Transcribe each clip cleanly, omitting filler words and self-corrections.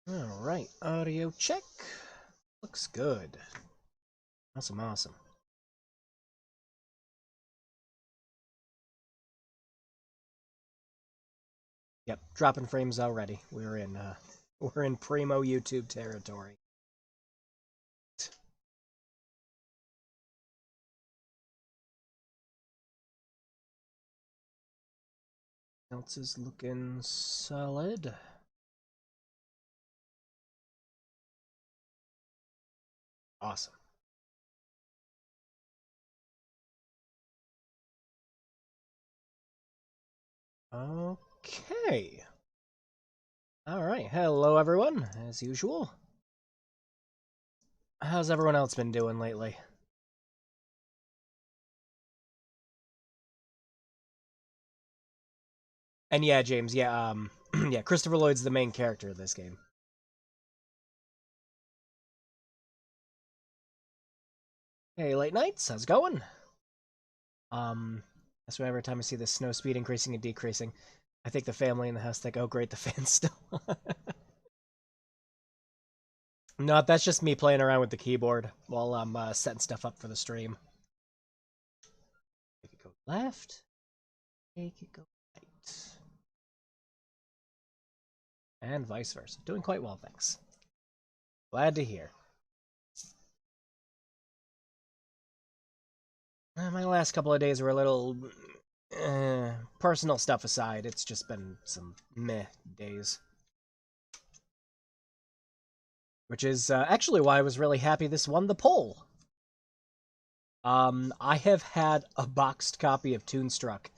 Alright, audio check. Looks good. Awesome, awesome. Yep, dropping frames already. We're in primo YouTube territory. Else is looking solid. Awesome. Okay. Alright, hello everyone, as usual. How's everyone else been doing lately? And yeah, James, yeah, yeah, Christopher Lloyd's the main character of this game. Hey, late nights, how's it going? That's why every time I see the snow speed increasing and decreasing, I think the family in the house think, oh great, the fan's still on. No, that's just me playing around with the keyboard while I'm setting stuff up for the stream. Make it go left, make it go right. And vice versa. Doing quite well, thanks. Glad to hear. My last couple of days were a little... personal stuff aside, it's just been some meh days. Which is actually why I was really happy this won the poll. I have had a boxed copy of Toonstruck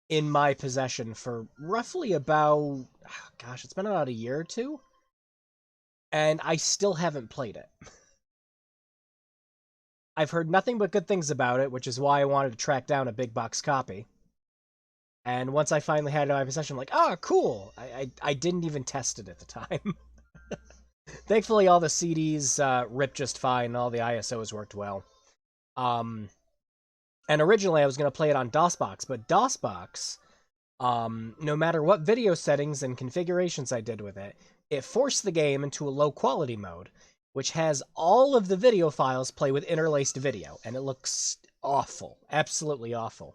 in my possession for roughly about... Gosh, it's been about a year or two. And I still haven't played it. I've heard nothing but good things about it, which is why I wanted to track down a big box copy. And once I finally had it in my possession, I'm like, oh, cool. I didn't even test it at the time. Thankfully, all the CDs ripped just fine, and all the ISOs worked well. And originally I was going to play it on DOSBox, but DOSBox, no matter what video settings and configurations I did with it, it forced the game into a low quality mode, which has all of the video files play with interlaced video, and it looks awful. Absolutely awful.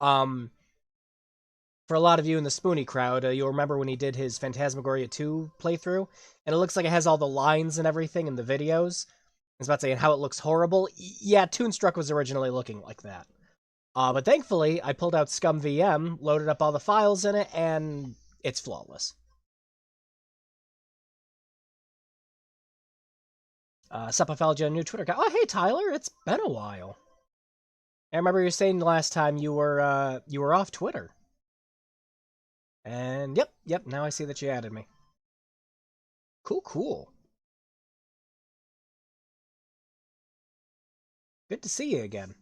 For a lot of you in the Spoonie crowd, you'll remember when he did his Phantasmagoria 2 playthrough, and it looks like it has all the lines and everything in the videos. I was about to say, and how it looks horrible. Yeah, Toonstruck was originally looking like that. But thankfully, I pulled out Scum VM, loaded up all the files in it, and it's flawless. Sup, I followed you on a new Twitter account. Oh, hey, Tyler, it's been a while. I remember you saying last time you were off Twitter. And yep, now I see that you added me. Cool, cool. Good to see you again.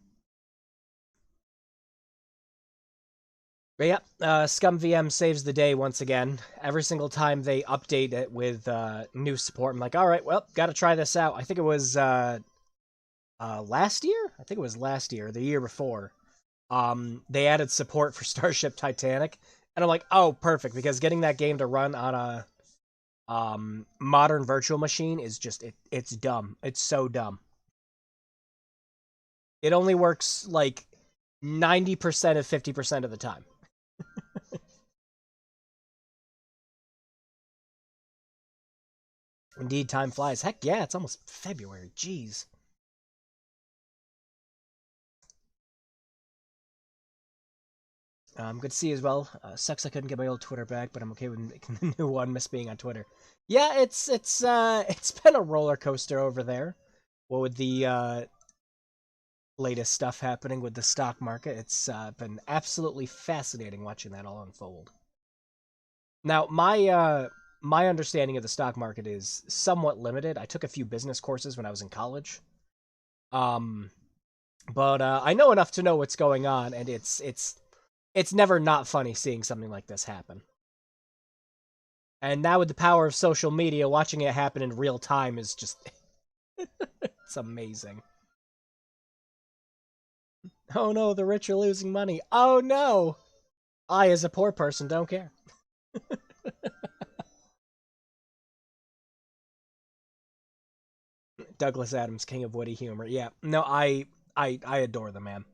But yeah, Scum VM saves the day once again. Every single time they update it with new support, I'm like, all right, well, got to try this out. I think it was last year. I think it was last year, the year before. They added support for Starship Titanic, and I'm like, oh, perfect, because getting that game to run on a modern virtual machine is just it's dumb. It's so dumb. It only works like 90% of 50% of the time. Indeed, time flies. Heck yeah, it's almost February. Jeez. Good to see you as well. Sucks I couldn't get my old Twitter back, but I'm okay with making the new one. Miss being on Twitter. Yeah, it's been a roller coaster over there. Well, with the latest stuff happening with the stock market, it's been absolutely fascinating watching that all unfold. Now, my understanding of the stock market is somewhat limited. I took a few business courses when I was in college. Um, but I know enough to know what's going on, and it's never not funny seeing something like this happen. And now with the power of social media, watching it happen in real time is just it's amazing. Oh no, the rich are losing money. Oh no! I, as a poor person, don't care. Douglas Adams, king of witty humor. Yeah, no, I adore the man.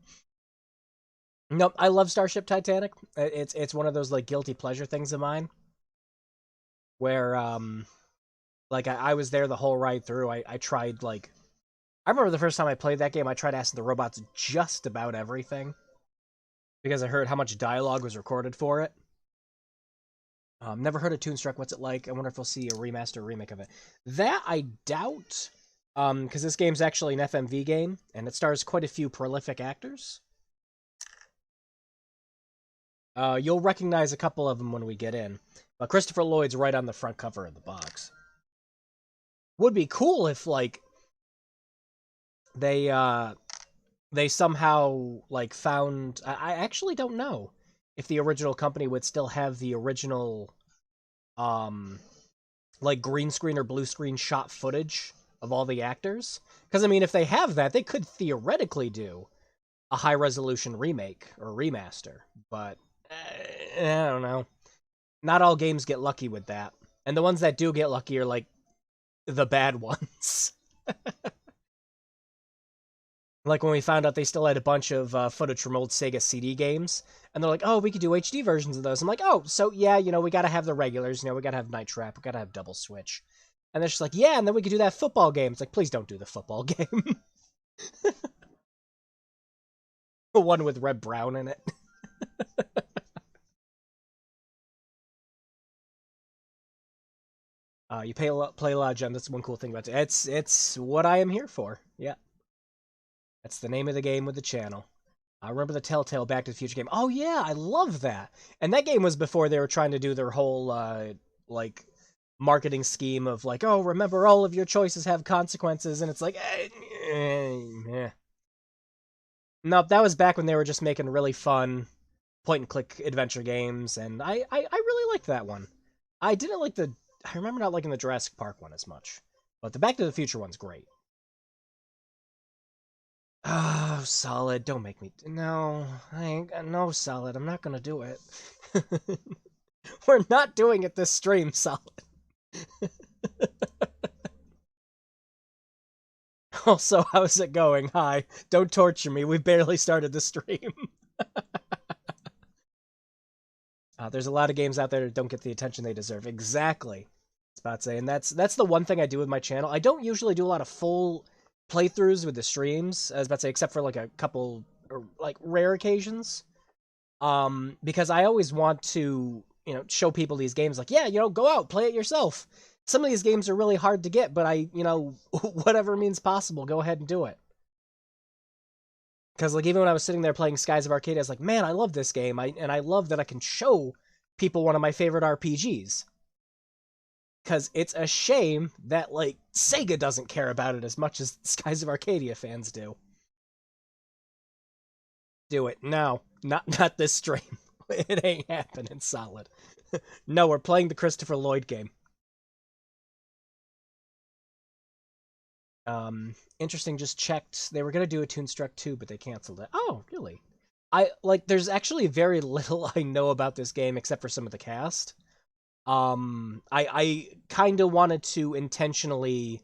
Nope, I love Starship Titanic. It's one of those like guilty pleasure things of mine where like I was there the whole ride through. I tried like I remember the first time I played that game, I tried asking the robots just about everything because I heard how much dialogue was recorded for it. Never heard of Toonstruck. What's it like? I wonder if we'll see a remaster or remake of it. That I doubt, because this game's actually an FMV game, and it stars quite a few prolific actors. You'll recognize a couple of them when we get in, but Christopher Lloyd's right on the front cover of the box. Would be cool if, like, they somehow, like, found... I actually don't know if the original company would still have the original, like, green screen or blue screen shot footage of all the actors. Because, I mean, if they have that, they could theoretically do a high-resolution remake or remaster. But, I don't know. Not all games get lucky with that. And the ones that do get lucky are, like, the bad ones. Like when we found out they still had a bunch of footage from old Sega CD games, and they're like, "Oh, we could do HD versions of those." I'm like, "Oh, so yeah, we gotta have the regulars. We gotta have Night Trap. We gotta have Double Switch." And they're just like, "Yeah," and then we could do that football game. It's like, please don't do the football game. The one with Red Brown in it. You play a lot of Gem. That's one cool thing about it. It's what I am here for. Yeah, that's the name of the game with the channel. I remember the Telltale Back to the Future game. Oh yeah, I love that. And that game was before they were trying to do their whole like marketing scheme of like, oh, remember all of your choices have consequences, and it's like, nope, that was back when they were just making really fun point and click adventure games, and I really liked that one. I didn't like the I remember not liking the Jurassic Park one as much, but the Back to the Future one's great. Oh, Solid, don't make me... No, I ain't got no Solid. I'm not gonna do it. We're not doing it this stream, Solid. Also, how's it going? Hi. Don't torture me. We barely started the stream. There's a lot of games out there that don't get the attention they deserve. Exactly. It's about to say, and that's the one thing I do with my channel. I don't usually do a lot of full playthroughs with the streams, as about to say, except for like a couple or like rare occasions. Because I always want to, show people these games like, yeah, go out, play it yourself. Some of these games are really hard to get, but whatever means possible, go ahead and do it. Because, like, even when I was sitting there playing Skies of Arcadia, I was like, man, I love this game. And I love that I can show people one of my favorite RPGs. Because it's a shame that, like, Sega doesn't care about it as much as Skies of Arcadia fans do. Do it. No, not this stream. It ain't happening, Solid. No, we're playing the Christopher Lloyd game. Interesting, just checked. They were going to do a Toonstruck 2, but they canceled it. Oh, really? There's actually very little I know about this game except for some of the cast. I kind of wanted to intentionally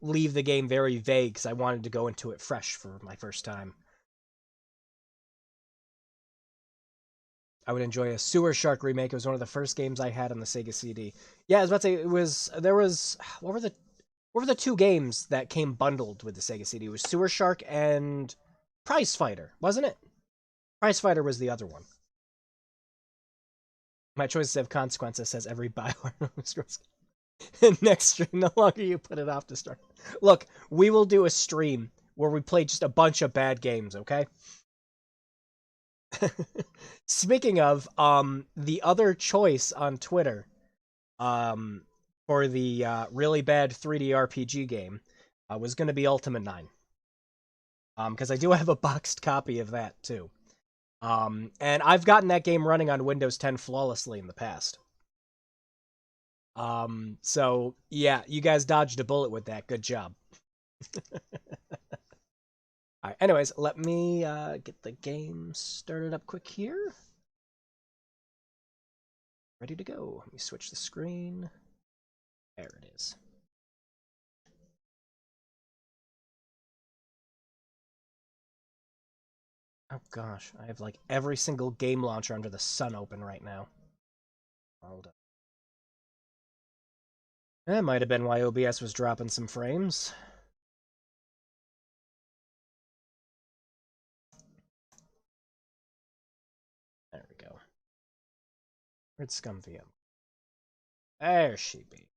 leave the game very vague because I wanted to go into it fresh for my first time. I would enjoy a Sewer Shark remake. It was one of the first games I had on the Sega CD. Yeah, I was about to say there was what were the two games that came bundled with the Sega CD? It was Sewer Shark and Prize Fighter, wasn't it? Prize Fighter was the other one. My choices have consequences, says every Bioware. Next stream, the longer you put it off to start. Look, we will do a stream where we play just a bunch of bad games, okay? Speaking of, the other choice on Twitter, for the really bad 3D RPG game, was going to be Ultima 9. Because I do have a boxed copy of that too. And I've gotten that game running on Windows 10 flawlessly in the past. So yeah, you guys dodged a bullet with that. Good job. All right. Anyways, let me get the game started up quick here. Ready to go. Let me switch the screen. There it is. Oh gosh, I have like every single game launcher under the sun open right now. Hold up. That might have been why OBS was dropping some frames. There we go. Where'd Scumvia? There she be.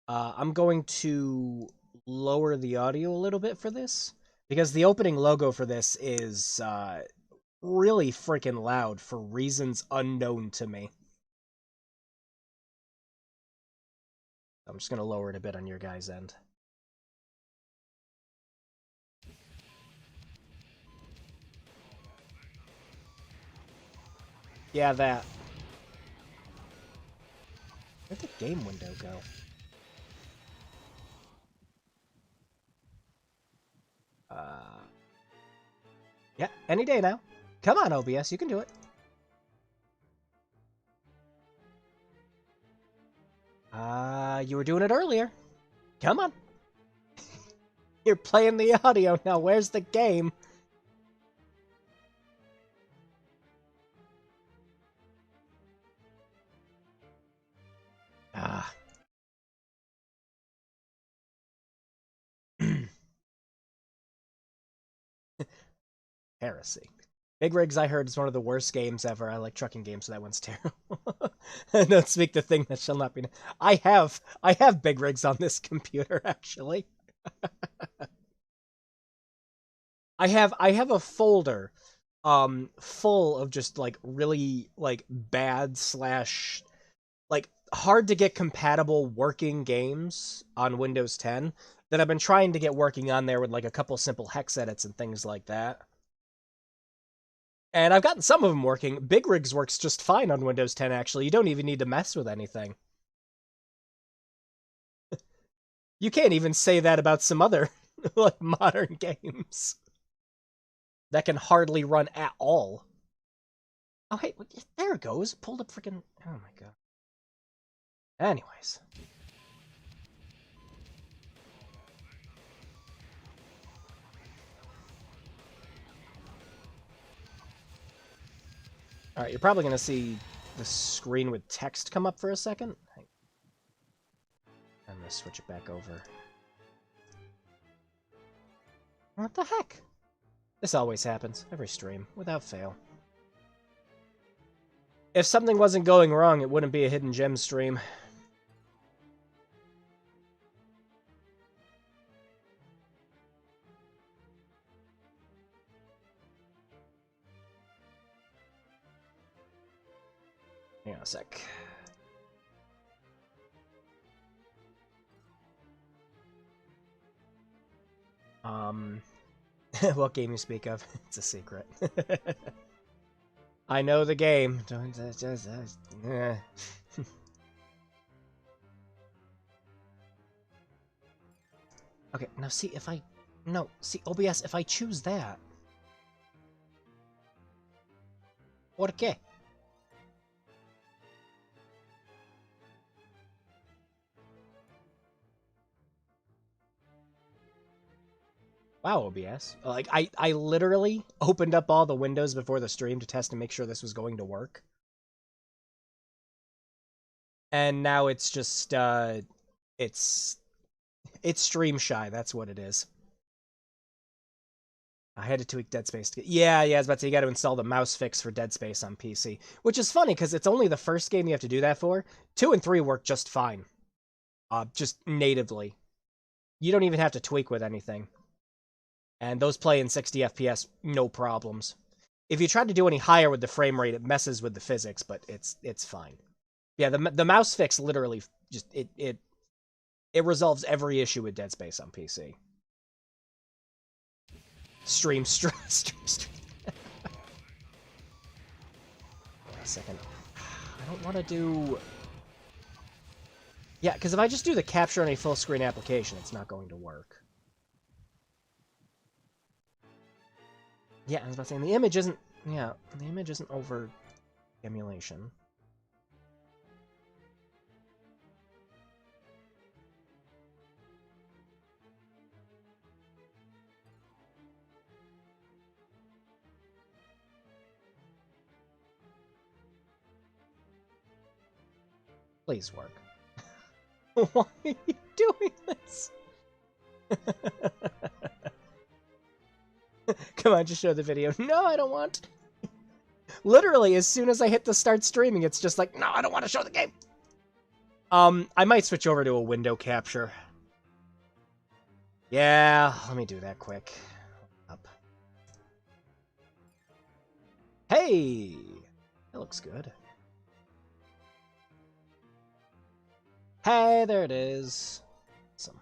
I'm going to lower the audio a little bit for this, because the opening logo for this is really freaking loud for reasons unknown to me. I'm just going to lower it a bit on your guys' end. Yeah, that. Where'd the game window go? Yeah, any day now. Come on, OBS, you can do it. You were doing it earlier. Come on. You're playing the audio now. Where's the game? Ah. Heresy. Big Rigs, I heard, is one of the worst games ever. I like trucking games, so that one's terrible. Don't speak the thing that shall not be. I have Big Rigs on this computer, actually. I have a folder, full of just like really like bad slash like hard to get compatible working games on Windows 10 that I've been trying to get working on there with like a couple simple hex edits and things like that. And I've gotten some of them working. Big Rigs works just fine on Windows 10, actually. You don't even need to mess with anything. You can't even say that about some other like modern games that can hardly run at all. Oh, hey, there it goes. Pulled up freaking... Oh, my God. Anyways. Alright, you're probably going to see the screen with text come up for a second. I'm going to switch it back over. What the heck? This always happens. Every stream. Without fail. If something wasn't going wrong, it wouldn't be a Hidden Gem stream. Hang on a sec. What game you speak of? It's a secret. I know the game. Okay, now see if I... No, see, OBS, if I choose that... ¿Por qué? Wow, OBS. Like, I literally opened up all the windows before the stream to test and make sure this was going to work. And now it's just, it's stream shy, that's what it is. I had to tweak Dead Space. Yeah, I was about to say, you got to install the mouse fix for Dead Space on PC. Which is funny, because it's only the first game you have to do that for. 2 and 3 work just fine. Just natively. You don't even have to tweak with anything. And those play in 60 FPS, no problems. If you try to do any higher with the frame rate, it messes with the physics, but it's fine. Yeah, the mouse fix literally just it resolves every issue with Dead Space on PC. Stream. Wait a second. I don't want to do... Yeah, because if I just do the capture on a full screen application, it's not going to work. Yeah, I was about to say, the image isn't... Yeah, the image isn't over emulation. Please work. Why are you doing this? Come on, just show the video. No, I don't want. Literally, as soon as I hit the start streaming, it's just like, no, I don't want to show the game. I might switch over to a window capture. Yeah, let me do that quick. Up. Hey! That looks good. Hey, there it is. Awesome.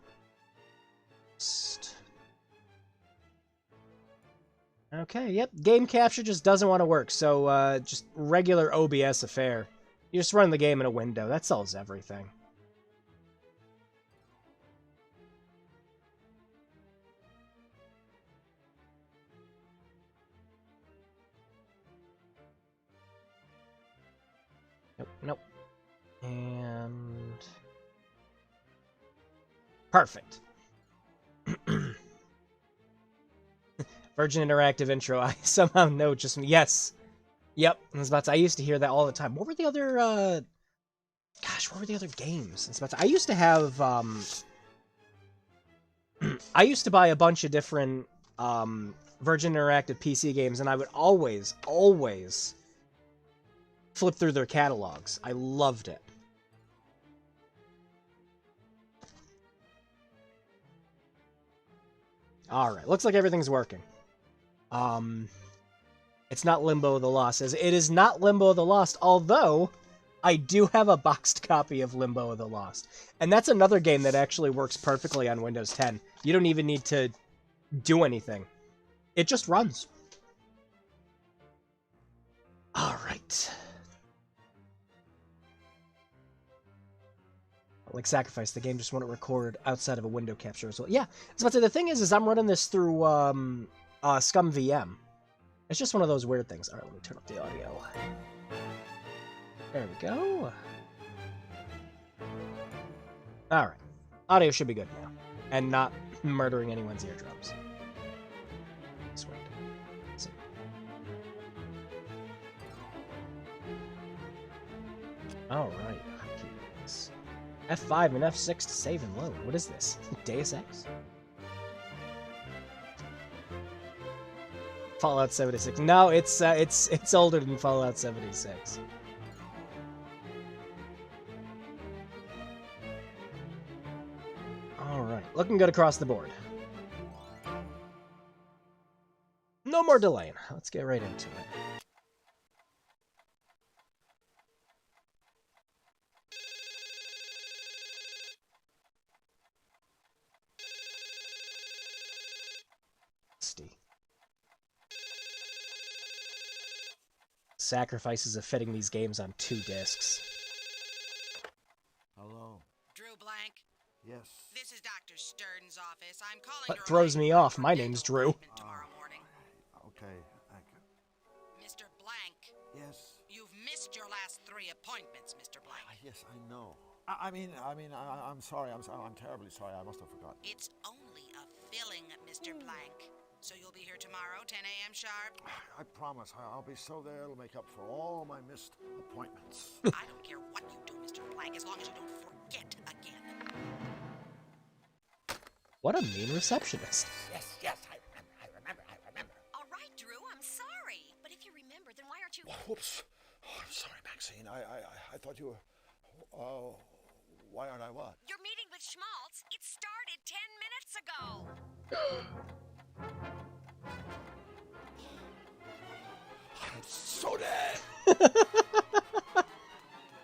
Okay, yep. Game capture just doesn't want to work, so just regular OBS affair. You just run the game in a window. That solves everything. Nope, nope. And... Perfect. Virgin Interactive intro. I somehow know just... Yes. Yep. I was about to... I used to hear that all the time. What were the other, Gosh, what were the other games? I was about to... I used to have, I used to buy a bunch of different, Virgin Interactive PC games, and I would always flip through their catalogs. I loved it. Alright, looks like everything's working. It's not Limbo the Lost. It is not Limbo the Lost, although I do have a boxed copy of Limbo the Lost. And that's another game that actually works perfectly on Windows 10. You don't even need to do anything. It just runs. Alright. Like Sacrifice, the game just won't record outside of a window capture as well. Yeah, it's about to say, the thing is I'm running this through Scum VM. It's just one of those weird things. Alright, let me turn up the audio. There we go. Alright. Audio should be good now. And not murdering anyone's eardrums. Sweet. So. Alright. F5 and F6 to save and load. What is this? Deus Ex? Fallout 76. No, it's older than Fallout 76. Alright, looking good across the board. No more delaying. Let's get right into it. Sacrifices of fitting these games on 2 discs. Hello. Drew Blank. Yes. This is Dr. Stern's office. I'm calling. What throws me off? My name's Drew. Tomorrow morning. Okay, thank you. Mr. Blank. Yes. You've missed your last 3 appointments, Mr. Blank. Yes, I know. I'm sorry. I'm terribly sorry. I must have forgotten. It's only a filling, Mr. Blank. So you'll be here tomorrow, 10 a.m. sharp? I promise. I'll be so there it'll make up for all my missed appointments. I don't care what you do, Mr. Blank, as long as you don't forget again. What a mean receptionist. Yes, I remember. All right, Drew, I'm sorry. But if you remember, then why aren't you... Whoops. Oh, I'm sorry, Maxine. I thought you were... why aren't I what? Your meeting with Schmaltz, it started 10 minutes ago. I'm so dead.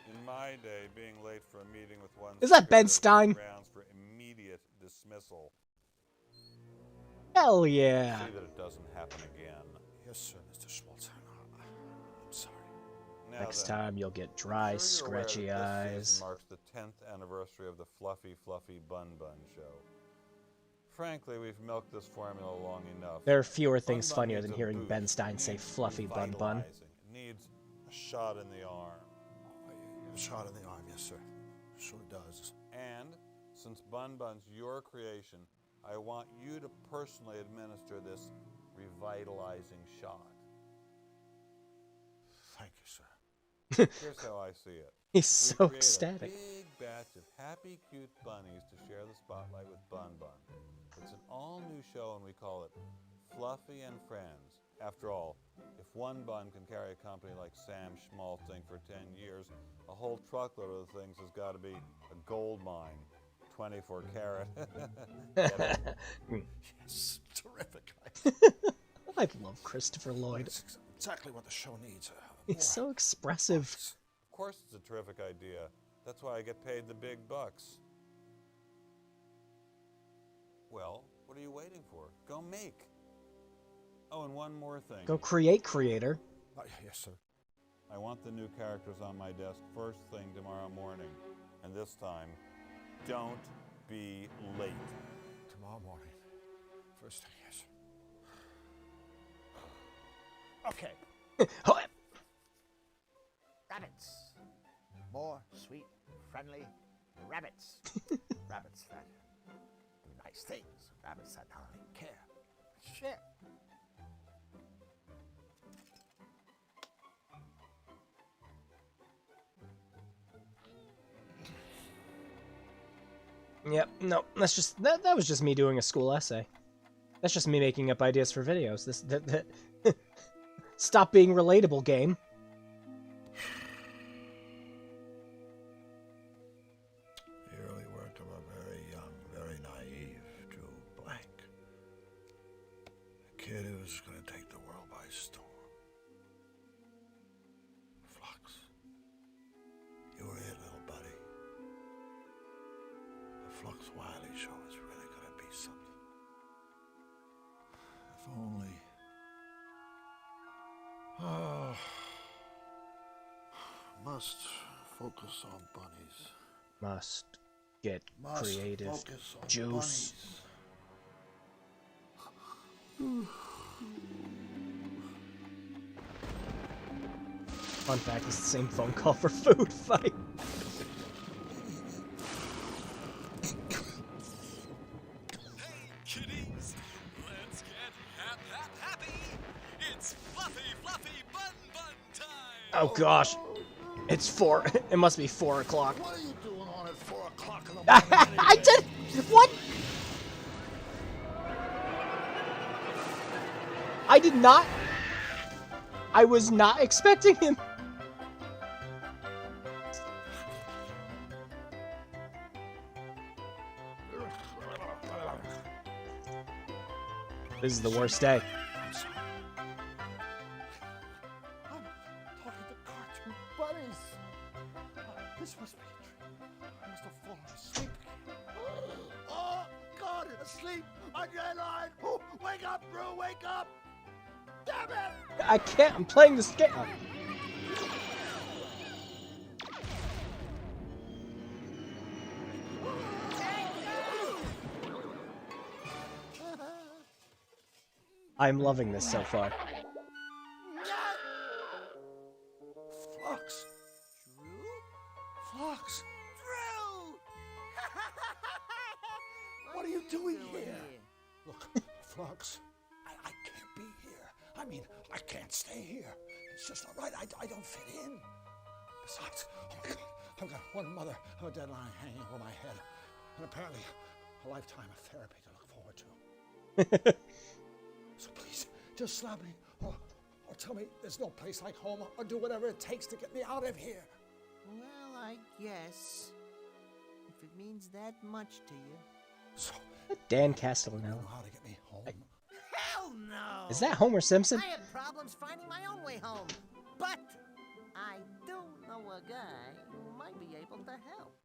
In my day, being late for a meeting with one Is that Ben Stein? grounds for immediate dismissal. Hell yeah. See that it doesn't happen again. Yes, sir, Mr. Schmaltz. I'm sorry. Now Next then, time you'll get dry, I'm sure you're aware scratchy that this eyes. season marks the 10th anniversary of the Fluffy Bun Bun show. Frankly, we've milked this formula long enough. There are fewer things Bun Bun funnier needs than a hearing boost. Ben Stein It say needs fluffy bun bun. revitalizing. It needs a shot in the arm. A shot in the arm, yes, sir. Sure does. And since Bun Bun's your creation, I want you to personally administer this revitalizing shot. Thank you, sir. Here's how I see it. He's We so create ecstatic. a big batch of happy, cute bunnies to share the spotlight with Bun Bun. It's an all-new show, and we call it Fluffy and Friends. After all, if one bun can carry a company like Sam Schmaltzing for 10 years, a whole truckload of the things has got to be a gold mine, 24 karat. Get it? Yes, terrific. I love Christopher Lloyd. It's exactly what the show needs. He's so expressive. Of course it's a terrific idea. That's why I get paid the big bucks. Well, what are you waiting for? Go make. Oh, and one more thing. Go create, creator. Yes, sir. I want the new characters on my desk first thing tomorrow morning. And this time, don't be late. Tomorrow morning. First thing, yes. Okay. Rabbits. More sweet, friendly rabbits. Rabbits that do nice things. Rabbits that not only care, but share. Yep, no, that's just that was just me doing a school essay. That's just me making up ideas for videos. Stop being relatable, game. The early work of a very young, very naive Drew Blank. A kid who's going to take the world by storm. Flux. You were it, little buddy. The Flux Wiley show is really going to be something. If only. Oh. Must focus on bunnies. Must get Must creative. focus on Juice. bunnies. Fun fact, it's the same phone call for food fight. Hey, kitties, let's get happy. It's fluffy bun time. Oh gosh. It's 4. It must be 4 o'clock. What are you doing on at 4 o'clock in the morning? I did. What? I did not. I was not expecting him. This is the worst day. I'm sorry. I'm talking to cartoon bunnies. This must be a dream. I must have fallen asleep again. Oh, God, asleep on your line. Oh, wake up, Brew, wake up. Damn it. I can't. I'm playing this game. I'm loving this so far. Flux. Drew? Flux. Drew! What are you doing here? Look, Flux, I can't be here. I mean, I can't stay here. It's just not right. I don't fit in. Besides, oh my God, I've got one mother of a deadline hanging over my head. And apparently, a lifetime of therapy to look forward to. So please, just slap me, or tell me there's no place like home, or do whatever it takes to get me out of here. Well, I guess. If it means that much to you. So, Dan you Castellaneta. know how to get me home? Hell no! Is that Homer Simpson? I have problems finding my own way home. But I do know a guy who might be able to help.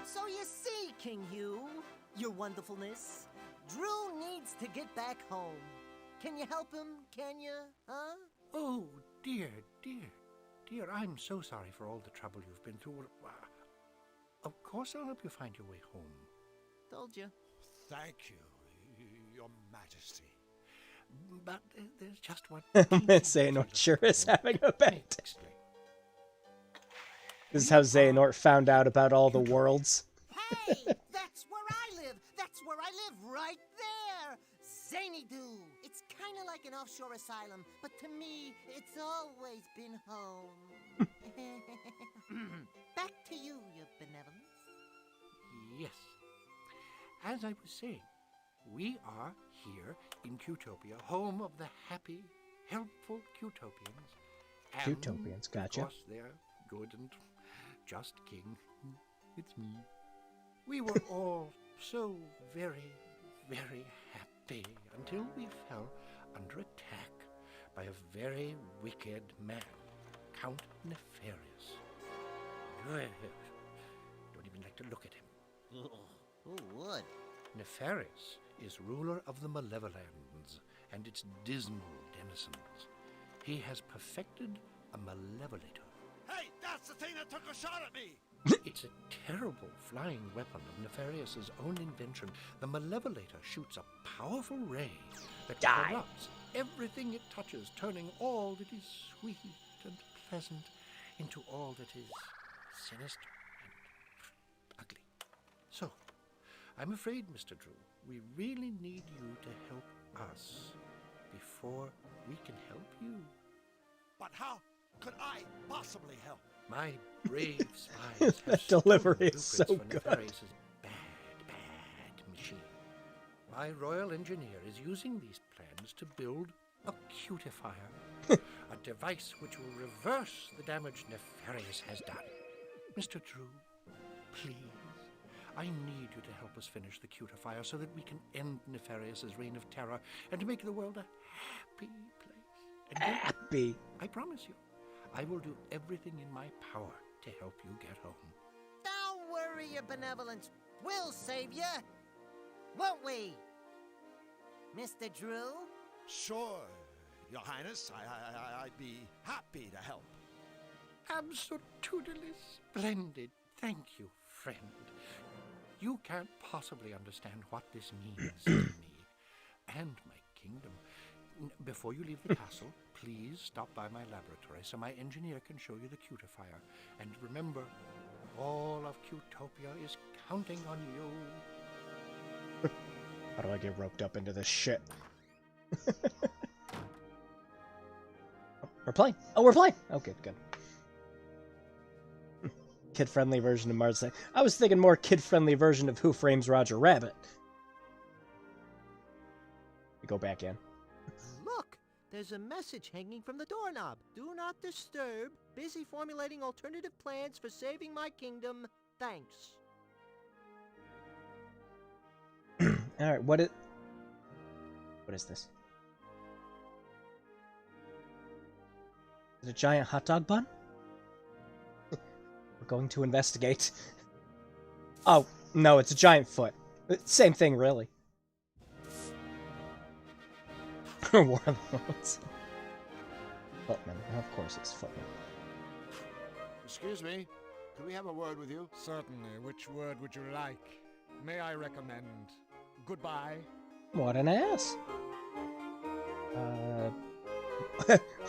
So you see, King Hugh, your wonderfulness, Drew needs to get back home. Can you help him, can you, huh? Oh, dear, I'm so sorry for all the trouble you've been through. Of course I'll help you find your way home. Told you. Thank you, Your Majesty. But there's just one... Xehanort sure is having a bad day. Explain. This is how Xehanort found out about all the worlds. Hey, that's where I live. That's where I live, right there. Zany Doo. It's kind of like an offshore asylum, but to me, it's always been home. Back to you, your benevolence. Yes. As I was saying, we are here in Qtopia, home of the happy, helpful Qtopians. And, Qtopians, gotcha. Of course, they're good and just king. It's me. We were all so very, very happy until we fell under attack by a very wicked man, Count Nefarious. Don't even like to look at him. Who would? Nefarious is ruler of the Malevolands and its dismal denizens. He has perfected a malevolator. Hey, that's the thing that took a shot at me! It's a terrible flying weapon of Nefarious's own invention. The malevolator shoots a powerful ray that corrupts everything it touches, turning all that is sweet and pleasant into all that is sinister and ugly. So, I'm afraid, Mr. Drew, we really need you to help us before we can help you. But how could I possibly help? My brave spies That have stolen delivery is so blueprints for good. Nefarious's bad machine. My royal engineer is using these plans to build a cutifier, a device which will reverse the damage Nefarious has done. Mr. Drew, please, I need you to help us finish the cutifier so that we can end Nefarious's reign of terror and to make the world a happy place. And Happy. I promise you, I will do everything in my power to help you get home. Don't worry, your benevolence. We'll save you. Won't we? Mr. Drew? Sure, Your Highness. I'd be happy to help. Absolutely splendid. Thank you, friend. You can't possibly understand what this means to me and my kingdom. Before you leave the castle, please stop by my laboratory so my engineer can show you the cutifier. And remember, all of Qtopia is counting on you. How do I get roped up into this shit? We're playing. Oh, we're playing. Oh, good. Kid-friendly version of Mars. I was thinking more kid-friendly version of Who Frames Roger Rabbit. We go back in. Look, there's a message hanging from the doorknob. Do not disturb. Busy formulating alternative plans for saving my kingdom. Thanks. All right, what is this? Is it a giant hot dog bun? We're going to investigate. Oh, no, it's a giant foot. Same thing, really. War of the Worlds. Footman. Of course it's Footman. Excuse me, could we have a word with you? Certainly. Which word would you like? May I recommend goodbye? What an ass.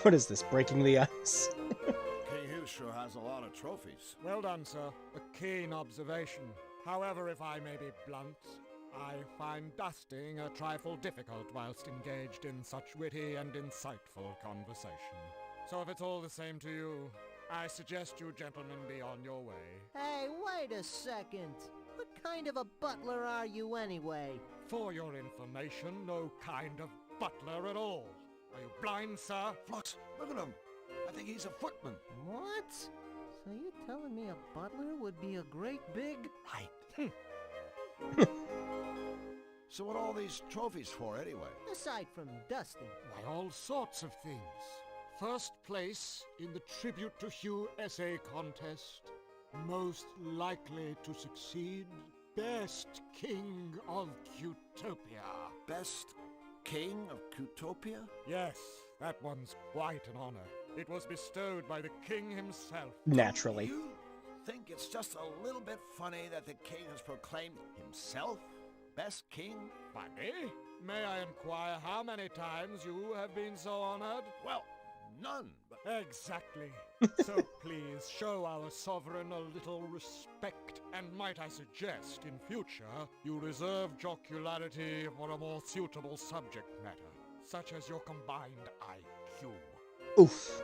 What is this? Breaking the ice? King Hugh sure has a lot of trophies. Well done, sir. A keen observation. However, if I may be blunt, I find dusting a trifle difficult whilst engaged in such witty and insightful conversation. So if it's all the same to you, I suggest you gentlemen be on your way. Hey, wait a second. What kind of a butler are you anyway? For your information, no kind of butler at all. Are you blind, sir? Flux, look at him. I think he's a footman. What? So you're telling me a butler would be a great big... Right. So what are all these trophies for, anyway? Aside from dusting. Why, all sorts of things. First place in the Tribute to Hugh essay contest. Most likely to succeed. Best King of Qtopia. Best King of Qtopia? Yes, that one's quite an honor. It was bestowed by the king himself. Naturally. You think it's just a little bit funny that the king has proclaimed himself best king? Funny? May I inquire how many times you have been so honored? Well, none, but... Exactly. So please show our sovereign a little respect, and might I suggest in future you reserve jocularity for a more suitable subject matter, such as your combined IQ. Oof.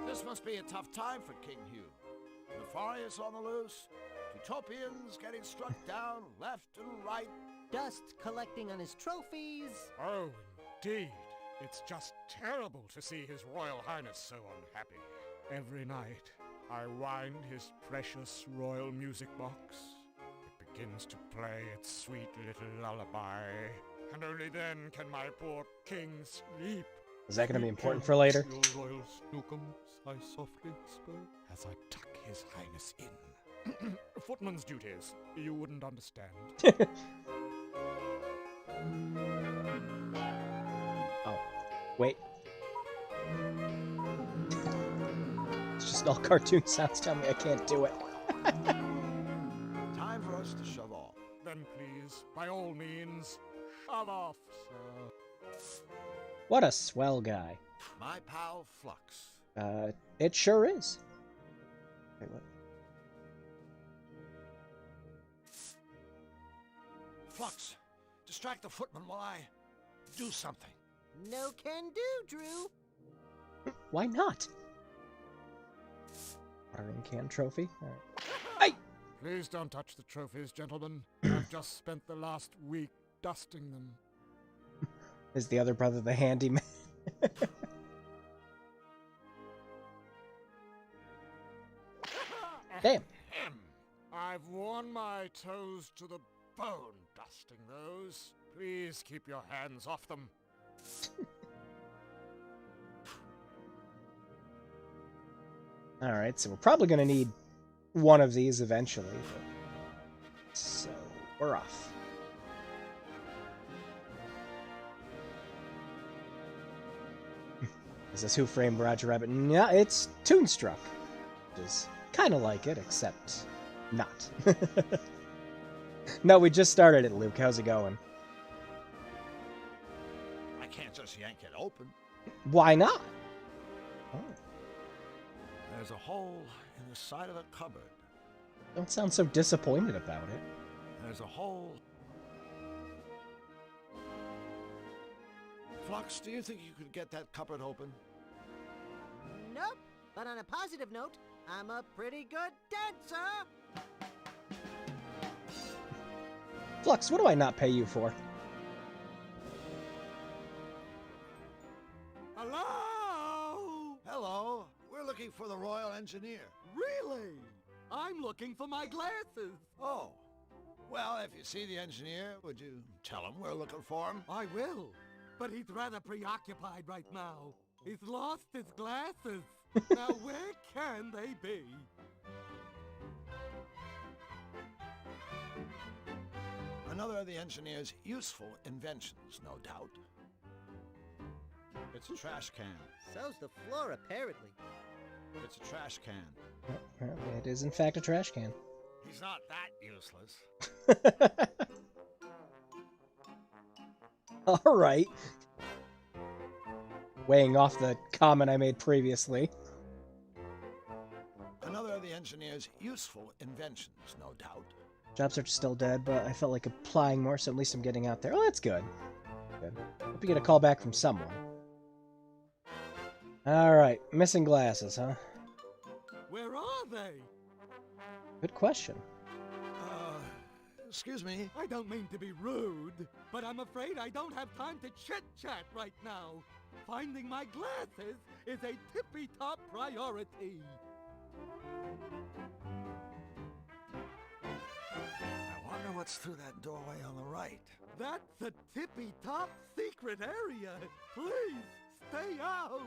The This must be a tough time for King Hugh. Nefarious on the loose, Utopians getting struck down left and right. Dust collecting on his trophies. Oh, indeed. It's just terrible to see His Royal Highness so unhappy. Every night, I wind his precious royal music box. It begins to play its sweet little lullaby, and only then can my poor king sleep. Is that going to be important for later? Your royal snookums, I softly whisper, as I tuck His Highness in. Footman's duties. You wouldn't understand. Oh, wait. It's just all cartoon sounds tell me I can't do it. Time for us to shove off. Then please, by all means, shove off, sir. What a swell guy. My pal Flux. It sure is. Wait, what? Flux, distract the footman while I do something. No can do, Drew. Why not? Watering can trophy? Alright. Please don't touch the trophies, gentlemen. I've just spent the last week dusting them. Is the other brother the handyman? Damn. I've worn my toes to the bone dusting those. Please keep your hands off them. Alright, so we're probably going to need one of these eventually. So, we're off. Is this Who Framed Roger Rabbit? Yeah, it's Toonstruck. Which is kind of like it, except not. No, we just started it, Luke. How's it going? I can't just yank it open. Why not? Oh, There's a hole in the side of a cupboard. don't sound so disappointed about it. There's a hole. Flux, do you think you could get that cupboard open? Nope. But on a positive note, I'm a pretty good dancer. Flux, what do I not pay you for? Hello? Hello. We're looking for the Royal Engineer. Really? I'm looking for my glasses. Oh. Well, if you see the engineer, would you tell him we're looking for him? I will, but he's rather preoccupied right now. He's lost his glasses. Now where can they be? Another of the engineer's useful inventions, no doubt. It's a trash can. So's the floor, apparently. It's a trash can. Well, apparently it is in fact a trash can. He's not that useless. Alright. Weighing off the comment I made previously. Another of the engineer's useful inventions, no doubt. Job search is still dead, but I felt like applying more, so at least I'm getting out there. Oh, that's good. Good. Hope you get a call back from someone. Alright, missing glasses, huh? Where are they? Good question. Excuse me. I don't mean to be rude, but I'm afraid I don't have time to chit-chat right now. Finding my glasses is a tippy-top priority. I wonder what's through that doorway on the right. That's a tippy-top secret area. Please, stay out.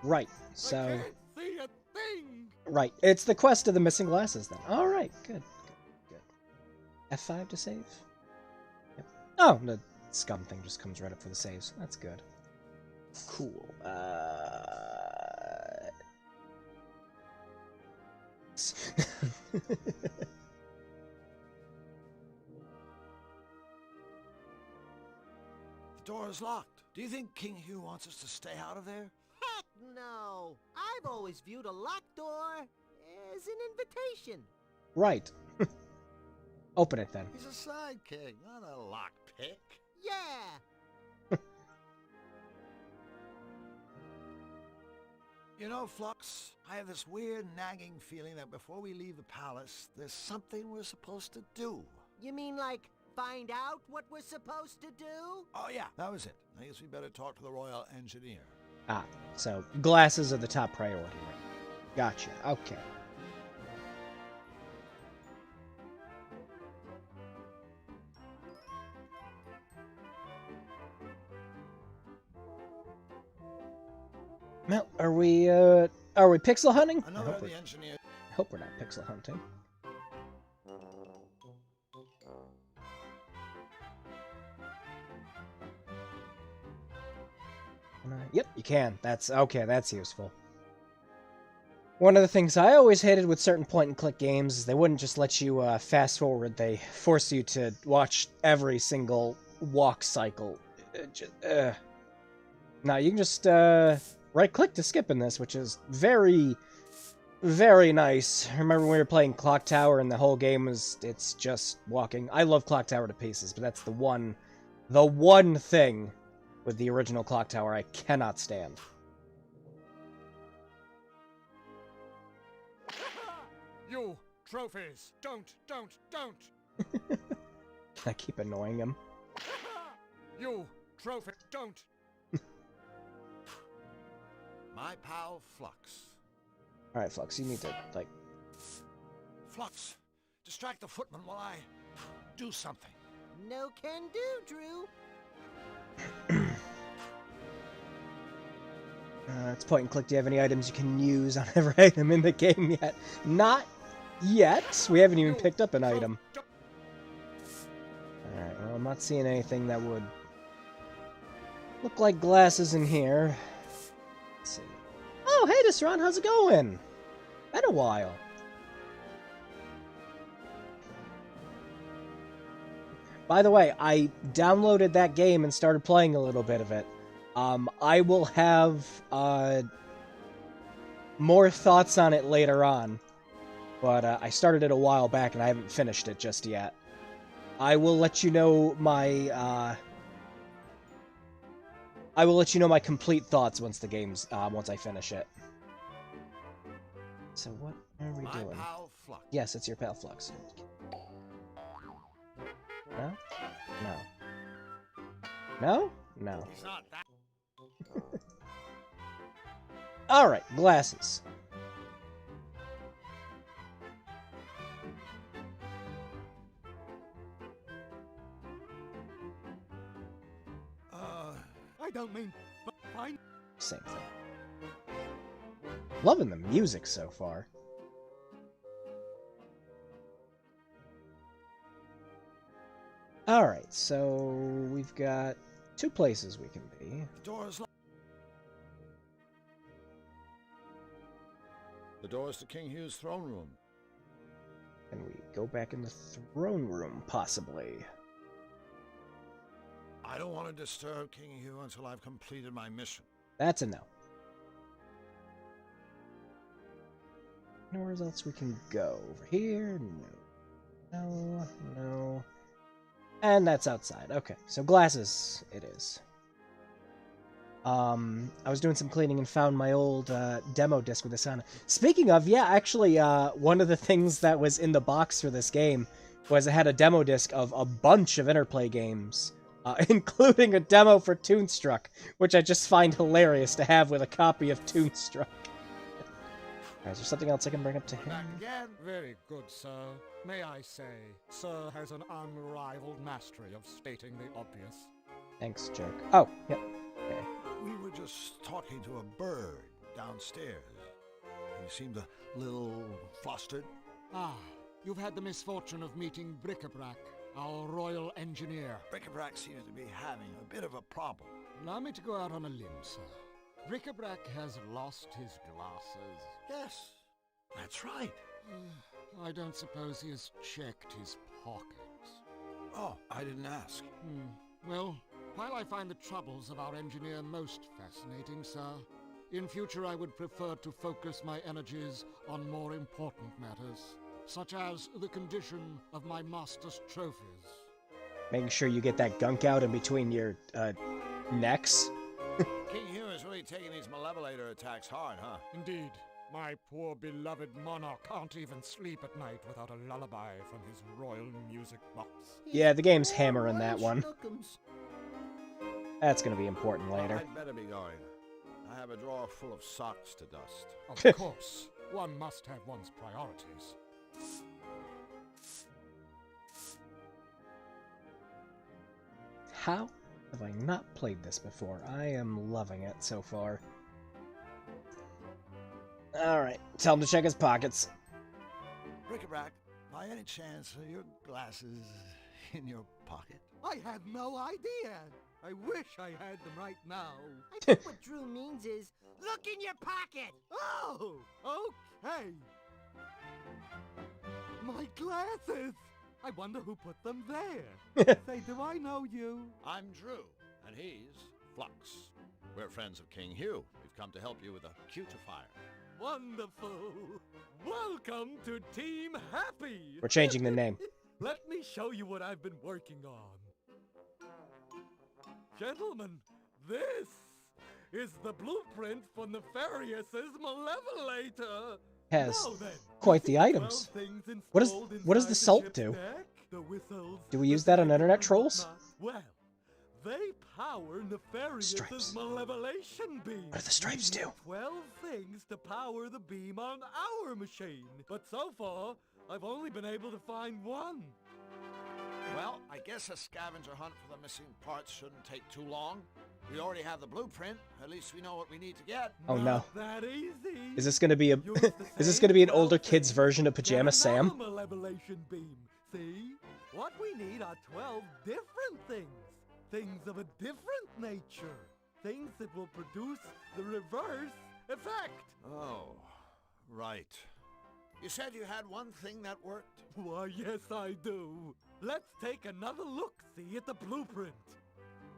Right, I so... can't see a thing. Right, it's the quest of the missing glasses then. Alright, good. F5 to save? Yep. Oh, the scum thing just comes right up for the saves. That's good. Cool. The door is locked. Do you think King Hugh wants us to stay out of there? Heck no. I've always viewed a locked door as an invitation. Right. Open it then. He's a sidekick, not a lockpick. Yeah. You know, Flux, I have this weird nagging feeling that before we leave the palace, there's something we're supposed to do. You mean like find out what we're supposed to do? Oh yeah, that was it. I guess we better talk to the royal engineer. Ah, so glasses are the top priority, right? Gotcha. Okay. Well, are we pixel hunting? I Another of the engineers. hope we're not pixel hunting. Yep, you can. That's okay, that's useful. One of the things I always hated with certain point-and-click games is they wouldn't just let you fast forward. They force you to watch every single walk cycle. Now, you can just right-click to skip in this, which is very, very nice. Remember when we were playing Clock Tower and the whole game it's just walking? I love Clock Tower to pieces, but that's the one thing with the original Clock Tower I cannot stand. You trophies! Don't! I keep annoying him. You trophy! Don't! My pal Flux. Alright, Flux, you need to, like... Flux, distract the footman while I do something. No can do, Drew. It's point and click. Do you have any items you can use on every item in the game yet? Not yet. We haven't even picked up an item. Alright, well, I'm not seeing anything that would look like glasses in here. Let's see. Oh, hey, Desron, how's it going? Been a while. By the way, I downloaded that game and started playing a little bit of it. I will have more thoughts on it later on, but I started it a while back and I haven't finished it just yet. I will let you know my complete thoughts once the game's once I finish it. So what are we doing? Pal Flux. Yes, it's your pal Flux. No? No. No? No. He's not that. Alright, glasses. I don't mean fine. Same thing. Loving the music so far. Alright, so we've got two places we can be. The door's locked. The door's to King Hugh's throne room. Can we go back in the throne room, possibly? I don't want to disturb King Hugh until I've completed my mission. That's a no. Where else we can go? Over here? No. No. No. And that's outside. Okay, so glasses it is. I was doing some cleaning and found my old demo disc with this on it. Speaking of, yeah, actually, one of the things that was in the box for this game was it had a demo disc of a bunch of Interplay games, including a demo for Toonstruck, which I just find hilarious to have with a copy of Toonstruck. Is there something else I can bring up to him? Back again. Very good, sir. May I say, sir has an unrivaled mastery of stating the obvious. Thanks, jerk. Oh, yep. Okay. We were just talking to a bird downstairs. He seemed a little flustered. Ah, you've had the misfortune of meeting Bric-a-Brac, our royal engineer. Bric-a-Brac seems to be having a bit of a problem. Allow me to go out on a limb, sir. Bric-a-Brac has lost his glasses. Yes, that's right. I don't suppose he has checked his pockets. Oh, I didn't ask. Well, while I find the troubles of our engineer most fascinating, sir, in future I would prefer to focus my energies on more important matters, such as the condition of my master's trophies. Making sure you get that gunk out in between your necks. King Hugh is really taking these malevolator attacks hard, huh? Indeed. My poor beloved monarch can't even sleep at night without a lullaby from his royal music box. Yeah, the game's hammering that one. That's gonna be important later. I'd better be going. I have a drawer full of socks to dust. Of course, one must have one's priorities. How have I not played this before? I am loving it so far. Alright, tell him to check his pockets. Bric-a-brac, by any chance are your glasses in your pocket? I had no idea. I wish I had them right now. I think what Drew means is, look in your pocket! Oh, okay. My glasses! I wonder who put them there. Say, do I know you? I'm Drew, and he's Flux. We're friends of King Hugh. We've come to help you with a cutifier. Wonderful. Welcome to Team Happy. We're changing the name. Let me show you what I've been working on. Gentlemen, this is the blueprint for Nefarious's Malevolator. Has Now then, quite you the see items. 12 things What does installed the salt inside do? ship's deck? The whistles, Do we the use that on safety internet and trolls? whatnot. Well, they power Nefarious's Stripes. malevolation beam. What do the stripes We need do? 12 things to power the beam on our machine. But so far, I've only been able to find one. Well, I guess a scavenger hunt for the missing parts shouldn't take too long. We already have the blueprint. At least we know what we need to get. Oh no. Not that easy. Is this gonna be a Use the is this same gonna be an 12 older kid's things, version of get Pajama Sam? another malevolation beam. See? What we need are 12 different things. Things of a different nature. Things that will produce the reverse effect. Oh, right. You said you had one thing that worked? Why, yes, I do. Let's take another look-see at the blueprint.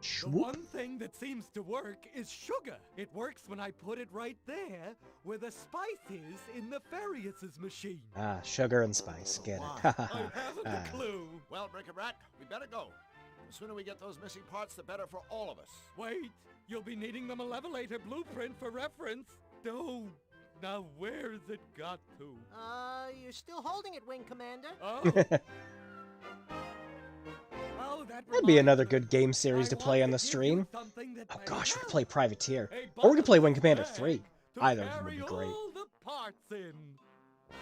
The Swoop. one thing that seems to work is sugar. It works when I put it right there where the spice is in Nefarious's machine. Ah, sugar and spice. Get it. Wow. Ha ha I ha. haven't Ah. a clue. Well, Bric-a-brac, we better go. The sooner we get those missing parts, the better for all of us. Wait, you'll be needing the Malevolator blueprint for reference. Don't. Now where's it got to? You're still holding it, Wing Commander. Oh. Oh, That'd be another good game series to play on the stream. Oh gosh, we could play Privateer. Or we could play Wing Commander 3. Either of them would be great. The parts in.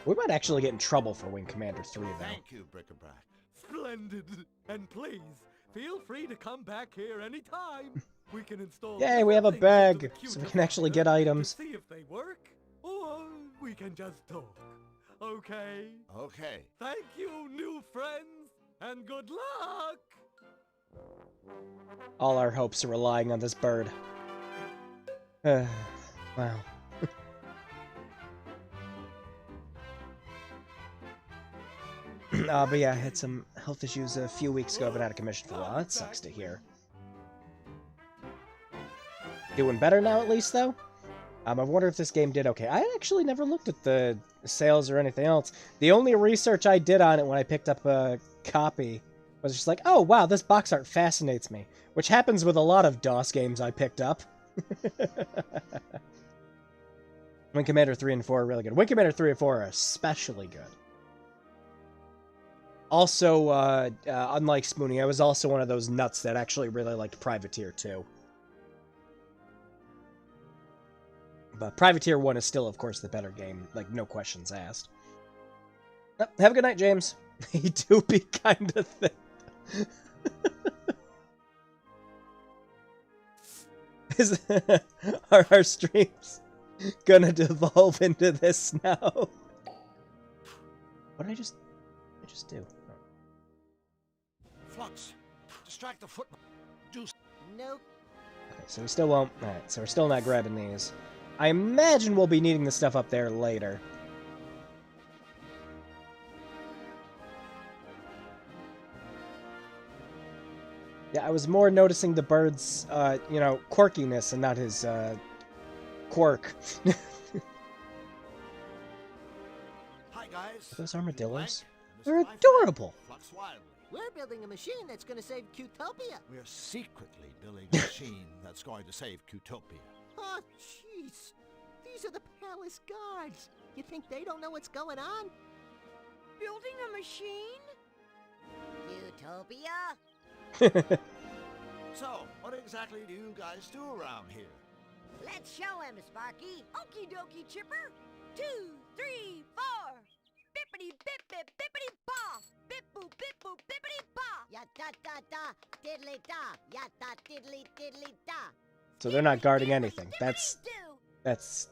We might actually get in trouble for Wing Commander 3 though. Thank you, Bric-a-brac. Splendid. And please, feel free to come back here anytime. We can install Yay, we have a different things bag, into so the we can actually get cutifier items. to see if they work, or we can just talk. Okay? Okay. Thank you, new friends, and good luck! All our hopes are relying on this bird. Wow. But yeah, I had some health issues a few weeks ago, been out of commission for a while. That sucks to hear. Doing better now, at least, though? I wonder if this game did okay. I actually never looked at the sales or anything else. The only research I did on it when I picked up a copy was just like, oh, wow, this box art fascinates me. Which happens with a lot of DOS games I picked up. Wing Commander 3 and 4 are really good. Wing Commander 3 and 4 are especially good. Also, unlike Spoonie, I was also one of those nuts that actually really liked Privateer 2. But Privateer 1 is still, of course, the better game. Like, no questions asked. Oh, have a good night, James. He do be kind of thick. Are our streams gonna devolve into this now? What did I just do? Flux, distract the footman. Do Nope. Okay, so we still won't. Alright, so we're still not grabbing these. I imagine we'll be needing the stuff up there later. Yeah, I was more noticing the bird's, you know, quirkiness and not his, quirk. Hi, guys. Are those armadillos? Blank, They're Mr. adorable! Flux Wildly. We're building a machine that's gonna save Cutopia. We're secretly building a machine that's going to save Cutopia. Oh, jeez. These are the palace guards. You think they don't know what's going on? Building a machine? Utopia? So, what exactly do you guys do around here? Let's show him, Sparky. Okie dokie, Chipper. 2, 3, 4. Bippity bip bip bippity ba. Bip boop bip boop bippity ba. Ya da da da, diddly da. Ya da diddly diddly da. So they're not guarding anything. That's... Oops.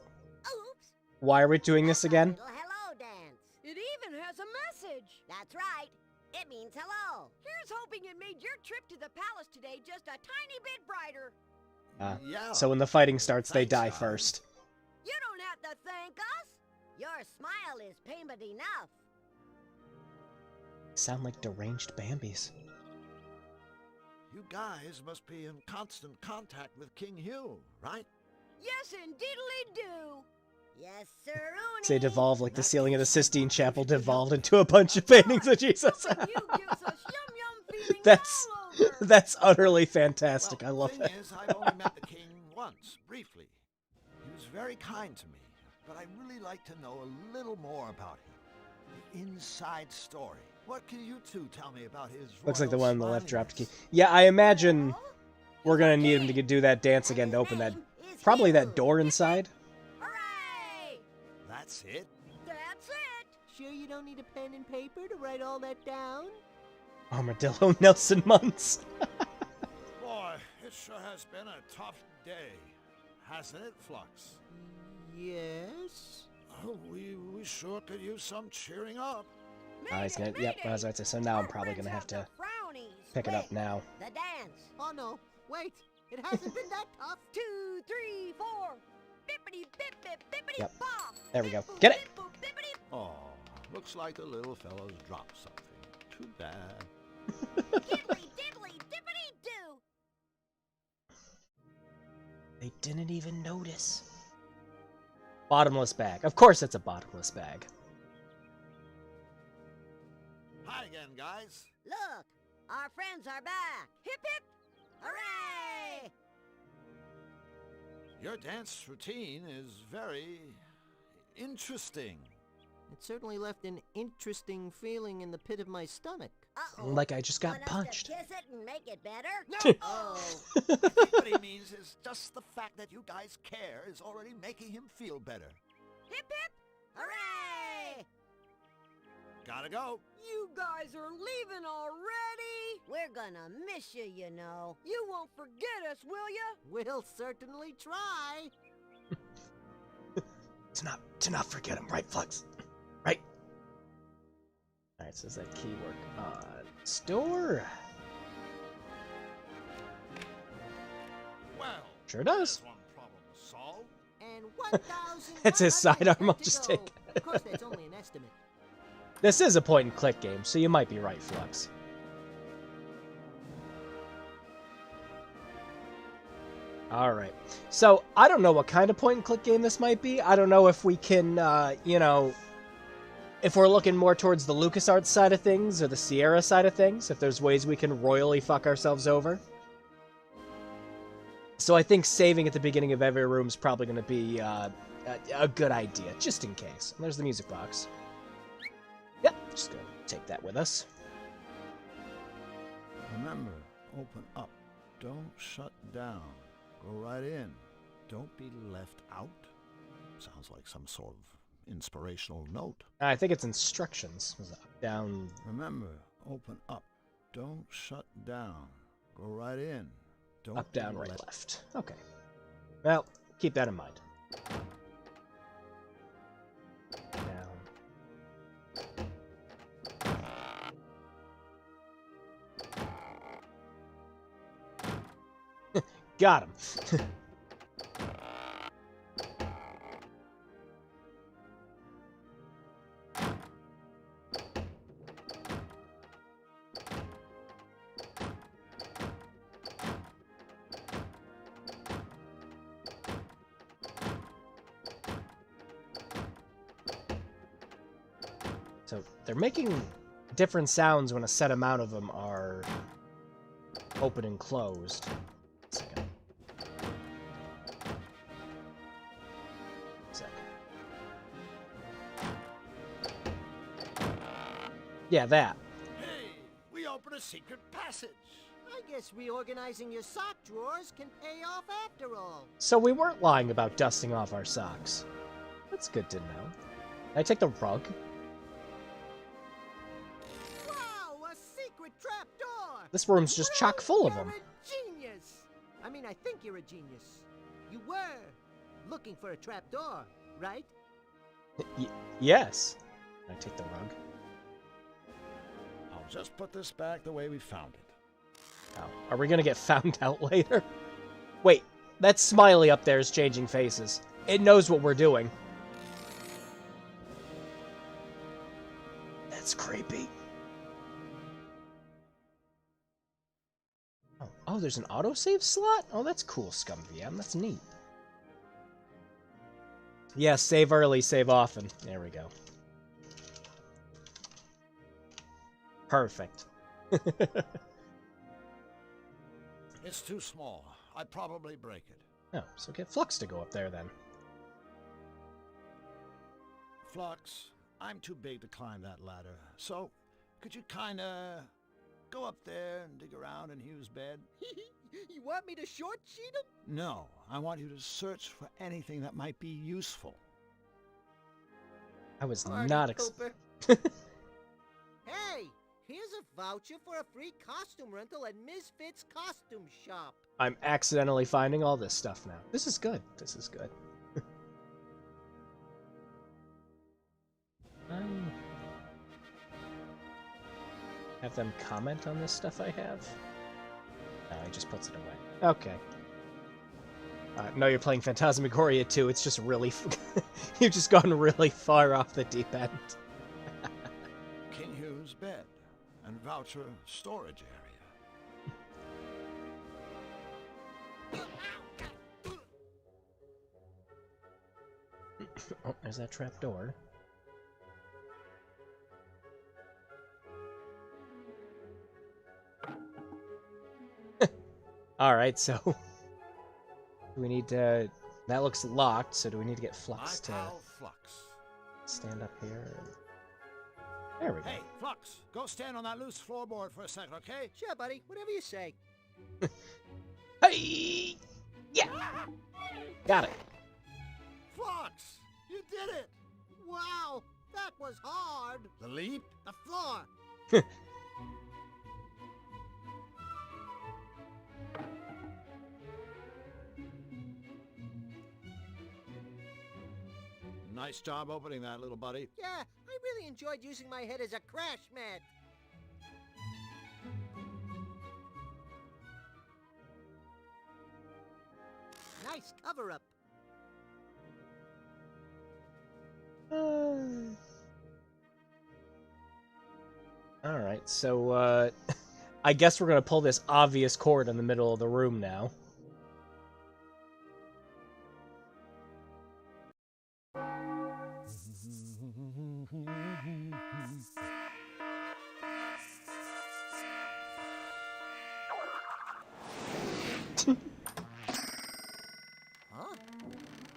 Why are we doing this again? Little hello dance. It even has a message. That's right. It means hello. Here's hoping it made your trip to the palace today just a tiny bit brighter. Yeah. So when the fighting starts, they Thanks, die guys. first. You don't have to thank us. Your smile is payment enough. Sound like deranged Bambis. You guys must be in constant contact with King Hugh, right? Yes, indeedly do. Yes, sir. They devolve like the ceiling of the Sistine Chapel devolved into a bunch of paintings of Jesus. You gives us yum feelings That's all over. that's utterly fantastic. Well, I love the that. thing is, I've only met the king once, briefly. He was very kind to me, but I'd really like to know a little more about him. The inside story. What can you two tell me about his Looks like the royal one on the left dropped key. smiliness? Yeah, I imagine we're gonna need him to do that dance again to open that. Probably that door inside. Hooray! That's it? That's it. Sure you don't need a pen and paper to write all that down? Armadillo Nelson Muntz. Boy, it sure has been a tough day, hasn't it, Flux? Yes. Oh, we sure could use some cheering up. He's gonna. Yep, I was about to say. So now I'm probably gonna have to pick it up now. The dance. Oh no, wait. It hasn't been that tough. 2, 3, 4. Bippity bip bip bippity Yep. ba. There we go. Bip, boop, Get it. bip, boop, bippity. Oh, looks like the little fellow's dropped something. Too bad. Diddly diddly dippity do. They didn't even notice. Bottomless bag. Of course, it's a bottomless bag. Hi again, guys. Look, our friends are back. Hip hip. Hooray! Your dance routine is very interesting. It certainly left an interesting feeling in the pit of my stomach. Uh-oh. Like I just got Want us punched. to kiss it and make it better? No! Oh. I think what he means is just the fact that you guys care is already making him feel better. Hip hip. Hooray! Gotta go. You guys are leaving already? We're gonna miss you, you know. You won't forget us, will ya? We'll certainly try. To not forget him, right, Flux? Right? Alright, so is that keyword store? Well, Sure does. there's one problem solved. And 1,000. It's his sidearm, I'll just take it. Of course, that's only an estimate. This is a point-and-click game, so you might be right, Flux. Alright. So, I don't know what kind of point-and-click game this might be. I don't know if we can, you know, if we're looking more towards the LucasArts side of things or the Sierra side of things, if there's ways we can royally fuck ourselves over. So I think saving at the beginning of every room is probably going to be a good idea, just in case. And there's the music box. Yep, just going to take that with us. Remember, open up. Don't shut down. Go right in. Don't be left out. Sounds like some sort of inspirational note. I think it's instructions. Up, down. Remember, open up. Don't shut down. Go right in. Don't Up, be down, right, left. Okay. Well, keep that in mind. Down. Got him. So they're making different sounds when a set amount of them are open and closed. Yeah, that. Hey, we open a secret passage. I guess reorganizing your sock drawers can pay off after all. So we weren't lying about dusting off our socks. That's good to know. Can I take the rug? Wow, a secret trapdoor! This room's just chock full of You're them. a genius! I mean, I think you're a genius. You were looking for a trapdoor, right? Yes. Can I take the rug? I'll just put this back the way we found it. Oh, are we gonna get found out later? Wait, that smiley up there is changing faces. It knows what we're doing. That's creepy. Oh, there's an autosave slot? Oh, that's cool, ScumVM. That's neat. Yeah, save early, save often. There we go. Perfect. It's too small. I'd probably break it. Oh, so get Flux to go up there then. Flux, I'm too big to climb that ladder. So, could you kinda go up there and dig around in Hugh's bed? You want me to short sheet him? No, I want you to search for anything that might be useful. I was Party not pooper. Hey, here's a voucher for a free costume rental at Misfits Costume Shop. I'm accidentally finding all this stuff now. This is good. This is good. Have them comment on this stuff I have? No, he just puts it away. Okay. No, you're playing Phantasmagoria too. It's just really... You've just gone really far off the deep end. King Hugh's bed and voucher storage area. Oh, there's that trap door. Alright, so... Do we need to... That looks locked, so do we need to get Flux to Flux. stand up here? There we go. Hey, Flux, go stand on that loose floorboard for a second, okay? Sure, buddy. Whatever you say. Hey! Yeah! Got it. Flux, you did it! Wow, that was hard. The leap? The floor. Nice job opening that, little buddy. Yeah, I really enjoyed using my head as a crash mat. Nice cover-up. Alright, so, I guess we're gonna pull this obvious cord in the middle of the room now. Huh?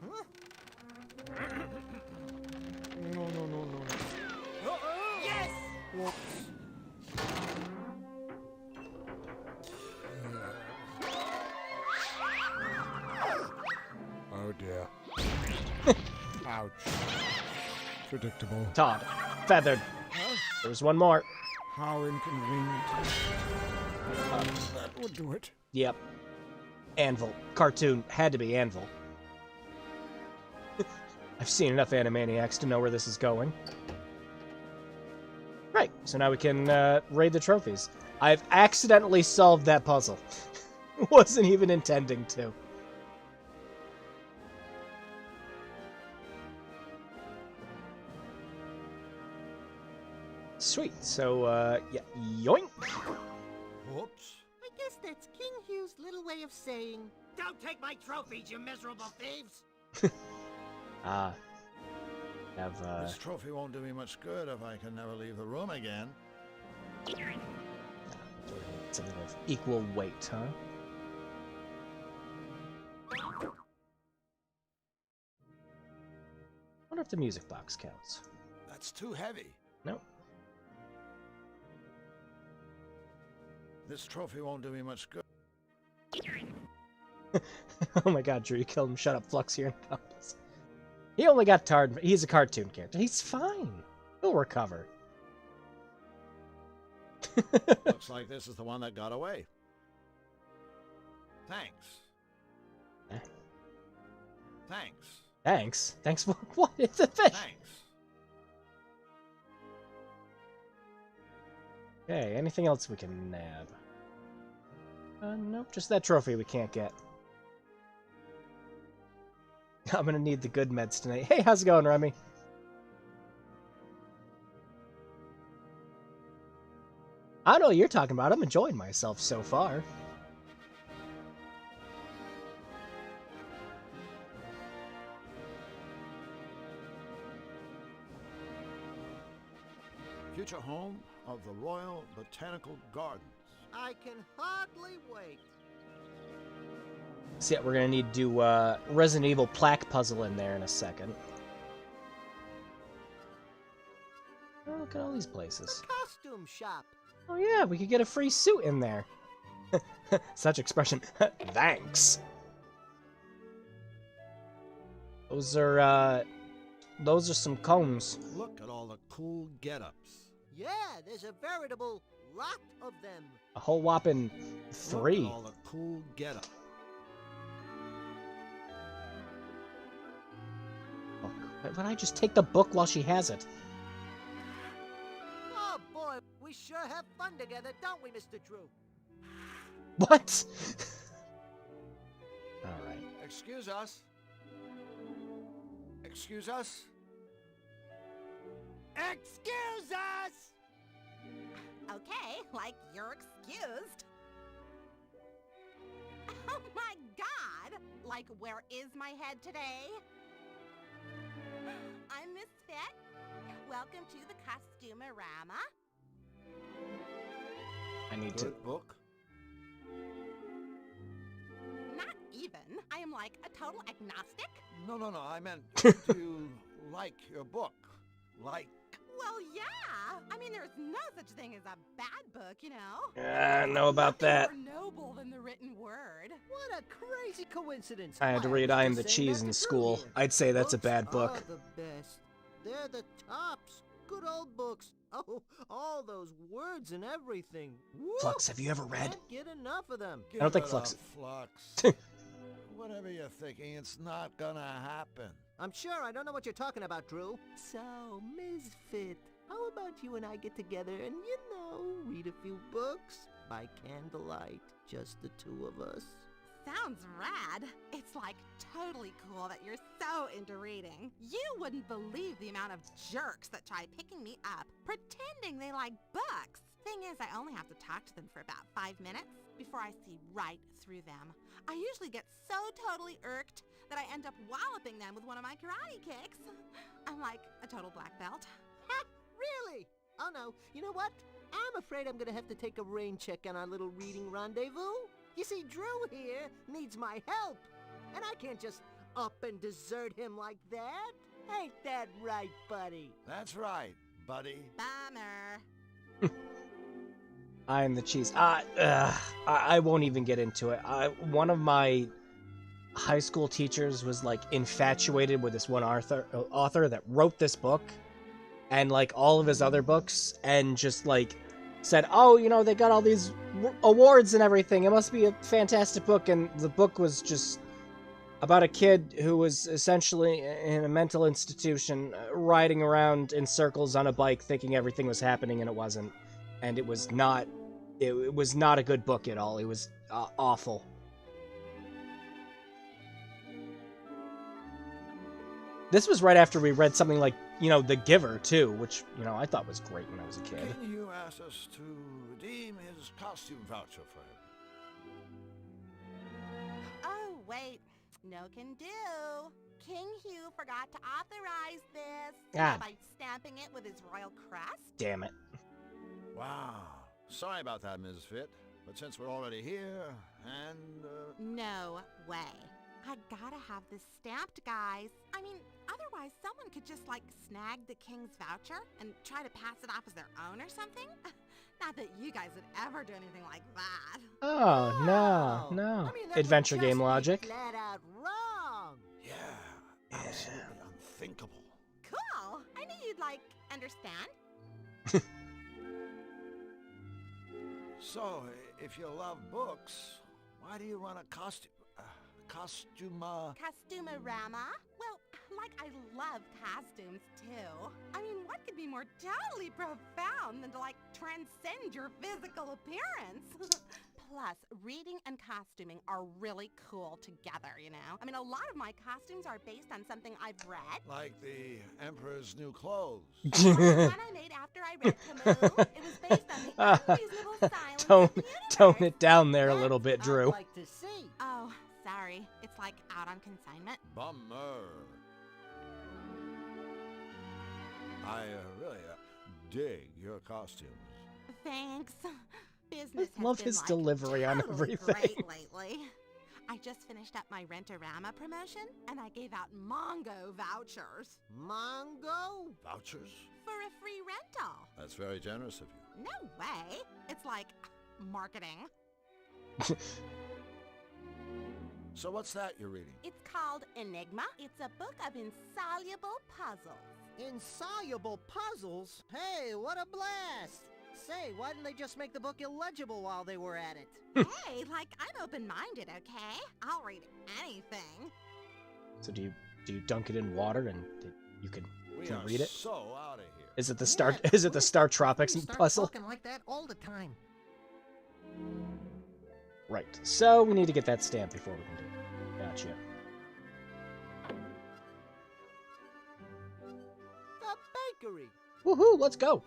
Huh? No. Yes! Oh dear. Ouch. Predictable. Todd. Feathered. There's one more. How inconvenient. That would do it. Yep. Anvil. Cartoon. Had to be Anvil. I've seen enough Animaniacs to know where this is going. Right, so now we can raid the trophies. I've accidentally solved that puzzle. Wasn't even intending to. Sweet, so, yeah, yoink! Whoops. I guess that's King Hugh's little way of saying, "Don't take my trophies, you miserable thieves!" This trophy won't do me much good if I can never leave the room again. Something of equal weight, huh? Wonder if the music box counts. That's too heavy. Nope. This trophy won't do me much good. Oh my god, Drew, you killed him. Shut up, Flux here in comments. He only got tarred. He's a cartoon character. He's fine. He'll recover. Looks like this is the one that got away. Thanks. Eh? Thanks. Thanks? Thanks for what? It's a fish! Thanks. Okay, anything else we can nab? Nope, just that trophy we can't get. I'm gonna need the good meds tonight. Hey, how's it going, Remy? I don't know what you're talking about. I'm enjoying myself so far. Future home of the Royal Botanical Gardens. I can hardly wait. So yeah, we're gonna need to do Resident Evil plaque puzzle in there in a second. Oh, look at all these places. The costume shop. Oh yeah, we could get a free suit in there. Such expression. Thanks. Those are some combs. Look at all the cool get-ups. Yeah, there's a veritable lot of them. A whole whopping Look 3. at all the cool get-ups. Oh, why don't I just take the book while she has it? Oh boy, we sure have fun together, don't we, Mr. Drew? What? Alright. Excuse us. Excuse us. Excuse us! Okay, like you're excused. Oh my god! Like, where is my head today? I'm Miss Fit. Welcome to the Costumerama. I need to... Good book. Not even. I am like a total agnostic. No, I meant, do you like your book? Like... Well, yeah. I mean, there's no such thing as a bad book, you know? I know about that. Nothing more noble than the written word. What a crazy coincidence. I had to Why, read was I Am just the saying Cheese that in to school. Drew here. I'd say that's a Books bad book. are the best. They're the tops. Good old books. Oh, all those words and everything. Woo! Flux, have you ever read? Can't get enough of them. I don't think Give it Flux- up, Flux. Whatever you're thinking, it's not gonna happen. I'm sure I don't know what you're talking about, Drew. So, Misfit, how about you and I get together and, you know, read a few books by candlelight, just the two of us? Sounds rad. It's like totally cool that you're so into reading. You wouldn't believe the amount of jerks that try picking me up, pretending they like books. Thing is, I only have to talk to them for about 5 minutes before I see right through them. I usually get so totally irked that I end up walloping them with one of my karate kicks. I'm like a total black belt. Ha! Really? Oh no, you know what? I'm afraid I'm gonna have to take a rain check on our little reading rendezvous. You see, Drew here needs my help, and I can't just up and desert him like that. Ain't that right, buddy? That's right, buddy. Bummer. I Am the Cheese. I won't even get into it. One of my high school teachers was like infatuated with this one author that wrote this book and like all of his other books, and just like said, oh, you know, they got all these awards and everything. It must be a fantastic book. And the book was just about a kid who was essentially in a mental institution, riding around in circles on a bike thinking everything was happening, and it wasn't. And it was not a good book at all. It was awful. This was right after we read something like, you know, The Giver, too, which, you know, I thought was great when I was a kid. Can you ask us to redeem his costume voucher for him? Oh, wait. No can do. King Hugh forgot to authorize this by stamping it with his royal crest. Damn it. Wow. Sorry about that, Ms. Fit. But since we're already here, and, No way. I gotta have this stamped, guys. I mean, otherwise someone could just, like, snag the king's voucher and try to pass it off as their own or something. Not that you guys would ever do anything like that. Oh, no, no. I mean, that Adventure would game just be logic. flat out wrong. Yeah, absolutely unthinkable. Cool. I knew you'd, like, understand. So, if you love books, why do you run a costume? Costumerama? Well, like, I love costumes, too. I mean, what could be more totally profound than to, like, transcend your physical appearance? Plus, reading and costuming are really cool together, you know? I mean, a lot of my costumes are based on something I've read. Like the Emperor's New Clothes. The one I made after I read Camus, it was based on the unreasonable silence of the universe. Tone it down there a little bit, Drew. I'd like to see. Oh, sorry. It's like out on consignment. Bummer. I really dig your costumes. Thanks. Business has Love been, his like, delivery on totally everything. great lately. I just finished up my Rent-A-Rama promotion, and I gave out Mongo vouchers Mongo? Vouchers? for a free rental. That's very generous of you. No way. It's like marketing. So what's that you're reading? It's called Enigma. It's a book of insoluble puzzles. Insoluble puzzles? Hey, what a blast! Say, why didn't they just make the book illegible while they were at it? Hey, like, I'm open-minded, okay? I'll read anything. So do you dunk it in water and you can We you are read it? so out of here. Is it the Yeah, Is it the we- Star Tropics we start puzzle? talking like that all the time. Right. So we need to get that stamp before we can do it. Gotcha. The bakery. Woohoo! Let's go.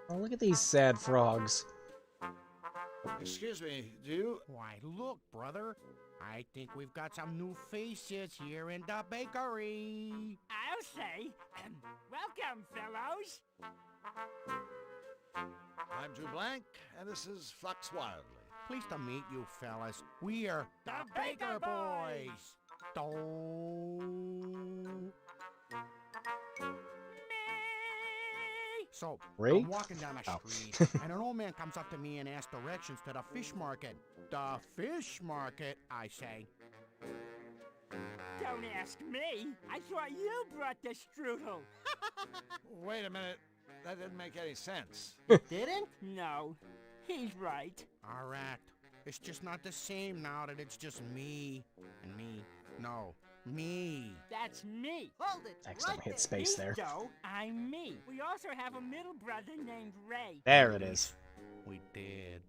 Oh, look at these sad frogs. Excuse me, do you... Why, look, brother. I think we've got some new faces here in the bakery. I'll say, welcome, fellows. I'm Drew Blank, and this is Flux Wildly. Pleased to meet you, fellas. We are The Baker Boys. So, Ray? I'm walking down the Oh. street, and an old man comes up to me and asks directions to the fish market. The fish market, I say. Don't ask me. I thought you brought the strudel. Wait a minute, that didn't make any sense. Didn't? No, he's right. All right. It's just not the same now that it's just me and me. No, me. That's me. Hold it. Next time right hit there. space He's there. Joe, I'm me. We also have a middle brother named Ray. There it is. We did.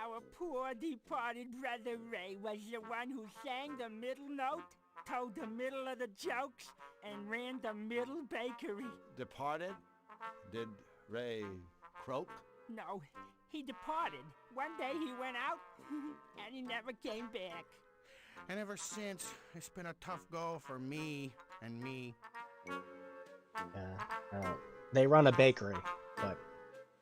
Our poor departed brother Ray was the one who sang the middle note, told the middle of the jokes, and ran the middle bakery. Departed? Did Ray croak? No, he departed. One day he went out, and he never came back. And ever since, it's been a tough go for me and me. They run a bakery, but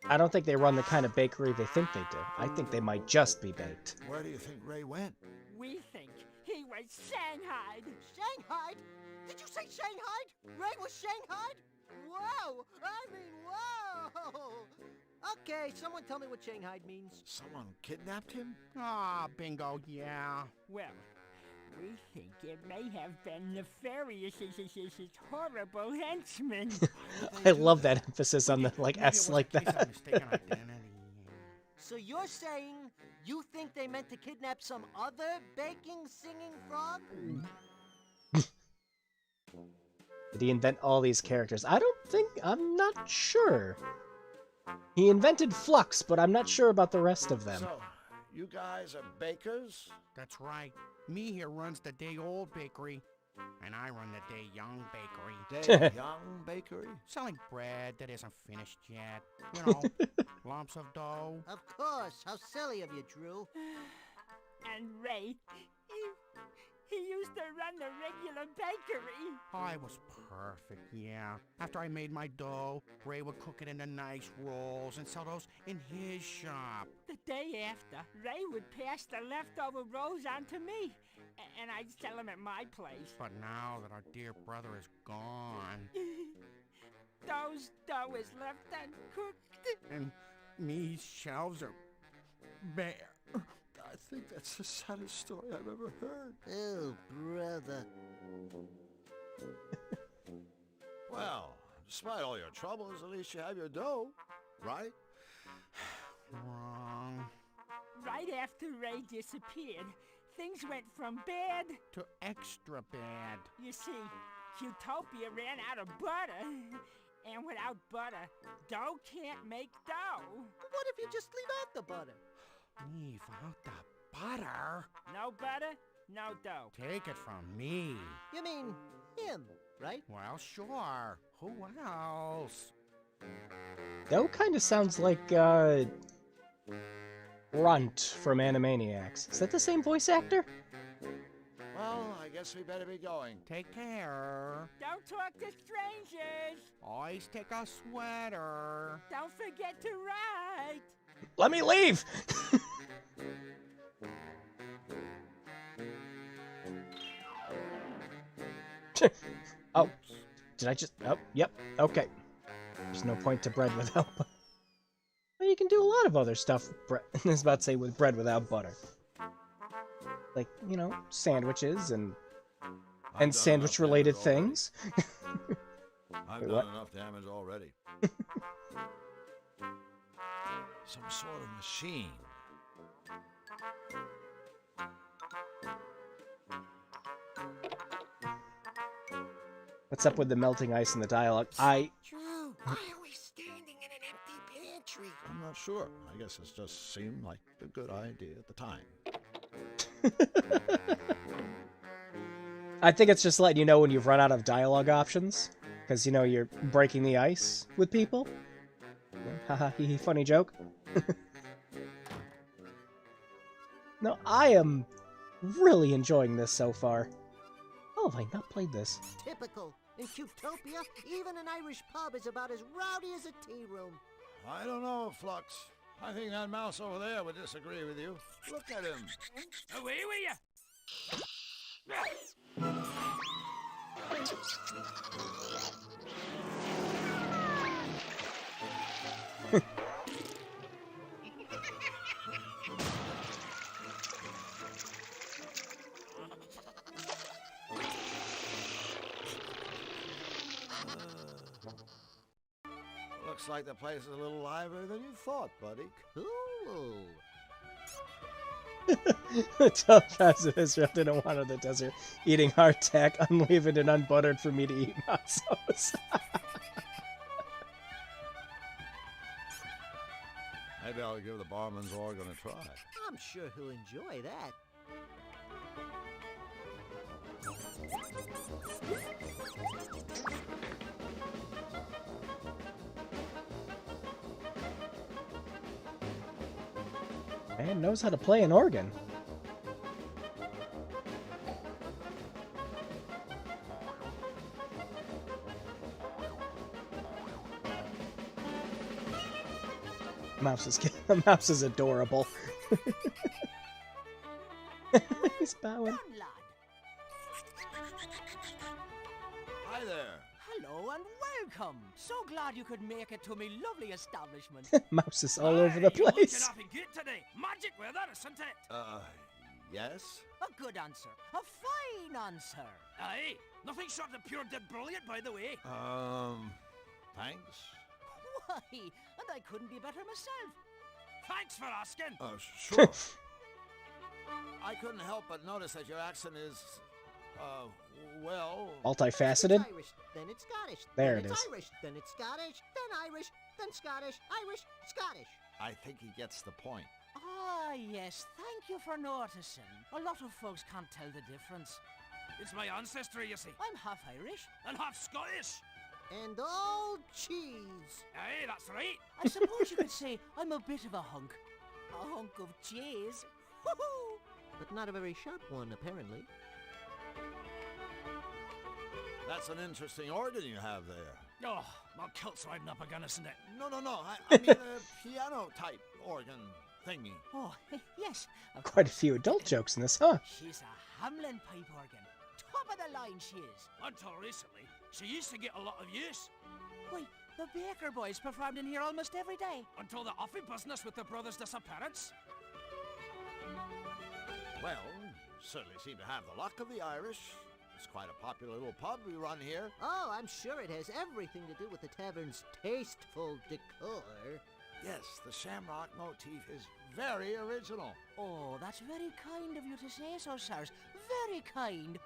I don't think they run the kind of bakery they think they do. I think they might just be baked. Where do you think Ray went? We think he was Shanghai. Shanghai? Did you say Shanghai? Ray was Shanghai? Whoa! I mean, whoa! Okay, someone tell me what Shanghai means. Someone kidnapped him? Ah, bingo, yeah. Well, we think it may have been nefarious horrible henchman. I love that emphasis on the like Maybe it S was like a case of that. mistaken identity. So you're saying you think they meant to kidnap some other baking, singing frog? Did he invent all these characters? I'm not sure. He invented Flux, but I'm not sure about the rest of them. So, you guys are bakers? That's right. Me here runs the day-old bakery, and I run the day-young bakery. Day Young Bakery? Selling bread that isn't finished yet. You know, lumps of dough. Of course. How silly of you, Drew. And Ray, he used to run the regular bakery. I was perfect, yeah. After I made my dough, Ray would cook it into nice rolls and sell those in his shop. The day after, Ray would pass the leftover rolls on to me, and I'd sell them at my place. But now that our dear brother is gone, Those dough is left uncooked. and these shelves are bare. I think that's the saddest story I've ever heard. Oh, brother. Well, despite all your troubles, at least you have your dough, right? Wrong. Right after Ray disappeared, things went from bad. To extra bad. You see, Qtopia ran out of butter. And without butter, dough can't make dough. What if you just leave out the butter? Leave out the butter? No butter, no dough. Take it from me. You mean him, right? Well, sure. Who else? Dough kind of sounds like, Runt from Animaniacs. Is that the same voice actor? Well, I guess we better be going. Take care. Don't talk to strangers. Always take a sweater. Don't forget to write. Let me leave! Oh, did I just... Oh, yep, okay. There's no point to bread without butter. Well, you can do a lot of other stuff, I was about to say, with bread without butter. Like, you know, sandwiches and sandwich-related things. I've Wait, done what? enough damage already. Some sort of machine. What's up with the melting ice and the dialogue? Drew, why are we standing in an empty pantry? I'm not sure. I guess it just seemed like a good idea at the time. I think it's just letting you know when you've run out of dialogue options. Because, you know, you're breaking the ice with people. Haha, hee hee, funny joke. No, I am really enjoying this so far. How have I not played this? Typical. In Qtopia, even an Irish pub is about as rowdy as a tea room. I don't know, Flux. I think that mouse over there would disagree with you. Look at him. Away with you. Looks like the place is a little livelier than you thought, buddy. Cool. Tough as it is, Israel didn't want the desert. Eating hardtack, unleavened and unbuttered for me to eat hot sauce. Maybe I'll give the barman's organ a try. I'm sure he'll enjoy that. Man knows how to play an organ. The mouse is adorable. He's bowing. Hi there. Hello and welcome. So glad you could make it to me lovely establishment. Mouse is all over the place. Today. Magic weather, isn't it? Yes? A good answer. A fine answer. Aye. Nothing short of pure dead brilliant, by the way. Thanks. Why, and I couldn't be better myself. Thanks for asking. Sure. I couldn't help but notice that your accent is, well... Multifaceted? It's Irish, then it's Scottish. There then it it's is. Irish, then it's Scottish, then Irish, then Scottish, Irish, Scottish. I think he gets the point. Ah, yes, thank you for noticing. A lot of folks can't tell the difference. It's my ancestry, you see. I'm half Irish. And half Scottish. And all cheese. Aye, that's right. I suppose you could say I'm a bit of a hunk. A hunk of cheese. Woohoo! But not a very sharp one, apparently. That's an interesting organ you have there. Oh, my kilt's riding up again, isn't it? No. I mean a piano-type organ. thingy. Oh, yes. Of Quite a course. few adult jokes in this, huh? She's a Hamlin pipe organ. Top of the line she is. Until recently, she used to get a lot of use. Why, the Baker boys performed in here almost every day. Until the offy business with the brothers' disappearance. Well, certainly seem to have the luck of the Irish. It's quite a popular little pub we run here. Oh, I'm sure it has everything to do with the tavern's tasteful decor. Yes, the shamrock motif is very original. Oh, that's very kind of you to say so, sirs. Very kind.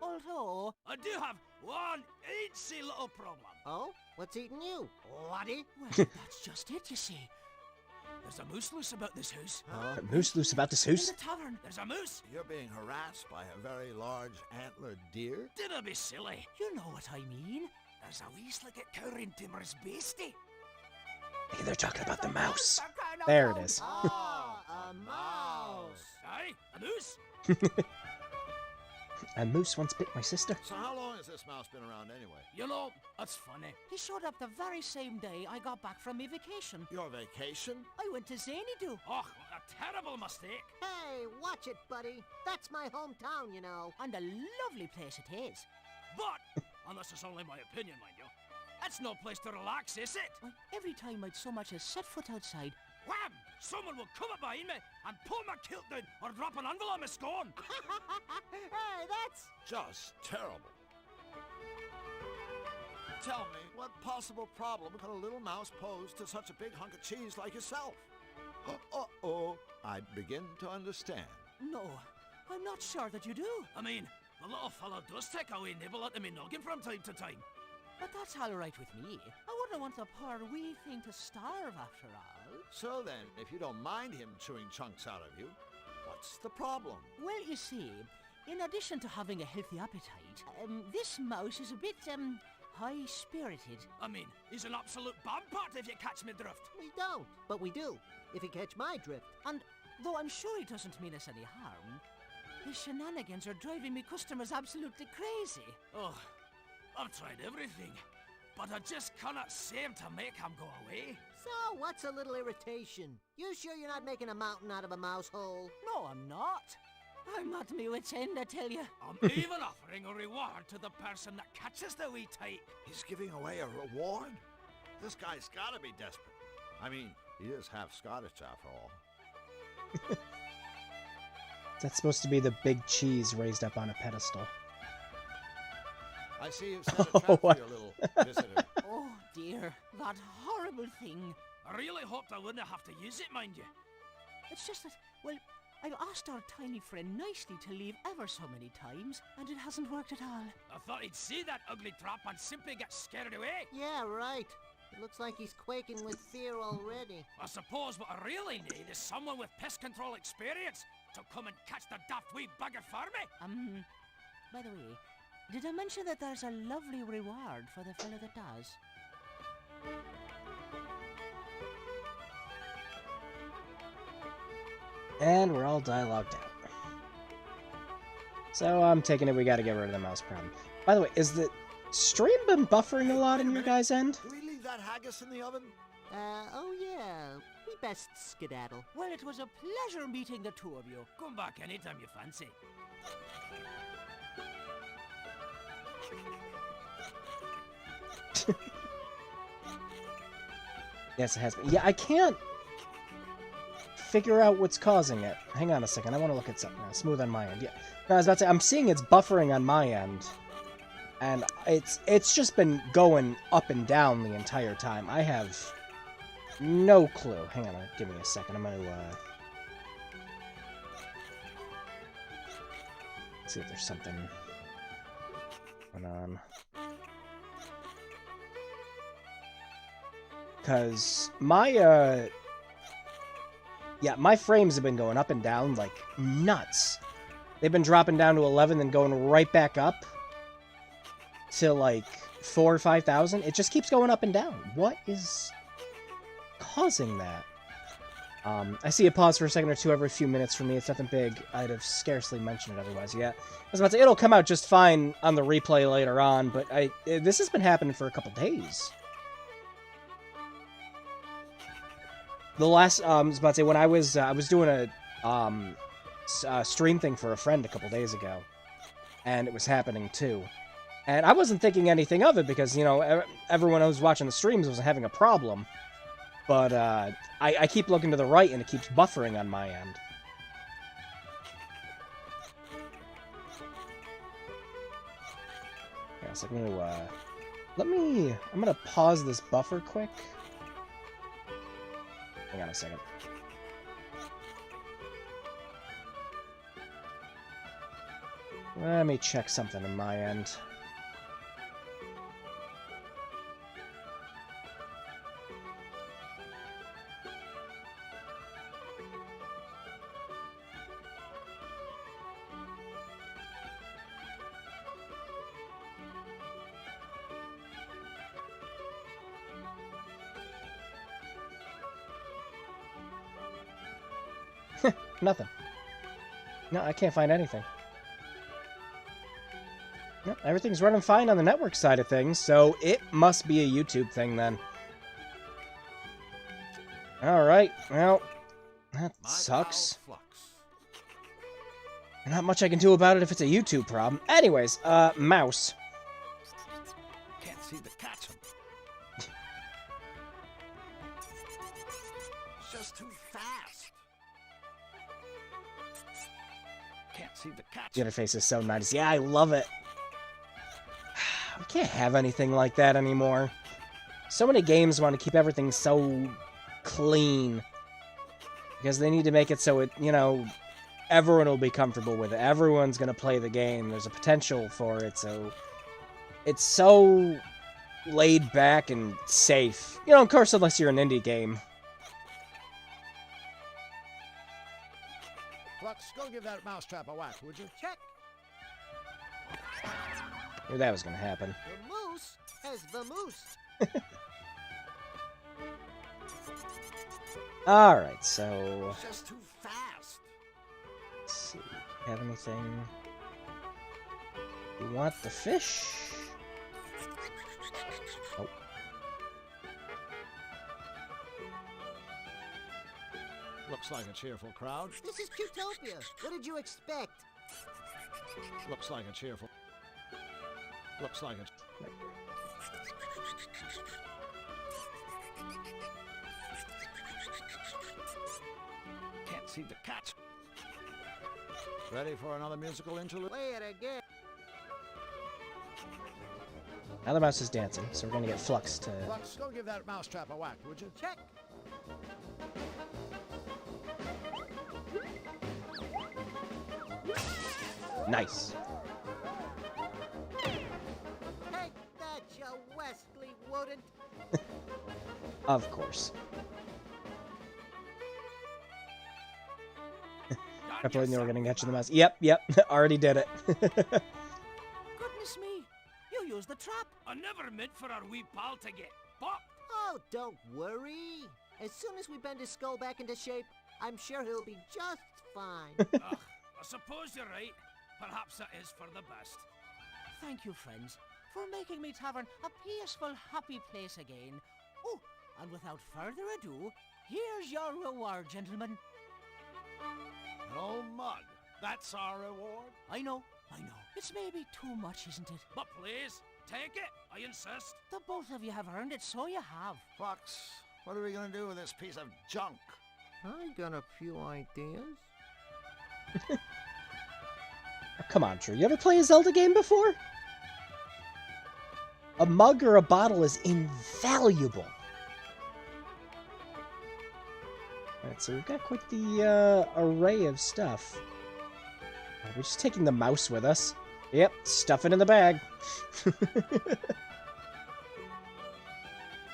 Although... I do have one eensy little problem. Oh? What's eating you, laddie? Well, that's just it, you see. There's a moose loose about this house. A moose loose about this In house? the tavern. There's a moose. You're being harassed by a very large antlered deer? Dinna be silly. You know what I mean. There's a wee slicket cow in Timmer's beastie. Maybe they're talking about the mouse. There it is. Ah, a mouse. Aye, a moose. A moose once bit my sister. So how long has this mouse been around anyway? You know, that's funny. He showed up the very same day I got back from my vacation. Your vacation? I went to Xanadu. Oh, what a terrible mistake. Hey, watch it, buddy. That's my hometown, you know. And a lovely place it is. But, and this is only my opinion, mind you, it's no place to relax, is it? Why, every time I'd so much as set foot outside, Wham! Someone will come up behind me and pull my kilt down or drop an anvil on my scone. Hey, that's... Just terrible. Tell me, what possible problem could a little mouse pose to such a big hunk of cheese like yourself? Uh-oh, I begin to understand. no, I'm not sure that you do. I mean, the little fella does take a wee nibble at me noggin from time to time. But that's all right with me. I wouldn't want the poor wee thing to starve after all. So then, if you don't mind him chewing chunks out of you, what's the problem? Well, you see, in addition to having a healthy appetite, this mouse is a bit, high-spirited. I mean, he's an absolute bombpot if you catch me drift. We don't, but we do, if you catch my drift. And though I'm sure he doesn't mean us any harm, his shenanigans are driving me customers absolutely crazy. Oh, I've tried everything, but I just cannot seem to make him go away. So, what's a little irritation? You sure you're not making a mountain out of a mouse hole? No, I'm not. I'm at me wit's end, I tell you. I'm even offering a reward to the person that catches the wee tyke. He's giving away a reward? This guy's gotta be desperate. I mean, he is half Scottish after all. That's supposed to be the big cheese raised up on a pedestal. I see you've set a trap for your little visitor. Oh, dear, that horrible thing. I really hoped I wouldn't have to use it, mind you. It's just that, well, I've asked our tiny friend nicely to leave ever so many times, and it hasn't worked at all. I thought he'd see that ugly trap and simply get scared away. Yeah, right. It looks like he's quaking with fear already. I suppose what I really need is someone with pest control experience to come and catch the daft wee bugger for me. By the way, did I mention that there's a lovely reward for the fellow that does? And we're all dialogued out. So I'm taking it we gotta get rid of the mouse problem. By the way, is the stream been buffering a lot in your guys' end? Do we leave that haggis in the oven? Oh yeah. We best skedaddle. Well, it was a pleasure meeting the two of you. Come back anytime you fancy. Yes, it has been. Yeah, I can't figure out what's causing it. Hang on a second, I want to look at something now. Smooth on my end. Yeah. No, I was about to say, I'm seeing it's buffering on my end. And it's just been going up and down the entire time. I have no clue. Hang on, give me a second. I'm gonna see if there's something going on. Cause my yeah, my frames have been going up and down like nuts. They've been dropping down to 11 and going right back up to like 4,000 or 5,000. It just keeps going up and down. What is causing that? I see a pause for a second or two every few minutes for me. It's nothing big. I'd have scarcely mentioned it otherwise. Yeah, I was about to say, it'll come out just fine on the replay later on, but this has been happening for a couple days. The last, I was about to say, when I was doing a stream thing for a friend a couple days ago, and it was happening too. And I wasn't thinking anything of it because, you know, everyone who was watching the streams was having a problem. But I keep looking to the right and it keeps buffering on my end. Yeah, so I'm gonna, I'm gonna pause this buffer quick. Hang on a second. Let me check something on my end. Nothing. No, I can't find anything. Yep, everything's running fine on the network side of things, so it must be a YouTube thing then. Alright, well, that sucks. Not much I can do about it if it's a YouTube problem. Anyways, mouse. Can't see the catch 'em. It's just too fast. Can't see the catch. The interface is so nice. Yeah, I love it. We can't have anything like that anymore. So many games want to keep everything so clean. Because they need to make it so it, you know, everyone will be comfortable with it. Everyone's going to play the game. There's a potential for it, so it's so laid back and safe. You know, of course, unless you're an indie game. Flux, go give that mousetrap a whack, would you? Check. Knew that was going to happen. The moose has the moose. Alright, so... It's just too fast. Let's see. Have anything? You want the fish? Nope. Looks like a cheerful crowd. This is Cutopia. What did you expect? Looks like a cheerful... Looks like it. Can't see the catch. Ready for another musical interlude? Play it again. Now the mouse is dancing, so we're gonna get Flux to... Flux, go give that mousetrap a whack, would you? Check. Nice. Take that, you Wesley wouldn't. Of course. I played they were gonna get you the mouse. Yep, already did it. Goodness me, you used the trap. I never meant for our wee pal to get bopped. Oh, don't worry. As soon as we bend his skull back into shape, I'm sure he'll be just fine. Ugh, I suppose you're right. Perhaps that is for the best. Thank you, friends, for making me tavern a peaceful, happy place again. Oh, and without further ado, here's your reward, gentlemen. An old mug. That's our reward? I know. It's maybe too much, isn't it? But please, take it. I insist. The both of you have earned it, so you have. Fox, what are we gonna do with this piece of junk? I got a few ideas. Oh, come on, Drew. You ever play a Zelda game before? A mug or a bottle is invaluable. Alright, so we've got quite the array of stuff. We're just taking the mouse with us. Yep, stuff it in the bag.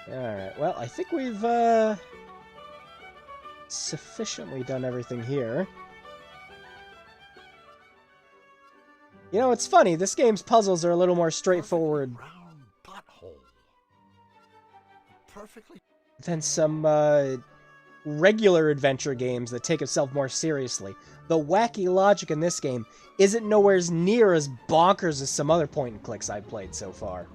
Alright, well, I think we've sufficiently done everything here. You know, it's funny, this game's puzzles are a little more straightforward Round butthole. Perfectly. than some regular adventure games that take itself more seriously. The wacky logic in this game isn't nowhere near as bonkers as some other point-and-clicks I've played so far.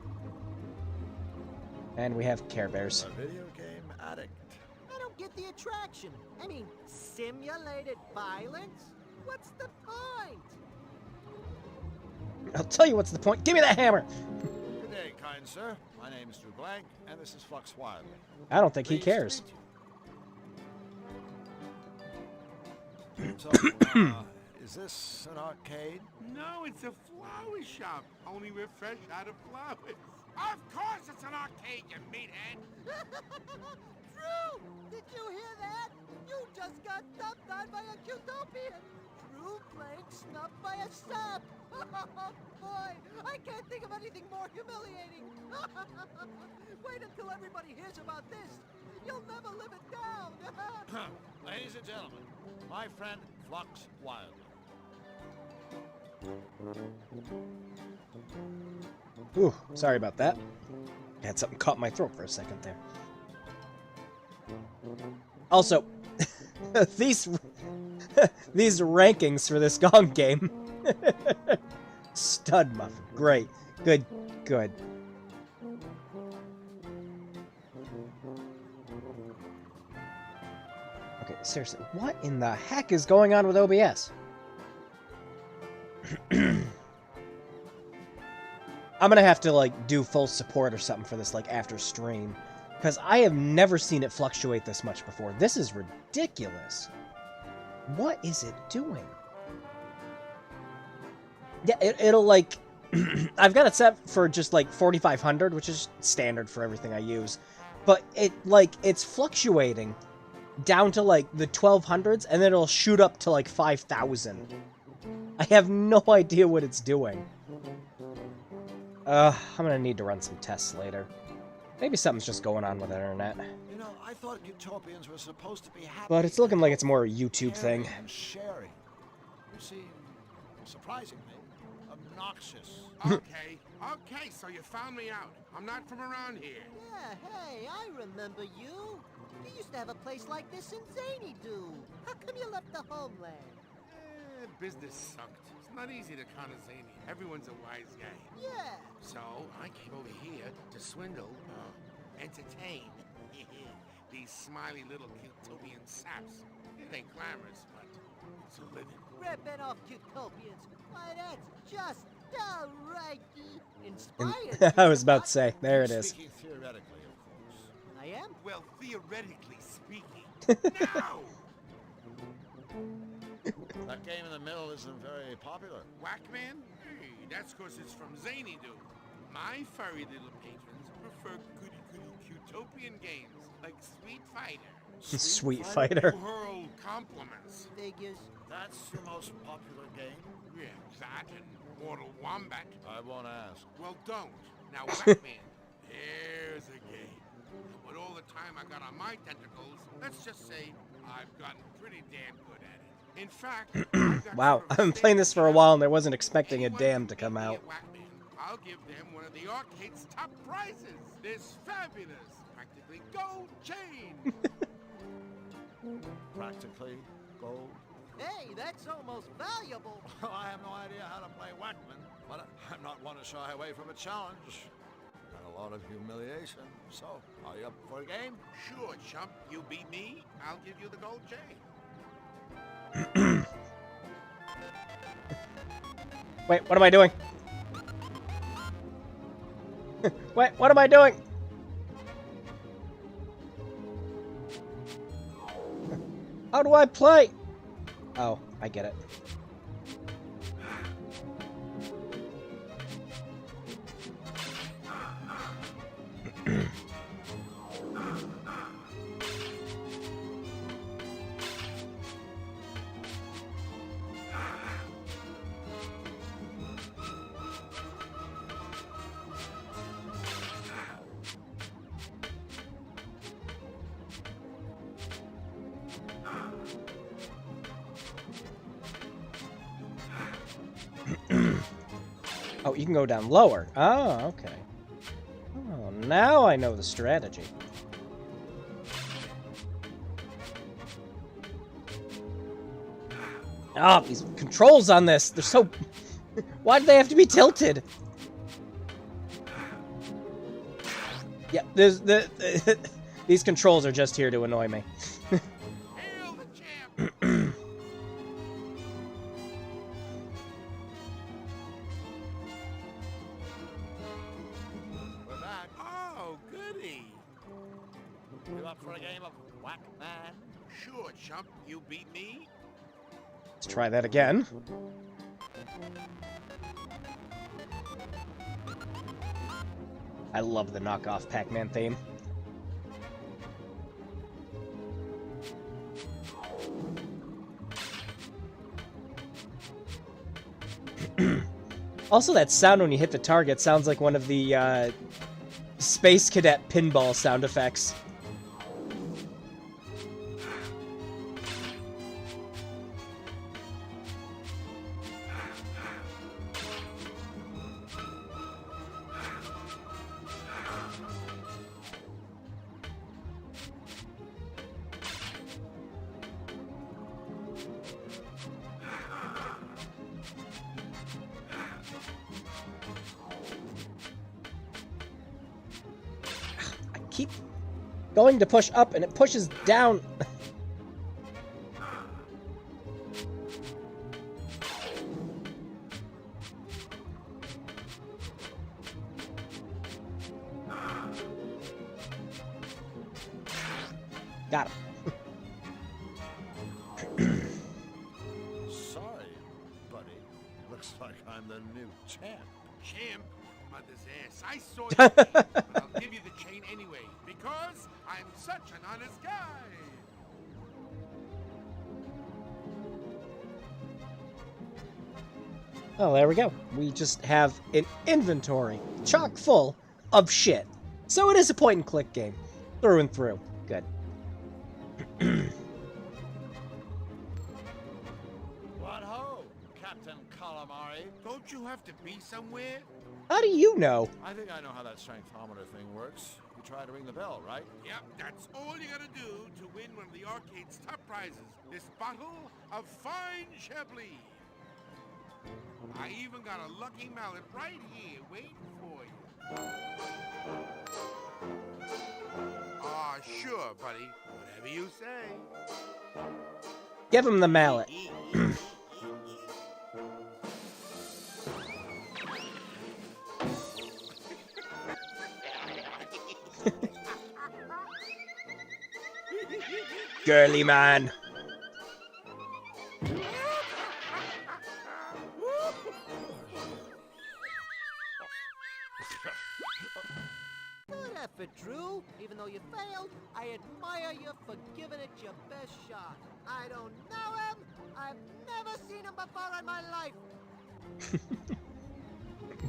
And we have Care Bears. A video game addict. I don't don't get the attraction. I mean, simulated violence? What's the point? I'll tell you what's the point. Give me that hammer! Good day, kind sir. My name is Drew Blank, and this is Flux Wildly. I don't think he cares. So, is this an arcade? No, it's a flower shop. Only we're fresh out of flowers. Of course it's an arcade, you meathead. Drew! Did you hear that? You just got dumped on by a Cutopian. Drew Blank snubbed by a sap. Boy, I can't think of anything more humiliating. Wait until everybody hears about this. You'll never live it down. Ladies and gentlemen, my friend Flux Wildly. Ooh, sorry about that. I had something caught in my throat for a second there. Also, these rankings for this Gong game. Stud muffin. Great. Good. Good. Okay, seriously, what in the heck is going on with OBS? I'm gonna have to, like, do full support or something for this, like, after stream. Because I have never seen it fluctuate this much before. This is ridiculous. What is it doing? Yeah, it'll, like... I've got it set for just, like, 4,500, which is standard for everything I use. But it's fluctuating down to, like, the 1,200s, and then it'll shoot up to, like, 5,000. I have no idea what it's doing. I'm gonna need to run some tests later. Maybe something's just going on with the internet. You know, I thought Utopians were supposed to be happy. But it's looking like it's more a YouTube thing. And sharing. You seem surprisingly obnoxious. Okay, so you found me out. I'm not from around here. Yeah, hey, I remember you. You used to have a place like this in Zany Do. How come you left the homeland? Business sucked. It's not easy to counter Zany. Everyone's a wise guy. Yeah. So I came over here to swindle, entertain these smiley little Cutopian saps. It ain't glamorous, but it's a living. Ripping off Cutopians. Why, that's just downright inspired. I was about to say, there it is. Speaking theoretically, of course. I am? Well, theoretically speaking. Now! That game in the middle isn't very popular. Whackman? Hey, that's because it's from Zany Do. My furry little patrons prefer goody-goody Cutopian games like Sweet Fighter. Sweet Fighter. Hurl compliments. Figures. That's the most popular game. Yeah, that and Mortal Wombat. I won't ask. Well, don't. Now, Whackman, here's a game. With all the time I got on my tentacles, let's just say I've gotten pretty damn good at it. In fact, wow, I've been playing this for a while and I wasn't expecting a damn to come out. I'll give them one of the arcade's top prizes. This fabulous, practically gold chain. Practically gold. Hey, that's almost valuable. I have no idea how to play Whackman, but I'm not one to shy away from a challenge. And a lot of humiliation. So, are you up for a game? Sure, chump. You beat me, I'll give you the gold chain. Wait, what am I doing? Wait, what am I doing? How do I play? Oh, I get it. Oh, you can go down lower. Oh, okay. Oh, now I know the strategy. Ah, oh, these controls on this, they're so... Why do they have to be tilted? Yeah, there's These controls are just here to annoy me. Hail the champ! We're back. Oh, goody. You up for a game of Whack Man? Sure, chump. You beat me? Let's try that again. I love the knockoff Pac-Man theme. Also, that sound when you hit the target sounds like one of the Space Cadet pinball sound effects. Keep going to push up and it pushes down. Got him. Sorry, buddy. Looks like I'm the new champ. Champ? Mother's ass. I saw you, but I'll give you the chain anyway, because I'm such an honest guy. Oh, there we go. We just have an inventory chock full of shit. So it is a point-and-click game, through and through. Good. What ho, Captain Calamari? Don't you have to be somewhere? How do you know? I think I know how that strengthometer thing works. You try to ring the bell, right? Yep, that's all you gotta do to win one of the arcade's top prizes. This bottle of fine Chablis. I even got a lucky mallet right here waiting for you. Aw, sure, buddy. Whatever you say. Give him the mallet. Girly man. Good effort, Drew. Even though you failed, I admire you for giving it your best shot. I don't know him. I've never seen him before in my life.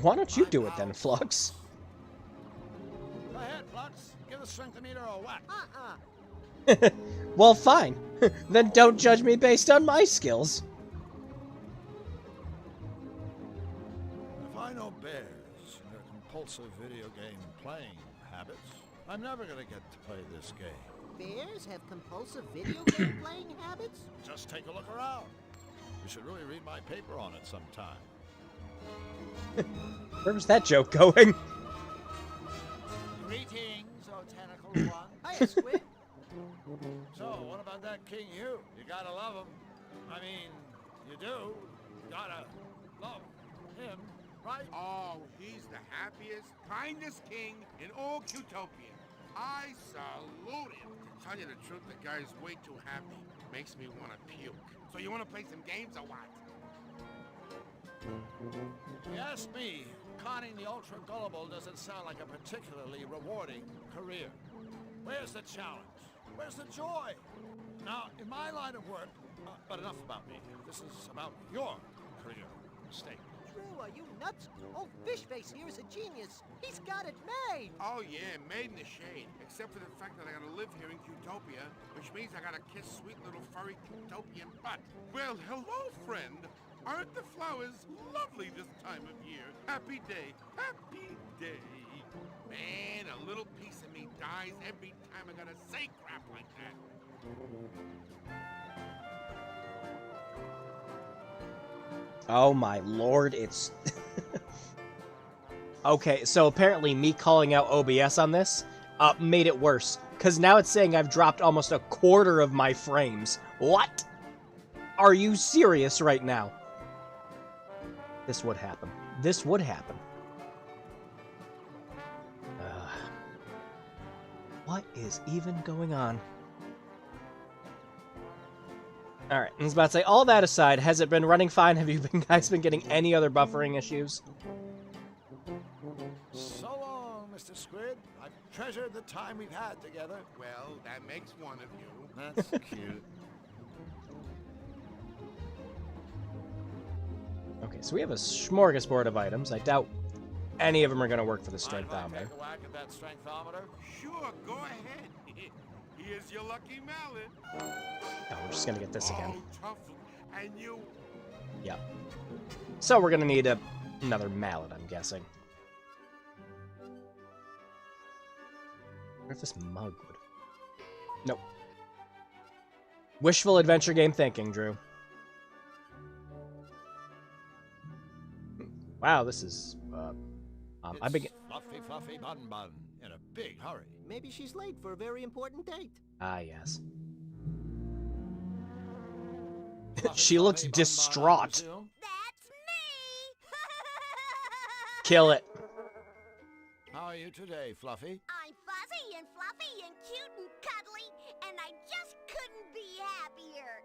Why don't you do it then, Flux? Go ahead, Flux. Give the strengthometer a whack. Well, fine. Then don't judge me based on my skills. If I know bears and their compulsive video game playing habits, I'm never gonna get to play this game. Bears have compulsive video game playing habits? Just take a look around. You should really read my paper on it sometime. Where was that joke going? Greetings, O Tentacle One. Hiya, Squid. So, what about that King Hugh? You gotta love him. I mean, you do. You gotta love him, right? Oh, he's the happiest, kindest king in all Qtopia. I salute him. To tell you the truth, the guy's way too happy. Makes me want to puke. So you want to play some games or what? If you ask me, conning the ultra gullible doesn't sound like a particularly rewarding career. Where's the challenge? Where's the joy? Now, in my line of work, but enough about me. This is about your career. Mistake. Drew, are you nuts? Old Fishface here is a genius. He's got it made. Oh yeah, made in the shade. Except for the fact that I gotta live here in Qtopia, which means I gotta kiss sweet little furry Qtopian butt. Well, hello, friend. Aren't the flowers lovely this time of year? Happy day, happy day. Man, a little piece of me dies every time I gotta say crap like that. Oh my lord, it's... Okay, so apparently me calling out OBS on this made it worse. Because now it's saying I've dropped almost a quarter of my frames. What? Are you serious right now? This would happen. This would happen. What is even going on? Alright, I was about to say, all that aside, has it been running fine? Have you guys been getting any other buffering issues? So long, Mr. Squid. I've treasured the time we've had together. Well, that makes one of you. That's cute. Okay, so we have a smorgasbord of items. I doubt any of them are going to work for the Mind if I strengthometer. take a whack at that strengthometer? Sure, go ahead. Here's your lucky mallet. Oh, we're just going to get this again. Oh, tough. And you... Yep. So we're going to need another mallet, I'm guessing. I wonder if this mug would... Nope. Wishful adventure game thinking, Drew. Wow, this is... I begin... Fluffy Bun Bun in a big hurry. Maybe she's late for a very important date. Ah, yes. Fluffy, She looks Bun Bun, distraught. I presume? That's me! Kill it. How are you today, Fluffy? I'm fuzzy and fluffy and cute and cuddly, and I just couldn't be happier.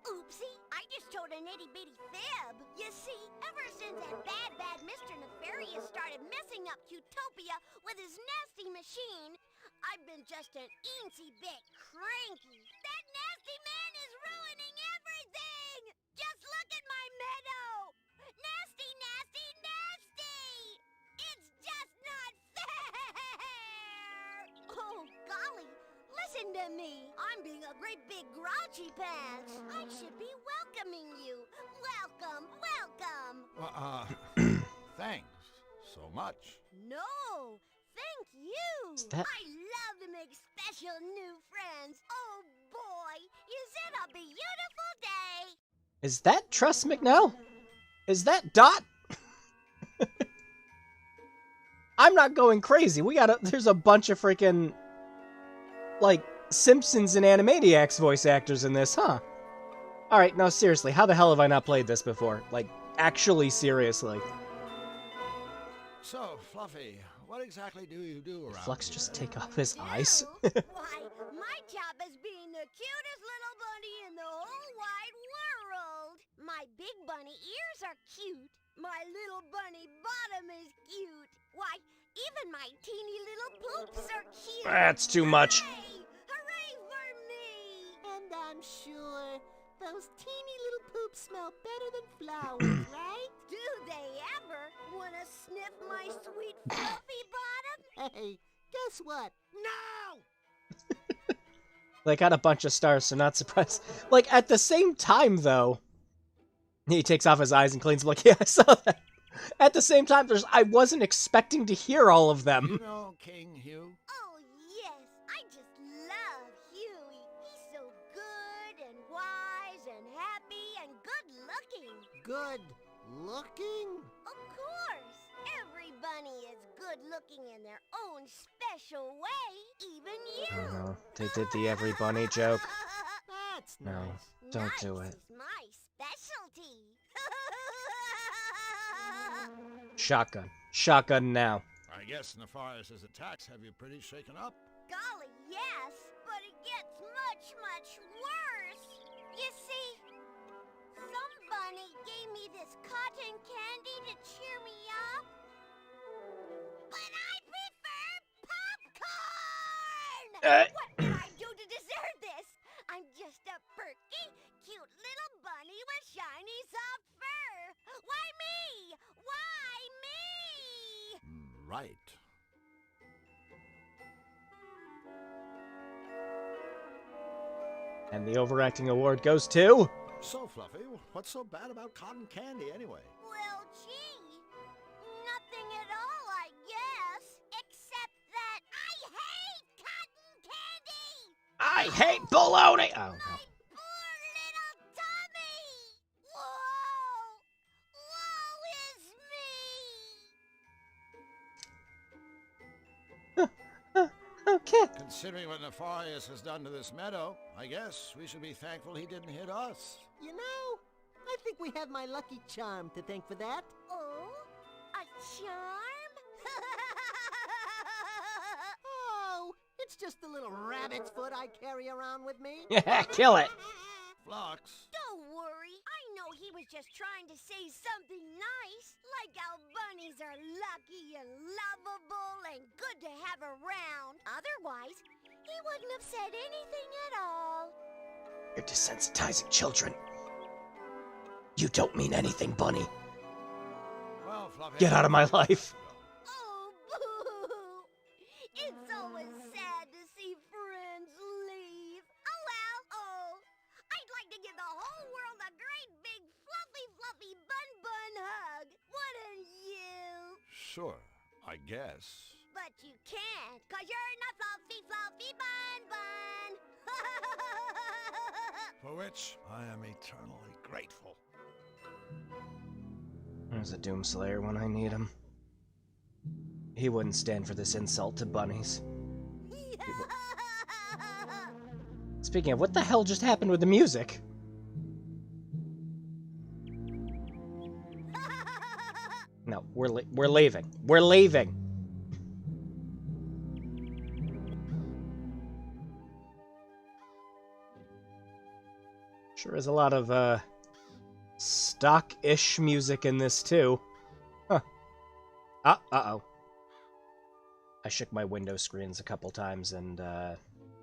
Oopsie, I just told an itty-bitty fib. You see, ever since that bad Mr. Nefarious started messing up Qtopia with his nasty machine, I've been just an eensy bit cranky. That nasty man is ruining everything! Just look at my meadow! Nasty, nasty, nasty! It's just not fair! Oh, golly, listen to me. I'm being a great big grouchy pants. I should be welcoming you. Welcome, welcome. Thanks so much. No, thank you. Is that- I love to make special new friends. Oh, boy, is it a beautiful day. Is that Trust McNell? Is that Dot? I'm not going crazy. There's a bunch of freaking, like, Simpsons and Animaniacs voice actors in this, huh? Alright, no, seriously, how the hell have I not played this before? Like, actually, seriously. So, Fluffy, what exactly do you do around Flux here? just take off his eyes? Why, my job is being the cutest little bunny in the whole wide world. My big bunny ears are cute. My little bunny bottom is cute. Why, even my teeny little poops are cute. That's too much. Hooray! Hooray for me! And I'm sure those teeny little poops smell better than flowers, right? Do they ever want to sniff my sweet fluffy bottom? Hey, guess what? No! They got a bunch of stars, so not surprised. Like, at the same time, though, he takes off his eyes and cleans them, like, yeah, I saw that. At the same time, I wasn't expecting to hear all of them. You know King Hugh? Oh, yes. I just love Huey. He's so good and wise and happy and good-looking. Good looking? Of course. Every bunny is good-looking in their own special way. Even you. Oh, they did the every bunny joke. That's No, nice. don't Nice do it. is my specialty. Shotgun. Shotgun now. I guess Nefarious' attacks have you pretty shaken up. Golly, yes, but it gets much, much worse. You see, some bunny gave me this cotton candy to cheer me up, but I prefer popcorn! What did I do to deserve this? I'm just a perky, cute little bunny with shiny soft fur. Why me? Why me? Right. And the overacting award goes to... So, Fluffy, what's so bad about cotton candy anyway? Well, gee, nothing at all, I guess, except that I hate cotton candy! I hate bologna! Oh, no. My poor little tummy! Whoa! Woe is me! Considering what Nefarious has done to this meadow, I guess we should be thankful he didn't hit us. You know, I think we have my lucky charm to thank for that. Oh, a charm? Oh, it's just a little rabbit's foot I carry around with me. Kill it. Flux. Don't worry. I know he was just trying to say something nice. Like how bunnies are lucky and lovable and good to have around. Otherwise, he wouldn't have said anything at all. You're desensitizing children. You don't mean anything, Bunny. Well, Fluffy. Get out of my life. Oh, boo! It's always sad to see friends leave. Oh well, I'd like to give the whole world a great big fluffy bun hug. Wouldn't you? Sure, I guess. But you can't, 'cause you're not fluffy bun. For which I am eternally grateful. There's a Doomslayer when I need him. He wouldn't stand for this insult to bunnies. Speaking of, what the hell just happened with the music? No, we're leaving. We're leaving. Sure is a lot of stock-ish music in this too. Huh. Uh-oh. I shook my window screens a couple times and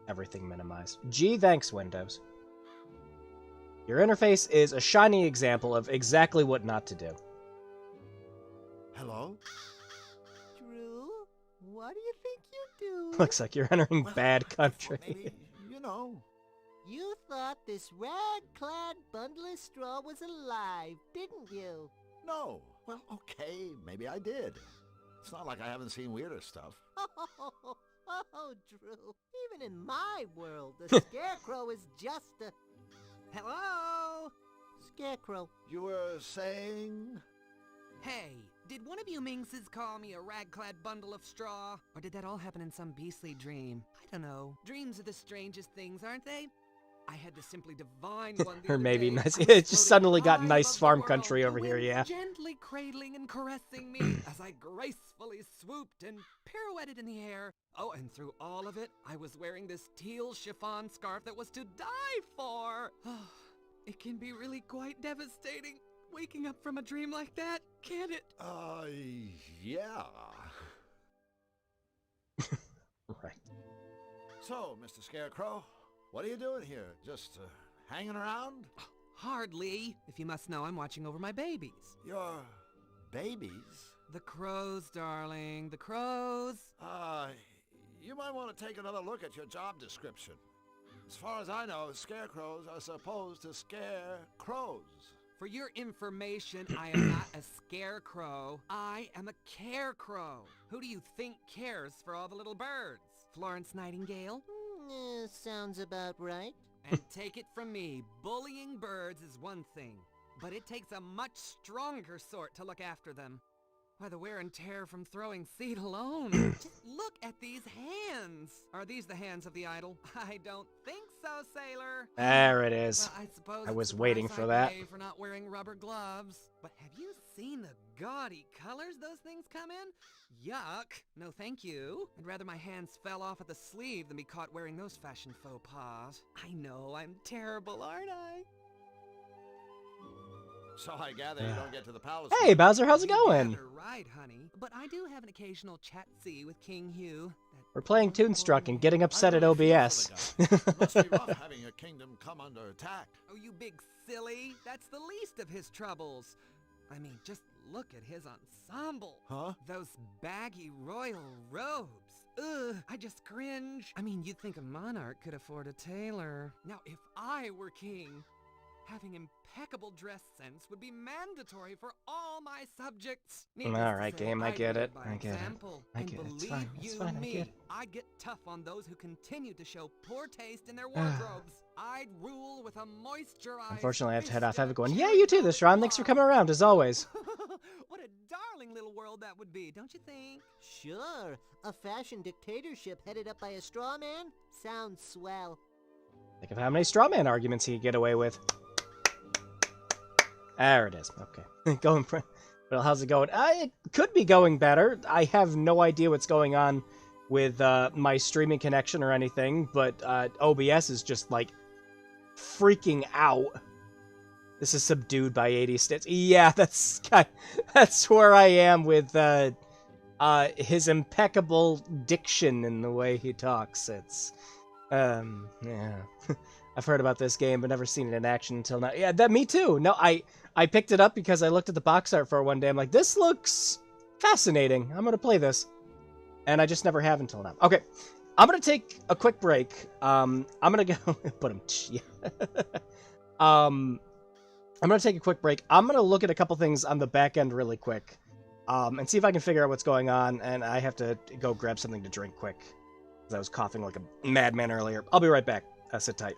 everything minimized. Gee, thanks, Windows. Your interface is a shining example of exactly what not to do. Hello? Drew, what do you think you do? Looks like you're entering bad country. Maybe, you know. You thought this rag-clad bundle of straw was alive, didn't you? No. Well, okay, maybe I did. It's not like I haven't seen weirder stuff. Oh, Drew. Even in my world, the Scarecrow is just a... Hello? Scarecrow. You were saying? Hey, did one of you minxes call me a rag-clad bundle of straw? Or did that all happen in some beastly dream? I don't know. Dreams are the strangest things, aren't they? I had to simply divine one the Or other maybe day. nice. I was It just suddenly floating got high nice above the farm world, country the over here, wind yeah. gently cradling and caressing me as I gracefully swooped and pirouetted in the air. Oh, and through all of it, I was wearing this teal chiffon scarf that was to die for. Oh, it can be really quite devastating waking up from a dream like that, can't it? Yeah. Right. So, Mr. Scarecrow, what are you doing here? Just hanging around? Hardly. If you must know, I'm watching over my babies. Your babies? The crows, darling. The crows. You might want to take another look at your job description. As far as I know, scarecrows are supposed to scare crows. For your information, I am not a scarecrow. I am a carecrow. Who do you think cares for all the little birds? Florence Nightingale? Sounds about right. And take it from me, bullying birds is one thing, but it takes a much stronger sort to look after them. Why, the wear and tear from throwing seed alone. Just look at these hands. Are these the hands of the idol? I don't think so, sailor. There it is. Well, I suppose I it's was the waiting price for I that. pay for not wearing rubber gloves. But have you seen the gaudy colors those things come in? Yuck. No, thank you. I'd rather my hands fell off at the sleeve than be caught wearing those fashion faux pas. I know, I'm terrible, aren't I? So I gather you don't get to the palace. Hey, Bowser, how's it You going? gather right, honey. But I do have an occasional chat-see with King Hugh. We're playing Toonstruck and getting upset at OBS. It must be rough having your kingdom come under attack. Oh, you big silly. That's the least of his troubles. I mean, just look at his ensemble. Huh? Those baggy royal robes. Ugh, I just cringe. I mean, you'd think a monarch could afford a tailor. Now, if I were king, Having impeccable dress sense would be mandatory for all my subjects. All right, game, I get it. I get it. I get it. It's fine. It's fine. I get it. I get tough on those who continue to show poor taste in their wardrobes. I'd rule with a moisturized. Unfortunately, I have to head off. I have it going. Yeah, you too, this Ron. Thanks for coming around, as always. What a darling little world that would be, don't you think? Sure. A fashion dictatorship headed up by a straw man? Sounds swell. Think of how many straw man arguments he could get away with. There it is. Okay. Going for... Well, how's it going? It could be going better. I have no idea what's going on with my streaming connection or anything, but OBS is just, like, freaking out. This is subdued by 80 stits. Yeah, that's where I am with his impeccable diction in the way he talks. It's, yeah. I've heard about this game, but never seen it in action until now. Yeah, me too. No, I picked it up because I looked at the box art for it one day. I'm like, this looks fascinating. I'm going to play this. And I just never have until now. Okay, I'm going to take a quick break. I'm going to go... Put him... Yeah. I'm going to take a quick break. I'm going to look at a couple things on the back end really quick. And see if I can figure out what's going on. And I have to go grab something to drink quick. Because I was coughing like a madman earlier. I'll be right back. Sit tight.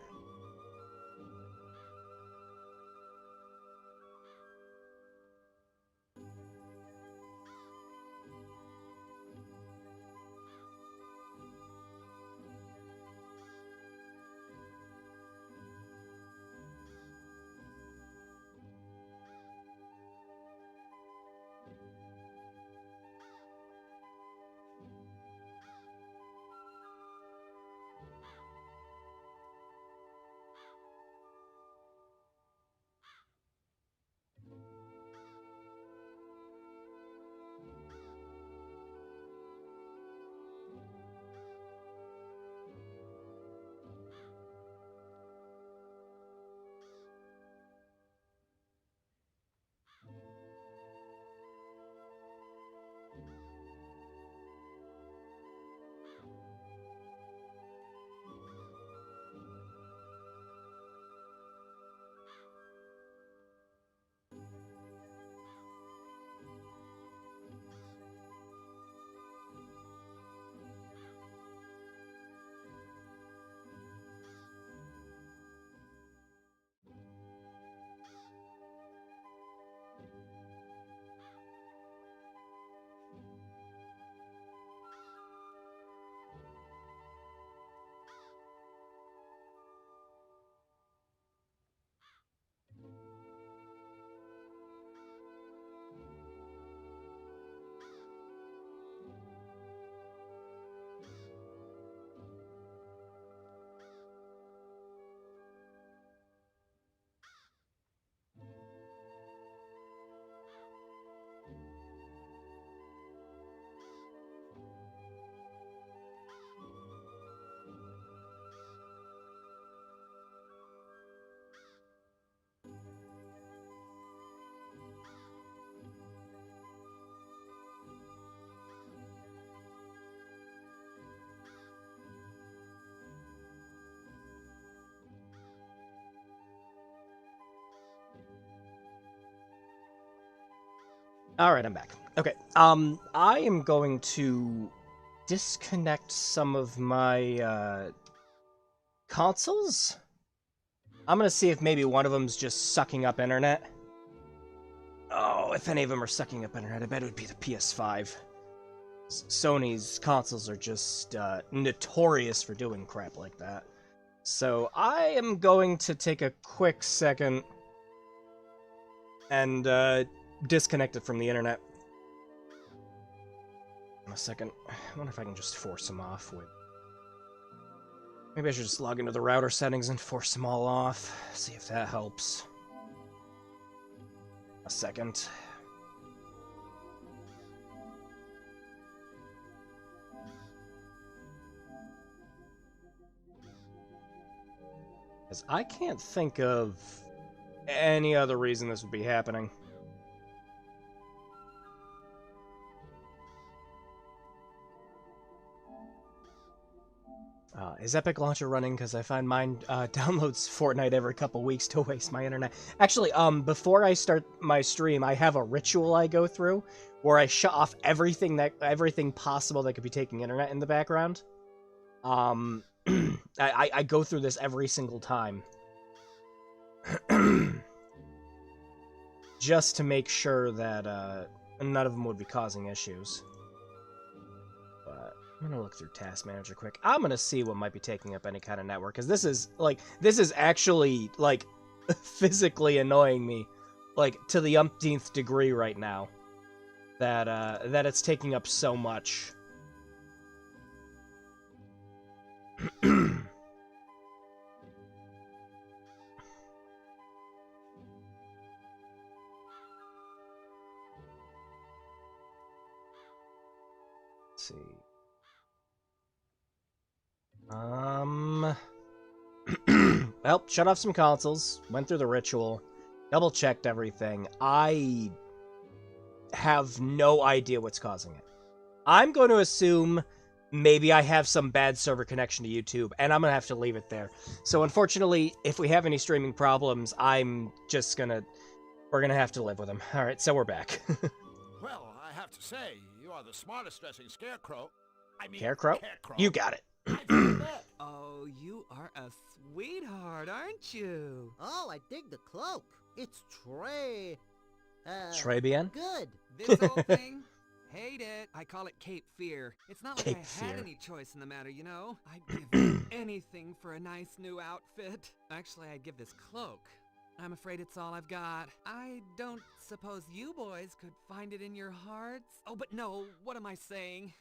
Alright, I'm back. Okay, I am going to disconnect some of my, consoles? I'm gonna see if maybe one of them's just sucking up internet. Oh, if any of them are sucking up internet, I bet it would be the PS5. Sony's consoles are just, notorious for doing crap like that. So, I am going to take a quick second and, disconnect it from the internet. A second. I wonder if I can just force them off with... Maybe I should just log into the router settings and force them all off. See if that helps. A second. Because I can't think of any other reason this would be happening. Is Epic Launcher running? Because I find mine downloads Fortnite every couple weeks to waste my internet. Actually, before I start my stream, I have a ritual I go through where I shut off everything possible that could be taking internet in the background. I go through this every single time. Just to make sure that none of them would be causing issues. But I'm gonna look through Task Manager quick. I'm gonna see what might be taking up any kind of network, because this is actually like physically annoying me, like to the umpteenth degree right now. That it's taking up so much. Let's see. Well, shut off some consoles, went through the ritual, double-checked everything. I have no idea what's causing it. I'm going to assume maybe I have some bad server connection to YouTube, and I'm going to have to leave it there. So unfortunately, if we have any streaming problems, we're going to have to live with them. All right, so we're back. Well, I have to say, you are the smartest dressing scarecrow. Scarecrow? You got it. Oh, you are a sweetheart, aren't you? Oh, I dig the cloak. It's Très bien. Good. This whole thing? Hate it. I call it Cape Fear. It's not like Cape I had Fear. any choice in the matter, you know? I'd give anything for a nice new outfit. Actually, I'd give this cloak. I'm afraid it's all I've got. I don't suppose you boys could find it in your hearts? Oh, but no, what am I saying?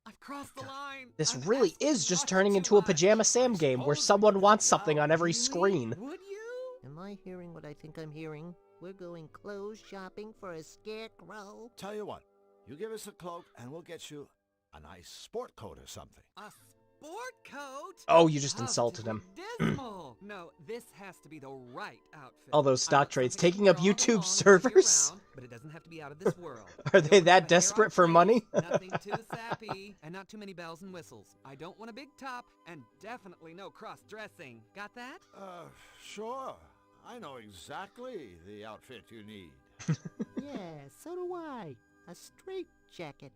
I've crossed the line. This I've really asked is just much turning too into a much. Pajama Sam game where someone wants something on every Really? screen. Would you? Am I hearing what I think I'm hearing? We're going clothes shopping for a scarecrow? Tell you what, you give us a cloak and we'll get you a nice sport coat or something. A sport coat? Oh, you just How insulted him. dismal. No, this has to be the right outfit. All those I stock want trades something taking up strong, YouTube long, servers? year-round, but it doesn't have to be out of this world. Are I they don't wanna that have hair desperate on for place, money? Nothing too sappy, and not too many bells and whistles. I don't want a big top, and definitely no cross-dressing. Got that? Sure. I know exactly the outfit you need. Yeah, so do I. A straight jacket.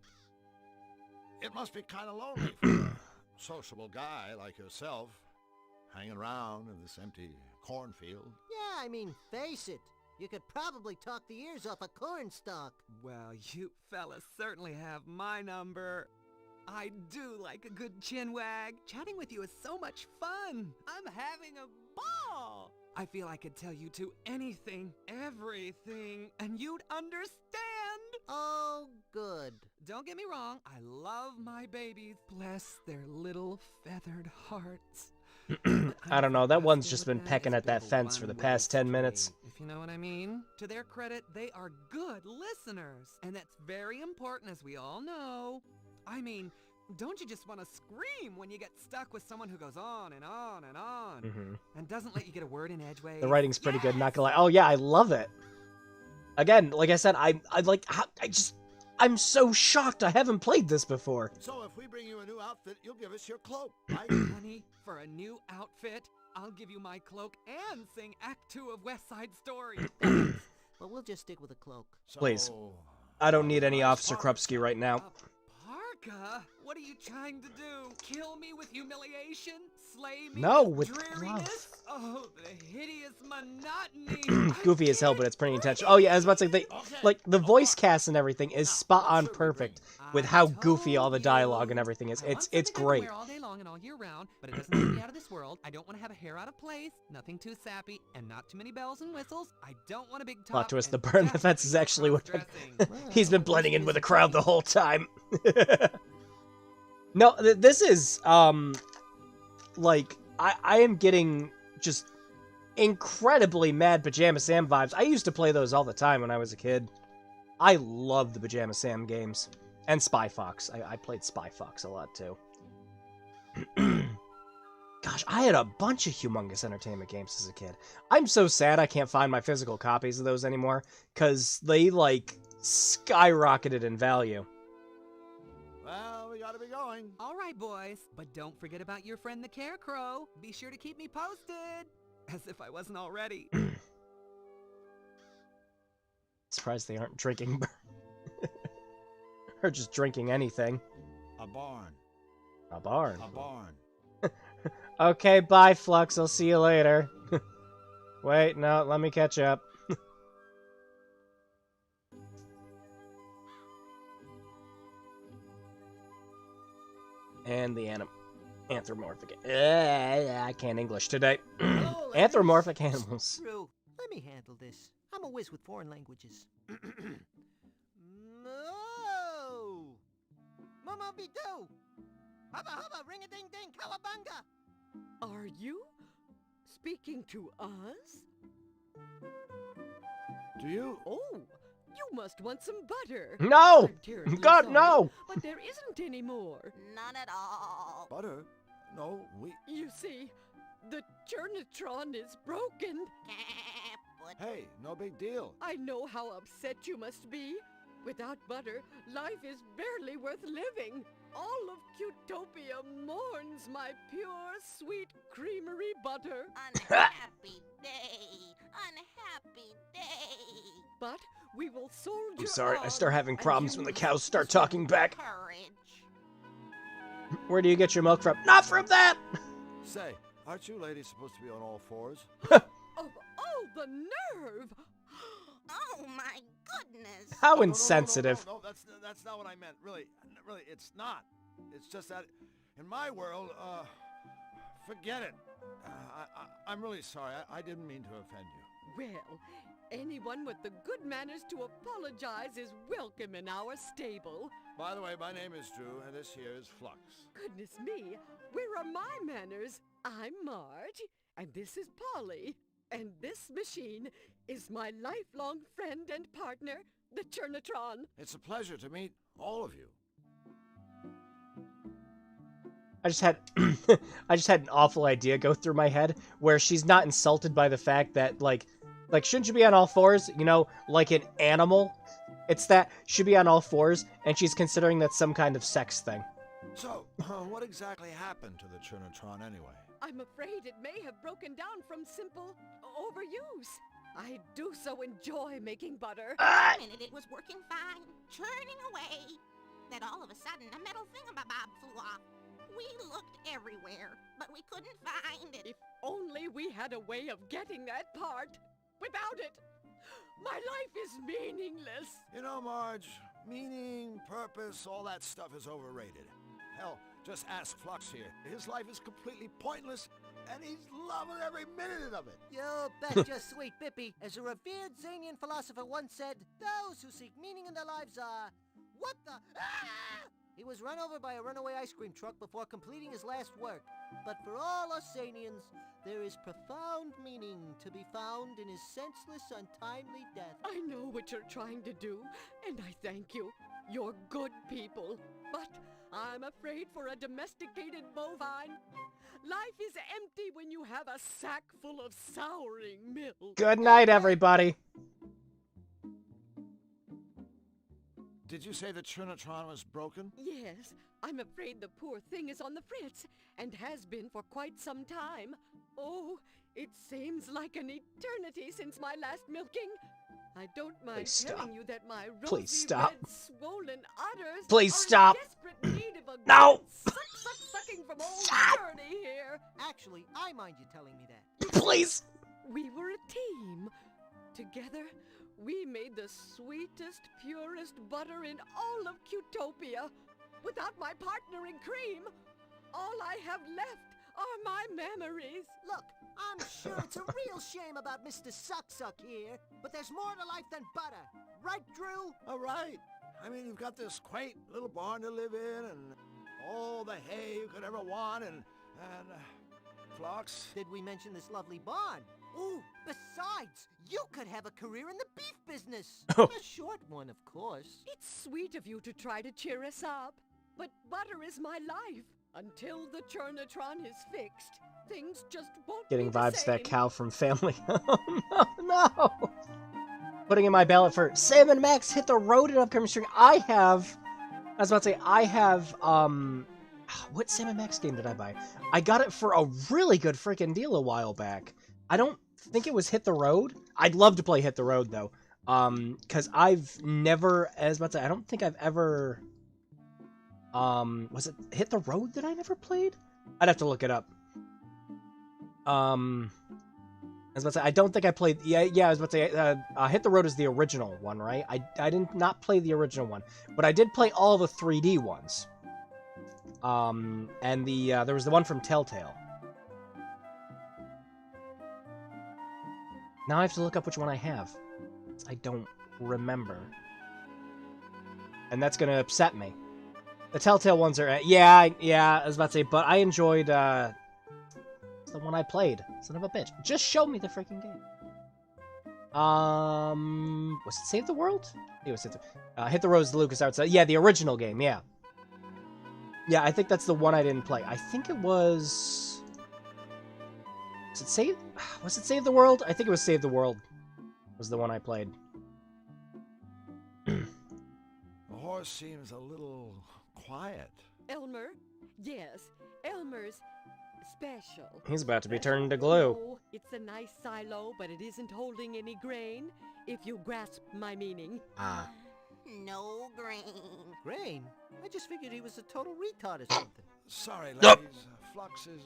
It must be kind of lonely for a sociable guy like yourself, hanging around in this empty cornfield. Yeah, I mean, face it. You could probably talk the ears off a cornstalk. Well, you fellas certainly have my number. I do like a good chin wag. Chatting with you is so much fun. I'm having a ball. I feel I could tell you two anything, everything, and you'd understand. Oh, good. Don't get me wrong, I love my babies. Bless their little feathered hearts. I don't know, that one's just been pecking at that fence for the past 10 minutes. If you know what I mean. To their credit, they are good listeners. And that's very important, as we all know. I mean, don't you just want to scream when you get stuck with someone who goes on and on and on and doesn't let you get a word in edgeways? The writing's pretty good, not gonna lie. Oh yeah, I love it. Again, like I said, I'm so shocked I haven't played this before. So if we bring you a new outfit, you'll give us your cloak, right? Honey, for a new outfit, I'll give you my cloak and sing Act 2 of West Side Story. But we'll just stick with a cloak. Please. So, I don't need any Officer Krupski right now. Parka? What are you trying to do? Kill me with humiliation? Slay me No, with with dreariness? Oh, the hideous monotony. Goofy as hell, but it's pretty intentional. Oh yeah, I was about to say, the voice cast and everything is spot on perfect with how goofy all the dialogue and everything is. It's great. All day long and all year round, but it doesn't have to be out of this world. I don't want to have a hair out of place, nothing too sappy, and not too many bells and whistles. I don't want a big top. Plot twist: the and burn the fence is actually what he's been blending in with the crowd the whole time. No, this is like I am getting just incredibly mad Pajama Sam vibes. I used to play those all the time when I was a kid. I love the Pajama Sam games. And Spy Fox. I played Spy Fox a lot too. Gosh, I had a bunch of Humongous Entertainment games as a kid. I'm so sad I can't find my physical copies of those anymore, because they, like, skyrocketed in value. well, we got gotta be going. All right, boys, but don't forget about your friend the Carecrow. Be sure to keep me posted. As if I wasn't already. Surprised they aren't drinking or just drinking anything. A barn. A barn. A barn. Okay, bye, Flux. I'll see you later. Wait, no, let me catch up. And the anthropomorphic. I can't English today. Anthropomorphic animals. Drew, let me handle this. I'm a whiz with foreign languages. Moo! Mama be do! Hubba hubba, ring a ding ding, cowabunga! Are you speaking to us? Do you? Oh, you must want some butter. No! I'm terribly God, sorry, no! But there isn't any more. None at all. Butter? No, we... You see, the Churnatron is broken. Hey, no big deal. I know how upset you must be. Without butter, life is barely worth living. All of Cutopia mourns my pure, sweet creamery butter. Unhappy day. Unhappy day. But we will soldier I'm sorry, I on, start having and problems you when the will cows start talking back. Courage. Where do you get your milk from? Not from that! Say, aren't you ladies supposed to be on all fours? Oh, the nerve! Oh my goodness. How No, insensitive. No, that's not what I meant. Really, it's not. It's just that in my world, forget it. I'm really sorry. I didn't mean to offend you. Well, anyone with the good manners to apologize is welcome in our stable. By the way, my name is Drew, and this here is Flux. Goodness me, where are my manners? I'm Marge, and this is Polly. And this machine is my lifelong friend and partner, the Churnatron. It's a pleasure to meet all of you. I just had an awful idea go through my head where she's not insulted by the fact that like shouldn't you be on all fours, you know, like an animal? It's that should be on all fours and she's considering that some kind of sex thing. So, what exactly happened to the Churnatron anyway? I'm afraid it may have broken down from simple overuse. I do so enjoy making butter. For a minute it was working fine, churning away. Then all of a sudden a metal thingamabob flew off. We looked everywhere, but we couldn't find it. If only we had a way of getting that part. Without it, my life is meaningless. You know, Marge, meaning, purpose, all that stuff is overrated. Hell, just ask Flux here. His life is completely pointless, and he's loving every minute of it. You betcha, sweet Bippy. As a revered Zanian philosopher once said, those who seek meaning in their lives are... What the... Ah! He was run over by a runaway ice cream truck before completing his last work. But for all us Zanians, there is profound meaning to be found in his senseless, untimely death. I know what you're trying to do, and I thank you. You're good people. But I'm afraid for a domesticated bovine, life is empty when you have a sack full of souring milk. Good night, everybody. Did you say the Churnatron was broken? Yes, I'm afraid the poor thing is on the fritz, and has been for quite some time. Oh, it seems like an eternity since my last milking. I don't mind telling you that my rosy red, swollen udders Please are stop. in desperate need of a No. good sucking from old Journey here. Actually, I mind you telling me that. Please. We were a team. Together, we made the sweetest, purest butter in all of Cutopia. Without my partner in cream, all I have left are my memories. Look, I'm sure it's a real shame about Mr. Suck here, but there's more to life than butter. Right, Drew? All right. I mean, you've got this quaint little barn to live in, and all the hay you could ever want, and Flux. Did we mention this lovely barn? Ooh, besides, you could have a career in the beef business. A short one, of course. It's sweet of you to try to cheer us up, but butter is my life. Until the Churnatron is fixed, things just won't Getting be the vibes same. that cow from Family. Oh, no. Putting in my ballot for Sam and Max hit the road in upcoming stream. I have I was about to say, I have, what Sam & Max game did I buy? I got it for a really good freaking deal a while back. I don't think it was Hit the Road. I'd love to play Hit the Road, though. Because I've never, as about to say, I don't think I've ever, was it Hit the Road that I never played? I'd have to look it up. I was about to say, I don't think I played, yeah, I was about to say, Hit the Road is the original one, right? I did not play the original one, but I did play all the 3D ones. And there was the one from Telltale. Now I have to look up which one I have. I don't remember. And that's gonna upset me. The Telltale ones are, yeah, I was about to say, but I enjoyed, the one I played. Son of a bitch. Just show me the freaking game. Was it Save the World? It was Hit the Road is the LucasArts. Yeah, the original game, yeah. Yeah, I think that's the one I didn't play. I think it was... Was it Save the World? I think it was Save the World. Was the one I played. The horse seems a little quiet. Elmer? Yes, Elmer's special. He's about to be turned to glue. No, it's a nice silo, but it isn't holding any grain, if you grasp my meaning. Ah. No grain. Grain? I just figured he was a total retard or something. Sorry, ladies. Nope. Flux is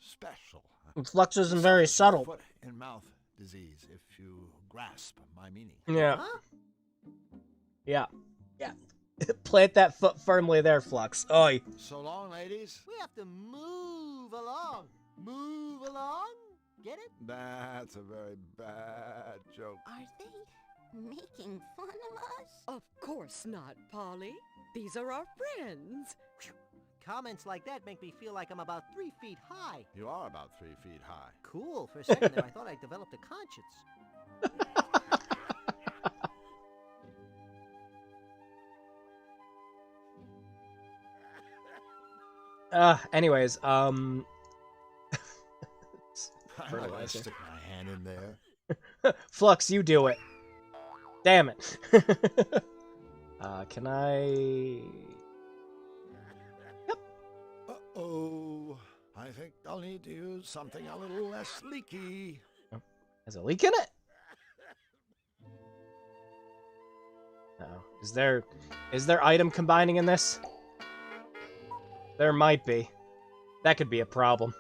special. Flux isn't very subtle. Foot and mouth disease, if you grasp my meaning. Yeah. Huh? Yeah. Yeah. Plant that foot firmly there, Flux. Oi. So long, ladies. We have to move along. Move along? Get it? That's a very bad joke. Are they making fun of us? Of course not, Polly. These are our friends. Comments like that make me feel like I'm about 3 feet high. You are about 3 feet high. Cool. For a second there, I thought I developed a conscience. Anyways, I might stick my hand in there. Flux, you do it. Damn it. Can I... Yep. Uh-oh. I think I'll need to use something a little less leaky. Has a leak in it? Uh-oh. Is there item combining in this? There might be. That could be a problem.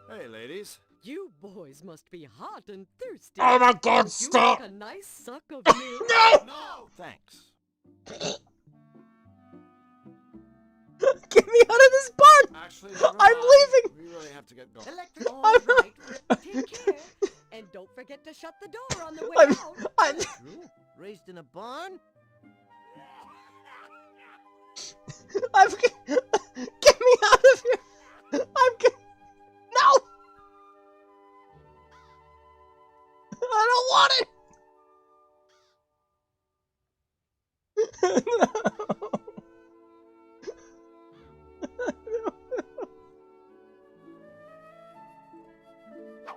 Hey, ladies. You boys must be hot and thirsty. Oh my god, Would stop! You like a nice suck of milk? No! No, thanks. Get me out of this barn! Actually, I'm leaving! We really have to get going. All right, take care. And don't forget to shut the door on the way out. True. Raised in a barn? Get me out of here! No! I don't want it! No.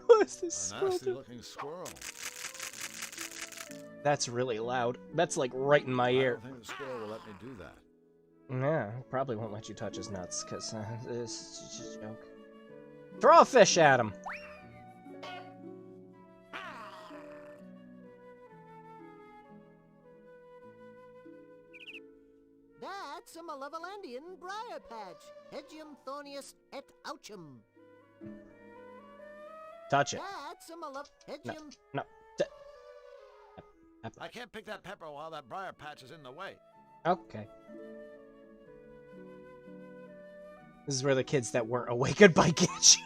What's this A squirrel nasty doing? looking squirrel. That's really loud. That's like right in my I ear. don't think the squirrel will let me do that. Yeah, probably won't let you touch his nuts, because this is just a joke. Throw a fish at him! That's a Malevolandian briar patch. Hedgium thornius et ouchum. Touch it. That's a Hedgium... No. I can't pick that pepper while that briar patch is in the way. Okay. This is where the kids that weren't awakened by Gitch.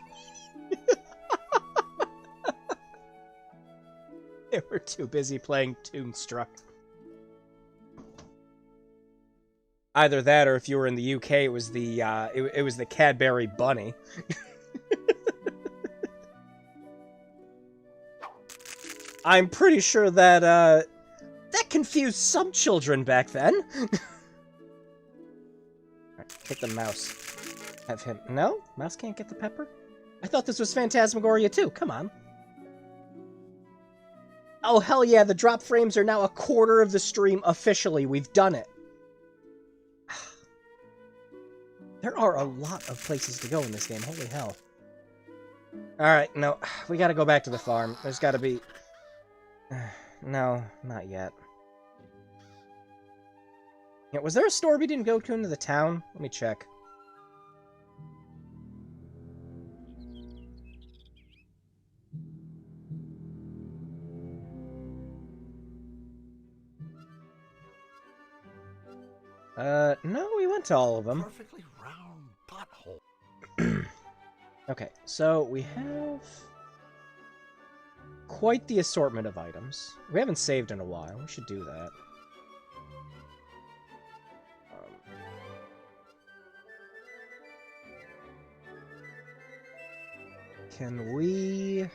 They were too busy playing Toonstruck. Either that, or if you were in the UK, it was the it was the Cadbury Bunny. I'm pretty sure that that confused some children back then. Alright, hit the mouse. Have him. No, mouse can't get the pepper. I thought this was Phantasmagoria too. Come on. Oh, hell yeah, the drop frames are now a quarter of the stream officially. We've done it. There are a lot of places to go in this game. Holy hell. Alright, no. We gotta go back to the farm. There's gotta be... No, not yet. Yeah, was there a store we didn't go to into the town? Let me check. No, we went to all of them. Perfectly round pothole. Okay, so we have quite the assortment of items. We haven't saved in a while. We should do that. Can we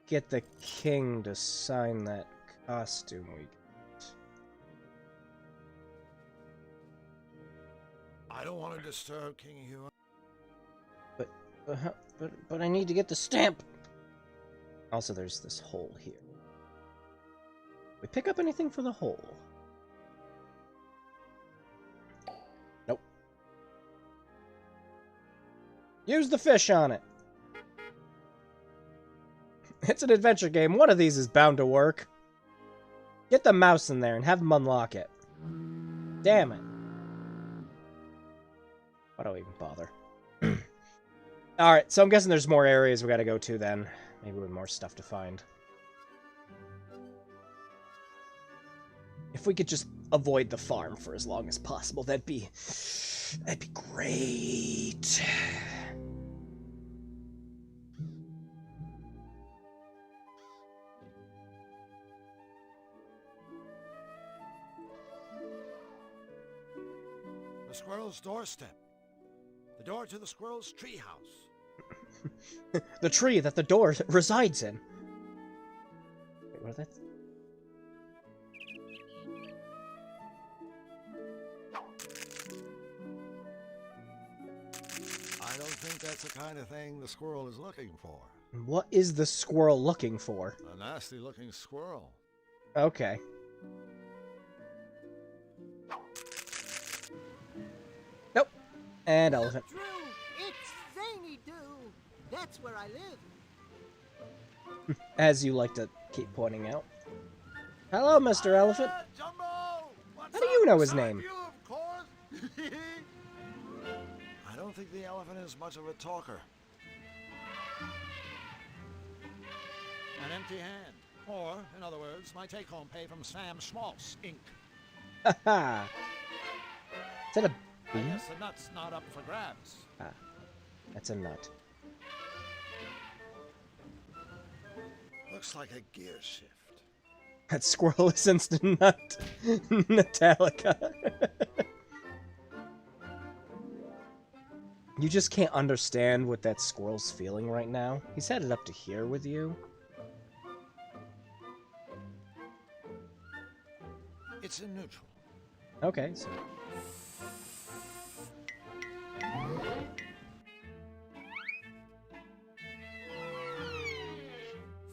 get the king to sign that costume we got? I don't want to disturb King Hugh. But I need to get the stamp. Also, there's this hole here. We pick up anything for the hole? Nope. Use the fish on it. It's an adventure game. One of these is bound to work. Get the mouse in there and have him unlock it. Damn it. Why do I even bother? Alright, so I'm guessing there's more areas we gotta go to then. Maybe with more stuff to find. If we could just avoid the farm for as long as possible, that'd be great. The squirrel's doorstep. The door to the squirrel's treehouse. The tree that the door resides in. Wait, what is that? I don't think that's the kind of thing the squirrel is looking for. What is the squirrel looking for? A nasty-looking squirrel. Okay. Nope. And elephant. Drew, it's Zany Doo. That's where I live. As you like to keep pointing out. Hello, Mr. Elephant. Jumbo! How do you know his name? You, of course. I don't think the elephant is much of a talker. An empty hand. Or, in other words, my take-home pay from Sam Schmaltz, Inc. Haha. Is that a I bee? guess the nut's not up for grabs. Ah, that's a nut. Looks like a gear shift. That squirrel is instant nut. Metallica. You just can't understand what that squirrel's feeling right now. He's headed up to here with you. It's in neutral. Okay, so...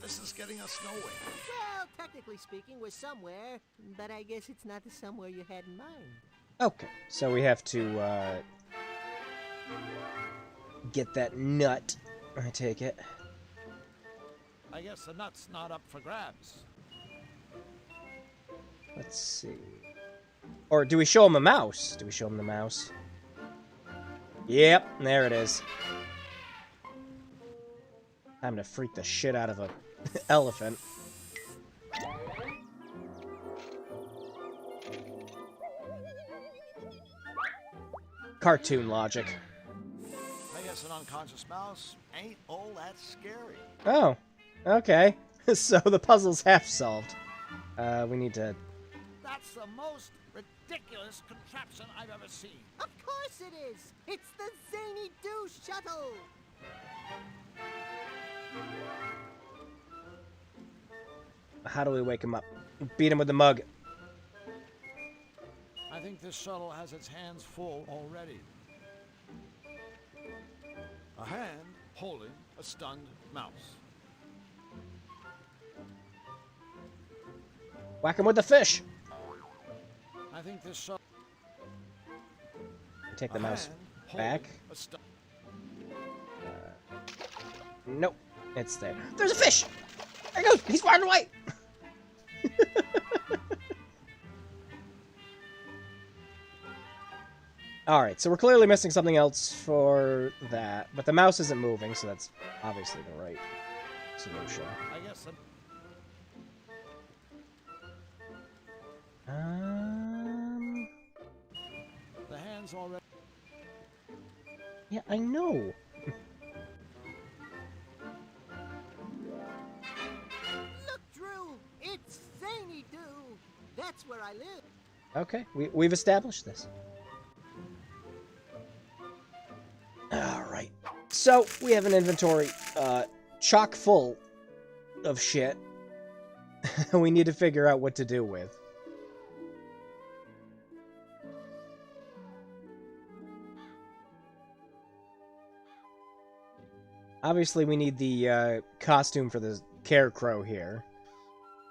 This is getting us nowhere. Well, technically speaking, we're somewhere, but I guess it's not the somewhere you had in mind. Okay, so we have to, get that nut, I take it. I guess the nut's not up for grabs. Let's see. Or do we show him a mouse? Do we show him the mouse? Yep, there it is. Time to freak the shit out of a elephant. Cartoon logic. I guess an unconscious mouse ain't all that scary. Oh, okay. So the puzzle's half solved. We need to... That's the most ridiculous contraption I've ever seen. Of course it is. It's the Zany Doo shuttle. How do we wake him up? Beat him with the mug. I think this shuttle has its hands full already. A hand holding a stunned mouse. Whack him with the fish. I think this song. Take the mouse back. Nope. It's there. There's a fish! There he goes! He's flying away! Alright, so we're clearly missing something else for that. But the mouse isn't moving, so that's obviously the right solution. I guess the hand's already. Yeah, I know. Look, Drew! It's Zany Doo! That's where I live. Okay, we've established this. Alright. So, we have an inventory chock full of shit we need to figure out what to do with. Obviously, we need the costume for the scarecrow here.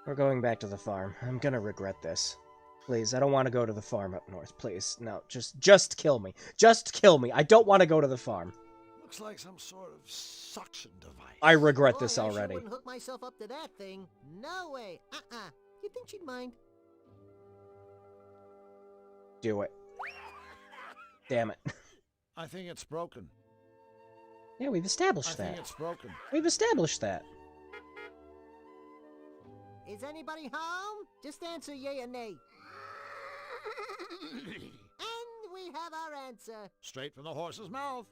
We're going back to the farm. I'm gonna regret this. Please, I don't want to go to the farm up north. Please, no, just kill me. Just kill me. I don't want to go to the farm. Looks like some sort of suction device. I regret this Boy, I already. sure wouldn't hook myself up to that thing. No way. You think she'd mind? Do it. Damn it. I think it's broken. Yeah, we've established I that. think it's broken. We've established that. Is anybody home? Just answer yay or nay. And we have our answer. Straight from the horse's mouth.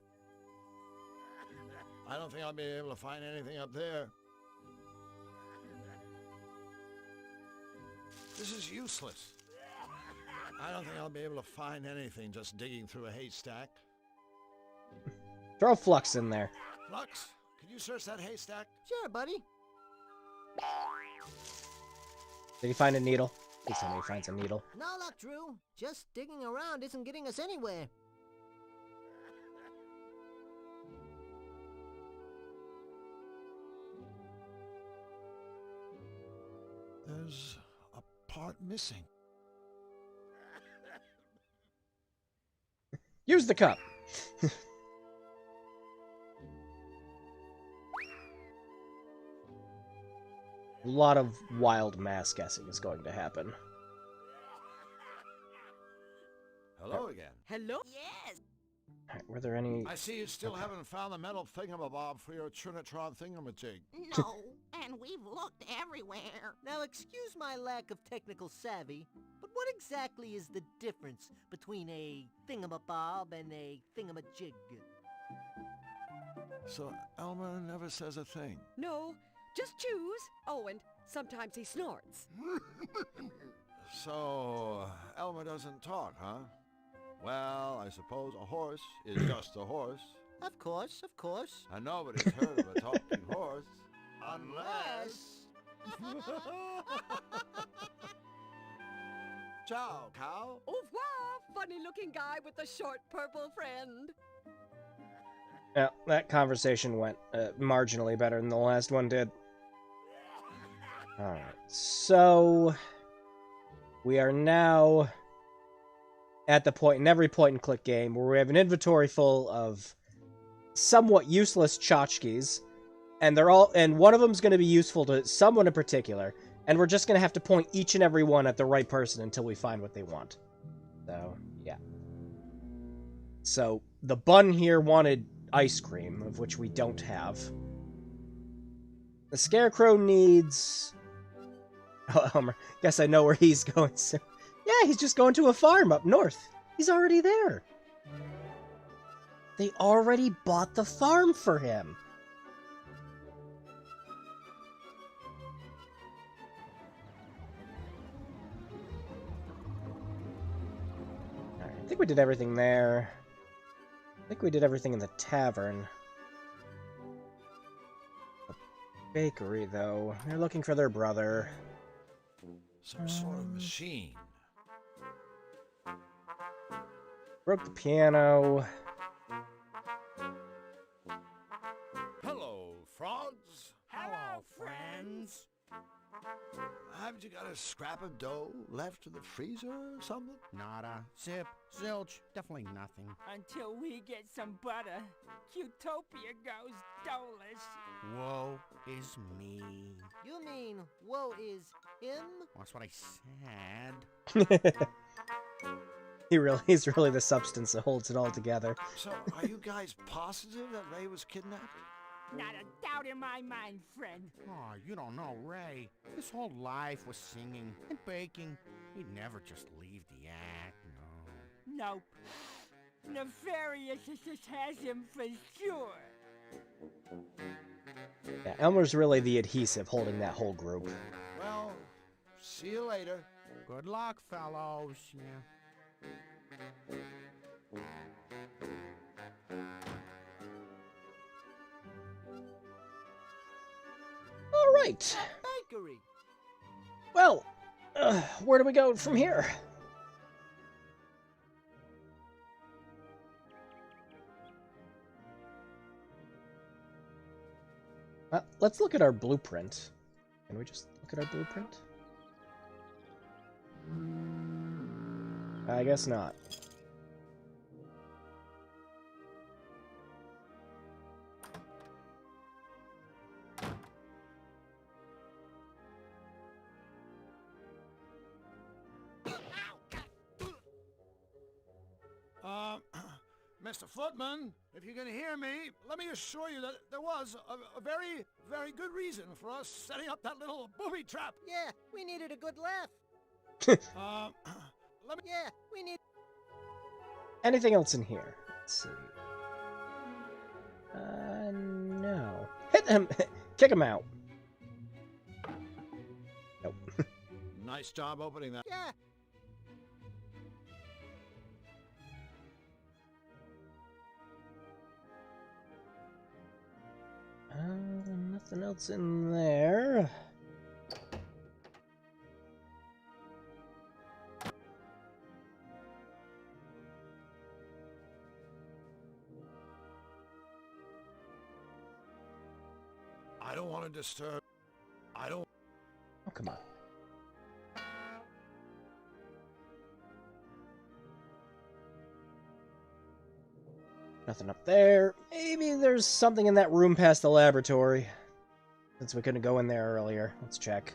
I don't think I'll be able to find anything up there. This is useless. I don't think I'll be able to find anything just digging through a haystack. Throw Flux in there. Flux, can you search that haystack? Sure, buddy. Did he find a needle? Please tell me he finds a needle. No luck, Drew. Just digging around isn't getting us anywhere. There's a part missing. Use the cup. A lot of wild mass guessing is going to happen. Hello again. Hello? Yes. Alright, were there any... I see you still haven't found the metal thingamabob for your Trinitron thingamajig. No, and we've looked everywhere. Now, excuse my lack of technical savvy, but what exactly is the difference between a thingamabob and a thingamajig? So Elmer never says a thing. No, just choose. Oh, and sometimes he snorts. So Elmer doesn't talk, huh? Well, I suppose a horse is just a horse. Of course, of course. And nobody's heard of a talking horse. Unless... Ciao, cow. Au revoir, funny-looking guy with the short purple friend. Yeah, that conversation went marginally better than the last one did. Alright, so... we are now at the point in every point-and-click game where we have an inventory full of somewhat useless tchotchkes, and one of them's going to be useful to someone in particular, and we're just going to have to point each and every one at the right person until we find what they want. So, yeah. So, the bun here wanted ice cream, of which we don't have. The Scarecrow needs... Oh, Elmer, guess I know where he's going soon. Yeah, he's just going to a farm up north. He's already there. They already bought the farm for him. Alright, I think we did everything there. I think we did everything in the tavern. The bakery, though. They're looking for their brother. Some sort of machine. Broke the piano. Hello, frogs. Hello, friends. Haven't you got a scrap of dough left in the freezer or something? Nada. Zip. Zilch. Definitely nothing. Until we get some butter, Qtopia goes dolus. Woe is me. You mean woe is him? That's what I said. He's really the substance that holds it all together. So, are you guys positive that Ray was kidnapped? Not a doubt in my mind, friend. Oh, you don't know Ray. His whole life was singing and baking. He'd never just leave the act, no. Nope. Nefarious just has him for sure. Yeah, Elmer's really the adhesive holding that whole group. Well, see you later. Good luck, fellows. Yeah. All right. Bakery. Well, where do we go from here? Let's look at our blueprint. Can we just look at our blueprint? I guess not. Mr. Footman, if you can hear me, let me assure you that there was a very, very good reason for us setting up that little booby trap. Yeah, we needed a good laugh. Yeah, we need... Anything else in here? Let's see. No. Hit him! Kick him out. Nope. Nice job opening that. Yeah. Nothing else in there. I don't want to disturb. I don't. Oh, come on. Nothing up there. Maybe there's something in that room past the laboratory. Since we couldn't go in there earlier. Let's check.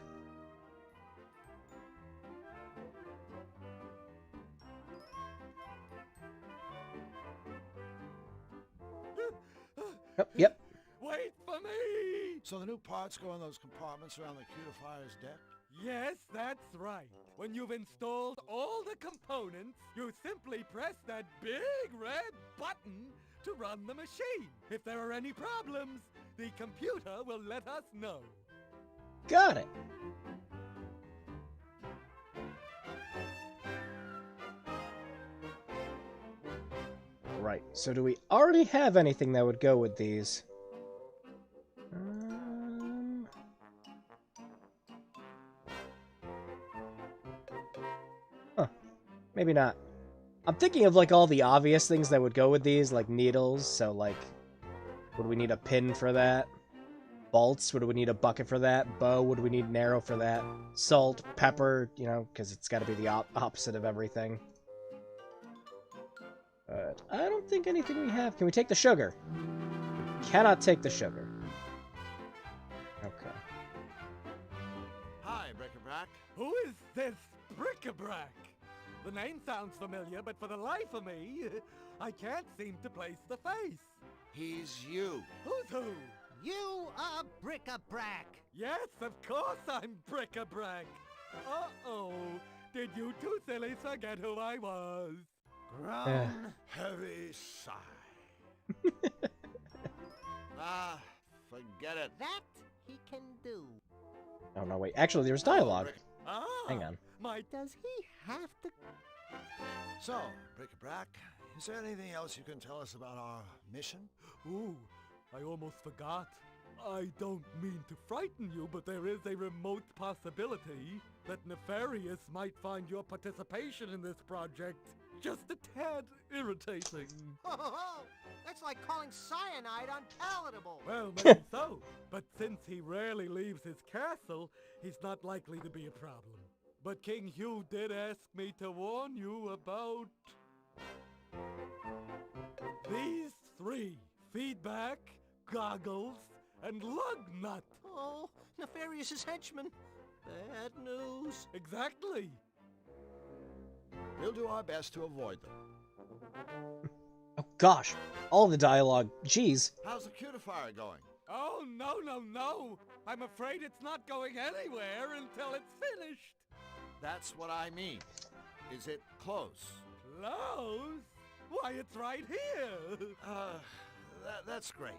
Oh, yep. Wait for me! So the new parts go in those compartments around the cutifier's deck? Yes, that's right. When you've installed all the components, you simply press that big red button to run the machine. If there are any problems, the computer will let us know. Got it. Right, so do we already have anything that would go with these? Huh. Maybe not. I'm thinking of like all the obvious things that would go with these, like needles, so like, would we need a pin for that? Bolts, would we need a bucket for that? Bow, would we need an arrow for that? Salt, pepper, you know, because it's got to be the opposite of everything. But I don't think anything we have. Can we take the sugar? Cannot take the sugar. Okay. Hi, Bric-a-Brac. Who is this bric-a-brac? The name sounds familiar, but for the life of me, I can't seem to place the face. He's you. Who's who? You are Bric-a-Brac. Yes, of course I'm bric-a-brac. Uh-oh. Did you two sillies forget who I was? Grown heavy sigh. Forget it. That he can do. Oh, no, wait. Actually, there's dialogue. Ah, Hang on. Does he have to... So, Bric-a-Brac, is there anything else you can tell us about our mission? Ooh, I almost forgot. I don't mean to frighten you, but there is a remote possibility that Nefarious might find your participation in this project just a tad irritating. Oh, that's like calling cyanide unpalatable. Well, maybe so, but since he rarely leaves his castle, he's not likely to be a problem. But King Hugh did ask me to warn you about these three: Feedback, Goggles, and Lugnut. Oh, Nefarious's henchmen. Bad news. Exactly. We'll do our best to avoid them. Oh gosh, all the dialogue. Jeez. How's the cutifier going? Oh, no. I'm afraid it's not going anywhere until it's finished. That's what I mean. Is it close? Close? Why, it's right here. That's great.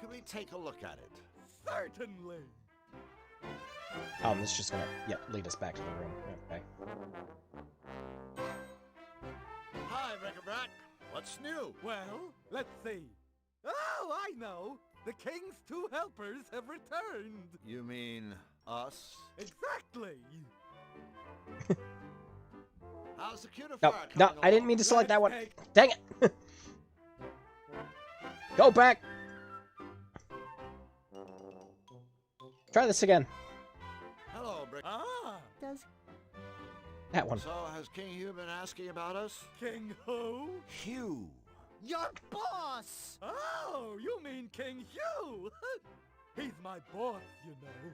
Could we take a look at it? Certainly. This is just gonna, lead us back to the room. Okay. Hi, Bric-a-Brac. What's new? Well, let's see. Oh, I know. The king's two helpers have returned. You mean us? Exactly. How's the cutifier No, coming I didn't along? mean to select that one. Let's Dang it. Go back. Try this again. Hello, Brick. Does That one. So, has King Hugh been asking about us? King who? Hugh. your boss? Oh, you mean King Hugh? He's my boss, you know.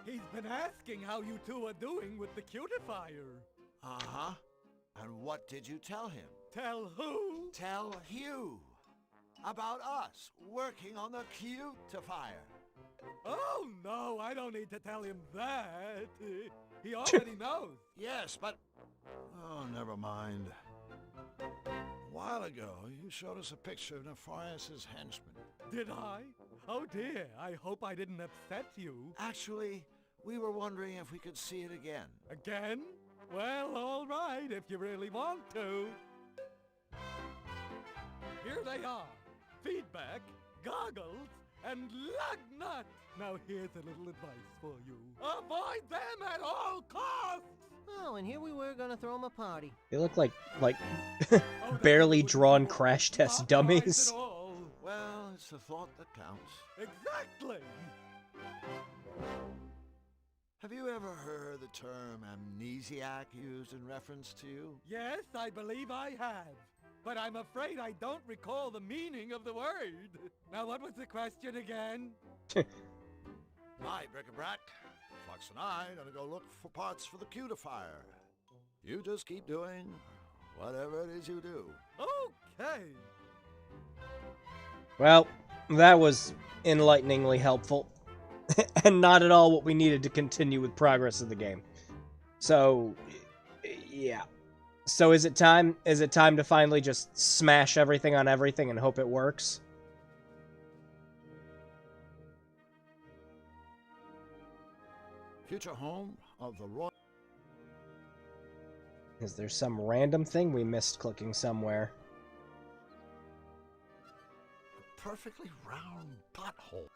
He's been asking how you two are doing with the cutifier. Uh-huh. And what did you tell him? Tell who? Tell Hugh. About us working on the cutifier. Oh, no, I don't need to tell him that. He already knows. Yes, but... Oh, never mind. A while ago, you showed us a picture of Nefarious' henchman. Did I? Oh, dear. I hope I didn't upset you. Actually, we were wondering if we could see it again. Again? Well, all right, if you really want to. Here they are. Feedback, Goggles, and Lugnut. Now here's a little advice for you. Avoid them at all costs! Oh, and here we were gonna throw him a party. They look like barely drawn crash test dummies. Well, it's the thought that counts. Exactly! Have you ever heard the term amnesiac used in reference to you? Yes, I believe I have. But I'm afraid I don't recall the meaning of the word. Now, what was the question again? Hi, Bric-a-Brac. Flux and I are gonna go look for parts for the cutifier. You just keep doing whatever it is you do. Okay. Well, that was enlighteningly helpful. And not at all what we needed to continue with progress of the game. So, yeah. So is it time? Is it time to finally just smash everything on everything and hope it works? Future home of the Royal... Is there some random thing we missed clicking somewhere? A perfectly round butthole.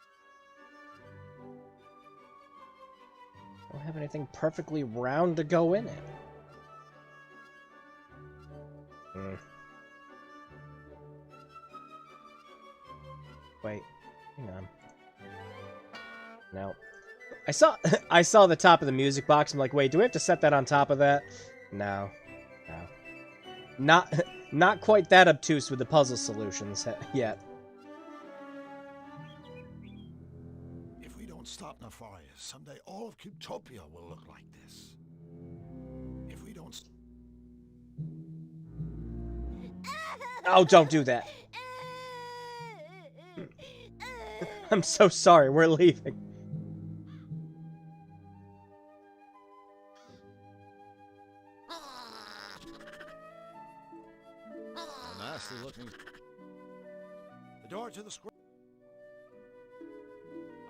I don't have anything perfectly round to go in it. Wait, hang on. No. I saw the top of the music box. I'm like, wait, do we have to set that on top of that? No. Not quite that obtuse with the puzzle solutions yet. If we don't stop Nefarious, someday all of Cutopia will look like this. If we don't... Oh, don't do that. I'm so sorry, we're leaving. Nasty looking... The door to the squirrel...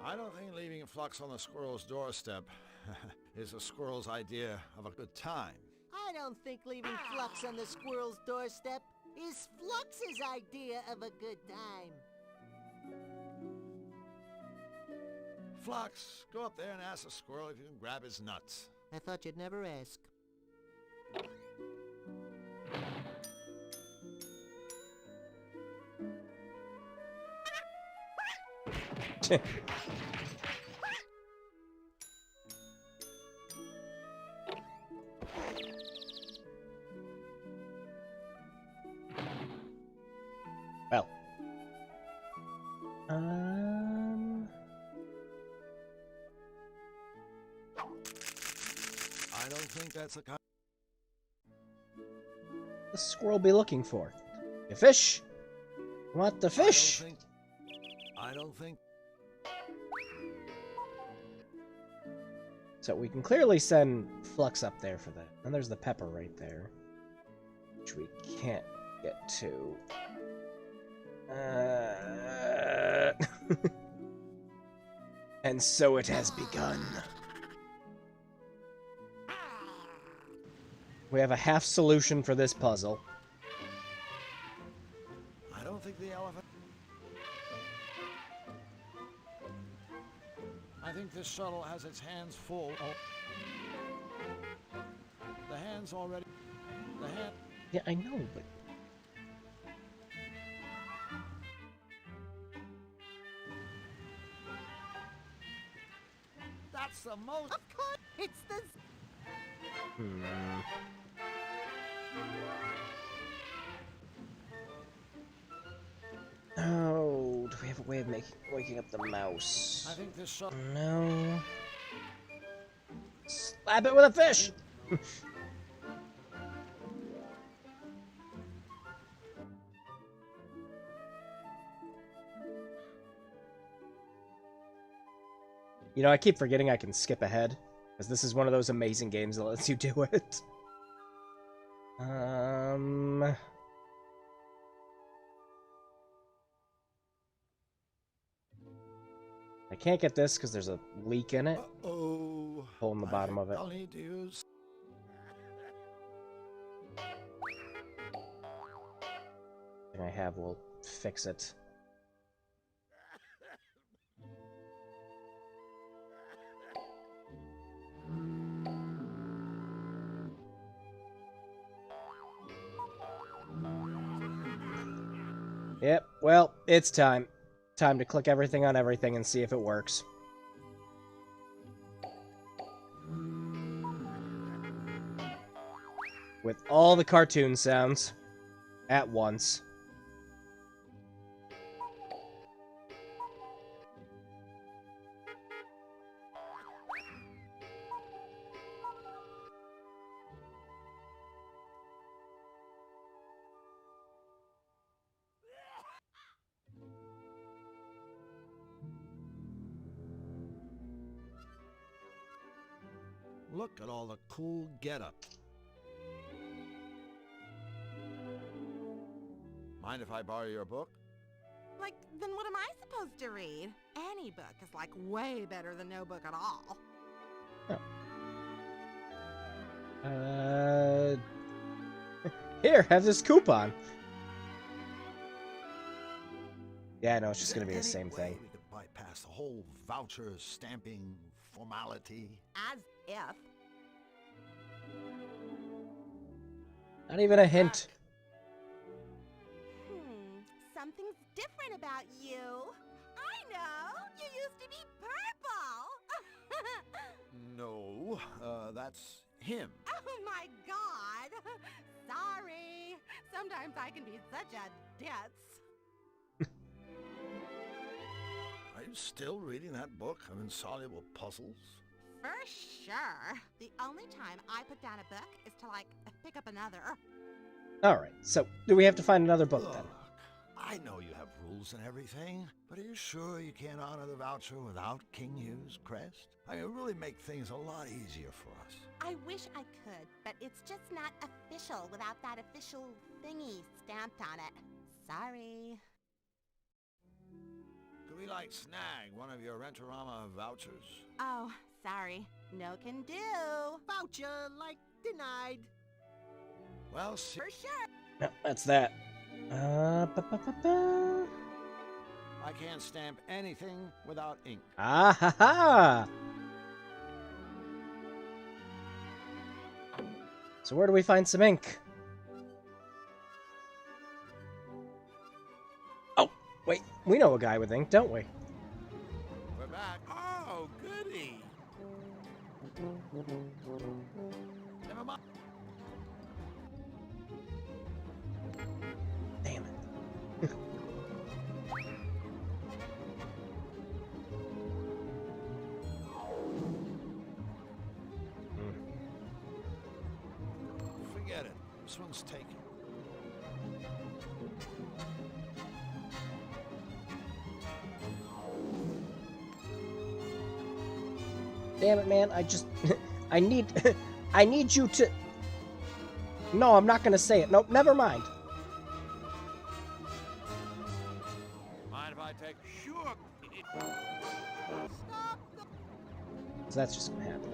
I don't think leaving Flux on the squirrel's doorstep is a squirrel's idea of a good time. I don't think leaving Flux on the squirrel's doorstep is Flux's idea of a good time. Flux, go up there and ask the squirrel if you can grab his nuts. I thought you'd never ask. Well. I don't think that's a kind. The squirrel be looking for? A fish? Want the fish? I don't think. So we can clearly send Flux up there for that. And there's the pepper right there, which we can't get to. And so it has begun. We have a half solution for this puzzle. I don't think the elephant. I think this shuttle has its hands full. The hands already. The hand. Yeah, I know, but. That's the most. Of course, it's the. Oh, do we have a way of waking up the mouse? I think this shuttle. No. Slap it with a fish! You know, I keep forgetting I can skip ahead, because this is one of those amazing games that lets you do it. I can't get this because there's a leak in it. Oh, hole in the bottom of it. I'll need to use. Thing I have will fix it. Yep, well, it's time. Time to click everything on everything and see if it works. With all the cartoon sounds at once. Look at all the cool getup. Mind if I borrow your book? Like, then what am I supposed to read? Any book is, like, way better than no book at all. Here, have this coupon. Yeah, no, it's just gonna be the same thing. We could bypass the whole voucher stamping formality. As if. Not even a hint. Something's different about you. I know! You used to be purple! No, that's him. Oh my god! Sorry. Sometimes I can be such a ditz. Are you still reading that book of insoluble puzzles? For sure. The only time I put down a book is to, like, pick up another. Alright, so do we have to find another book then? I know you have rules and everything, but are you sure you can't honor the voucher without King Hugh's crest? I mean, it would really make things a lot easier for us. I wish I could, but it's just not official without that official thingy stamped on it. Sorry. Could we, like, snag one of your Rentorama vouchers? Oh, sorry. No can do. Voucher, like, denied. Well, for sure. No, that's that. Ba-ba-ba-ba. I can't stamp anything without ink. Ah ha ha! So where do we find some ink? Oh, wait, we know a guy with ink, don't we? Never mind. Damn it. Forget it. This one's taken. Damn it, man. I just... I need... I need you to... No, I'm not gonna say it. Nope, never mind. Mind if I take... Sure. So that's just gonna happen.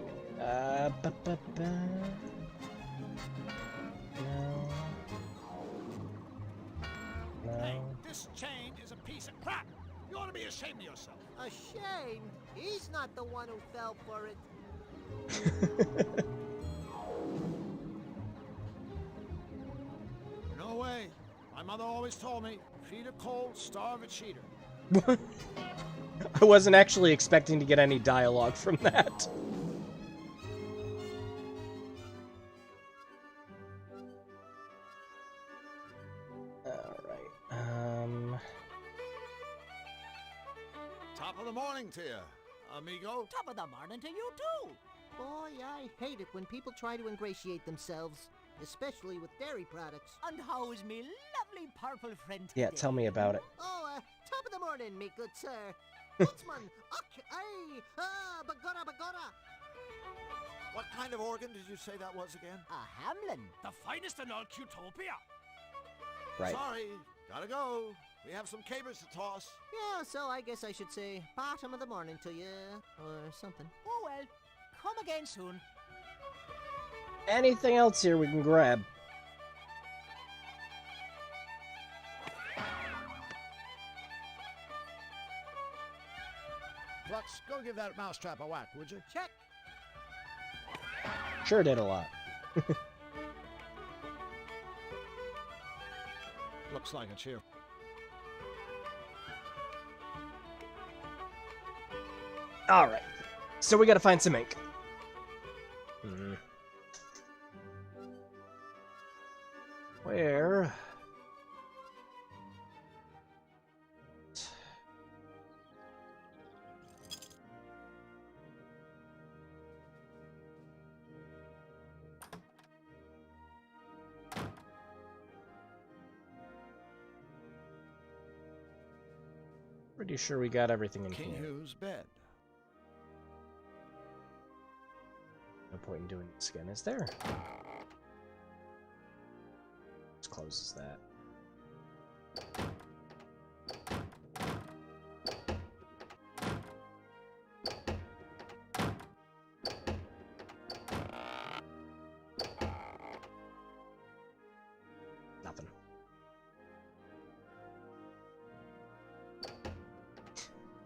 No. Hey, this chain is a piece of crap. You ought to be ashamed of yourself. Ashamed? He's not the one who fell for it. No way. My mother always told me, feed a cold, starve a cheater. I wasn't actually expecting to get any dialogue from that. Alright, Top of the morning to you, amigo. Top of the morning to you too. Boy, I hate it when people try to ingratiate themselves, especially with dairy products. And how is me lovely purple friend yeah, today? tell me about it. Oh, top of the morning, me good sir. Woodsman, bagora, bagora. What kind of organ did you say that was again? A Hamlin, the finest in all Qtopia. Right. Sorry, gotta go. We have some cabers to toss. Yeah, so I guess I should say bottom of the morning to you, or something. Oh well, come again soon. Anything else here we can grab? Flux, go give that mousetrap a whack, would you? Check. Sure did a lot. Looks like it's here. Alright. So we gotta find some ink. Where? Pretty sure we got everything in King here. Hugh's bed. No point in doing this again, is there? Let's close that. Nothing.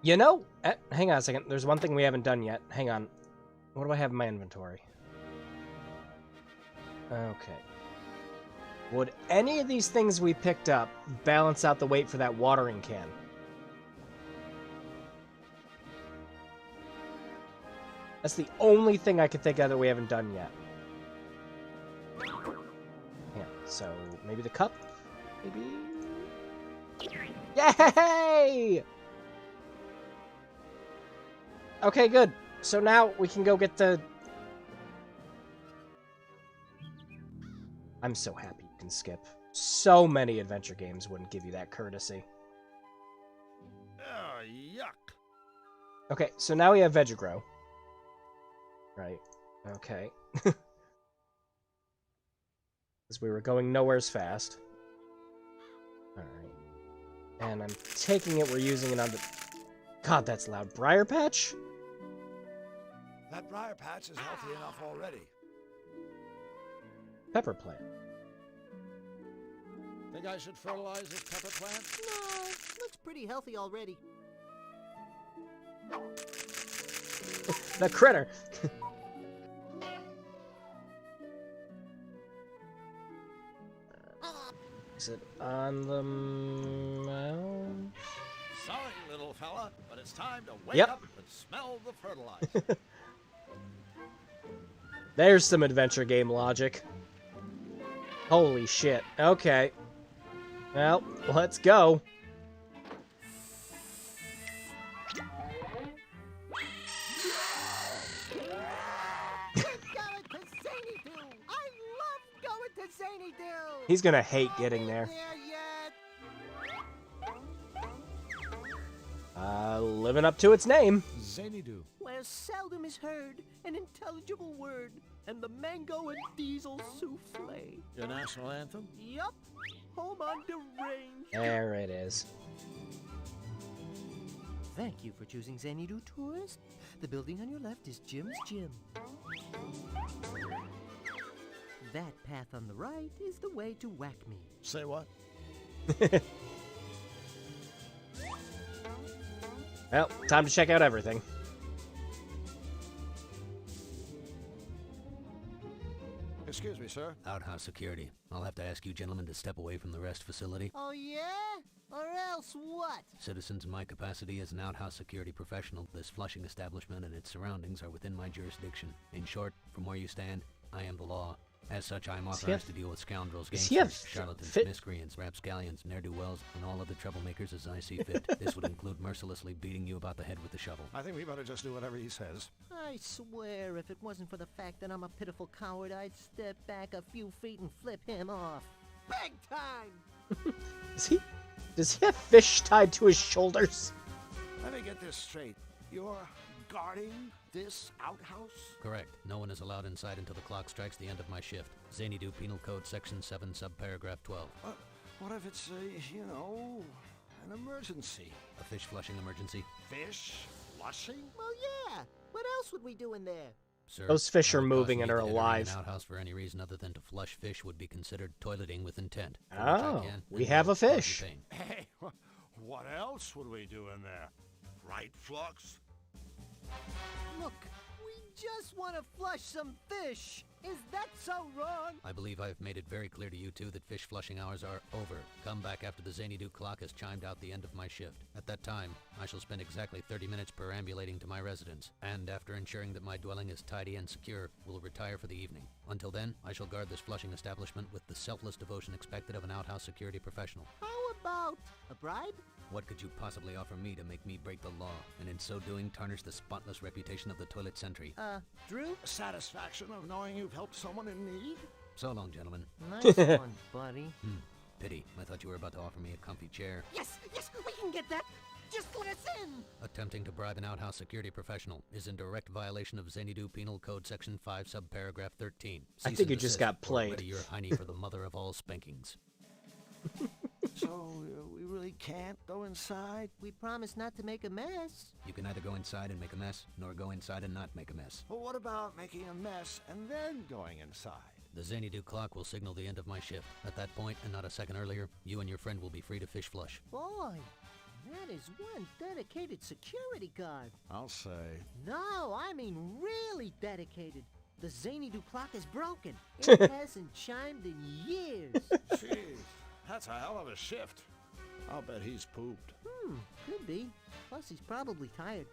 You know, hang on a second. There's one thing we haven't done yet. Hang on. What do I have in my inventory? Okay. Would any of these things we picked up balance out the weight for that watering can? That's the only thing I could think of that we haven't done yet. Yeah, so maybe the cup? Maybe? Yay! Okay, good. So now we can go get the... I'm so happy you can skip. So many adventure games wouldn't give you that courtesy. Oh, yuck. Okay, so now we have Vegagro. Right. Okay. Because we were going nowheres fast. Alright. And I'm taking it we're using it on the... God, that's loud. Briar Patch? That briar patch is healthy enough already. Pepper plant. Think I should fertilize this pepper plant? No, looks pretty healthy already. The critter! Is it on the mound? Sorry, little fella, but it's time to wake Yep. up and smell the fertilizer. There's some adventure game logic. Holy shit. Okay. Well, let's go. He's gonna hate getting there. Living up to its name. Xanadu. Where seldom is heard an intelligible word, and the mango and diesel souffle. Your national anthem? Yup. Home on deranged. There it is. Thank you for choosing Xanadu Tourist. The building on your left is Jim's Gym. That path on the right is the way to Whack Me. Say what? Well, time to check out everything. Excuse me, sir. Outhouse security. I'll have to ask you gentlemen to step away from the rest facility. Oh, yeah? Or else what? Citizens, in my capacity as an outhouse security professional, this Flushing establishment and its surroundings are within my jurisdiction. In short, from where you stand, I am the law. As such, I am authorized to deal with scoundrels, gangsters, charlatans, miscreants, rapscallions, ne'er-do-wells, and all other troublemakers as I see fit. This would include mercilessly beating you about the head with a shovel. I think we better just do whatever he says. I swear, if it wasn't for the fact that I'm a pitiful coward, I'd step back a few feet and flip him off. Big time! Does he have fish tied to his shoulders? Let me get this straight. You're guarding this outhouse? Correct. No one is allowed inside until the clock strikes the end of my shift. Xanadu Penal Code Section 7, subparagraph 12. What if it's an emergency? A fish flushing emergency? Fish flushing? Well, yeah. What else would we do in there? Sir, those fish are moving and are alive. An outhouse for any reason other than to flush fish would be considered toileting with intent. Oh, we have a fish. Hey, what else would we do in there? Right, Flux? Look, we just want to flush some fish. Is that so wrong? I believe I've made it very clear to you two that fish flushing hours are over. Come back after the Xanadu clock has chimed out the end of my shift. At that time, I shall spend exactly 30 minutes perambulating to my residence, and after ensuring that my dwelling is tidy and secure, will retire for the evening. Until then, I shall guard this flushing establishment with the selfless devotion expected of an outhouse security professional. How about a bribe? What could you possibly offer me to make me break the law, and in so doing tarnish the spotless reputation of the toilet sentry? Drew? Satisfaction of knowing you've helped someone in need? So long, gentlemen. Nice one, buddy. Pity. I thought you were about to offer me a comfy chair. Yes, we can get that. Just let us in. Attempting to bribe an outhouse security professional is in direct violation of Xanadu Penal Code Section 5, subparagraph 13. I think you just got played. Ready your hiney for the mother of all spankings. So, we really can't go inside? We promise not to make a mess. You can neither go inside and make a mess, nor go inside and not make a mess. Well, what about making a mess and then going inside? The Xanadu clock will signal the end of my shift. At that point, and not a second earlier, you and your friend will be free to fish flush. Boy, that is one dedicated security guard. I'll say. No, I mean really dedicated. The Xanadu clock is broken. It hasn't chimed in years. Jeez, that's a hell of a shift. I'll bet he's pooped. Could be. Plus, he's probably tired.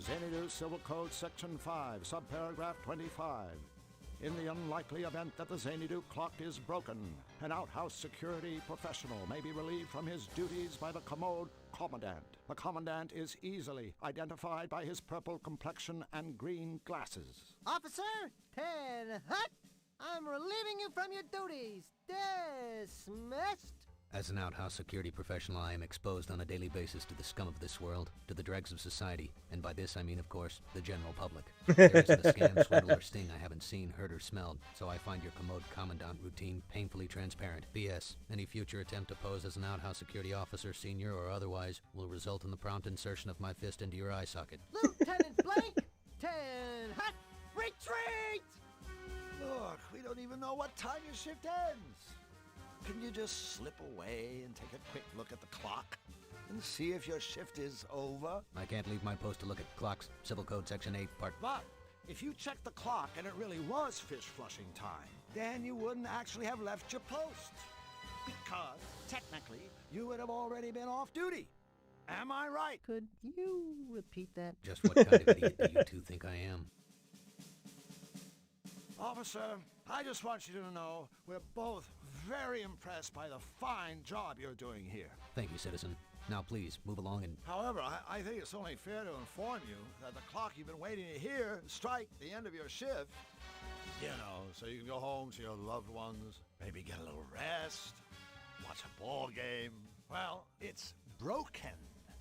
Xanadu Civil Code Section 5, subparagraph 25. In the unlikely event that the Xanadu clock is broken, an outhouse security professional may be relieved from his duties by the commode commandant. The commandant is easily identified by his purple complexion and green glasses. Officer, 10 hut! I'm relieving you from your duties. Dismissed. As an outhouse security professional, I am exposed on a daily basis to the scum of this world, to the dregs of society, and by this I mean, of course, the general public. There isn't a scam, swindle, or sting I haven't seen, heard, or smelled, so I find your commode commandant routine painfully transparent. P.S. Any future attempt to pose as an outhouse security officer, senior or otherwise, will result in the prompt insertion of my fist into your eye socket. Lieutenant Blank, 10 hut, retreat! Look, we don't even know what time your shift ends. Can you just slip away and take a quick look at the clock and see if your shift is over? I can't leave my post to look at clocks. Civil Code Section 8, Part... But if you checked the clock and it really was fish flushing time, then you wouldn't actually have left your post. Because, technically, you would have already been off duty. Am I right? Could you repeat that? Just what kind of idiot do you two think I am? Officer, I just want you to know we're both very impressed by the fine job you're doing here. Thank you, citizen. Now please, move along and... However, I think it's only fair to inform you that the clock you've been waiting to hear strike the end of your shift. You know, so you can go home to your loved ones, maybe get a little rest, watch a ball game. Well, it's broken.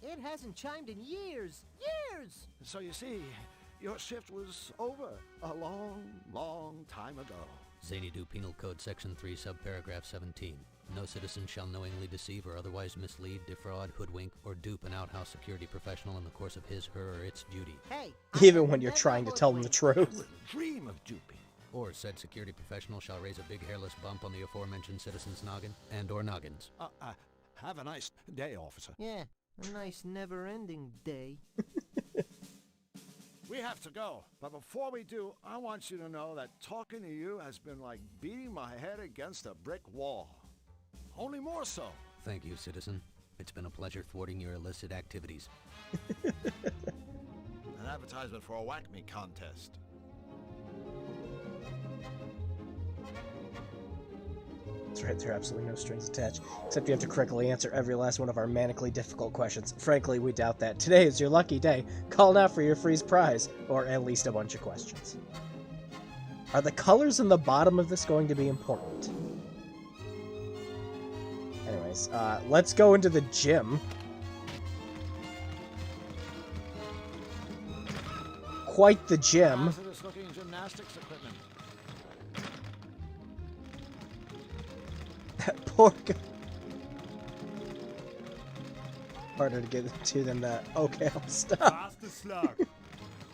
It hasn't chimed in years. Years! So you see, your shift was over a long, long time ago. Xanadu Penal Code Section 3, subparagraph 17. No citizen shall knowingly deceive or otherwise mislead, defraud, hoodwink, or dupe an outhouse security professional in the course of his, her, or its duty. Hey, Even when you're trying to tell them the truth. Dream of duping. Or said security professional shall raise a big hairless bump on the aforementioned citizen's noggin and or noggins. Have a nice day, officer. Yeah, a nice never-ending day. We have to go, but before we do, I want you to know that talking to you has been like beating my head against a brick wall. Only more so. Thank you, citizen. It's been a pleasure thwarting your illicit activities. An advertisement for a whack me contest. That's right, there are absolutely no strings attached. Except you have to correctly answer every last one of our manically difficult questions. Frankly, we doubt that. Today is your lucky day. Call now for your freeze prize, or at least a bunch of questions. Are the colors in the bottom of this going to be important? Anyways, let's go into the gym. Quite the gym. Hazardous looking gymnastics equipment. That poor guy. Harder to get to than that. Okay, I'll stop.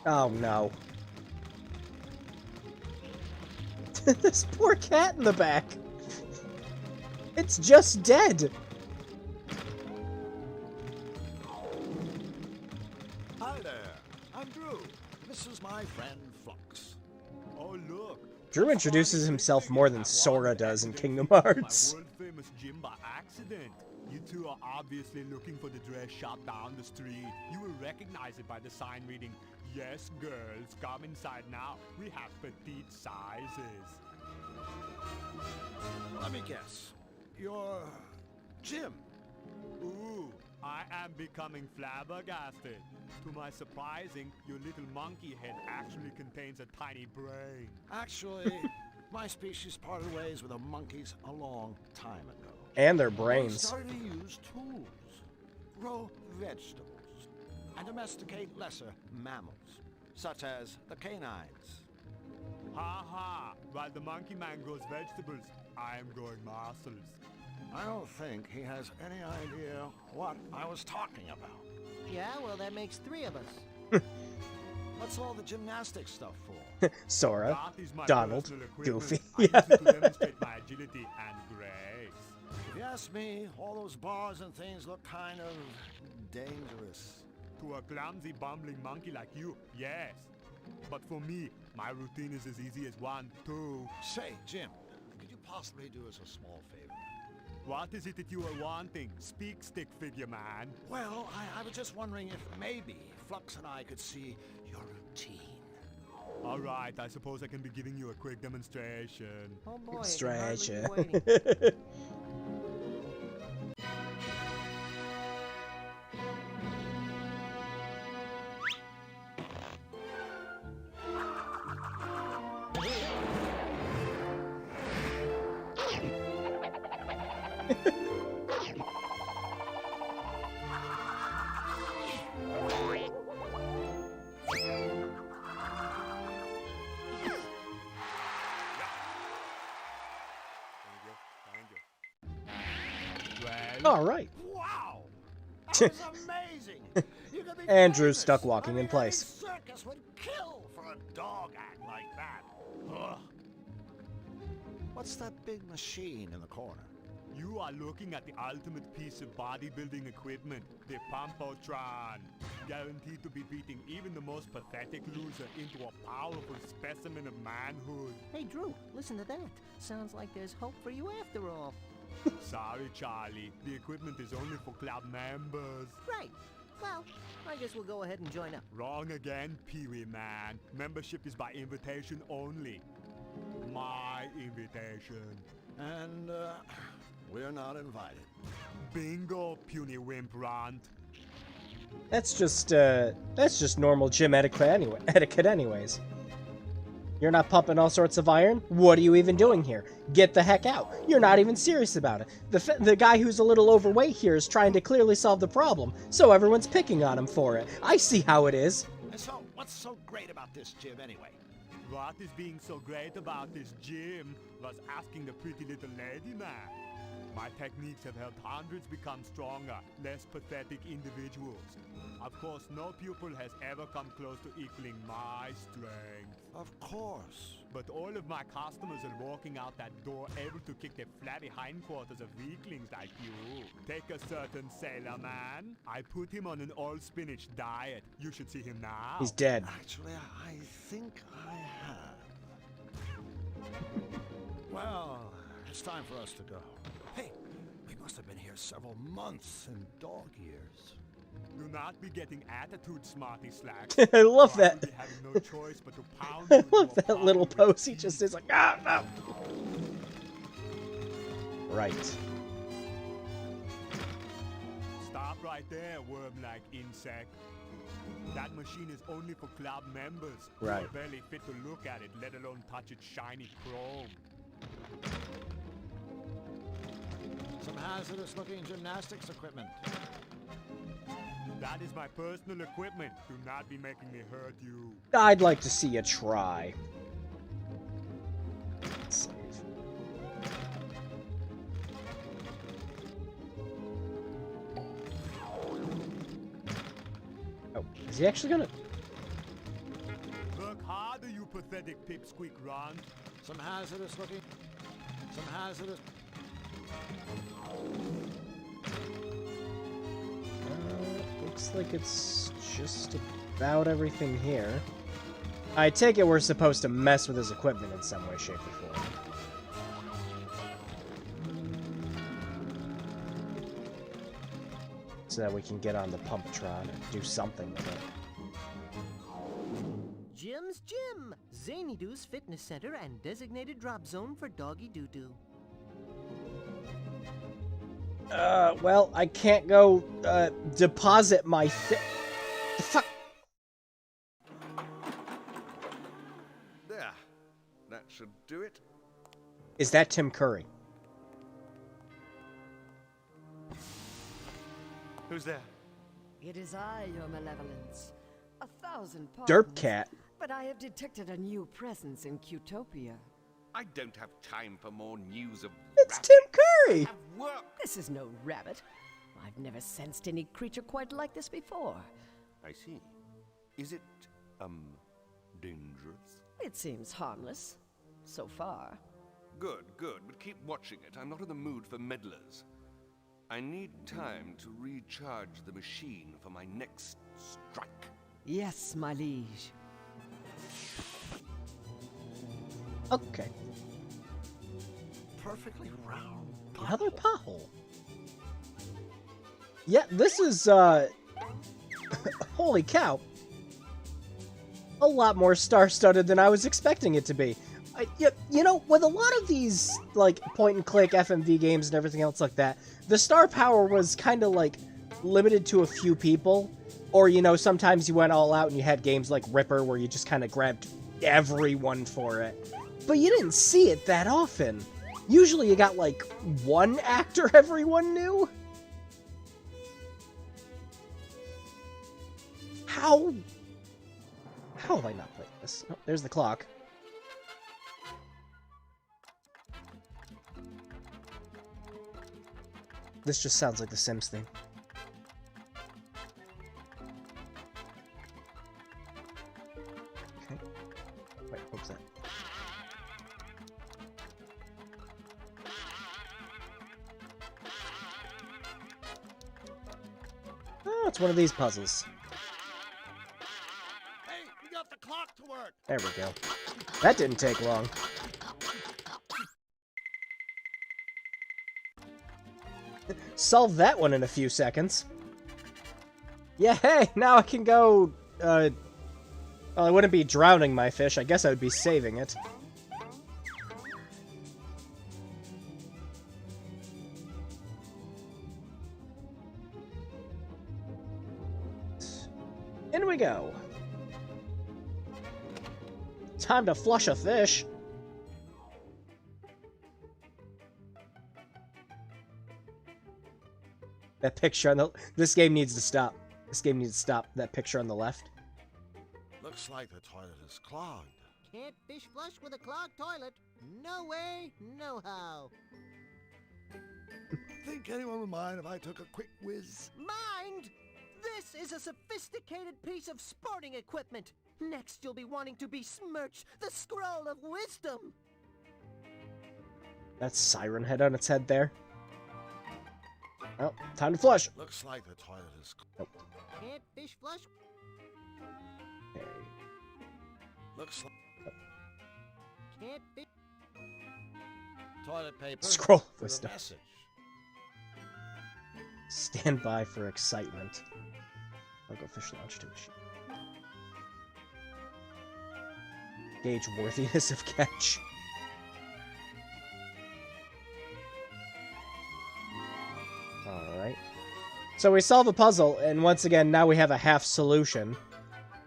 Oh no. This poor cat in the back. It's just dead. Hi there. I'm Drew. This is my friend Flux. Oh, look. Drew introduces himself more than Sora does in Kingdom Hearts. World-famous gym by accident. You two are obviously looking for the dress shop down the street. You will recognize it by the sign reading, "Yes, girls, come inside now. We have petite sizes." Let me guess. Your gym. Ooh, I am becoming flabbergasted. To my surprising, your little monkey head actually contains a tiny brain. Actually, my species parted ways with the monkeys a long time ago. And their We brains. started to use tools, grow vegetables, and domesticate lesser mammals, such as the canines. Ha ha! While the monkey man grows vegetables, I am growing muscles. I don't think he has any idea what I was talking about. Yeah, well, that makes 3 of us. What's all the gymnastics stuff for? Sora, That is my Donald, personal equipment. Goofy. I use it to demonstrate my agility and grace. If you ask me, all those bars and things look kind of dangerous. To a clumsy, bumbling monkey like you, yes. But for me, my routine is as easy as 1, 2. Say, Jim, could you possibly do us a small favor? What is it that you are wanting? Speak, stick figure man. Well, I was just wondering if maybe Flux and I could see your routine. All right, I suppose I can be giving you a quick demonstration. Oh boy, Demonstration. I can hardly be waiting. All right. Wow! That was amazing! You could be Andrew's famous. stuck walking I mean, in place. Any circus would kill for a dog act like that. Ugh. What's that big machine in the corner? You are looking at the ultimate piece of bodybuilding equipment, the Pumpotron. Guaranteed to be beating even the most pathetic loser into a powerful specimen of manhood. Hey, Drew, listen to that. Sounds like there's hope for you after all. Sorry, Charlie. The equipment is only for club members. Right. Well, I guess we'll go ahead and join up. Wrong again, Pee-wee man. Membership is by invitation only. my invitation. And, we're not invited. Bingo, puny wimp-runt. That's just normal gym etiquette anyways. You're not pumping all sorts of iron? What are you even doing here? Get the heck out. You're not even serious about it. The guy who's a little overweight here is trying to clearly solve the problem, so everyone's picking on him for it. I see how it is. And so, what's so great about this gym anyway? What is being so great about this gym was asking the pretty little lady man. My techniques have helped hundreds become stronger, less pathetic individuals. Of course, no pupil has ever come close to equaling my strength. Of course. But all of my customers are walking out that door able to kick the flabby hindquarters of weaklings like you. Take a certain sailor man. I put him on an all-spinach diet. You should see him now. He's dead. Actually, I think I have. Well, it's time for us to go. Hey, we must have been here several months in dog years. Do not be getting attitude, smarty slacks. I love that. Be having no choice but to pound I love that little pose. He just is like, ah, no. Right. Stop right there, worm-like insect. That machine is only for club members. Right. You're barely fit to look at it, let alone touch its shiny chrome. Some hazardous-looking gymnastics equipment. That is my personal equipment. Do not be making me hurt you. I'd like to see you try. Save. Oh, is he actually gonna... Work harder, you pathetic pipsqueak runt. Some hazardous-looking... Some hazardous... Looks like it's just about everything here. I take it we're supposed to mess with his equipment in some way, shape, or form. So that we can get on the Pumptron and do something with it. Jim's Gym, Zany Doo's fitness center and designated drop zone for doggy doo-doo. Well, I can't go, deposit my the fuck? There. That should do it. Is that Tim Curry? Who's there? It is I, your malevolence. 1,000 pardons. Derp Cat. But I have detected a new presence in Qtopia. I don't have time for more news of It's Tim Curry! This is no rabbit. I've never sensed any creature quite like this before. I see. Is it, dangerous? It seems harmless. So far. Good, good, but keep watching it. I'm not in the mood for meddlers. I need time to recharge the machine for my next strike. Yes, my liege. Okay. Perfectly round. Another pothole. Yeah, this is, holy cow. A lot more star-studded than I was expecting it to be. You know, with a lot of these, like, point-and-click FMV games and everything else like that, the star power was kind of, like, limited to a few people. Or, you know, sometimes you went all out and you had games like Ripper where you just kind of grabbed everyone for it. But you didn't see it that often. Usually you got, like, one actor everyone knew. How have I not played this? Oh, there's the clock. This just sounds like the Sims thing. Okay. Wait, what was that? Oh, it's one of these puzzles. Hey, we got the clock to work. There we go. That didn't take long. Solve that one in a few seconds. Yeah, hey, now I can go, well, I wouldn't be drowning my fish. I guess I would be saving it. In we go. Time to flush a fish. That picture on the... This game needs to stop. This game needs to stop. That picture on the left. Looks like the toilet is clogged. Can't fish flush with a clogged toilet. No way, no how. Think anyone would mind if I took a quick whiz? Mind? This is a sophisticated piece of sporting equipment. Next, you'll be wanting to besmirch the scroll of wisdom. That's Siren Head on its head there. Oh, time to flush. Looks like the toilet is clogged. Nope. Can't fish flush. Okay. Looks like... Can't fish. Toilet paper. Scroll of with a wisdom. message. Stand by for excitement. I'll go fish launch to machine. Gauge worthiness of catch. Alright. So we solve a puzzle, and once again, now we have a half solution.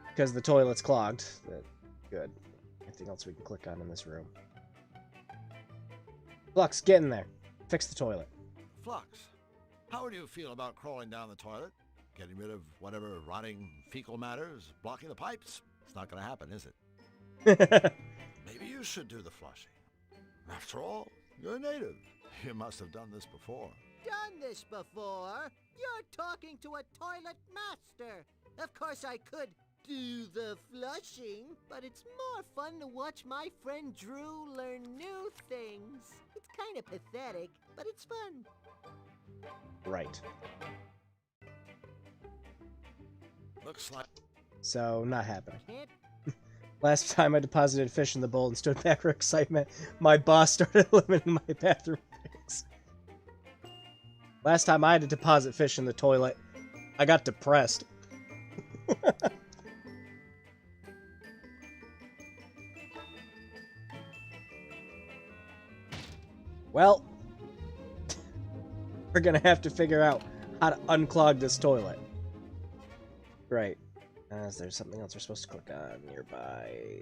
Because the toilet's clogged. Good. Anything else we can click on in this room? Flux, get in there. Fix the toilet. Flux, how would you feel about crawling down the toilet? Getting rid of whatever rotting fecal matter is blocking the pipes? It's not going to happen, is it? Maybe you should do the flushing. After all, you're a native. You must have done this before. Done this before? You're talking to a toilet master. Of course I could do the flushing, but it's more fun to watch my friend Drew learn new things. It's kind of pathetic, but it's fun. Right. Looks like... So, not happening. Can't... Last time I deposited fish in the bowl and stood back for excitement, my boss started limiting my bathroom breaks. Last time I had to deposit fish in the toilet, I got depressed. Well, we're gonna have to figure out how to unclog this toilet. Right. Is there something else we're supposed to click on nearby?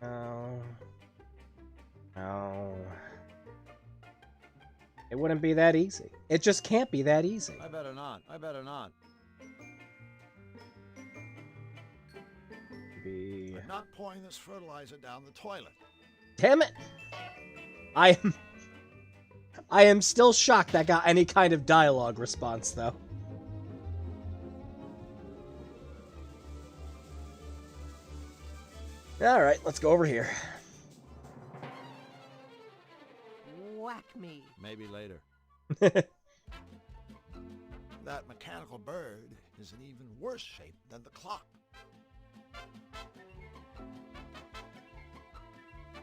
No. No. It wouldn't be that easy. It just can't be that easy. I better not. I better not. Be... I'm not pouring this fertilizer down the toilet. Damn it! I am still shocked that got any kind of dialogue response, though. Alright, let's go over here. Whack me. Maybe later. That mechanical bird is in even worse shape than the clock.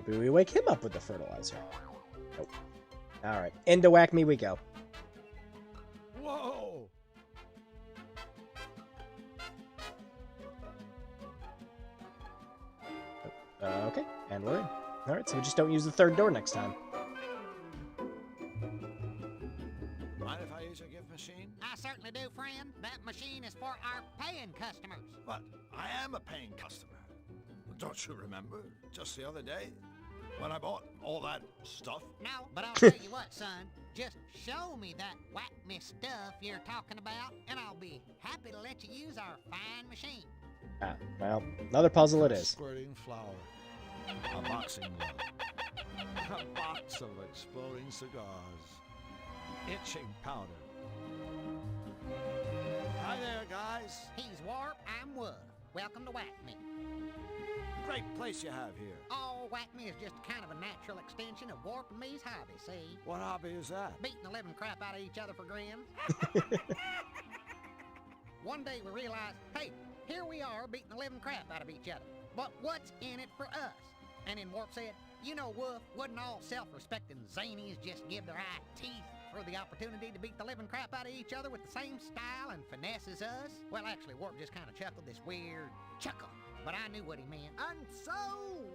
Maybe we wake him up with the fertilizer. Nope. Alright, into Whack Me we go. Whoa! Okay, and we're in. Alright, so we just don't use the third door next time. Mind if I use your gift machine? I certainly do, friend. That machine is for our paying customers. But I am a paying customer. Don't you remember? Just the other day, when I bought all that stuff? No, but I'll tell you what, son. Just show me that whack me stuff you're talking about, and I'll be happy to let you use our fine machine. Ah, well, another puzzle it is. Squirting flour. A boxing glove. A box of exploding cigars. Itching powder. Hi there, guys. He's Warp, I'm Woof. Welcome to Whack Me. Great place you have here. Oh, Whack Me is just kind of a natural extension of Warp and me's hobby, see? What hobby is that? Beating the living crap out of each other for grins. One day we realized, hey, here we are beating the living crap out of each other. But what's in it for us? And then Warp said, you know, Woof, wouldn't all self-respecting zanies just give their eye teeth for the opportunity to beat the living crap out of each other with the same style and finesse as us? Well, actually, Warp just kind of chuckled this weird chuckle, but I knew what he meant. And so,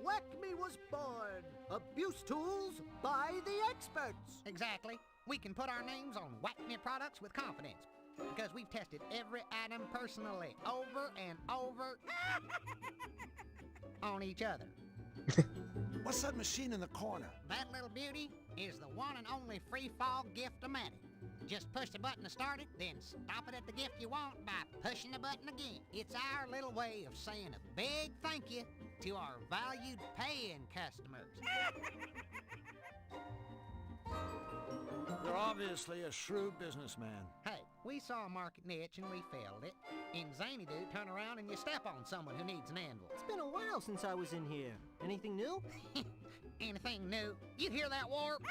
Whack Me was born. Abuse tools by the experts. Exactly. We can put our names on Whack Me products with confidence. because we've tested every item personally, over and over on each other. What's that machine in the corner? That little beauty is the one and only free fall gift-o-matic. Just push the button to start it, then stop it at the gift you want by pushing the button again. It's our little way of saying a big thank you to our valued paying customers. You're obviously a shrewd businessman. Hey, we saw a market niche and we filled it. In Zany Dude, turn around and you step on someone who needs an anvil. It's been a while since I was in here. Anything new? Anything new? You hear that, Warp?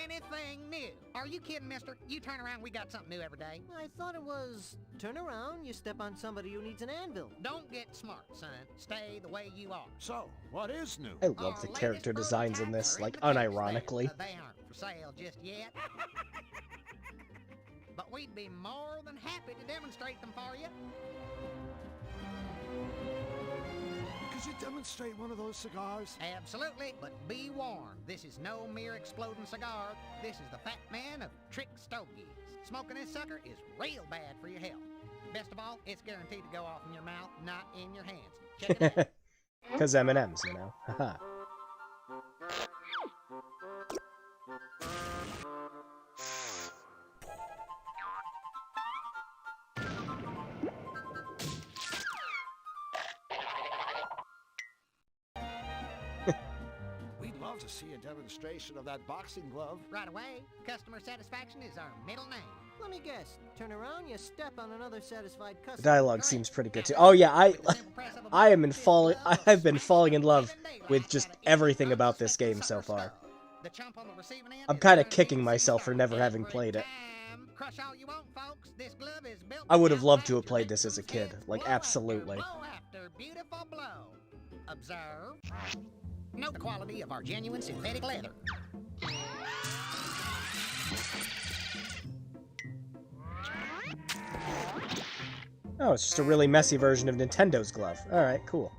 Anything new? Are you kidding, mister? You turn around, we got something new every day. I thought it was turn around, you step on somebody who needs an anvil. Don't get smart, son. Stay the way you are. So, what is new? I love the character designs in this, like, unironically. They aren't for sale just yet. But we'd be more than happy to demonstrate them for you. Could you demonstrate one of those cigars? Absolutely, but be warned, this is no mere exploding cigar. This is the Fat Man of Trick Stogies. Smoking this sucker is real bad for your health. Best of all, it's guaranteed to go off in your mouth, not in your hands. Check it out. Because M&M's, you know. Haha. We'd love to see a demonstration of that boxing glove. Right away, customer satisfaction is our middle name. Let me guess. Turn around, you step on another satisfied customer. The dialogue seems pretty good too. Oh yeah, I've been falling in love with just everything about this game so far. I'm kind of kicking myself for never having played it. Crush all you want, folks. This glove is built I would have loved to have played this as a kid, like absolutely. blow after beautiful blow. Observe. Note the quality of our genuine synthetic leather. Oh, it's just a really messy version of Nintendo's glove. Alright, cool.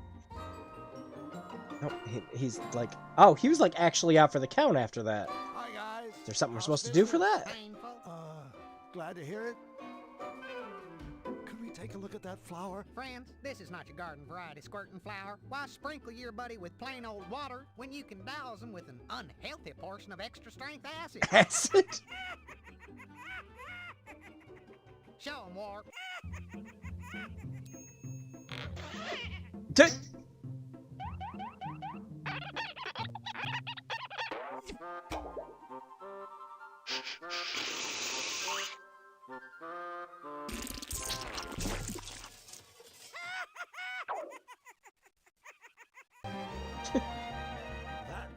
Oh, he's like... Oh, he was like actually out for the count after that. Hi, guys. Is there something we're supposed to do for that? Glad to hear it. Could we take a look at that flower? Friends, this is not your garden variety squirting flower. Why sprinkle your buddy with plain old water when you can douse him with an unhealthy portion of extra strength acid? Acid? Show him, Warp. That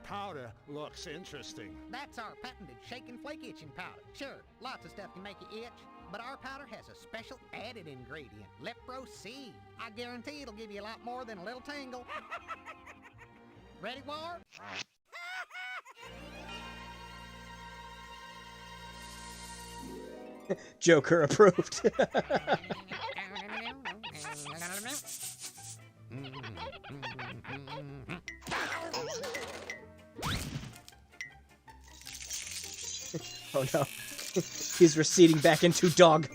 powder looks interesting. That's our patented shake and flake itching powder. Sure, lots of stuff can make you itch, but our powder has a special added ingredient, Lepro C. I guarantee it'll give you a lot more than a little tingle. Ready, War? Joker approved. Oh no. He's receding back into dog.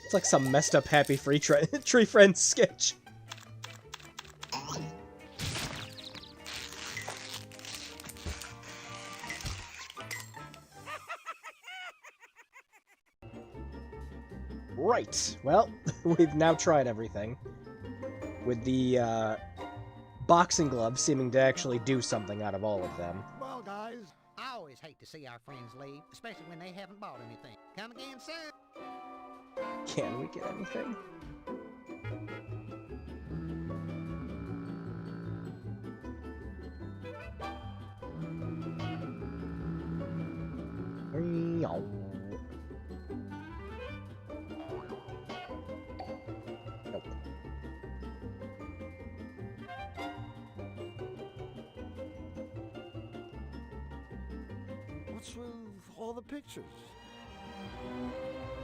It's like some messed up Happy Tree Friends sketch. Right, well, we've now tried everything. With the boxing glove seeming to actually do something out of all of them. Well, guys. I always hate to see our friends leave, especially when they haven't bought anything. Come again soon. Can we get anything? Nope. What's with all the pictures?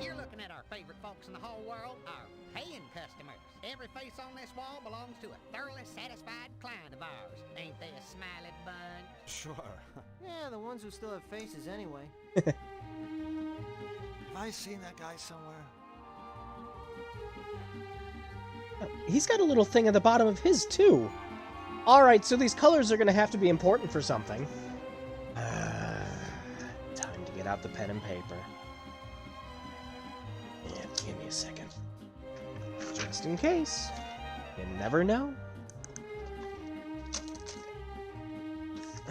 You're looking at our favorite folks in the whole world, our paying customers. Every face on this wall belongs to a thoroughly satisfied client of ours. Ain't they a smiley bunch? Sure. Yeah, the ones who still have faces anyway. Have I seen that guy somewhere? He's got a little thing at the bottom of his, too. Alright, so these colors are going to have to be important for something. Time to get out the pen and paper. Yeah, give me a second. Just in case. You never know.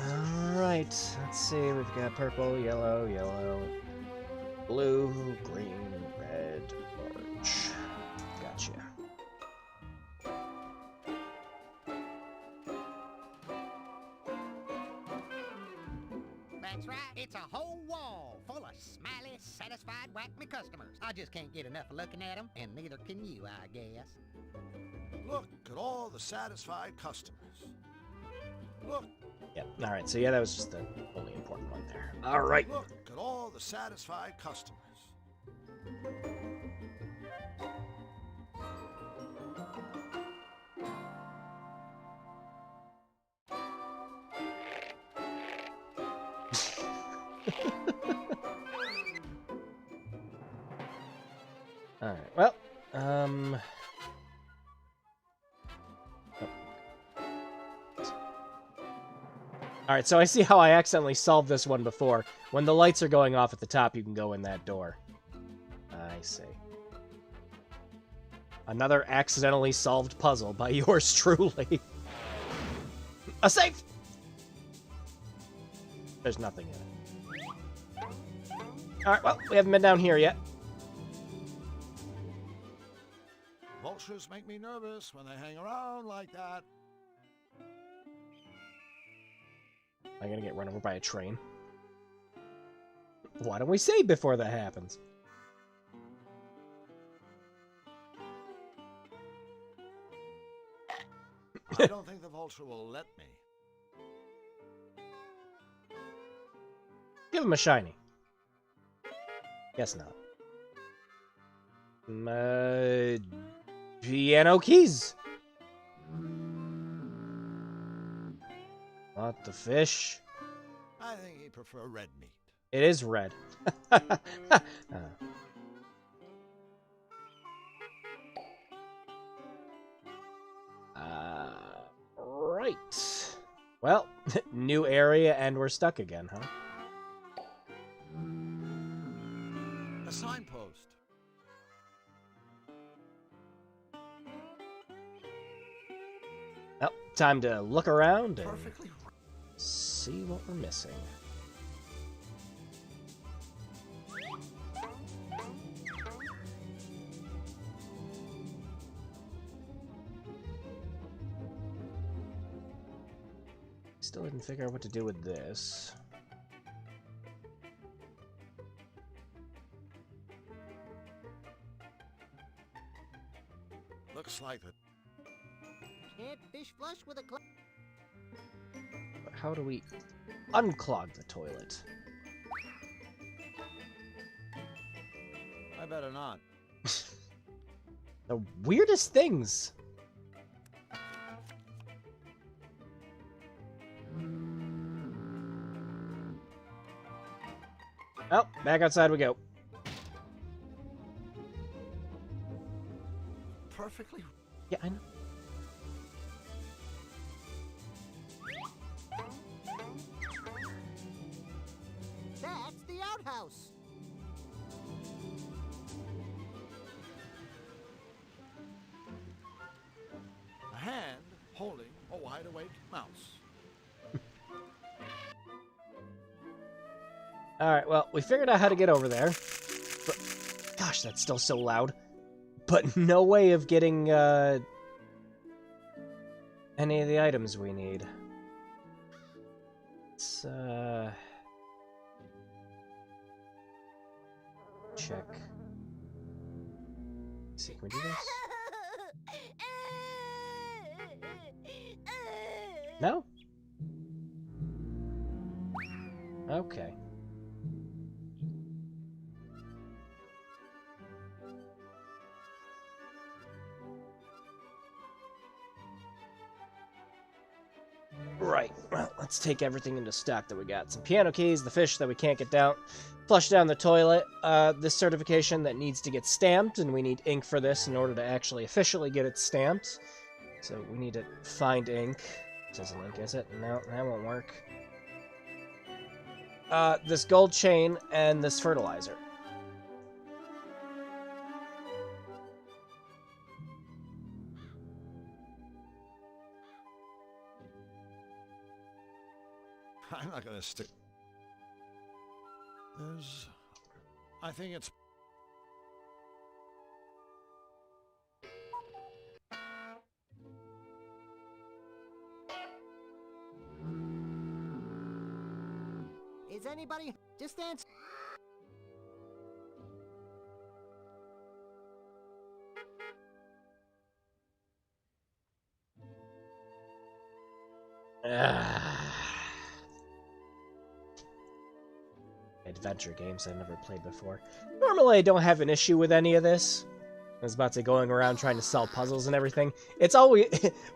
Alright, let's see. We've got purple, yellow, blue, green, red, orange. Gotcha. That's right. It's a whole wall full of smiley, satisfied whack-me customers. I just can't get enough of looking at them, and neither can you, I guess. Look at all the satisfied customers. Look. Yep. Alright, so yeah, that was just the only important one there. Alright. Look at all the satisfied customers. Alright, well, Alright, so I see how I accidentally solved this one before. When the lights are going off at the top, you can go in that door. I see. Another accidentally solved puzzle by yours truly. A safe! There's nothing in it. Alright, well, we haven't been down here yet. Vultures make me nervous when they hang around like that. Am I gonna get run over by a train? Why don't we save before that happens? I don't think the vulture will let me. Give him a shiny. Guess not. Piano keys. Not the fish. I think he'd prefer red meat. It is red. Right. Well, new area and we're stuck again, huh? A signpost. Well, time to look around and Perfectly see what we're missing. Still didn't figure out what to do with this. Looks like it. Can't fish flush with a But how do we unclog the toilet? I better not. The weirdest things. Oh, back outside we go. Perfectly. Yeah, I know. That's the outhouse. A hand holding a wide-awake mouse. Alright, well, we figured out how to get over there. But, gosh, that's still so loud. But no way of getting, any of the items we need. Let's, check. Let's see, can we do this? No? Okay. Right. Well, let's take everything into stock that we got. Some piano keys, the fish that we can't get down, flush down the toilet, this certification that needs to get stamped, and we need ink for this in order to actually officially get it stamped. So we need to find ink. This isn't ink, is it? No, that won't work. This gold chain and this fertilizer. I'm not gonna stick. I think it's. Is anybody just answer? Adventure games I've never played before. Normally I don't have an issue with any of this. I was about to going around trying to solve puzzles and everything. It's always,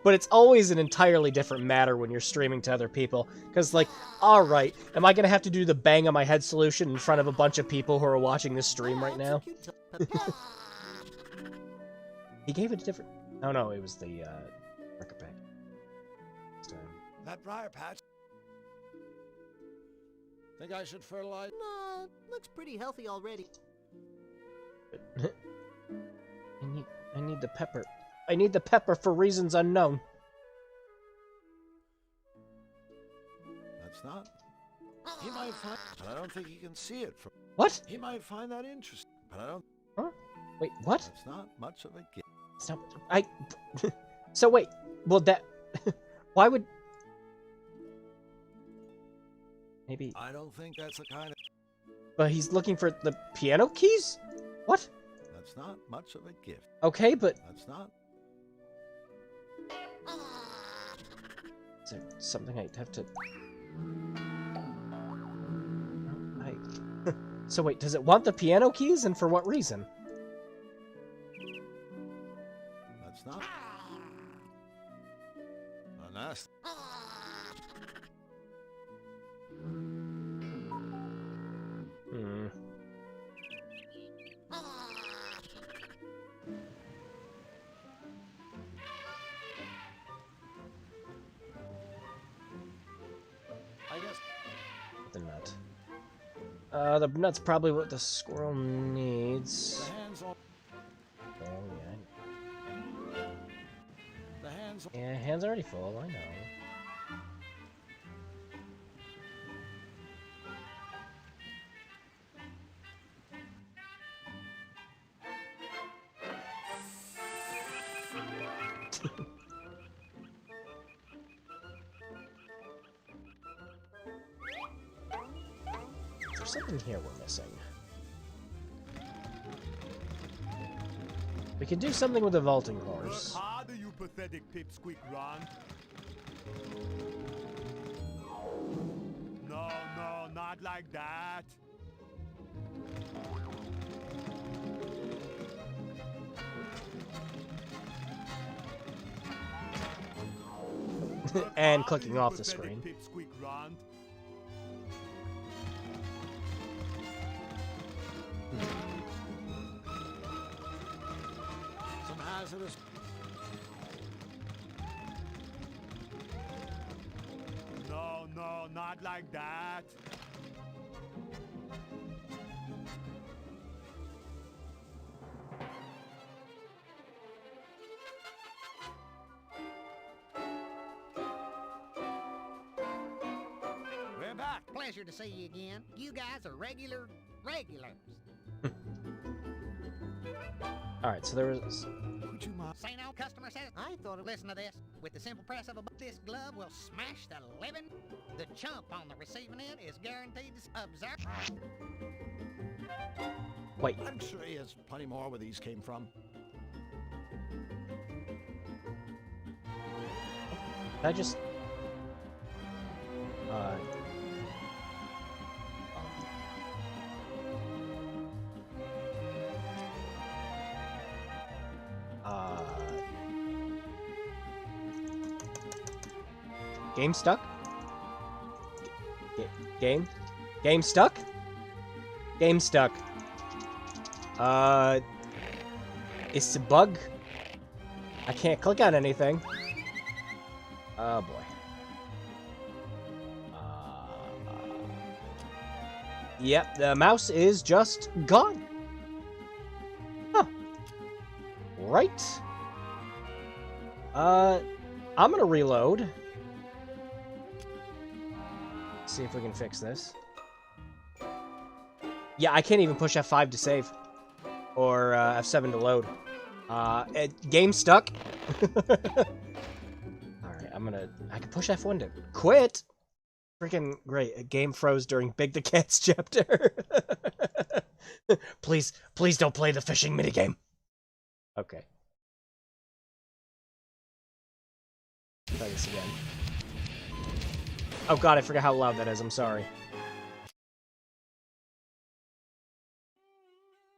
but it's always an entirely different matter when you're streaming to other people. Because, like, alright, am I going to have to do the bang on my head solution in front of a bunch of people who are watching this stream right now? He gave it a different... Oh no, it was the, record pack. That briar patch. Think I should fertilize? No, looks pretty healthy already. I need the pepper. I need the pepper for reasons unknown. That's not. He might find, but I don't think he can see it from. What? He might find that interesting, but I don't. Huh? Wait, what? It's not much of a gift. It's not. So wait. Well, that. Why would? Maybe. I don't think that's the kind of. But he's looking for the piano keys? What? That's not much of a gift. Okay, but... That's not. Is there something I have to... So wait, does it want the piano keys, and for what reason? That's not. Nasty. The nut. The nut's probably what the squirrel needs. The hands on. Oh, yeah. The hands. Yeah, hands already full, I know. There's something here we're missing. We can do something with the vaulting horse. Work harder, you pathetic pipsqueak Ron. No, no, not like that. And clicking off the screen. Pipsqueak Ron. Some hazardous. No, no, not like that. We're back. Pleasure to see you again. You guys are regulars. Alright, so there was... Say no, customer says. I thought. Listen to this. With the simple press of a button, this glove will smash the living. The chump on the receiving end is guaranteed to observe. Wait. I'm sure he has plenty more where these came from. I just... Game stuck? Game? Game stuck? Game stuck. It's a bug. I can't click on anything. Oh boy. Yep, the mouse is just gone. Huh. Right. I'm gonna reload. See if we can fix this. Yeah, I can't even push F5 to save. Or F7 to load. Game stuck. Alright, I can push F1 to quit. Freaking great. A game froze during Big the Cat's chapter. Please don't play the fishing minigame. Okay. Try this again. Oh god, I forgot how loud that is. I'm sorry.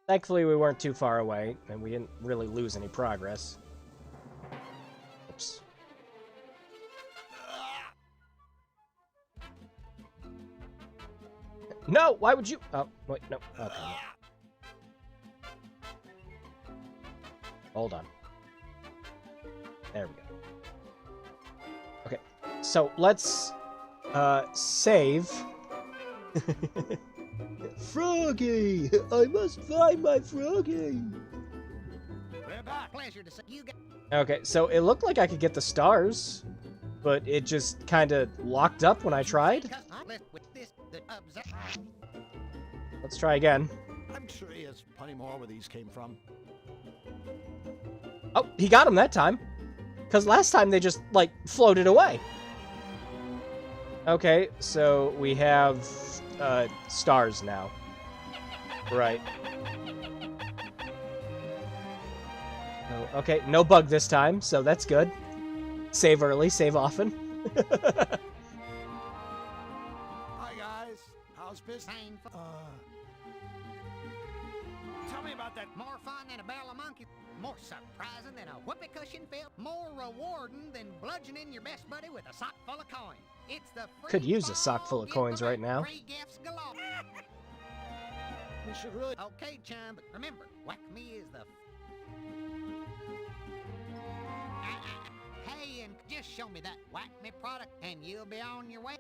Thankfully, we weren't too far away, and we didn't really lose any progress. Oops. No! Why would you? Oh, wait, no. Okay. Hold on. There we go. Okay, so let's save. Froggy! I must find my Froggy! Pleasure to see you. Okay, so it looked like I could get the stars, but it just kind of locked up when I tried. Let's try again. I'm sure he has plenty more where these came from. Oh, he got him that time. Because last time they just, like, floated away. Okay, so we have stars now. Right. Oh, okay, no bug this time, so that's good. Save early, save often. Hi guys, how's business? Tell me about that. More fun than a barrel of monkey. More surprising than a whoopee cushion field. More rewarding than bludgeoning your best buddy with a sock full of coins. It's the Could use a sock full of coins right now. free gifts galore. We should really. Okay, chum, but remember, whack me is the. Hey, and just show me that whack me product, and you'll be on your way.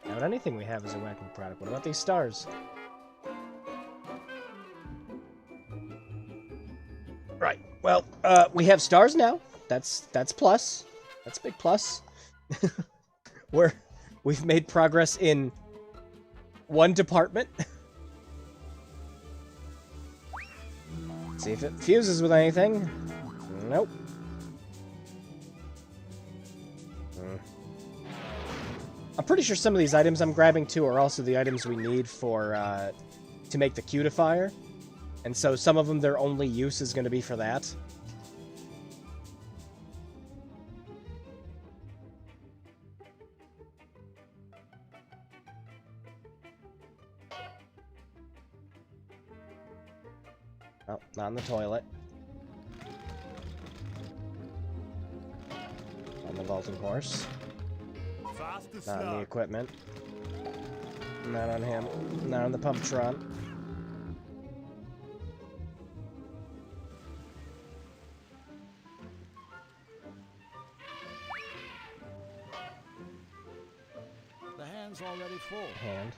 Not anything we have is a whacking product. What about these stars? Right. Well, we have stars now. That's plus. That's a big plus. We've made progress in one department. See if it fuses with anything. Nope. I'm pretty sure some of these items I'm grabbing too are also the items we need for to make the cutifier. And so some of them, their only use is going to be for that. Oh, not in the toilet. On the vaulting horse. Not on the equipment. Not on him. Not on the Pumptron. The hand's already full. Hand.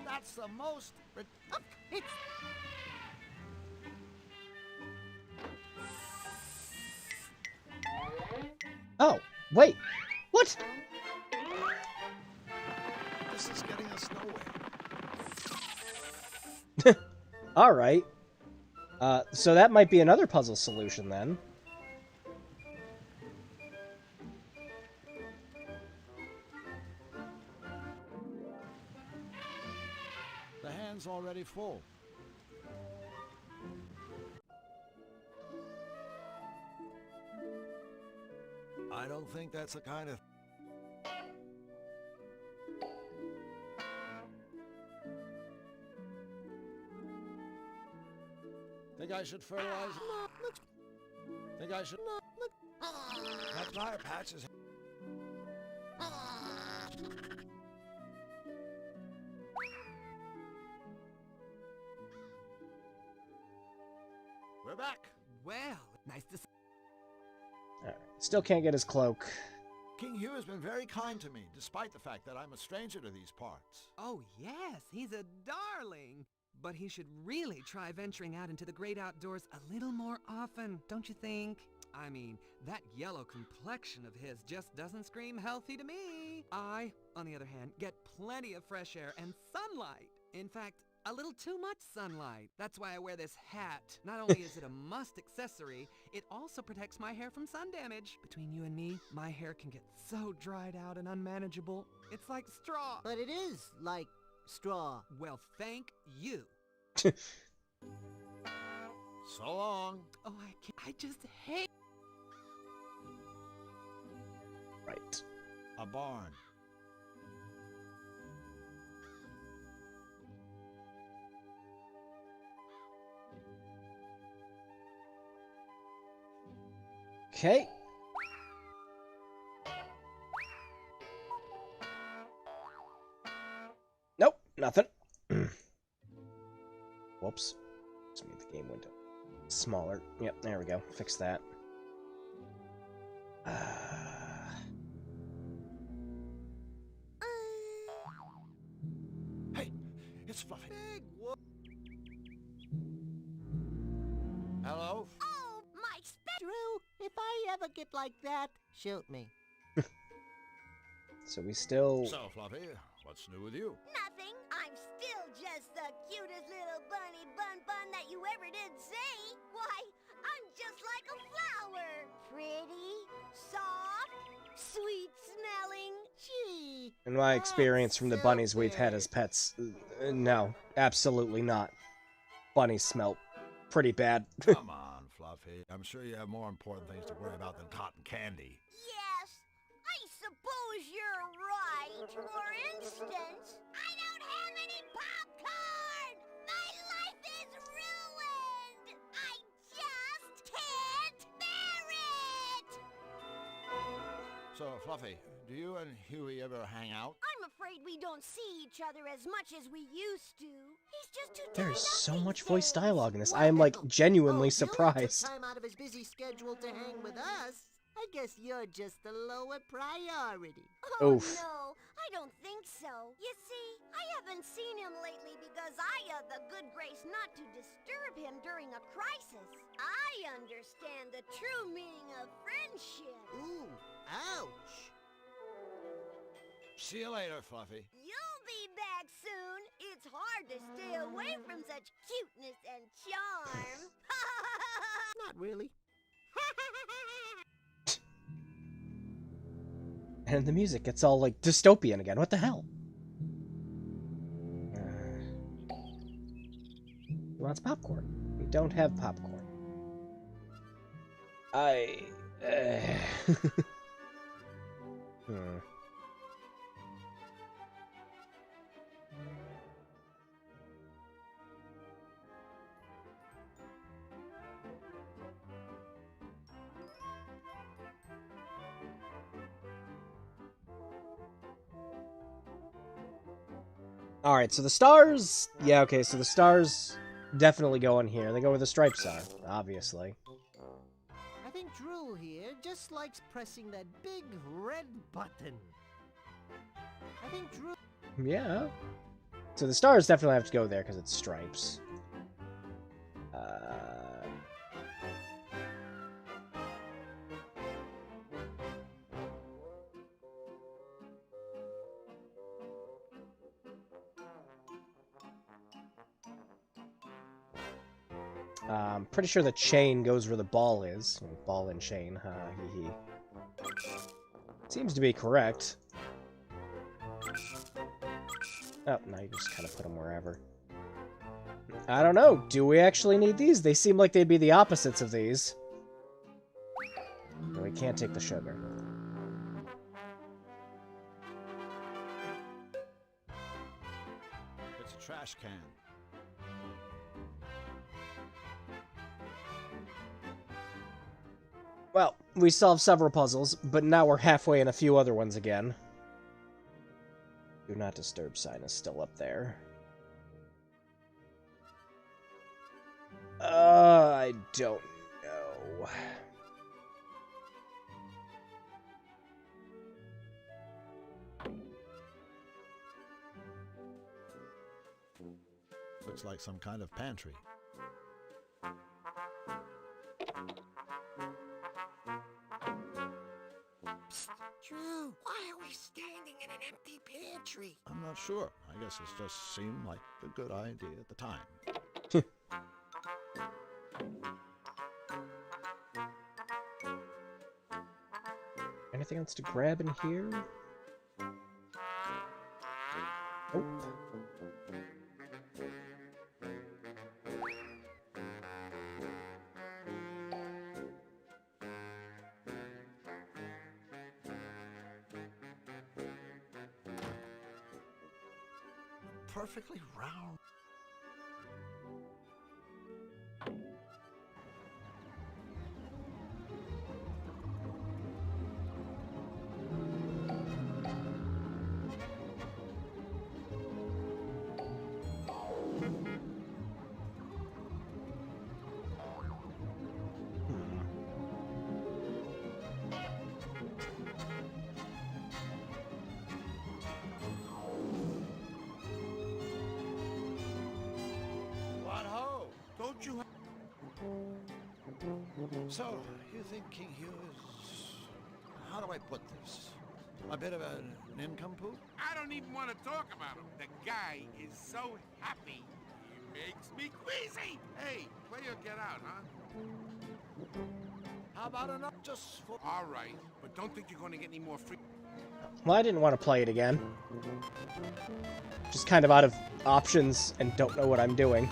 That's the most. It's. Oh, wait. What? This is getting us nowhere. All right. So that might be another puzzle solution then. The hand's already full. I don't think that's the kind of... Think I should fertilize? Think I should? That briar patch is... We're back. Well, nice to see. Alright. Still can't get his cloak. King Hugh has been very kind to me, despite the fact that I'm a stranger to these parts. Oh, yes, he's a darling. But he should really try venturing out into the great outdoors a little more often, don't you think? I mean, that yellow complexion of his just doesn't scream healthy to me. I, on the other hand, get plenty of fresh air and sunlight. In fact, a little too much sunlight. That's why I wear this hat. Not only is it a must accessory, it also protects my hair from sun damage. Between you and me, my hair can get so dried out and unmanageable. It's like straw. But it is like straw. Well, thank you. So long. Oh, I just hate... Right. A barn. Okay. Nope, nothing. Whoops. Just made the game window smaller. Yep, there we go. Fix that. Hey, it's Fluffy. Hello? Oh, my Drew, if I ever get like that, shoot me. So we still... So, Fluffy, what's new with you? Nothing. I'm still just the cutest little bunny bun that you ever did see. Why, I'm just like a flower. Pretty, soft, sweet-smelling. Gee. In my experience from the bunnies we've had as pets, no, absolutely not. Bunnies smell pretty bad. Come on, Fluffy. I'm sure you have more important things to worry about than cotton candy. Yes, I suppose you're right. For instance, I don't have any popcorn! My life is ruined! I just can't bear it! So, Fluffy, do you and Huey ever hang out? I'm afraid we don't see each other as much as we used to. He's just too There tied is up so these much voice days. dialogue in this. I am, like, genuinely Huey surprised. took time out of his busy schedule to hang with us. I guess you're just a lower priority. Oh, Oof. no, I don't think so. You see, I haven't seen him lately because I have the good grace not to disturb him during a crisis. I understand the true meaning of friendship. Ooh, ouch. See you later, Fluffy. You'll be back soon. It's hard to stay away from such cuteness and charm. Not really. And the music gets all, like, dystopian again. What the hell? Who wants popcorn? We don't have popcorn. Alright, so the stars... Yeah, okay, so the stars definitely go in here. They go where the stripes are, obviously. I think Drew here just likes pressing that big red button. I think Drew... Yeah. So the stars definitely have to go there because it's stripes. I'm pretty sure the chain goes where the ball is. Ball and chain, hee hee. Seems to be correct. Oh, now you just kind of put them wherever. I don't know. Do we actually need these? They seem like they'd be the opposites of these. No, we can't take the sugar. It's a trash can. Well, we solved several puzzles, but now we're halfway in a few other ones again. Do not disturb sign is still up there. I don't know. Looks like some kind of pantry. Psst, Drew, why are we standing in an empty pantry? I'm not sure. I guess it just seemed like a good idea at the time. Anything else to grab in here? Nope. Perfectly round. So, you think King Hugh is... how do I put this? A bit of an nincompoop? I don't even want to talk about him. The guy is so happy, he makes me queasy. Hey, play or get out, huh? How about enough just for... All right, but don't think you're going to get any more free... Well, I didn't want to play it again. Just kind of out of options and don't know what I'm doing.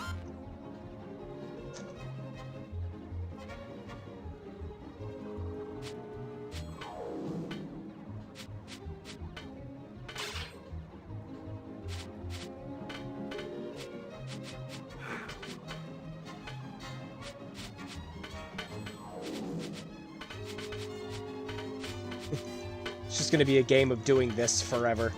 It's just going to be a game of doing this forever.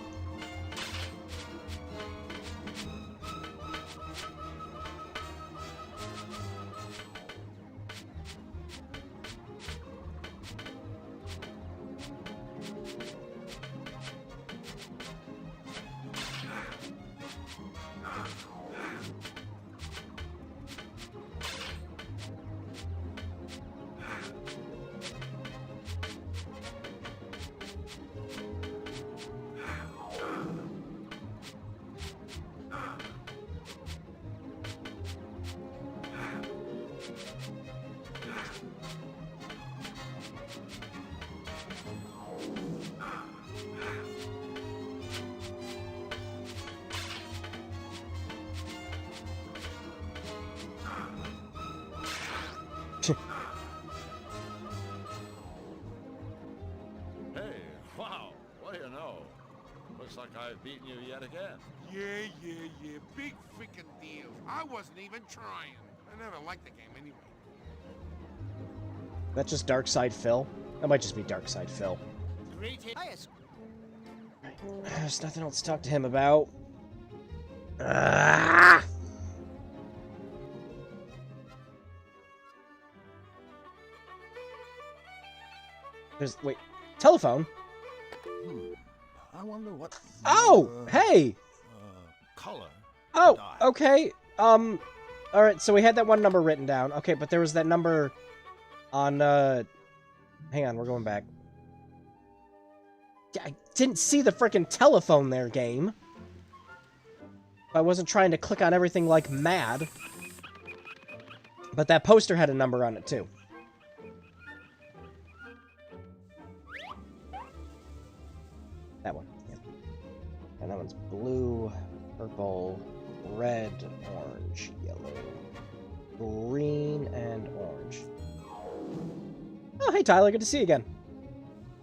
Hey, wow, what do you know? Looks like I've beaten you yet again. Yeah. Big freaking deal. I wasn't even trying. I never liked the game anyway. That's just Dark Side Phil? That might just be Dark Side Phil. There's nothing else to talk to him about. Ah! Wait, telephone? I wonder what... Oh, hey! Color. Oh, okay. Alright, so we had that one number written down. Okay, but there was that number on, hang on, we're going back. I didn't see the frickin' telephone there, game. I wasn't trying to click on everything like mad. But that poster had a number on it, too. That one, yeah. And that one's blue, purple, red, orange, yellow, green, and orange. Oh, hey Tyler, good to see you again.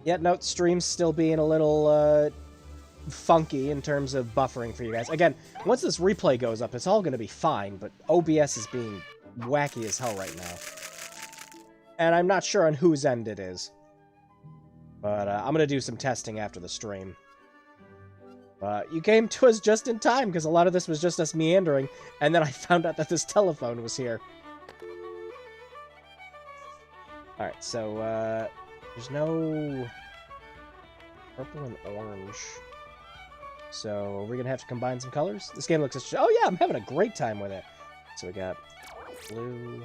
Yeah, no, stream's still being a little, funky in terms of buffering for you guys. Again, once this replay goes up, it's all gonna be fine, but OBS is being wacky as hell right now. And I'm not sure on whose end it is. But I'm going to do some testing after the stream. You came to us just in time, because a lot of this was just us meandering, and then I found out that this telephone was here. Alright, so, there's no purple and orange. So, we're gonna have to combine some colors? This game looks... Oh yeah, I'm having a great time with it. So we got blue...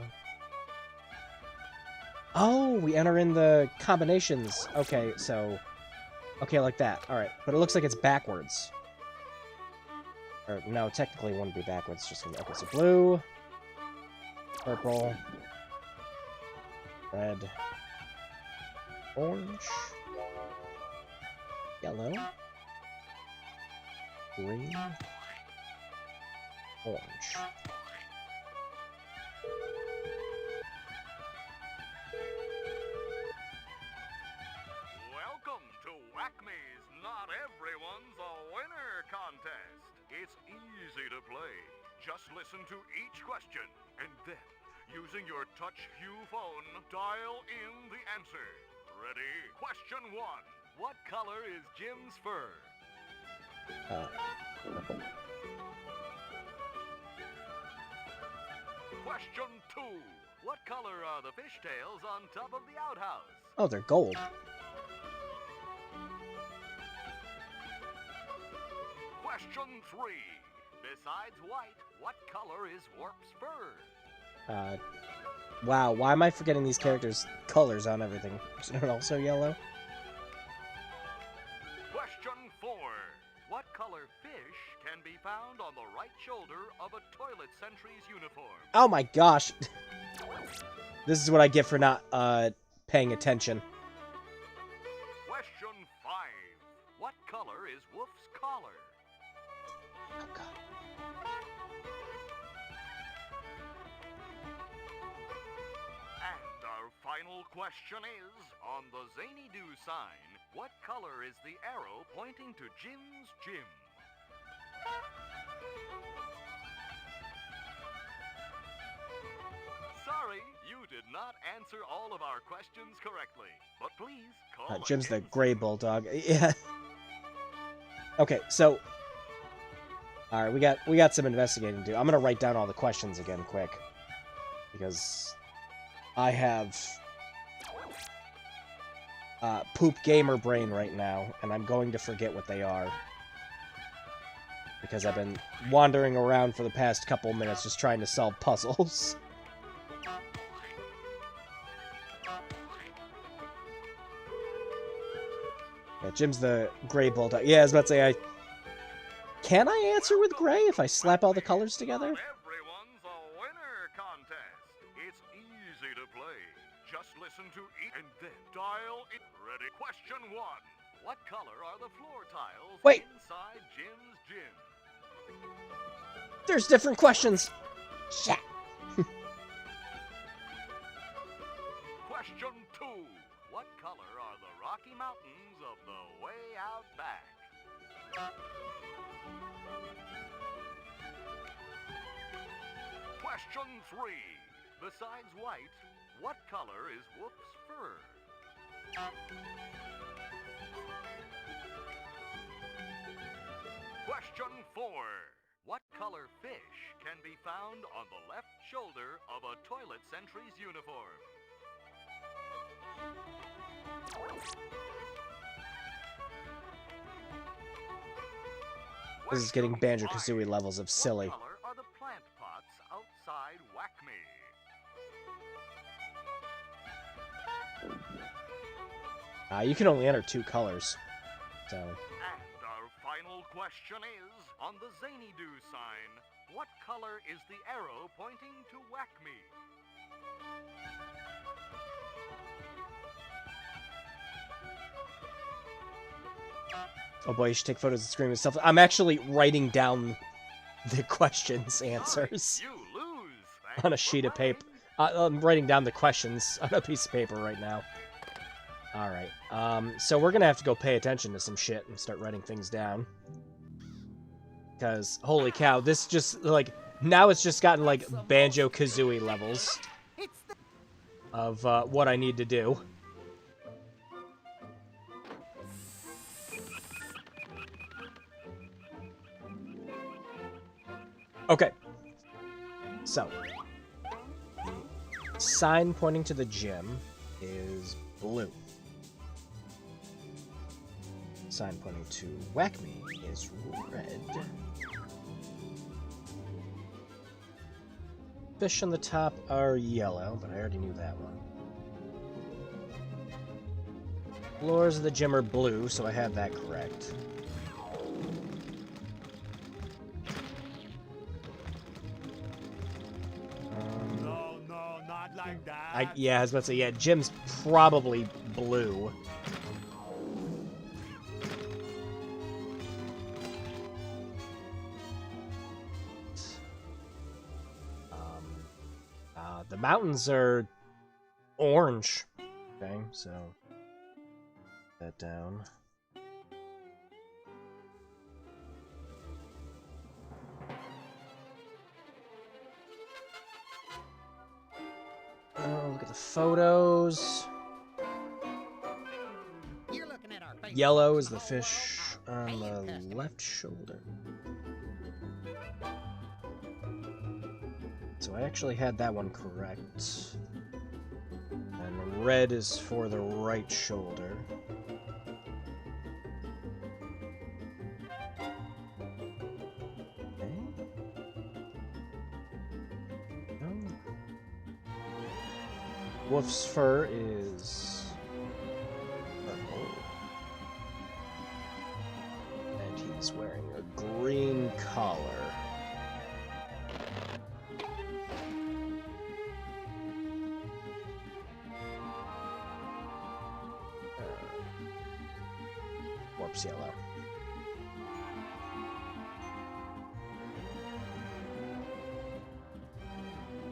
Oh, we enter in the combinations. Okay, so... Okay, like that. Alright, but it looks like it's backwards. Or, no, technically it wouldn't be backwards. Just gonna... Okay, so blue... Purple... Red... Orange... Yellow... Green... Orange... Welcome to Whack-Me's Not Everyone's a Winner contest. It's easy to play. Just listen to each question, and then, using your touch hue phone, dial in the answer. Ready? Question 1. What color is Jim's fur? Purple. Question 2. What color are the fishtails on top of the outhouse? Oh, they're gold. Question 3. Besides white, what color is Warp's fur? Wow, why am I forgetting these characters' colors on everything? Isn't it also yellow? Question 4. What color fish can be found on the right shoulder of a toilet sentry's uniform? Oh my gosh! This is what I get for not, paying attention. Question 5. What color is Wolf's collar? Oh god. And our final question is, on the Zany Do sign, what color is the arrow pointing to Jim's gym? Sorry, you did not answer all of our questions correctly. But please, call Jim's the again gray bulldog. Yeah. Okay, so... Alright, we got some investigating to do. I'm gonna write down all the questions again quick. Because... I have... poop gamer brain right now, and I'm going to forget what they are. Because I've been wandering around for the past couple minutes just trying to solve puzzles. Yeah, Jim's the gray bulldog. Yeah, I was about to say, can I answer with gray if I slap all the colors together? Everyone's a winner contest. It's easy to play. Just listen to each and then dial in. Ready? Question 1. What color are the floor tiles inside Jim's gym? There's different questions. Shit. Question 2. What color are the Rocky Mountains of the way out back? Question 3. Besides white, what color is Whoop's fur? Question 4. What color fish can be found on the left shoulder of a toilet sentry's uniform? This is getting Banjo-Kazooie levels of silly. What color are the plant pots outside Whack-Me? You can only enter 2 colors. So... And our final question is, on the Zany Do sign, what color is the arrow pointing to Whack-Me? Oh boy, you should take photos and screen yourself. I'm actually writing down the questions answers You lose. on a sheet of paper. I'm writing down the questions on a piece of paper right now. Alright, so we're gonna have to go pay attention to some shit and start writing things down. Because, holy cow, this just, like, now it's just gotten, like, Banjo-Kazooie levels. of what I need to do. Okay. So, sign pointing to the gym is blue. Sign pointing to Whack Me is red. Fish on the top are yellow, but I already knew that one. Floors of the gym are blue, so I had that correct. No, not like that. Yeah, I was about to say, yeah, gym's probably blue. The mountains are orange. Okay, so that down. Oh, look at the photos. You're looking at our face. Yellow is the fish on the left shoulder. So I actually had that one correct. And red is for the right shoulder. Okay. Wolf's fur is purple. And he's wearing a green collar. Warp's yellow.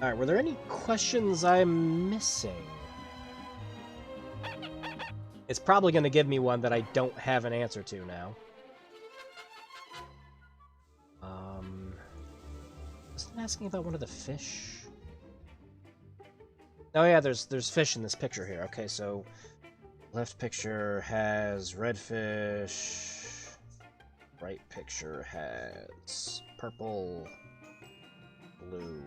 Alright, were there any questions I'm missing? It's probably going to give me one that I don't have an answer to now. Wasn't it asking about one of the fish? Oh yeah, there's fish in this picture here. Okay, so left picture has red fish. Right picture has purple, blue.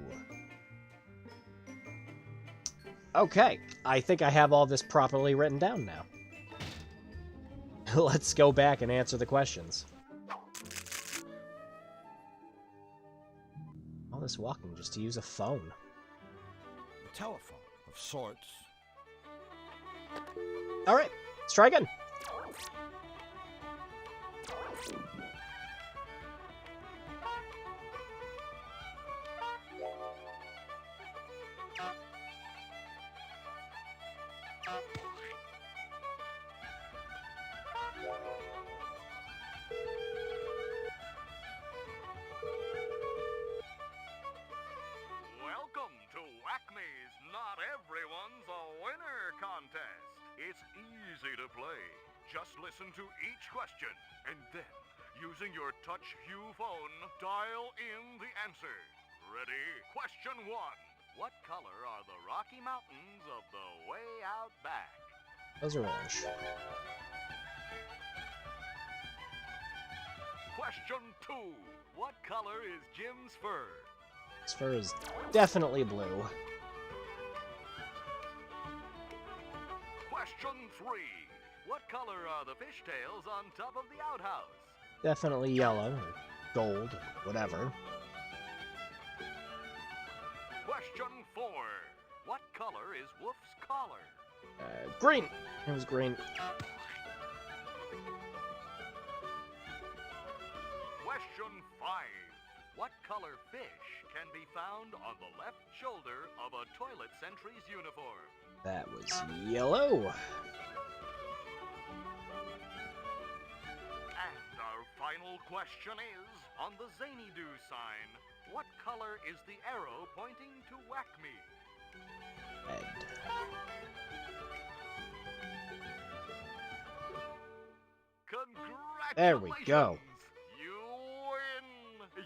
Okay, I think I have all this properly written down now. Let's go back and answer the questions. All this walking just to use a phone. A telephone of sorts. Alright, let's try again. Welcome to Whack-Me's Not Everyone's a Winner contest. It's easy to play. Just listen to each question, and then, using your touch hue phone, dial in the answer. Ready? Question 1. What color are the Rocky Mountains of the way out back? Those are orange. Question 2. What color is Jim's fur? His fur is definitely blue. Question 3. What color are the fishtails on top of the outhouse? Definitely yellow, or gold, whatever. Question 4. What color is Wolf's collar? Green! It was green. Question 5. What color fish can be found on the left shoulder of a toilet sentry's uniform? That was yellow. And our final question is, on the Zany Do sign, what color is the arrow pointing to Whack Me? Red. Congratulations! There we go. You win!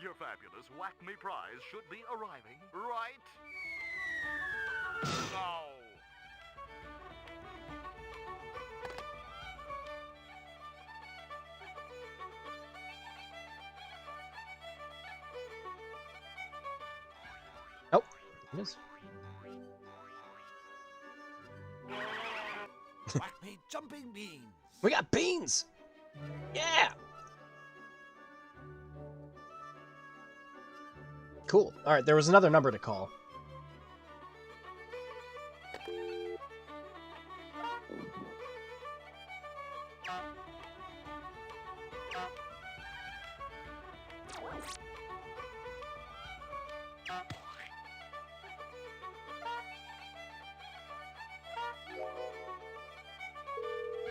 Your fabulous Whack Me prize should be arriving right now. It is. Whack me jumping beans. We got beans! Yeah! Cool. Alright, there was another number to call.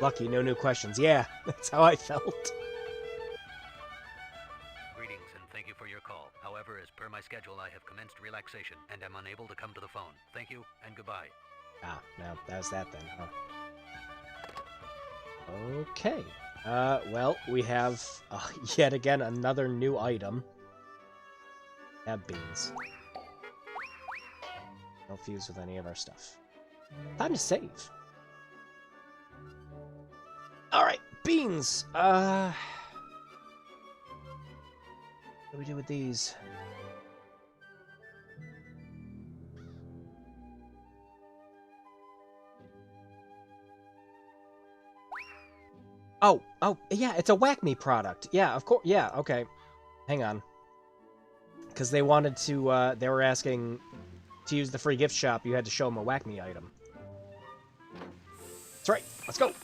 Lucky, no new questions. Yeah, that's how I felt. Greetings and thank you for your call. However, as per my schedule, I have commenced relaxation and am unable to come to the phone. Thank you and goodbye. Ah, no, that was that then, huh? Okay. Well, we have yet again another new item. Have beans. No fuse with any of our stuff. Time to save. Alright, beans! What do we do with these? Oh, yeah, it's a Whack Me product. Yeah, of course, yeah, okay. Hang on. Because they wanted to, they were asking to use the free gift shop, you had to show them a Whack Me item. That's right, let's go!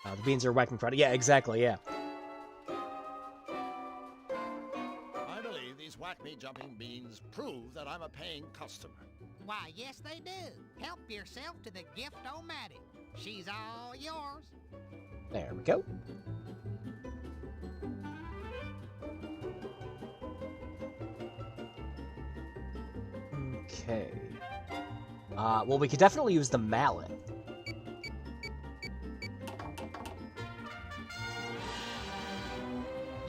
The beans are whacking product. Yeah, exactly, yeah. I believe these Whack Me jumping beans prove that I'm a paying customer. Why, yes, they do. Help yourself to the gift-o-matic. She's all yours. There we go. Okay. Well, we could definitely use the mallet.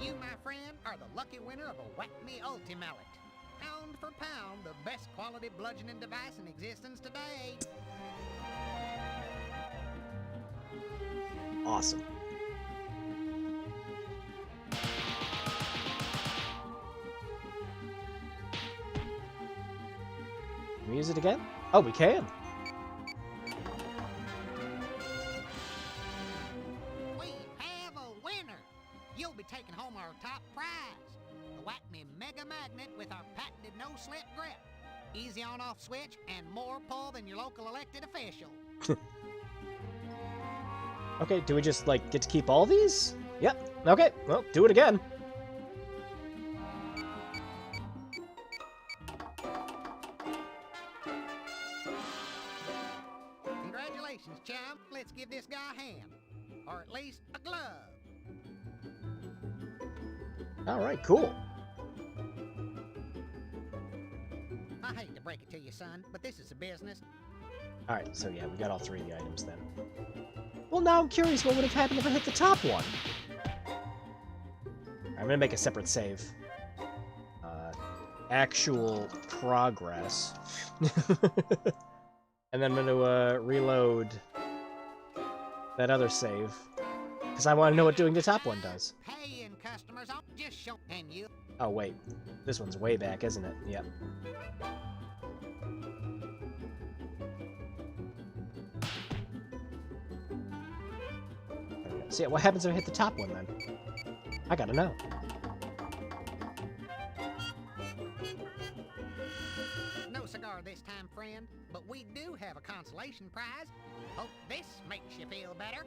You, my friend, are the lucky winner of a Whack Me Ultimallet. Pound for pound, the best quality bludgeoning device in existence today. Awesome. Can we use it again? Oh, we can. We have a winner. You'll be taking home our top prize, the Whack Me Mega Magnet with our patented no-slip grip. Easy on-off switch and more pull than your local elected official. Okay, do we just, like, get to keep all these? Yep. Okay, well, do it again. Congratulations, chum. Let's give this guy a hand. Or at least a glove. Alright, cool. I hate to break it to you, son, but this is a business. Alright, so yeah, we got all three of the items then. Well, now I'm curious what would have happened if I hit the top one. I'm gonna make a separate save. Actual progress. And then I'm gonna reload that other save. Because I want to know what doing the top one does. Paying customers on just show and you. Oh, wait. This one's way back, isn't it? Yep. So yeah, what happens if I hit the top one then? I gotta know. No cigar this time, friend, but we do have a consolation prize. Hope this makes you feel better.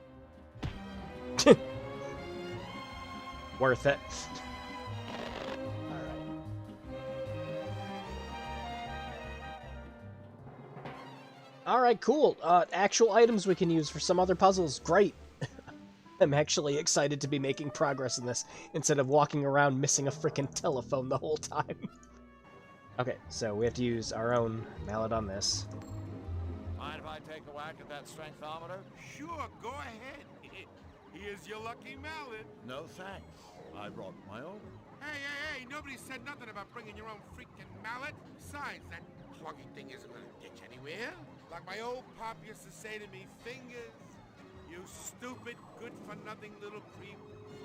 Worth it. Alright, cool. Actual items we can use for some other puzzles. Great. I'm actually excited to be making progress in this, instead of walking around missing a frickin' telephone the whole time. Okay, so we have to use our own mallet on this. Mind if I take a whack at that strengthometer? Sure, go ahead. Here's your lucky mallet. No thanks. I brought my own. Hey, nobody said nothing about bringing your own freaking mallet. Besides, that pluggy thing isn't gonna ditch anywhere. Like my old pop used to say to me, fingers, you stupid, good-for-nothing little creep.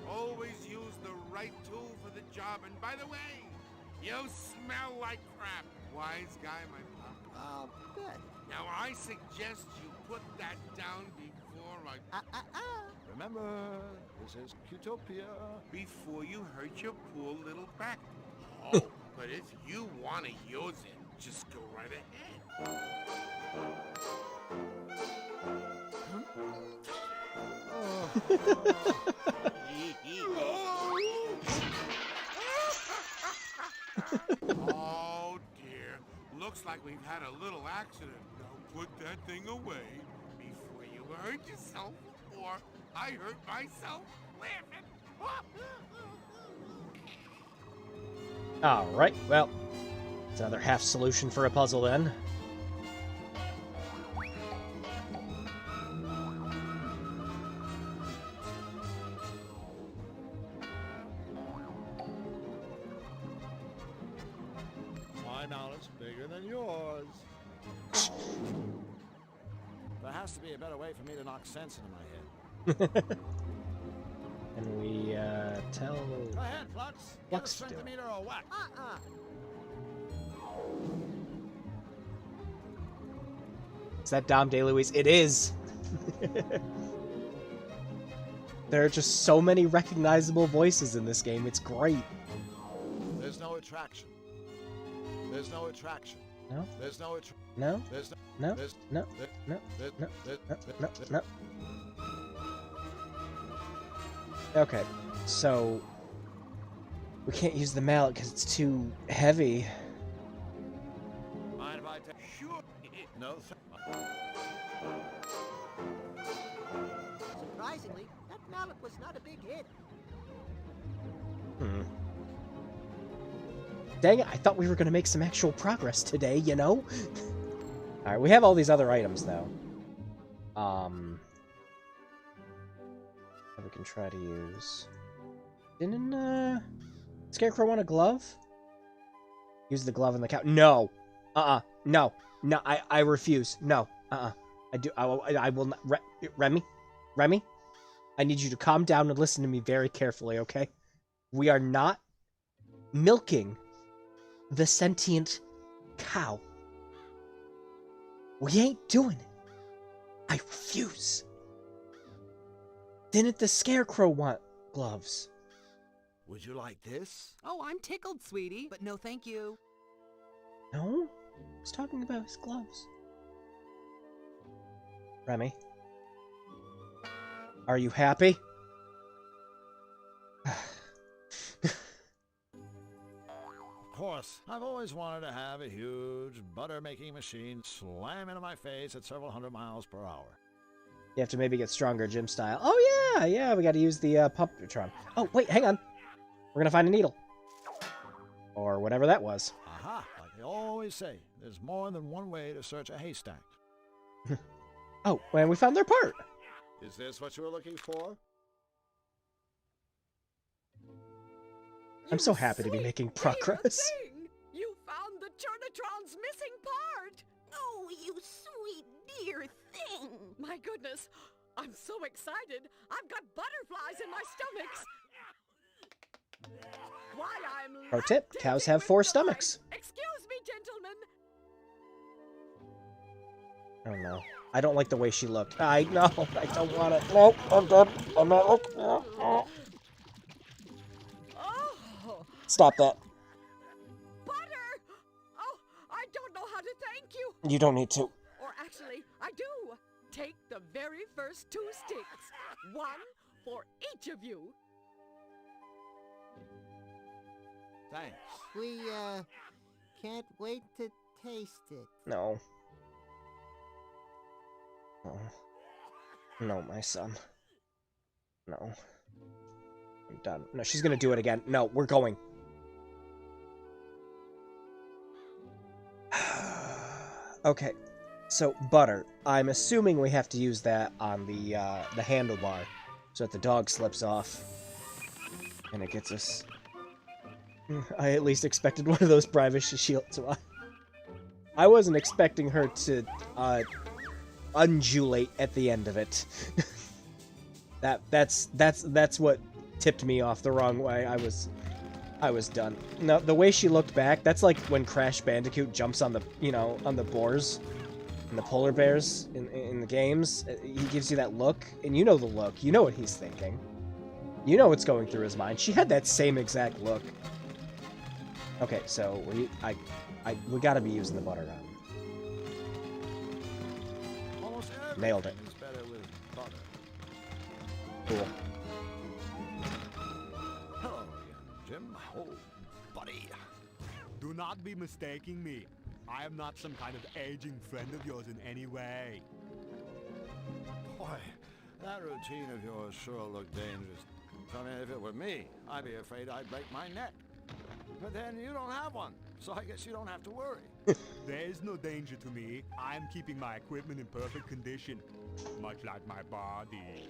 Always use the right tool for the job. And by the way, you smell like crap. Wise guy, my pop. Oh, good. Now I suggest you put that down before I... Remember, this is Utopia. Before you hurt your poor little back. Oh, but if you want to use it, just go right ahead. Oh dear, looks like we've had a little accident. Now put that thing away before you hurt yourself or I hurt myself laughing. Alright, well, it's another half solution for a puzzle then. My knowledge bigger than yours. There has to be a better way for me to knock sense into my head. And we, tell... Go ahead, Flux. Give the Flux to do strength it. meter a whack. Is that Dom DeLuise? It is! There are just so many recognizable voices in this game. It's great. There's no attraction. There's no attraction. No? There's no No? There's No? There's No? No? There's No? there's No? No? Okay, so... We can't use the mallet because it's too heavy. Mind if I take? Sure. No. Surprisingly, that mallet was not a big hit. Dang it, I thought we were going to make some actual progress today, you know? Alright, we have all these other items, though. That we can try to use. Didn't, Scarecrow want a glove? Use the glove in the cow. No! No. No, I refuse. No. I will not. Remy? Remy? I need you to calm down and listen to me very carefully, okay? We are not milking the sentient cow. We ain't doing it. I refuse. Didn't the Scarecrow want gloves? Would you like this? Oh, I'm tickled, sweetie, but no thank you. No? I was talking about his gloves. Remy? Are you happy? Of course, I've always wanted to have a huge butter-making machine slam into my face at several hundred miles per hour. You have to maybe get stronger gym style. Oh yeah, we gotta use the Puppetron. Oh, wait, hang on. We're gonna find a needle. Or whatever that was. Aha! Like they always say, there's more than one way to search a haystack. Oh, and we found their part! Is this what you were looking for? I'm so happy to be making progress. You found the Churnatron's missing part! Oh, you sweet dear thing. My goodness, I'm so excited. I've got butterflies in my stomachs. Why, I'm Pro tip, cows have 4 stomachs. Excuse me, gentlemen. Oh no. I don't like the way she looked. I don't want it. Nope, I'm done. I'm not looking. Oh, Stop that. butter! Oh, I don't know how to thank you. You don't need to. Or actually, I do. Take the very first 2 sticks. One for each of you. Thanks. We, can't wait to taste it. No. No. No, my son. No. I'm done. No, she's gonna do it again. No, we're going. Okay. So, butter. I'm assuming we have to use that on the handlebar. So that the dog slips off. And it gets us... I at least expected one of those Brivish's shields. I wasn't expecting her to undulate at the end of it. That's what tipped me off the wrong way. I was done. No, the way she looked back, that's like when Crash Bandicoot jumps on the, on the boars and the polar bears in the games. He gives you that look, and you know the look. You know what he's thinking. You know what's going through his mind. She had that same exact look. Okay, so we gotta be using the butter gun. Nailed it. Cool. Hello again, Jim. Oh, buddy. Do not be mistaking me. I am not some kind of aging friend of yours in any way. Boy, that routine of yours sure looked dangerous. I mean, if it were me, I'd be afraid I'd break my neck. But then you don't have one, so I guess you don't have to worry. There is no danger to me. I'm keeping my equipment in perfect condition, much like my body.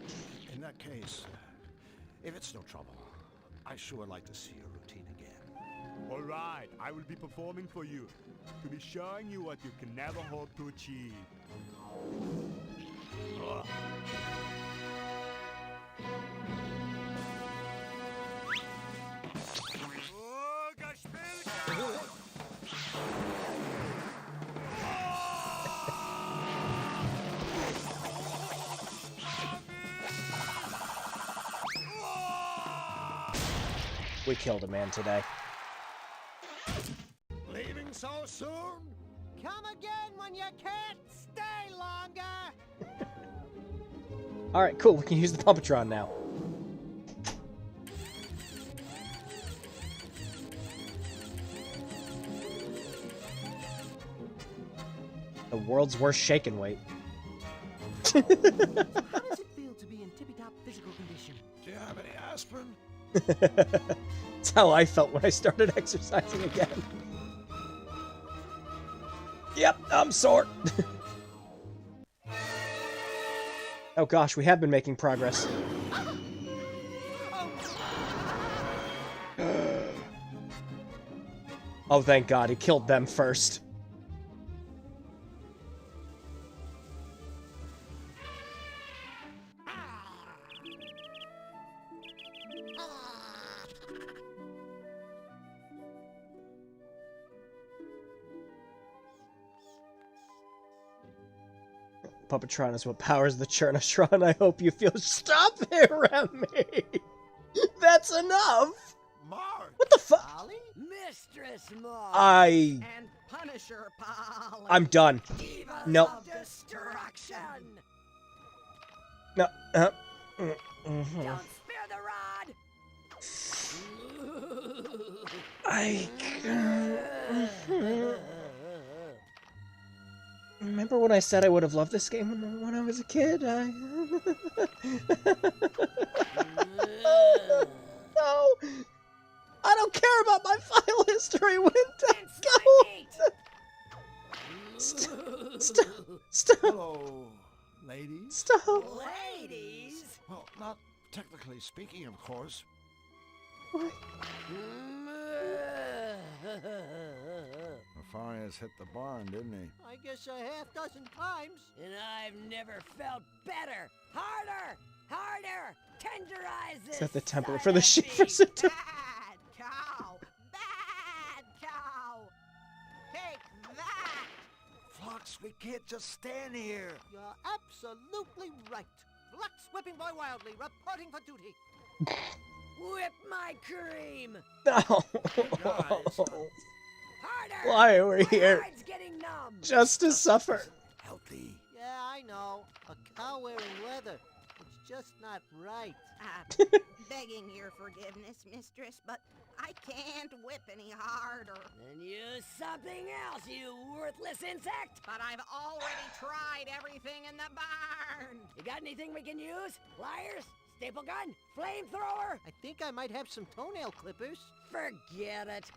In that case, if it's no trouble, I sure would like to see your routine again. All right, I will be performing for you, to be showing you what you can never hope to achieve. We killed a man today. Leaving so soon? Come again when you can't stay longer. Alright, cool. We can use the Pumpatron now. The world's worst shaken weight. How does it feel to be in tippy-top physical condition? Do you have any aspirin? That's how I felt when I started exercising again. Yep, I'm sore. Oh gosh, we have been making progress. Oh, thank God, he killed them first. Puppetron is what powers the Churnatron. I hope you feel. Stop it, Remy! That's enough! Mark! What the fuck? Mistress Mark! And Punisher Polly! I'm done. Divas No. of destruction! No. Don't spare the rod! I remember when I said I would have loved this game when I was a kid? No! I don't care about my file history, Winter! Go! Stop! Hello, ladies. Stop! Ladies? Well, not technically speaking, of course. What? Nefarious hit the barn, didn't he? I guess a half-dozen times. And I've never felt better! Harder! Harder! Tenderize this! Is that the template for the Shivers? Bad cow! Bad cow! Take that! Flux, we can't just stand here. You're absolutely right. Flux whipping boy wildly, reporting for duty. Whip my cream! No! Harder! Why are we here? hide's getting numb! Just to suffer. Healthy. Yeah, I know. A cow wearing leather. It's just not right. Begging your forgiveness, mistress, but I can't whip any harder. Then use something else, you worthless insect! But I've already tried everything in the barn. You got anything we can use? Pliers? Staple gun? Flamethrower? I think I might have some toenail clippers. Forget it.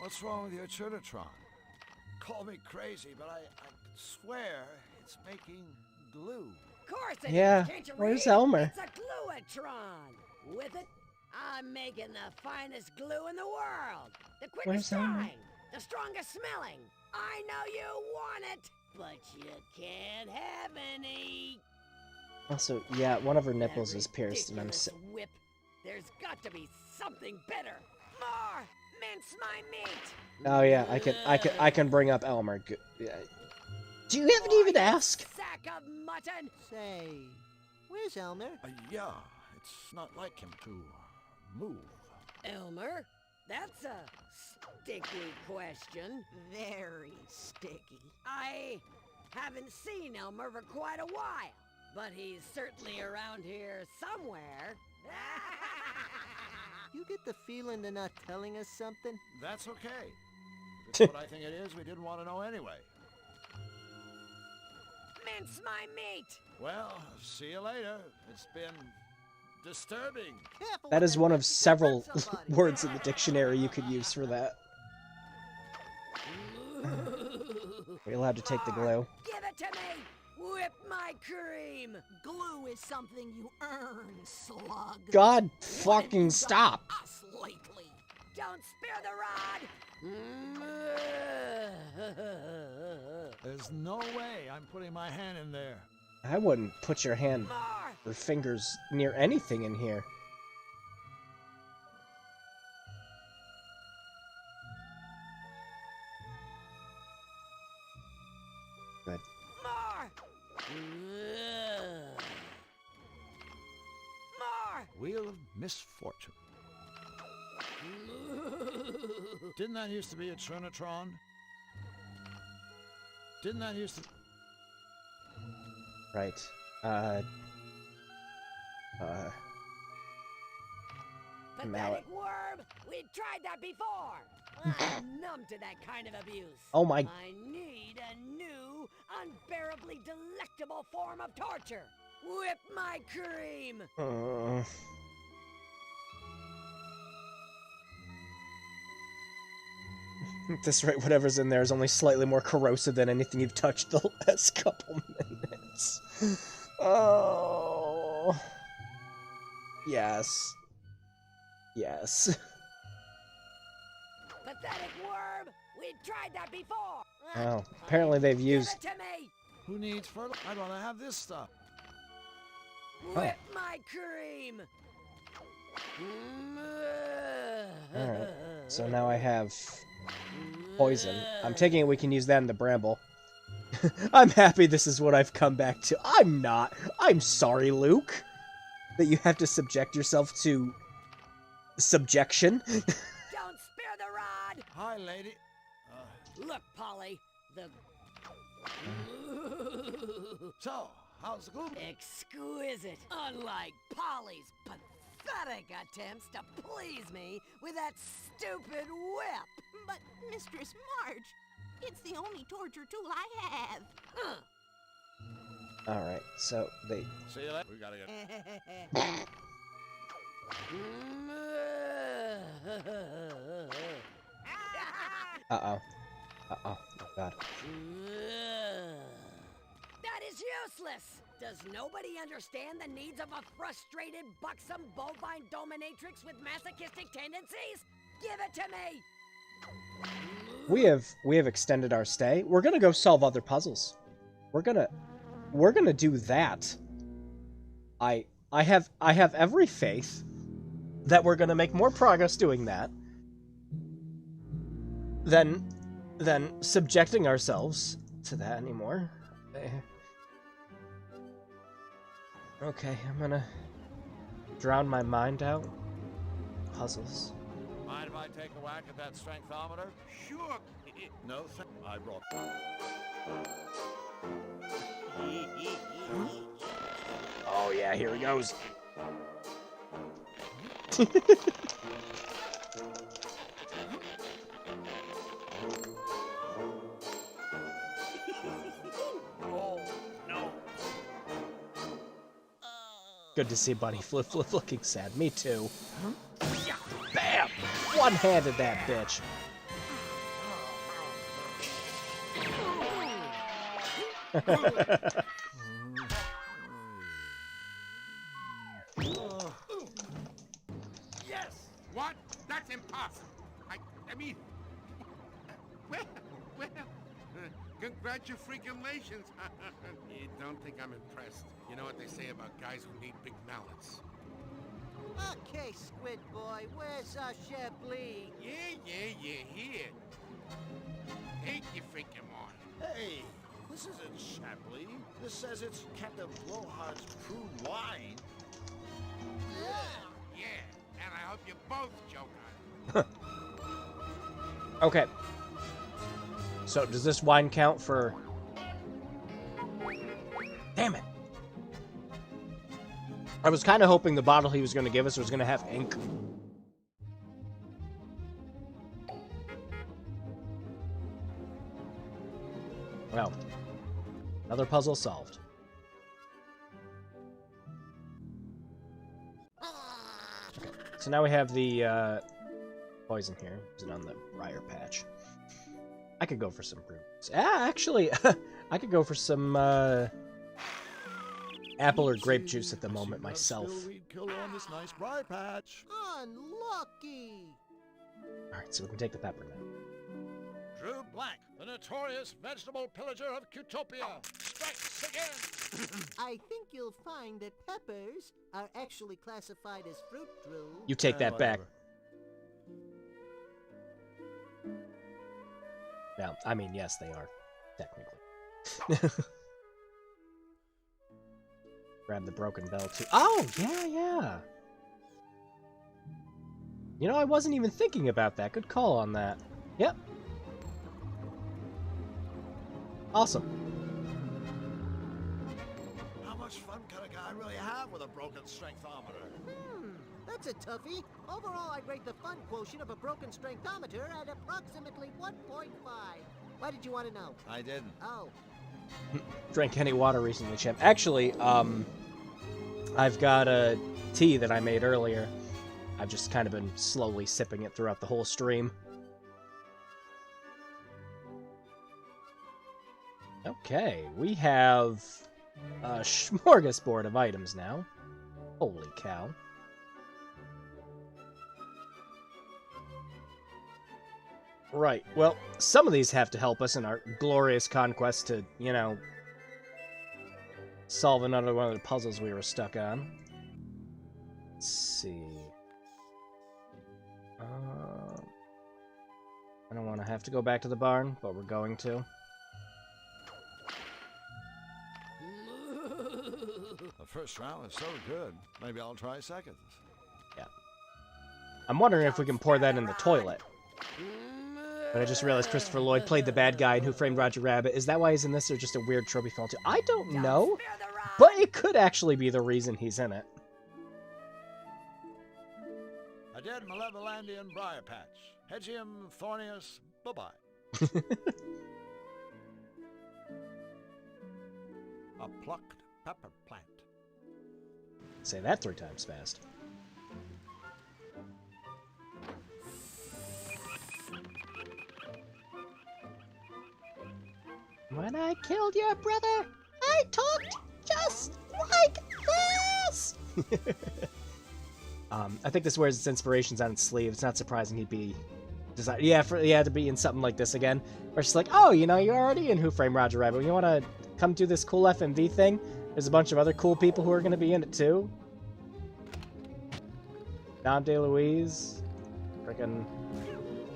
What's wrong with your Churnatron? Call me crazy, but I swear it's making glue. Of course it Yeah, is. Can't you where's read? Elmer? It's a gluatron. With it, I'm making the finest glue in the world. The quickest Where's Elmer? drying, the the strongest smelling. I know you want it, but you can't have any. Also, yeah, one of her nipples is pierced, and I'm Ridiculous whip. There's got to be something better. More! Mince my meat! Oh yeah, I can bring up Elmer. Yeah. Do you haven't even ask? Sack of mutton! Say, where's Elmer? Yeah, it's not like him to move. Elmer? That's a sticky question. Very sticky. I haven't seen Elmer for quite a while, but he's certainly around here somewhere. You get the feeling they're not telling us something? That's okay. If it's what I think it is, we didn't want to know anyway. Mince my meat! Well, see you later. It's been disturbing. That is one of several words in the dictionary you could use for that. Are you allowed to take the glue? Give it to me! Whip my cream! Glue is something you earn, slug. God fucking stop! Us lately. Don't spare the rod! There's no way I'm putting my hand in there. I wouldn't put your hand or fingers near anything in here. Good. More! Wheel of misfortune. Didn't that used to be a Trinitron? Didn't that used to... Right. Pathetic worm! We tried that before! I'm numb to that kind of abuse. Oh my... I need a new, unbearably delectable form of torture. Whip my cream! At this rate, whatever's in there is only slightly more corrosive than anything you've touched the last couple minutes. Oh. Yes. Yes. Pathetic worm! We tried that before! Oh, apparently they've used... Give it to me! Who needs fertilizer? I'd rather have this stuff. Whip my cream! Alright, so now I have poison. I'm taking it we can use that in the bramble. I'm happy this is what I've come back to. I'm not. I'm sorry, Luke, that you have to subject yourself to subjection. Don't spare the rod! Hi, lady. Look, Polly, the... So, how's the glue? Exquisite, unlike Polly's pathetic attempts to please me with that stupid whip. But, Mistress Marge, it's the only torture tool I have. Alright, so they... See you later. We gotta get... Uh-oh. Uh-oh. Oh, God. That is useless! Does nobody understand the needs of a frustrated, buxom, bovine dominatrix with masochistic tendencies? Give it to me! We have extended our stay. We're gonna go solve other puzzles. We're gonna do that. I have every faith that we're gonna make more progress doing that than subjecting ourselves to that anymore. Okay, I'm gonna drown my mind out. Puzzles. Mind if I take a whack at that strengthometer? Sure. No, I brought... Oh yeah, here he goes. Oh, no. Good to see Bunny Flip looking sad. Me too. Bam! One-handed that bitch. Yes! What? That's impossible. I mean, Congratulations. You don't think I'm impressed. You know what they say about guys who need big mallets. Okay, Squid Boy, where's our Chablis? Yeah, here. Take your freaking one. Hey, this isn't Chablis. This says it's Captain Blowhard's True Wine. Yeah, and I hope you both choke on it. Okay. So, does this wine count for... Damn it. I was kind of hoping the bottle he was going to give us was going to have ink. Well, another puzzle solved. Okay. So now we have the poison here. Is it on the briar patch? I could go for some fruits. Actually, I could go for some apple or grape juice at the moment myself. Weed killer on this nice briar patch. Unlucky. All right, so we can take the pepper now. Drew Black, the notorious vegetable pillager of Cutopia, strikes again! I think you'll find that peppers are actually classified as fruit, Drew. You take that back. Now, I mean, yes, they are, technically. Grab the broken bell, too. Oh, yeah. You know, I wasn't even thinking about that. Good call on that. Yep. Awesome. How much fun can a guy really have with a broken strengthometer? That's a toughie. Overall, I'd rate the fun quotient of a broken strengthometer at approximately 1.5. Why did you want to know? I didn't. Oh. Drank any water recently, champ. Actually, I've got a tea that I made earlier. I've just kind of been slowly sipping it throughout the whole stream. Okay, we have a smorgasbord of items now. Holy cow. Right, well, some of these have to help us in our glorious conquest to, you know, solve another one of the puzzles we were stuck on. Let's see. I don't want to have to go back to the barn, but we're going to. The first round was so good. Maybe I'll try seconds. Yeah. I'm wondering if we can pour that in the toilet. But I just realized Christopher Lloyd played the bad guy in Who Framed Roger Rabbit. Is that why he's in this, or just a weird trope he fell into? I don't know. But it could actually be the reason he's in it. A dead Malevolandian briar patch. Hedgium thornius, bye-bye. A plucked pepper plant. Say that 3 times fast. When I killed your brother, I talked just like this! I think this wears its inspirations on its sleeve. It's not surprising he'd be... to be in something like this again. Where it's like, oh, you know, you're already in Who Framed Roger Rabbit. You want to come do this cool FMV thing? There's a bunch of other cool people who are going to be in it, too. Dom DeLuise. Frickin'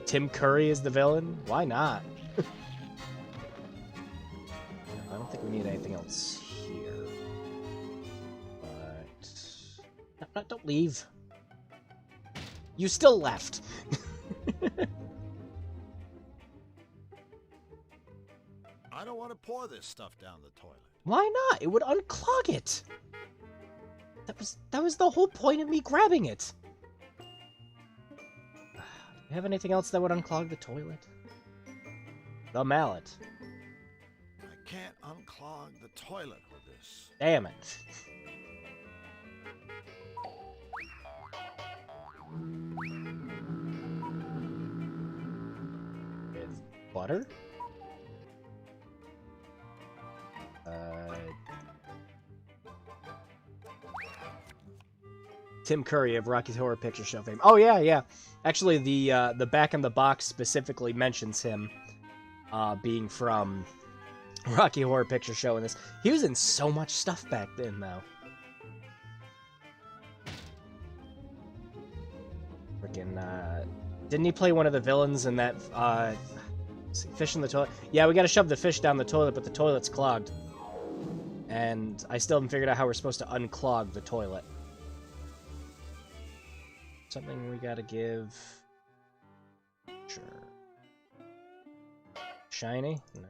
Tim Curry is the villain. Why not? I don't think we need anything else here. But... No, don't leave. You still left. I don't want to pour this stuff down the toilet. Why not? It would unclog it. That was the whole point of me grabbing it. Do you have anything else that would unclog the toilet? The mallet. I can't unclog the toilet with this. Damn it. With butter? Tim Curry of Rocky's Horror Picture Show fame. Oh yeah. Actually, the back in the box specifically mentions him being from Rocky Horror Picture Show in this. He was in so much stuff back then, though. Freaking, didn't he play one of the villains in that, Fish in the Toilet? Yeah, we gotta shove the fish down the toilet, but the toilet's clogged. And I still haven't figured out how we're supposed to unclog the toilet. Something we gotta give... Sure. Shiny? No.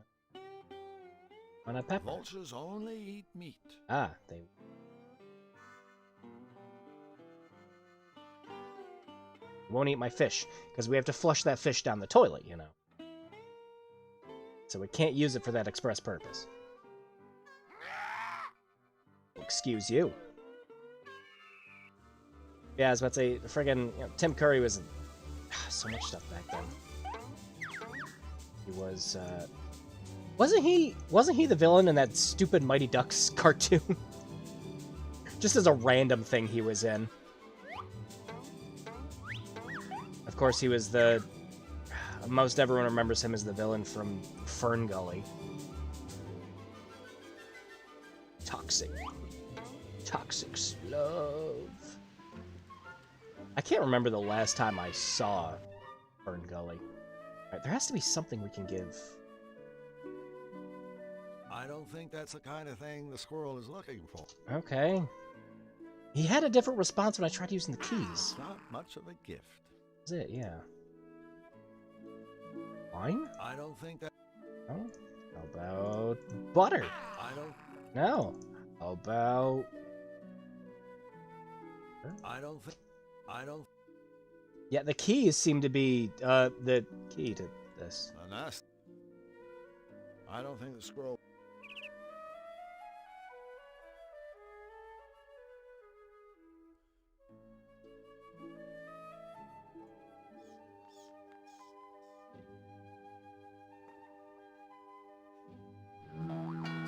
Why not pepper? Vultures only eat meat. Ah, they... won't eat my fish, because we have to flush that fish down the toilet, you know. So we can't use it for that express purpose. Excuse you. Yeah, I was about to say, friggin', Tim Curry was in so much stuff back then. He was, wasn't he the villain in that stupid Mighty Ducks cartoon? Just as a random thing he was in. Of course, he was the... most everyone remembers him as the villain from Fern Gully. Toxic. Toxic love. I can't remember the last time I saw Fern Gully. Right, there has to be something we can give. I don't think that's the kind of thing the squirrel is looking for. Okay. He had a different response when I tried using the keys. It's not much of a gift. That's it, yeah. Wine? I don't think that... No? How about butter? I don't... No. How about... I don't think... I don't... Yeah, the keys seem to be, the key to this. I don't think the squirrel...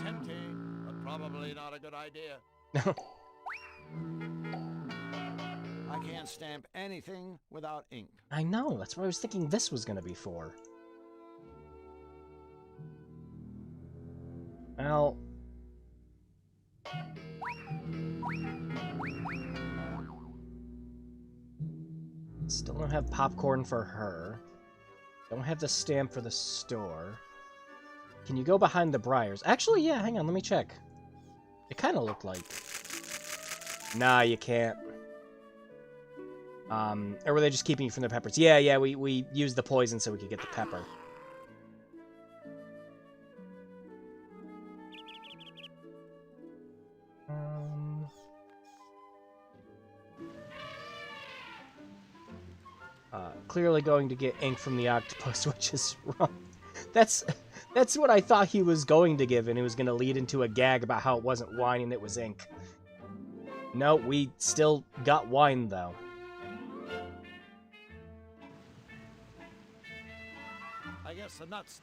Tempting, but probably not a good idea. I can't stamp anything without ink. I know, that's what I was thinking this was gonna be for. Well... still don't have popcorn for her. Don't have the stamp for the store. Can you go behind the briars? Actually, yeah, hang on, let me check. It kind of looked like... Nah, you can't. Or were they just keeping you from the peppers? Yeah, we used the poison so we could get the pepper. Clearly going to get ink from the octopus, which is wrong. That's what I thought he was going to give, and it was going to lead into a gag about how it wasn't wine and it was ink. No, we still got wine, though. I guess the nuts...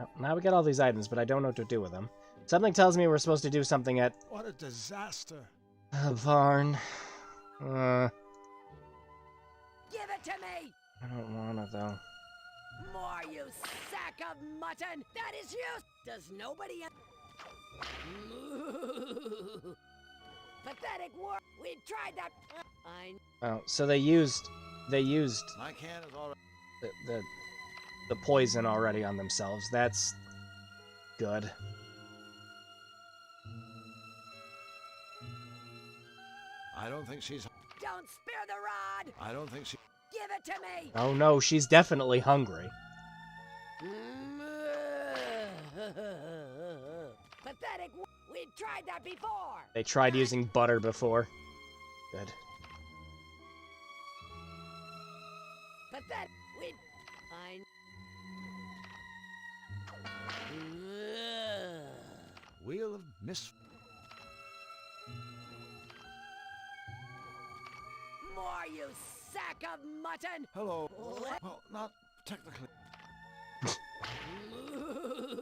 Oh, now we got all these items, but I don't know what to do with them. Something tells me we're supposed to do something at... What a disaster. a barn. Give it to me! I don't want it, though. More, you sack of mutton! That is you! Does nobody... Pathetic work! We tried that... Oh, so they used My can is already... the poison already on themselves. That's good. I don't think she's... Don't spare the rod! I don't think she... Give it to me! Oh no, she's definitely hungry. Pathetic. We tried that before. They tried using butter before. Good. Pathetic. Wheel of Miss... More, you sack of mutton! Hello. Well, not technically.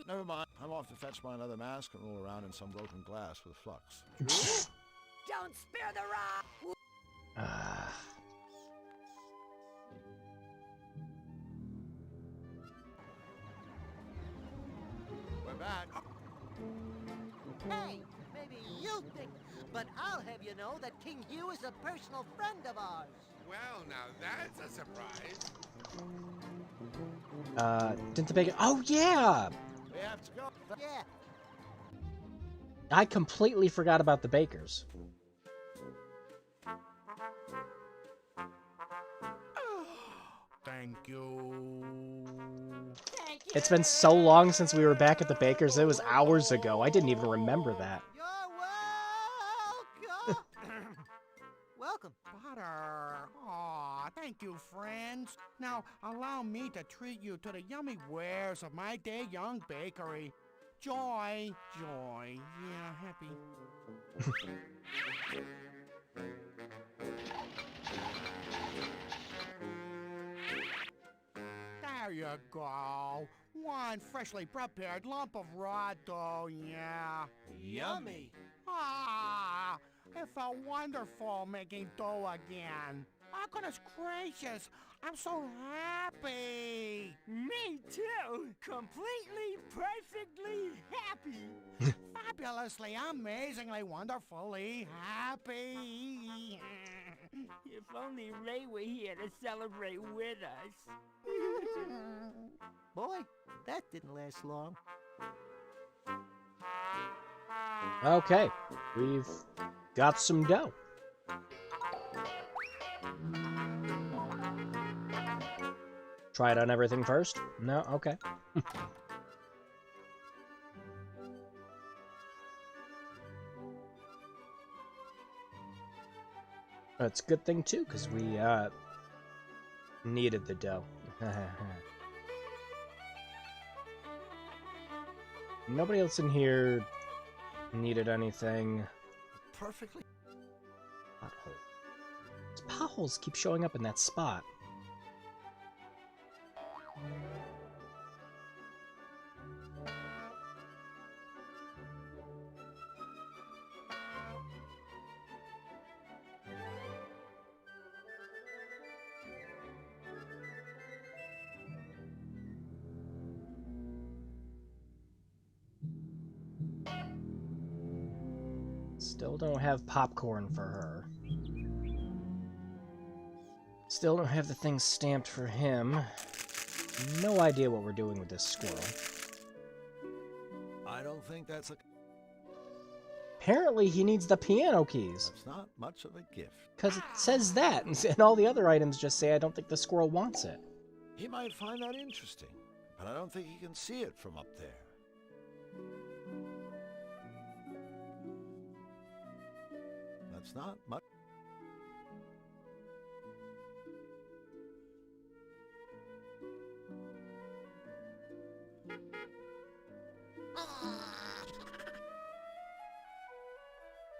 Never mind. I'm off to fetch my another mask and roll around in some broken glass with flux. Don't spare the rod! back. Hey, maybe you think, but I'll have you know that King Hugh is a personal friend of ours. Well, now that's a surprise. Didn't the bacon? Oh yeah! We have to go. Yeah. I completely forgot about the bakers. Thank you. It's been so long since we were back at the bakers. It was hours ago. I didn't even remember that. You're welcome. Butter. Aw, thank you, friends. Now, allow me to treat you to the yummy wares of my day young bakery. Joy. Joy. Yeah, happy. There you go. One freshly prepared lump of raw dough, yeah. Yummy. Ah, it felt wonderful making dough again. Oh, goodness gracious, I'm so happy. Me too. Completely, perfectly happy. Fabulously, amazingly, wonderfully happy. If only Ray were here to celebrate with us. Boy, that didn't last long. Okay, we've got some dough. Try it on everything first? No? Okay. That's a good thing, too, because we, needed the dough. Nobody else in here needed anything. Perfectly. Pothole. These potholes keep showing up in that spot. Still don't have popcorn for her. Still don't have the thing stamped for him. No idea what we're doing with this squirrel. I don't think that's a... Apparently he needs the piano keys. That's not much of a gift. Because it says that, and all the other items just say I don't think the squirrel wants it. He might find that interesting, but I don't think he can see it from up there. That's not much.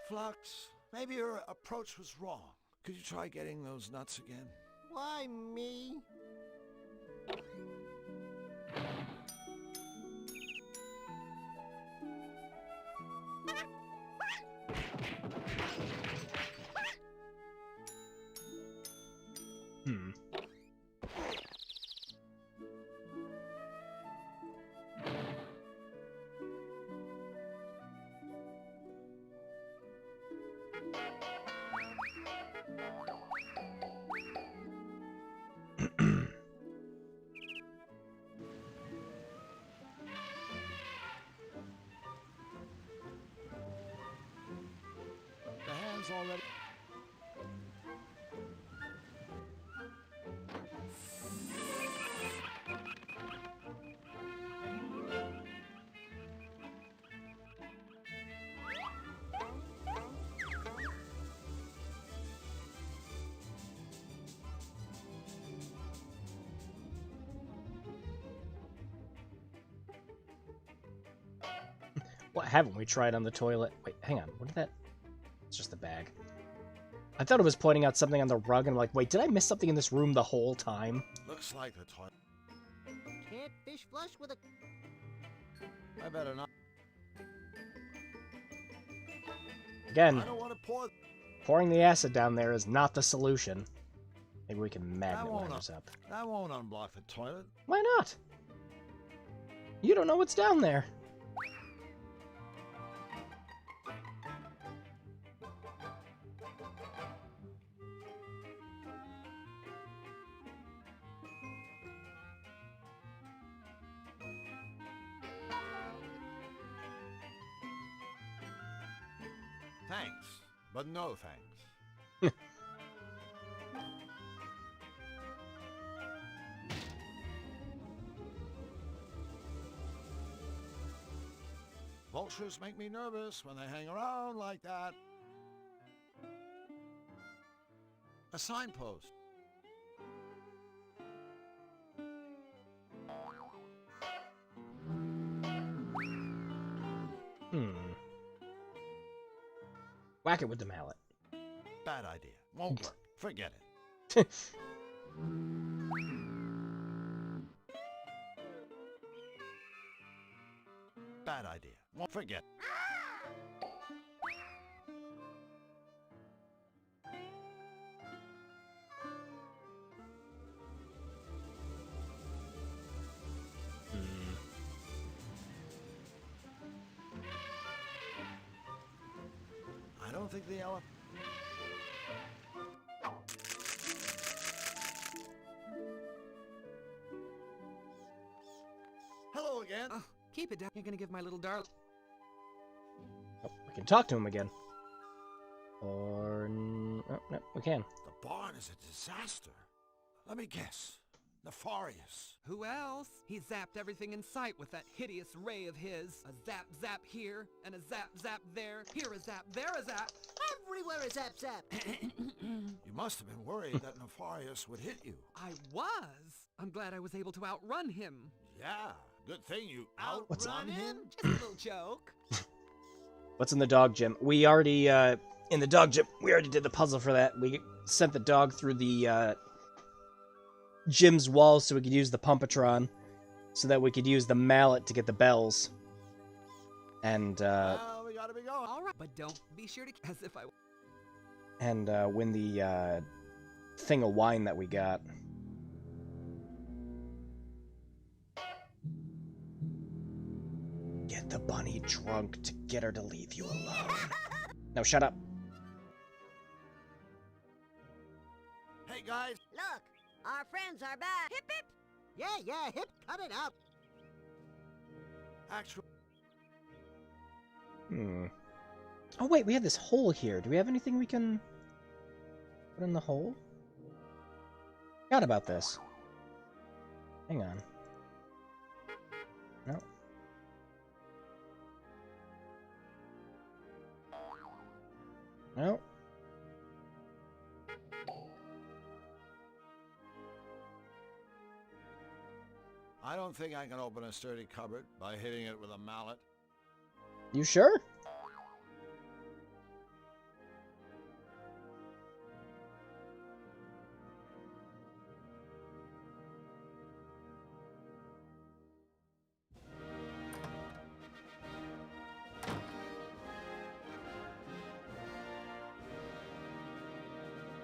Flux, maybe your approach was wrong. Could you try getting those nuts again? Why me? The hand's already... What haven't we tried on the toilet? Wait, hang on. What did that... It's just the bag. I thought it was pointing out something on the rug, and I'm like, wait, did I miss something in this room the whole time? Looks like the toilet. Can't fish flush with a... I better not. Again, I don't want to pour... pouring the acid down there is not the solution. Maybe we can magnet wires up. That won't unblock the toilet. Why not? You don't know what's down there. Thanks, but no thanks. Vultures make me nervous when they hang around like that. A signpost. Whack it with the mallet. Bad idea. Won't work. Forget it. Bad idea. Won't forget. I don't think the elephant. Hello again. Oh, keep it down. You're gonna give my little darling. Oh, we can talk to him again. Or oh, no, we can. The barn is a disaster. Let me guess. Nefarious. Who else? He zapped everything in sight with that hideous ray of his. A zap zap here, and a zap zap there. Here a zap, there a zap. Everywhere is zap zap. You must have been worried that Nefarious would hit you. I was. I'm glad I was able to outrun him. Yeah, good thing you What's outrun him. Just a little joke. What's in the dog gym? We already, in the dog gym, we already did the puzzle for that. We sent the dog through the, gym's walls so we could use the Pumpatron, so that we could use the mallet to get the bells. And, Well, we gotta be going. All right, but don't be sure to as if I. and, win the, thing of wine that we got. Get the bunny drunk to get her to leave you alone. No, shut up. Hey guys. Look, our friends are back. Hip hip. Yeah, hip, cut it out. Actually. Oh wait, we have this hole here. Do we have anything we can put in the hole? Forgot about this. Hang on. No. No. I don't think I can open a sturdy cupboard by hitting it with a mallet. You sure?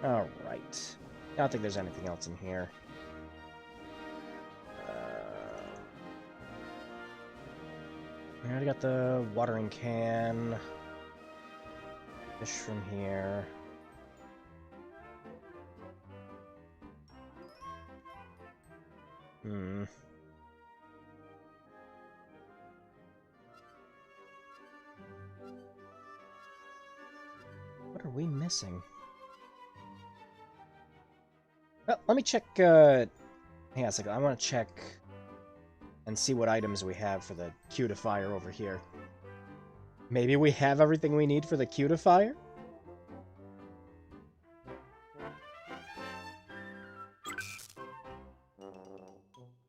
All right. I don't think there's anything else in here. We already got the watering can. Fish from here. What are we missing? Well, let me check, hang on a second, I want to check and see what items we have for the cutifier over here. Maybe we have everything we need for the cutifier?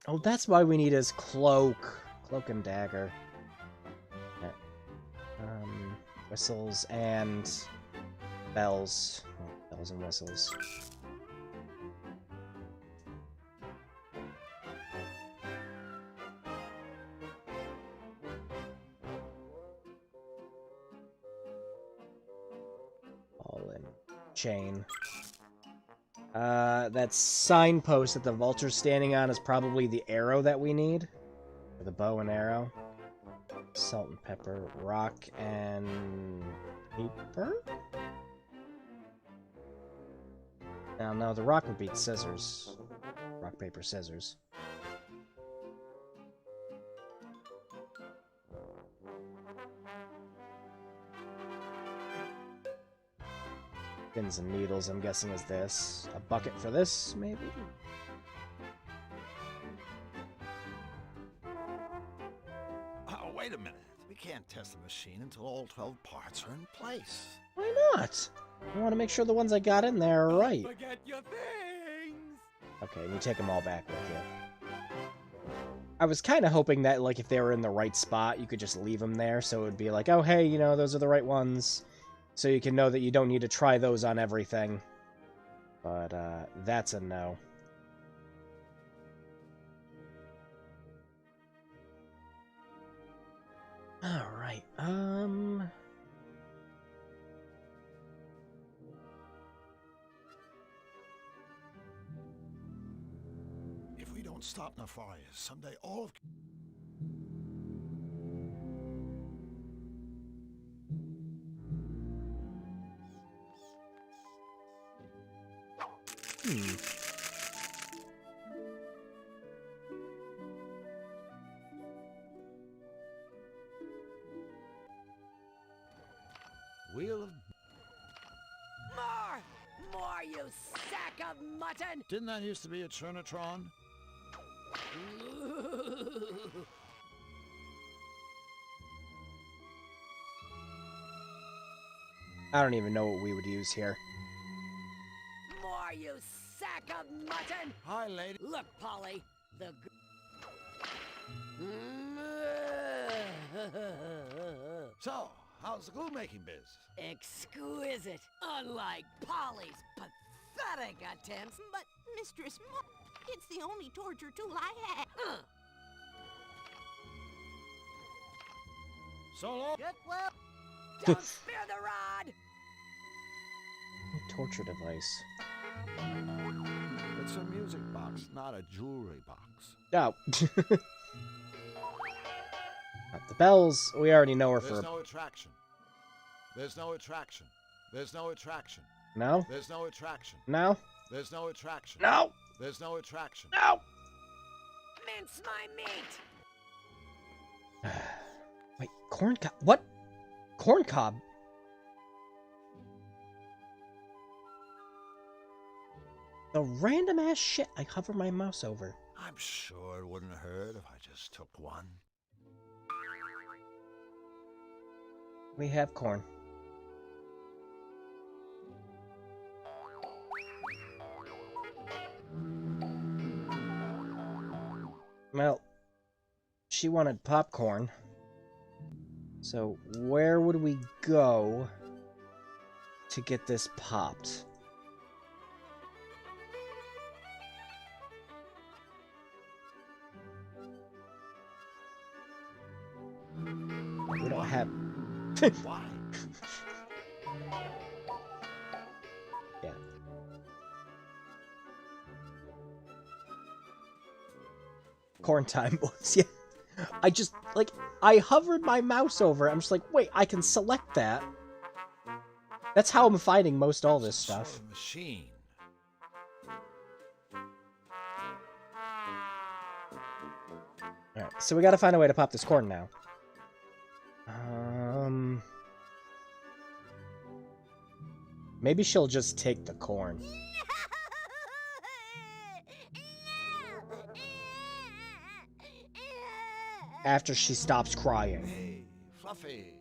Oh, that's why we need his cloak. Cloak and dagger. Okay. Whistles and bells. Oh, bells and whistles. Chain. That signpost that the vulture's standing on is probably the arrow that we need. For the bow and arrow. Salt and pepper, rock and paper? No, the rock would beat scissors. Rock, paper, scissors. Pins and needles, I'm guessing, is this. A bucket for this, maybe? Oh, wait a minute. We can't test the machine until all 12 parts are in place. Why not? I want to make sure the ones I got in there are right. Forget your things! Okay, and you take them all back with you. I was kind of hoping that, like, if they were in the right spot, you could just leave them there, so it would be like, oh, hey, you know, those are the right ones. So you can know that you don't need to try those on everything. But, that's a no. Alright, If we don't stop Nefarious, someday all of... Wheel of... More, you sack of mutton! Didn't that used to be a Churnatron? I don't even know what we would use here. More, you sack of mutton! Hi, lady. Look, Polly, the... So, how's the glue making biz? Exquisite, unlike Polly's pathetic attempts. But, Mistress Mo, it's the only torture tool I have. So long. Get well. Don't spare the rod! Torture device. It's a music box, not a jewelry box. Oh. The bells, we already know her for... There's no attraction. There's no attraction. There's no attraction. No? There's no attraction. No? There's no attraction. No! There's no attraction. No! Mince my meat! Wait, corn cob? What? Corn cob? The random ass shit I hover my mouse over. I'm sure it wouldn't hurt if I just took one. We have corn. Well, she wanted popcorn. So where would we go to get this popped? We don't have... Why? Yeah. Corn time books, yeah. I hovered my mouse over it. I'm just like, wait, I can select that. That's how I'm finding most all this stuff. Sort of machine. Alright, so we gotta find a way to pop this corn now. Maybe she'll just take the corn. After she stops crying. Hey, Fluffy,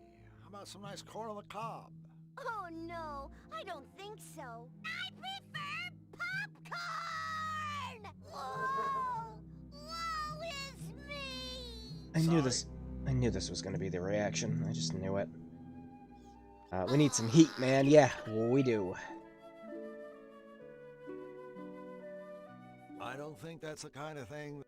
how about some nice corn on the cob? Oh no, I don't think so. I prefer popcorn! Whoa! Woe is me! I knew this was gonna be the reaction. I just knew it. We need some heat, man. Yeah, we do. I don't think that's the kind of thing...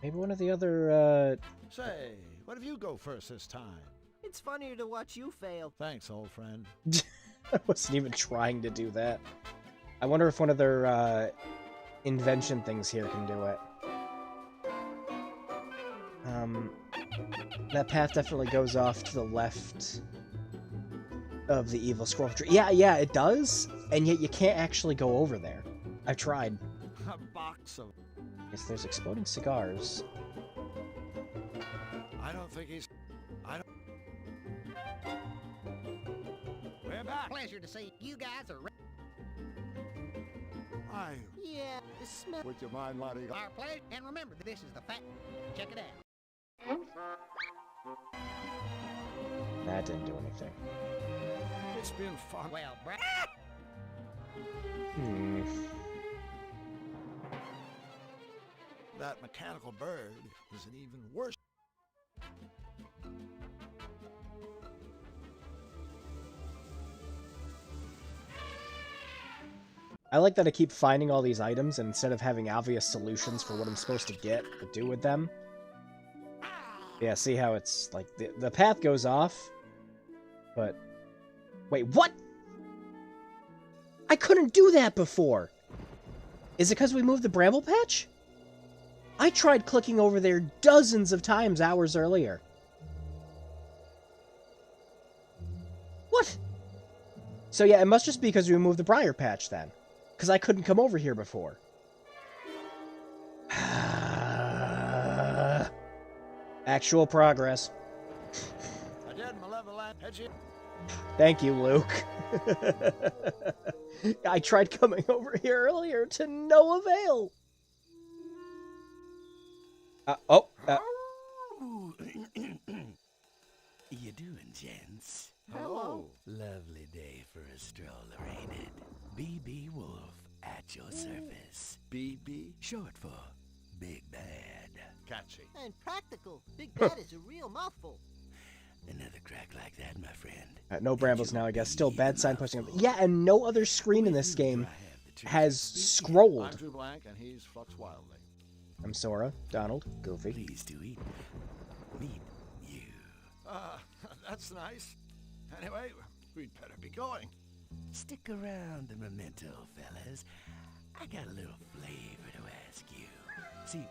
Maybe one of the other, Say, what if you go first this time? It's funnier to watch you fail. Thanks, old friend. I wasn't even trying to do that. I wonder if one of their, invention things here can do it. That path definitely goes off to the left of the evil scroll tree. Yeah, it does, and yet you can't actually go over there. I've tried. A box of... Yes, there's exploding cigars. I don't think he's... I don't... We're back. Pleasure to see you guys are... Yeah, the smell... Would you mind lighting up? Our pleasure. And remember, this is the fact. Check it out. That didn't do anything. It's been fun. Well, Brad... That mechanical bird is an even worse... I like that I keep finding all these items, and instead of having obvious solutions for what I'm supposed to get or do with them. Yeah, see how it's, like, the path goes off, but... Wait, what?! I couldn't do that before! Is it because we moved the bramble patch? I tried clicking over there dozens of times hours earlier. What? So yeah, it must just be because we moved the briar patch then. Because I couldn't come over here before. Actual progress. Thank you, Luke. I tried coming over here earlier to no avail. You doing, gents? Hello. Lovely day for a stroller, ain't it? BB Wolf at your service. BB, short for Big Bad. Catchy. And practical. Big Bad is a real mouthful. Another crack like that, my friend. No brambles now, I guess. Still bad sign posting up. Yeah, and no other screen in this game has scrolled. I'm Drew Blank, and he's Flux Wildly. I'm Sora, Donald, Goofy. Pleased to meet you. That's nice. Anyway, we'd better be going. Stick around the memento, fellas. I got a little flavor to ask you. See,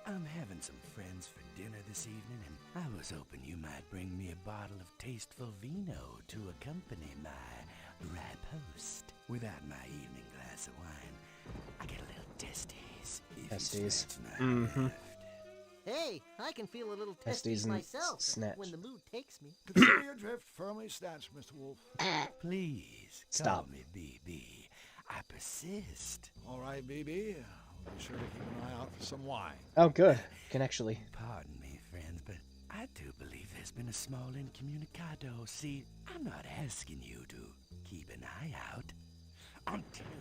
I'm having some friends for dinner this evening, and I was hoping you might bring me a bottle of tasteful vino to accompany my riposte. Without my evening glass of wine, I get a little testes. Testes. Mm-hmm. Hey, I can feel a little Testes testes and myself snatch. when the mood takes me. Consider your drift firmly snatched, Mr. Wolf. Please, stop. Call me BB. I persist. All right, BB. I'll be sure to keep an eye out for some wine. Oh, good. Can actually. Pardon me, friends, but I do believe there's been a small incommunicado. See, I'm not asking you to keep an eye out. I'm telling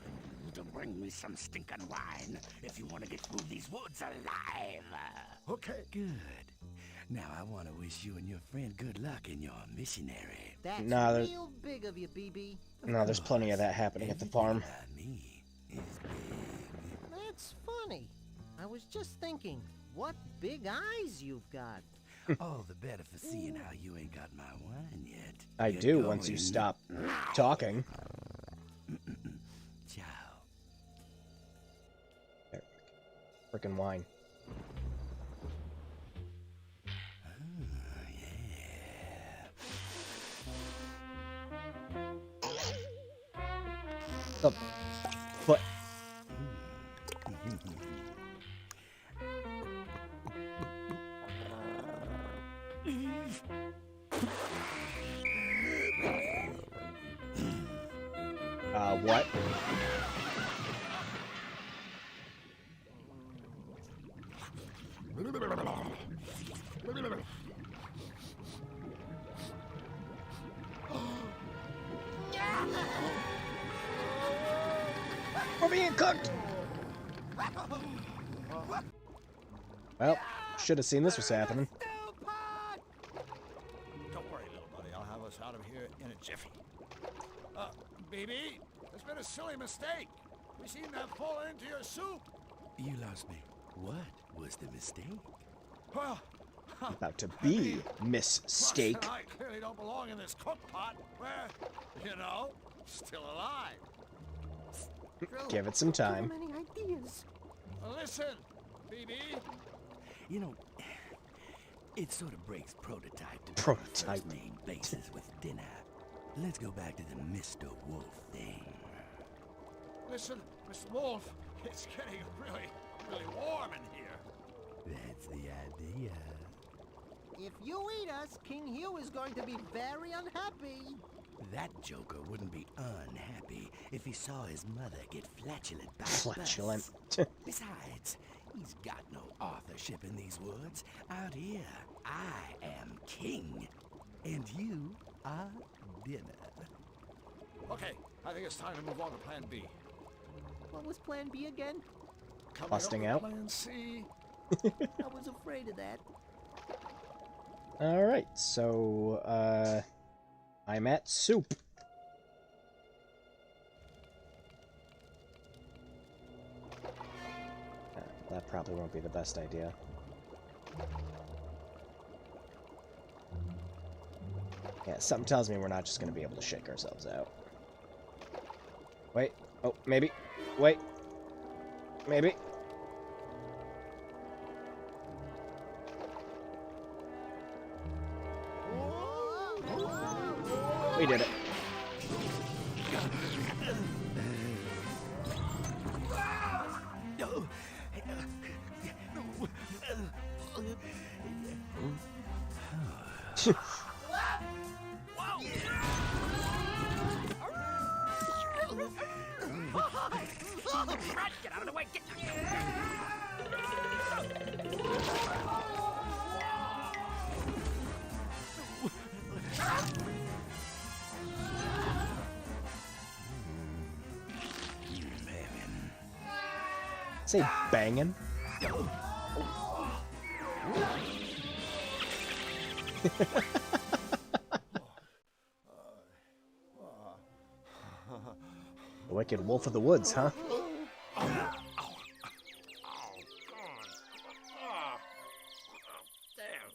you to bring me some stinking wine if you want to get through these woods alive. Okay. Good. Now I want to wish you and your friend good luck in your missionary. That's Nah, there's- real big of you, BB. No, there's plenty of that happening at the farm. That's funny. I was just thinking, what big eyes you've got. All the better for seeing how you ain't got my wine yet. I Get do once you going. stop talking. Ciao. There. Frickin' wine. The foot. What? We're being cooked! Well, should have seen this was happening. Don't worry, little buddy. I'll have us out of here in a jiffy. BB, there's been a silly mistake. We seem to have fallen into your soup. You lost me. What was the mistake? Well, About to be Miss Steak. Russ and I clearly don't belong in this cook pot. We're, you know, still alive. Give it some time. Many ideas. Listen, BB. You know, It sort of breaks prototype to Prototype. name bases with dinner. Let's go back to the Mr. Wolf thing. Listen, Mr. Wolf, it's getting really warm in here. That's the idea. If you eat us, King Hugh is going to be very unhappy. That joker wouldn't be unhappy if he saw his mother get flatulent by Flatulent. bus. Besides, he's got no authorship in these woods. Out here, I am king, and you are dinner. Okay, I think it's time to move on to Plan B. What was Plan B again? Coming Busting up out. with Plan C. I was afraid of that. Alright, so, I'm at soup. That probably won't be the best idea. Yeah, something tells me we're not just going to be able to shake ourselves out. Wait. Oh, maybe. Wait. Maybe. We did it. Get out of the way! Get Say banging. The Wicked Wolf of the Woods, huh?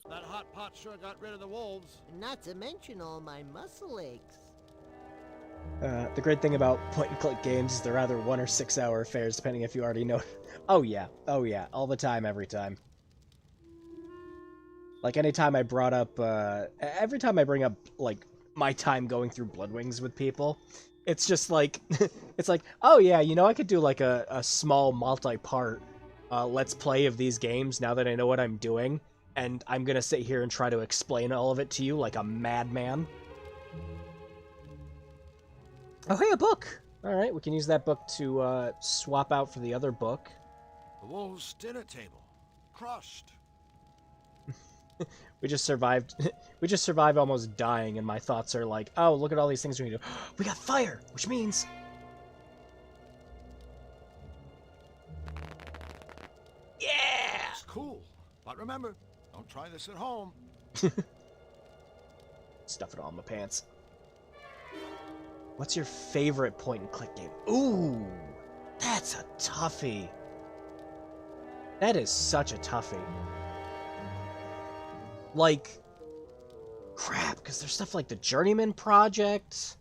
That hot pot sure got rid of the wolves. Not to mention all my muscle aches. The great thing about point-and-click games is they're either 1 or 6 hour affairs, depending if you already know. Oh yeah, all the time, every time. Like, anytime I brought up, every time I bring up, like, my time going through Bloodwings with people, it's just like, it's like, oh yeah, you know, I could do, like, a small multi-part, let's play of these games now that I know what I'm doing, and I'm gonna sit here and try to explain all of it to you like a madman. Oh, hey, a book! Alright, we can use that book to, swap out for the other book. The wolves' dinner table. Crushed. We just survived almost dying, and my thoughts are like, oh, look at all these things we can do. We got fire, which means... Yeah! It's cool. But remember, don't try this at home. Stuff it all in my pants. What's your favorite point-and-click game? Ooh, that's a toughie. That is such a toughie. Like, crap, because there's stuff like the Journeyman Project.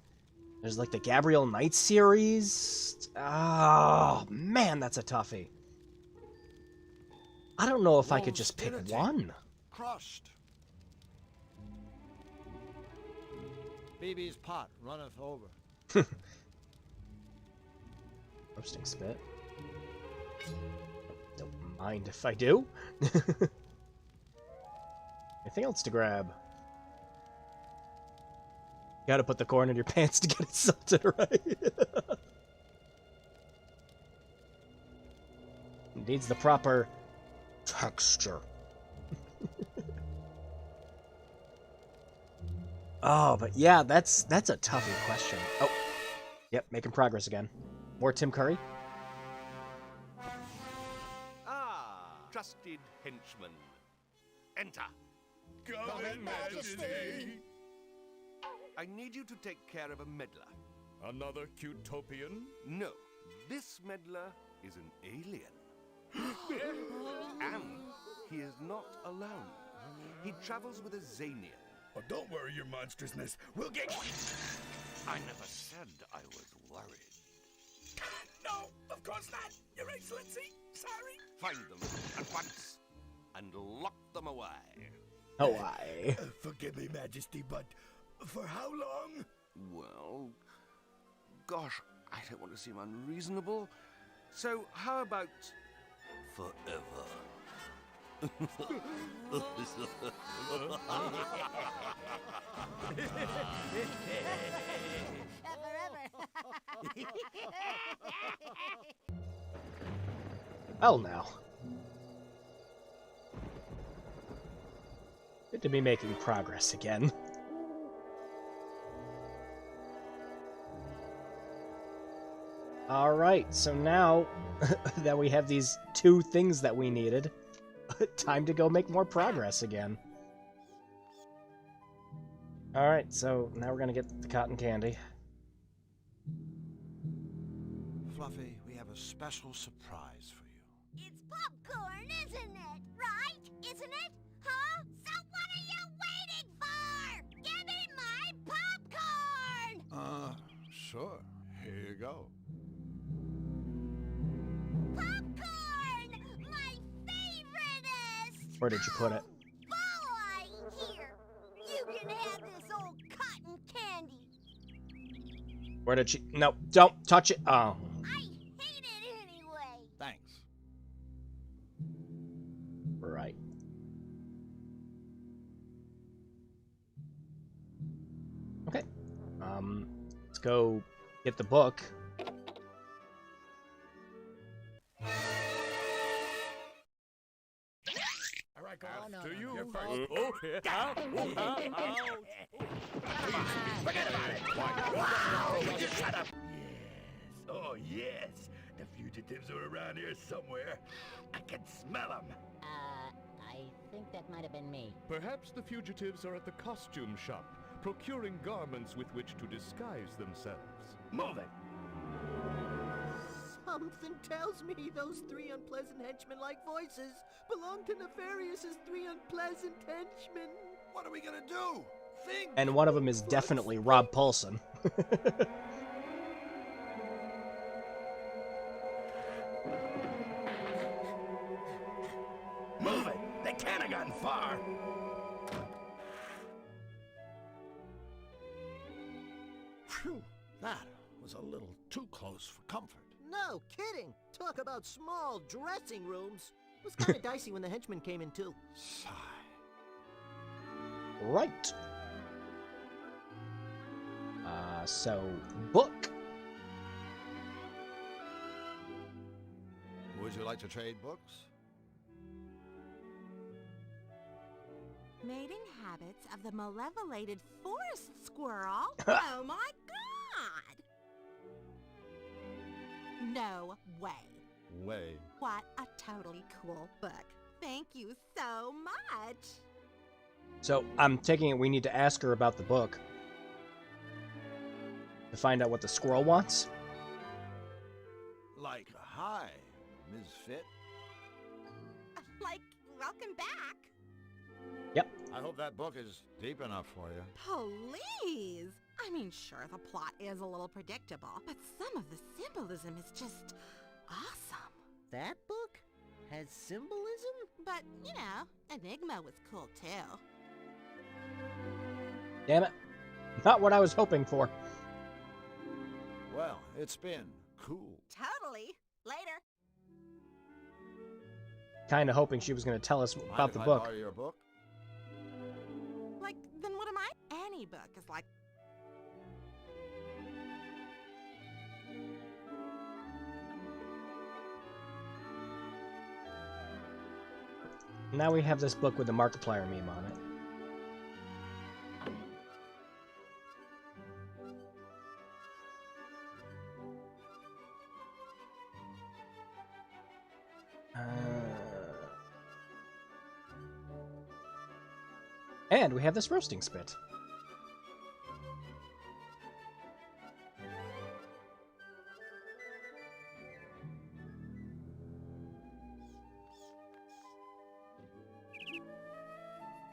There's like the Gabriel Knight series. Oh, man, that's a toughie. I don't know if I could just pick one. Crushed. BB's pot runneth over. Roasting spit. Don't mind if I do. Anything else to grab? You gotta put the corn in your pants to get it salted right. It needs the proper texture. Oh, but yeah, that's a toughie question. Oh, yep, making progress again. More Tim Curry. Ah, trusted henchman. Enter. Come in, Majesty. I need you to take care of a meddler. Another Cutopian? No, this meddler is an alien. And he is not alone. He travels with a Zanian. Oh, don't worry, your monstrousness. We'll get... I never said I was worried. No, of course not, Your Excellency. Sorry. Find them at once and lock them away. Oh, why? Forgive me, Majesty, but for how long? Well, gosh, I don't want to seem unreasonable. So, how about forever? Hell no. Good to be making progress again. Alright, so now that we have these 2 things that we needed, time to go make more progress again. Alright, so now we're gonna get the cotton candy. Fluffy, we have a special surprise for you. It's popcorn, isn't it? Right? Isn't it? Huh? So what are you waiting for? Give me my popcorn! Sure. Here you go. Popcorn! My favoriteest! Where did you put it? Boy! Here! You can have this old cotton candy! Where did she... No, don't touch it. Oh. I hate it anyway! Thanks. Right. Okay. Let's go get the book. All right, go on. To you. You're first. Oh, yeah. Forget about it. Wow, would you shut up? Yes, oh yes. The fugitives are around here somewhere. I can smell them. I think that might have been me. Perhaps the fugitives are at the costume shop, procuring garments with which to disguise themselves. Move it. Something tells me those 3 unpleasant henchmen-like voices belong to Nefarious's 3 unpleasant henchmen. What are we gonna do? Think! And one of them is definitely Rob Paulson. Move it. They can't have gotten far. Phew, that was a little too close for comfort. No kidding. Talk about small dressing rooms. It was kind of dicey when the henchmen came in, too. Sigh. Right. So, book. Would you like to trade books? Mating habits of the malevolated forest squirrel? Oh my god! No way. Way. What a totally cool book. Thank you so much. So, I'm taking it we need to ask her about the book. To find out what the squirrel wants. Like, hi, Ms. Fit. Like, welcome back. Yep. I hope that book is deep enough for you. Please. I mean, sure, the plot is a little predictable, but some of the symbolism is just awesome. That book has symbolism? But, you know, Enigma was cool too. Damn it. Not what I was hoping for. Well, it's been cool. Totally. Later. Kind of hoping she was going to tell us about the Mind if I book. borrow your book? Like, then what am I? Any book is like... Now we have this book with the Markiplier meme on it. And we have this roasting spit.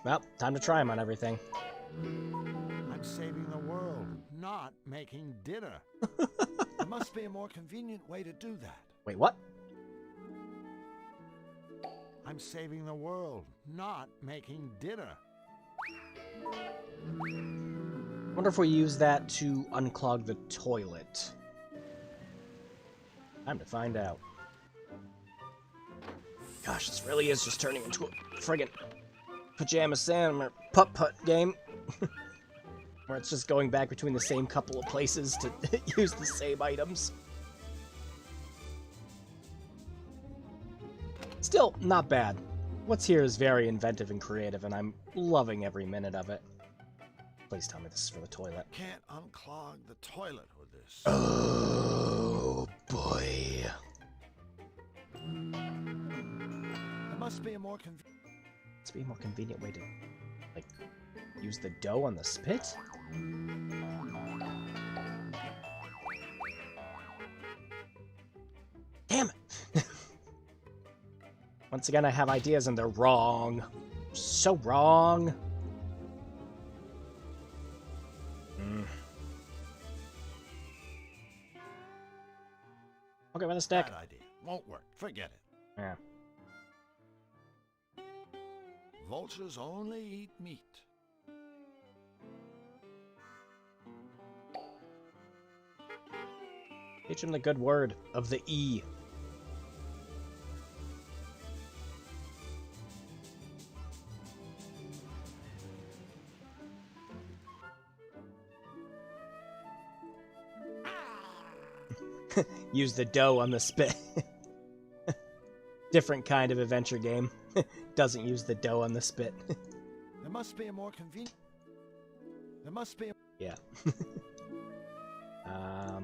Well, time to try him on everything. I'm saving the world, not making dinner. There must be a more convenient way to do that. Wait, what? I'm saving the world, not making dinner. Wonder if we use that to unclog the toilet. Time to find out. Gosh, this really is just turning into a friggin' pajama Sam or putt-putt game. Where it's just going back between the same couple of places to use the same items. Still, not bad. What's here is very inventive and creative, and I'm loving every minute of it. Please tell me this is for the toilet. Can't unclog the toilet with this. Oh, boy. There must be a more convenient way to, like, use the dough on the spit? Damn it! Once again, I have ideas and they're wrong. So wrong. Okay, with a stick. Bad idea. Won't work. Forget it. Yeah. Vultures only eat meat. Teach him the good word of the E. Use the dough on the spit. Different kind of adventure game. Doesn't use the dough on the spit. There must be a more convenient. There must be a... Yeah. I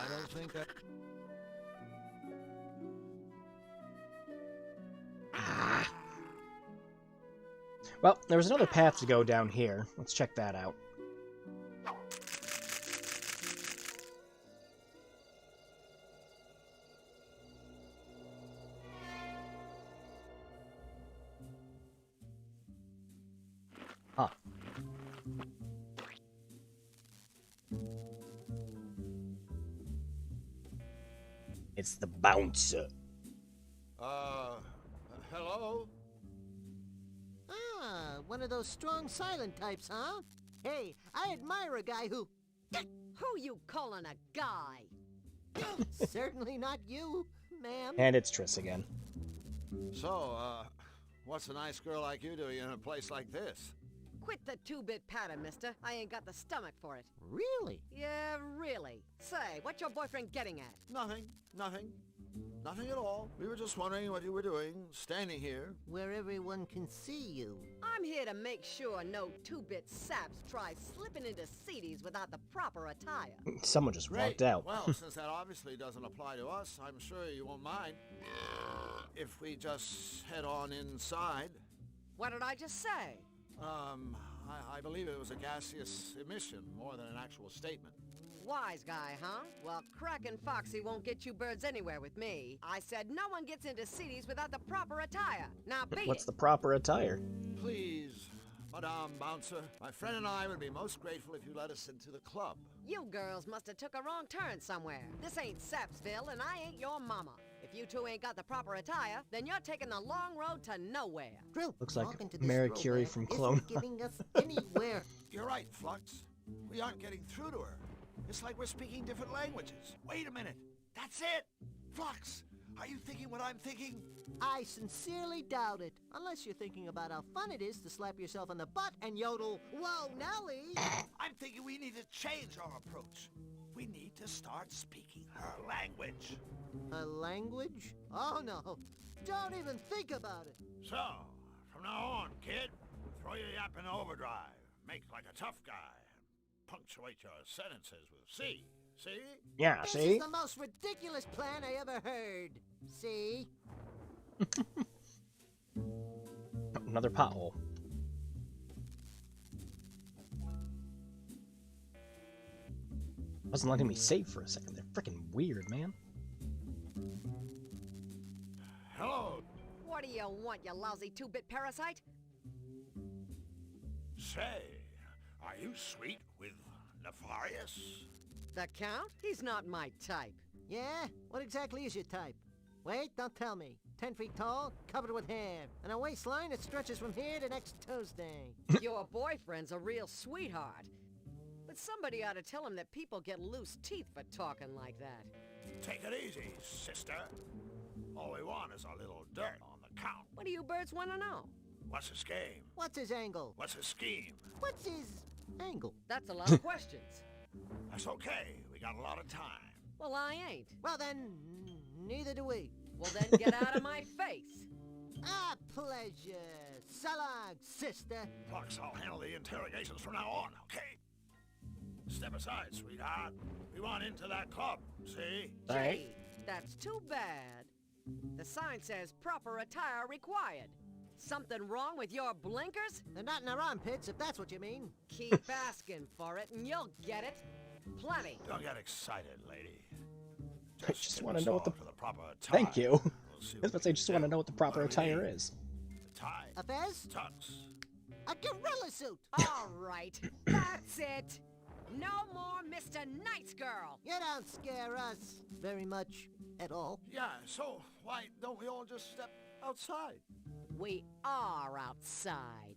don't think that... Well, there was another path to go down here. Let's check that out. Huh. It's the bouncer. Hello? Ah, one of those strong silent types, huh? Hey, I admire a guy who... Who you calling a guy? Certainly not you, ma'am. And it's Triss again. So, what's a nice girl like you doing in a place like this? Quit the two-bit pattern, mister. I ain't got the stomach for it. Really? Yeah, really. Say, what's your boyfriend getting at? Nothing. Nothing at all. We were just wondering what you were doing, standing here. Where everyone can see you. I'm here to make sure no two-bit saps try slipping into CDs without the proper attire. Someone just Great. walked out. Well, since that obviously doesn't apply to us, I'm sure you won't mind if we just head on inside. What did I just say? I believe it was a gaseous emission more than an actual statement. Wise guy, huh? Well, Crackin' Foxy won't get you birds anywhere with me. I said no one gets into CDs without the proper attire. Now beat What's it. the proper attire? Please, Madame Bouncer, my friend and I would be most grateful if you let us into the club. You girls must have took a wrong turn somewhere. This ain't Sapsville, and I ain't your mama. If you two ain't got the proper attire, then you're taking the long road to nowhere. Drill, Looks like walking to this Mary program Curie from isn't Clone. getting us anywhere. You're right, Flux. We aren't getting through to her. It's like we're speaking different languages. Wait a minute. That's it. Flux, are you thinking what I'm thinking? I sincerely doubt it. Unless you're thinking about how fun it is to slap yourself on the butt and yodel, "Whoa, Nelly!" I'm thinking we need to change our approach. We need to start speaking her language. A language? Oh, no. Don't even think about it. So, from now on, kid, throw your yap in overdrive. Make like a tough guy. Punctuate your sentences with C. See? Yeah, This see? is the most ridiculous plan I ever heard. See? Another pothole. Wasn't letting me save for a second. They're freaking weird, man. Hello. What do you want, you lousy two-bit parasite? Say, are you sweet with Nefarious? The Count? He's not my type. Yeah? What exactly is your type? Wait, don't tell me. 10 feet tall, covered with hair, and a waistline that stretches from here to next Tuesday. Your boyfriend's a real sweetheart. But somebody ought to tell him that people get loose teeth for talking like that. Take it easy, sister. All we want is a little dirt on the count. What do you birds want to know? What's his game? What's his angle? What's his scheme? What's his angle? That's a lot of questions. That's okay. We got a lot of time. Well, I ain't. Well then, neither do we. Well then, get out of my face. A pleasure. So long, sister. Fox, I'll handle the interrogations from now on, okay? Step aside, sweetheart. We want into that club, see? Gee, that's too bad. The sign says proper attire required. Something wrong with your blinkers? They're not in our armpits, if that's what you mean. Keep asking for it, and you'll get it. Plenty. Don't get excited, lady. I just want to know what the... proper attire. Thank you. I was about to say, I just want to know what the proper attire is. Tie. A fez? Tux. A gorilla suit. All right, that's it. No more Mr. Nice Girl. You don't scare us very much at all. Yeah, so why don't we all just step outside? We are outside.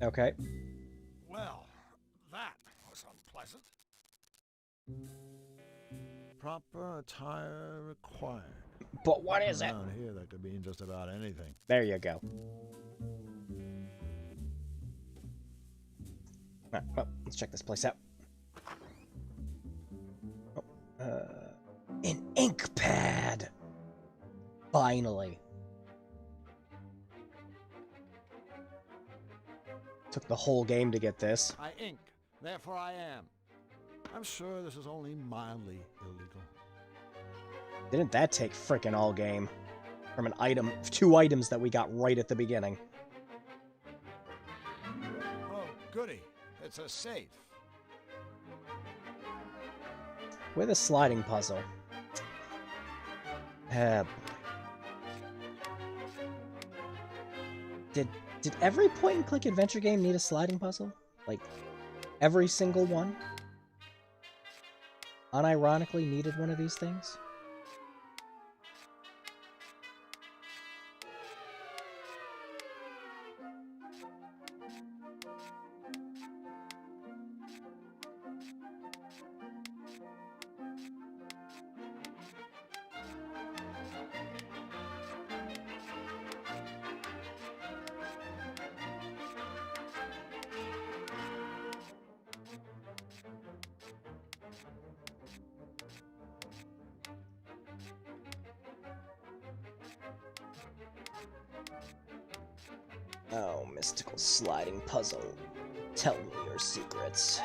Okay. Well, that was unpleasant. Proper attire required. But what is it? Around here, that could mean just about anything. There you go. Alright, well, let's check this place out. Oh, an ink pad! Finally. Took the whole game to get this. I ink, therefore I am. I'm sure this is only mildly illegal. Didn't that take frickin' all game? From an item, 2 items that we got right at the beginning. Oh, goody. It's a safe. With a sliding puzzle. Did every point-and-click adventure game need a sliding puzzle? Like, every single one? Unironically needed one of these things? Oh, mystical sliding puzzle. Tell me your secrets.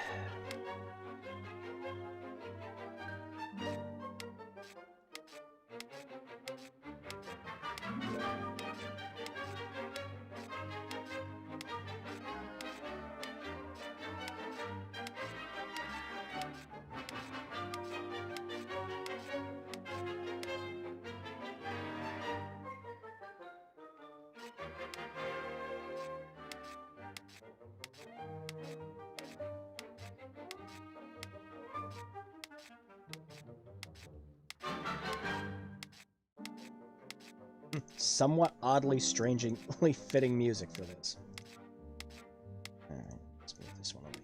Somewhat oddly, strangely fitting music for this. Alright, let's move this one over here.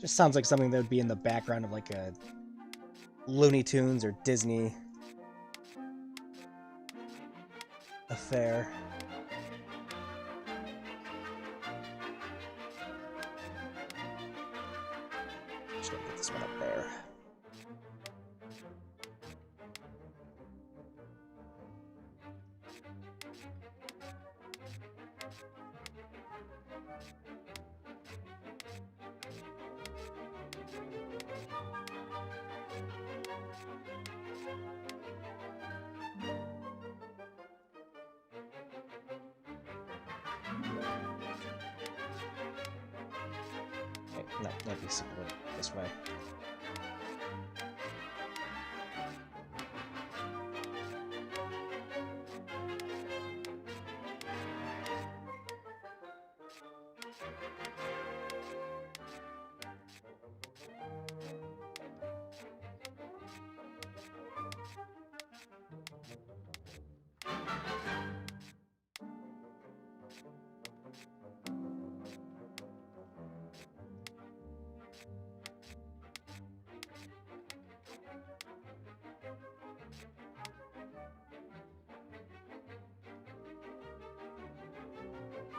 Just sounds like something that would be in the background of like a Looney Tunes or Disney affair. Just gotta get this one up there. No, maybe something this way.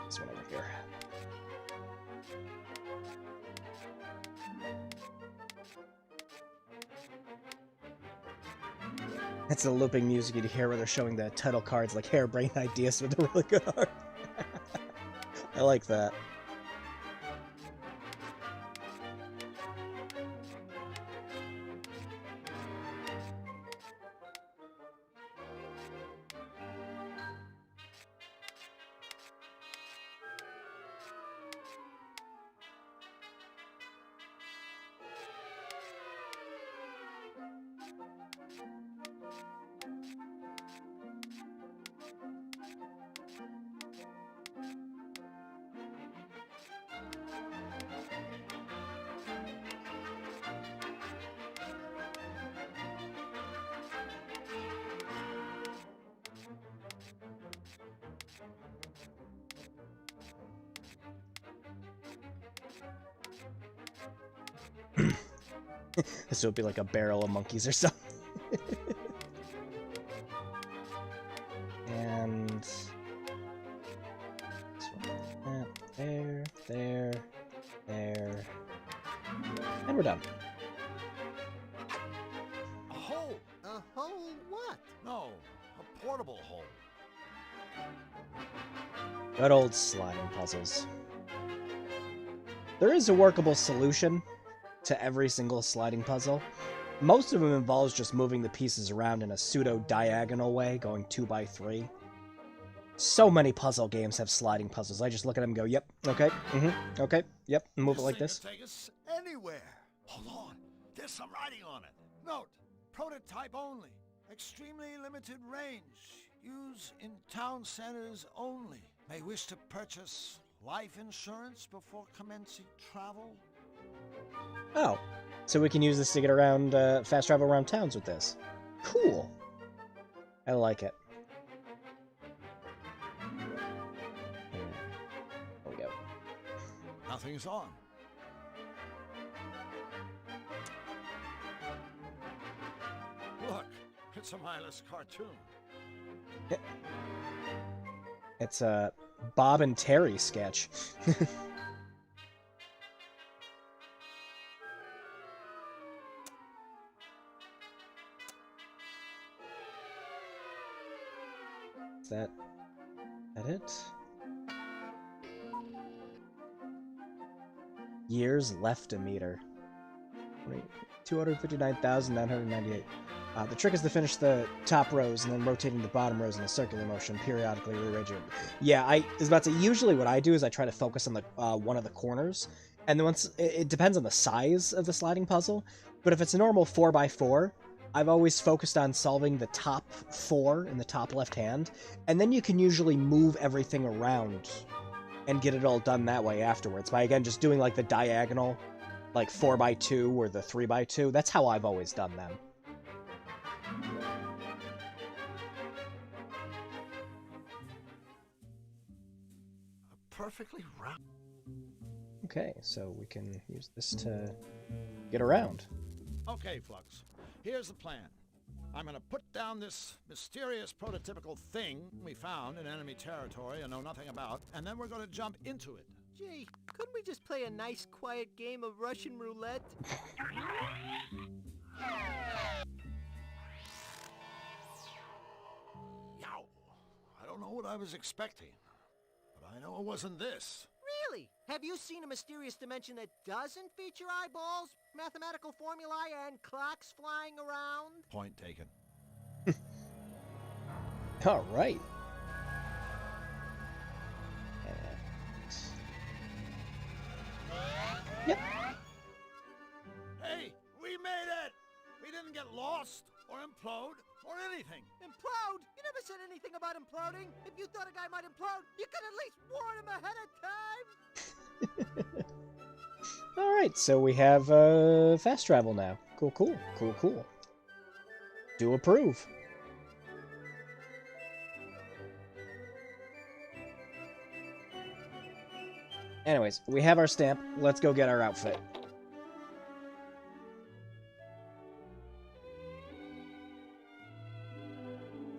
This one over here. That's the looping music you'd hear where they're showing the title cards like harebrained ideas with a really good art. I like that. This would be like a barrel of monkeys or something. And this one, there, there, there, and we're done. A hole. A hole what? No, a portable hole. Good old sliding puzzles. There is a workable solution to every single sliding puzzle. Most of them involves just moving the pieces around in a pseudo-diagonal way, going 2x3. So many puzzle games have sliding puzzles. I just look at them and go, yep, okay, okay, yep, and move it like this. Take us anywhere. Hold on, there's some writing on it. Note, prototype only. Extremely limited range. Use in town centers only. May wish to purchase life insurance before commencing travel. Oh, so we can use this to get around, fast travel around towns with this. Cool. I like it. There we go. Nothing's on. Look, it's a mindless cartoon. It's a Bob and Terry sketch. Is that it? Years left a meter. 259,998. The trick is to finish the top rows and then rotating the bottom rows in a circular motion, periodically rearranging it. Yeah, I was about to say, usually what I do is I try to focus on the one of the corners, and then once it depends on the size of the sliding puzzle, but if it's a normal 4x4, I've always focused on solving the top 4 in the top left hand, and then you can usually move everything around and get it all done that way afterwards, by again just doing like the diagonal, like 4x2 or the 3x2. That's how I've always done them. Perfectly round. Okay, so we can use this to get around. Okay, Flux. Here's the plan. I'm gonna put down this mysterious prototypical thing we found in enemy territory and know nothing about, and then we're gonna jump into it. Gee, couldn't we just play a nice, quiet game of Russian roulette? Yow! I don't know what I was expecting, but I know it wasn't this. Really? Have you seen a mysterious dimension that doesn't feature eyeballs, mathematical formulae, and clocks flying around? Point taken. All right. Yep. Hey, we made it! We didn't get lost or implode or anything. Implode? You never said anything about imploding. If you thought a guy might implode, you could at least warn him ahead of time. All right, so we have fast travel now. Cool, cool, cool, cool. Do approve. Anyways, we have our stamp. Let's go get our outfit.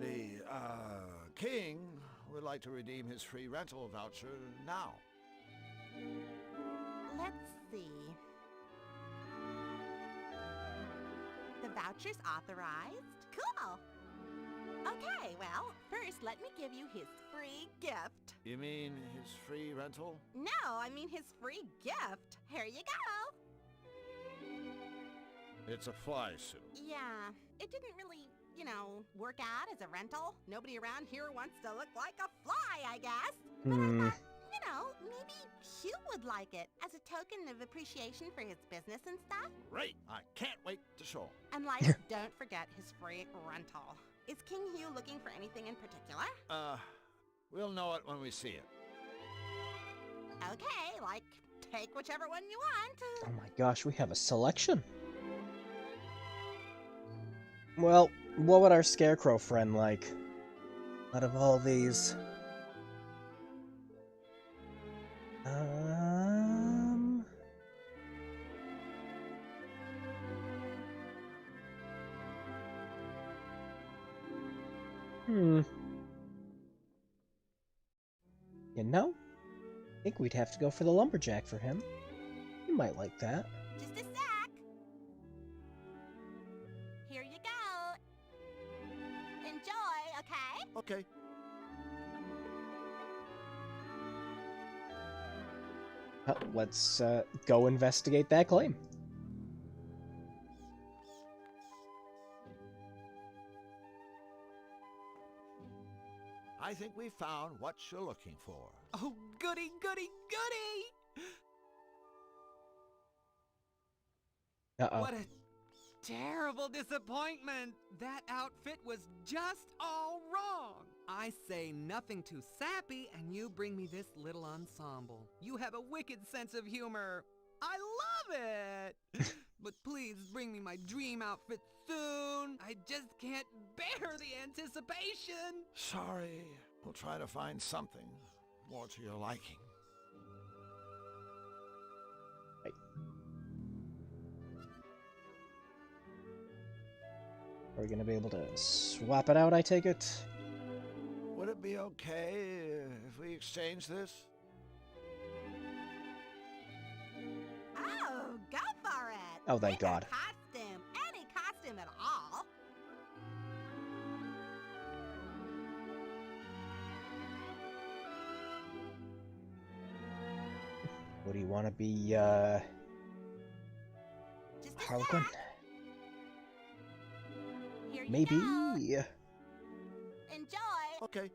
The, king would like to redeem his free rental voucher now. Let's see. The voucher's authorized. Cool. Okay, well, first let me give you his free gift. You mean his free rental? No, I mean his free gift. Here you go. It's a fly suit. Yeah, it didn't really, work out as a rental. Nobody around here wants to look like a fly, I guess. Hmm. Maybe Hugh would like it as a token of appreciation for his business and stuff. Great! I can't wait to show him. And don't forget his free rental. Is King Hugh looking for anything in particular? We'll know it when we see it. Okay, take whichever one you want. Oh my gosh, we have a selection. Well, what would our scarecrow friend like? Out of all these... I think we'd have to go for the lumberjack for him. You might like that. Just a sec. Here you go. Enjoy, okay? Okay. Well, let's go investigate that claim. I think we found what you're looking for. Oh, goody, goody, goody! Uh-oh. What a terrible disappointment! That outfit was just all wrong! I say nothing too sappy, and you bring me this little ensemble. You have a wicked sense of humor. I love it! But please bring me my dream outfit soon. I just can't bear the anticipation. Sorry. We'll try to find something more to your liking. Are we going to be able to swap it out, I take it? Would it be okay if we exchange this? Oh, go for it! Oh, thank Pick a God. costume. Any costume at all. What do you want to be, Just Harlequin? Here you Maybe. go. Enjoy. Okay.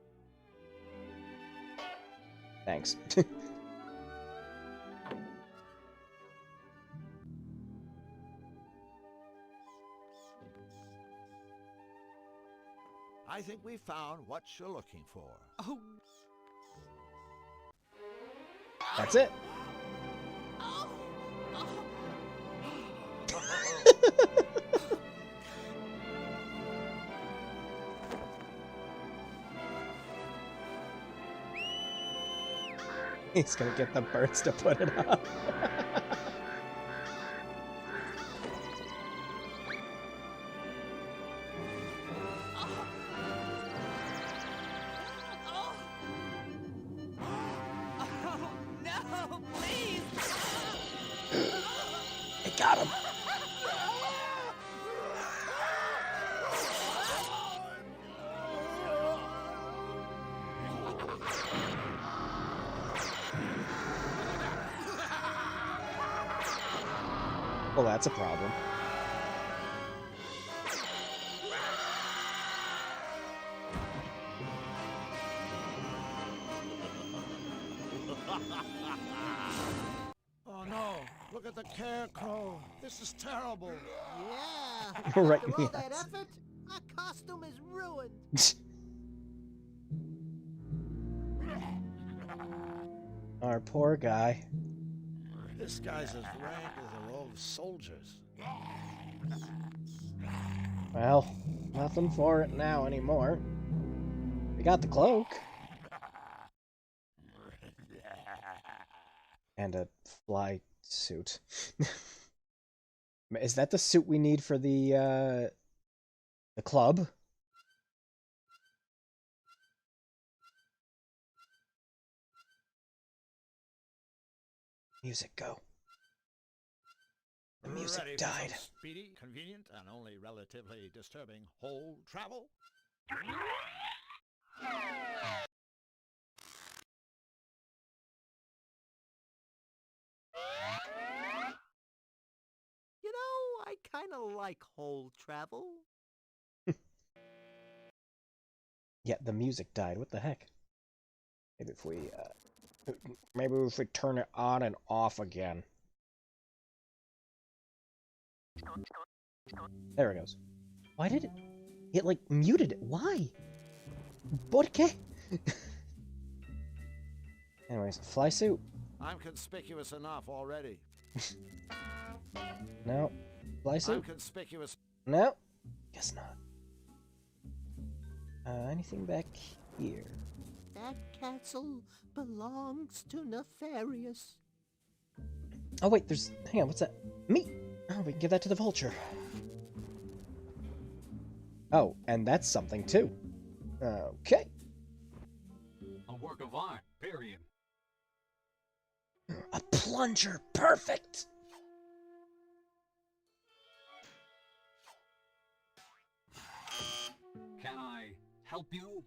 Thanks. I think we found what you're looking for. Oh. That's it. He's gonna get the birds to put it up. No, Well, that's a problem. Oh no, look at the scarecrow. This is terrible. Yeah. Right After in all the that eyes. effort, our costume is ruined. Our poor guy. This guy's as rank as a row of soldiers. Well, nothing for it now anymore. We got the cloak. And a fly suit. Is that the suit we need for the club? Music go. The music Ready for died. some speedy, convenient, and only relatively disturbing whole travel? You know, I kind of like whole travel. Yeah, the music died. What the heck? Maybe if we turn it on and off again. There it goes. Why did it like muted it? Why? ¿Por qué? Anyways, fly suit. I'm conspicuous enough already. No. Fly I'm suit? conspicuous. No. Guess not. Anything back here? That castle belongs to Nefarious. Oh wait, hang on, what's that? Meat! Oh, we can give that to the vulture. Oh, and that's something too. Okay. A work of art, period. A plunger! Perfect! Can I help you?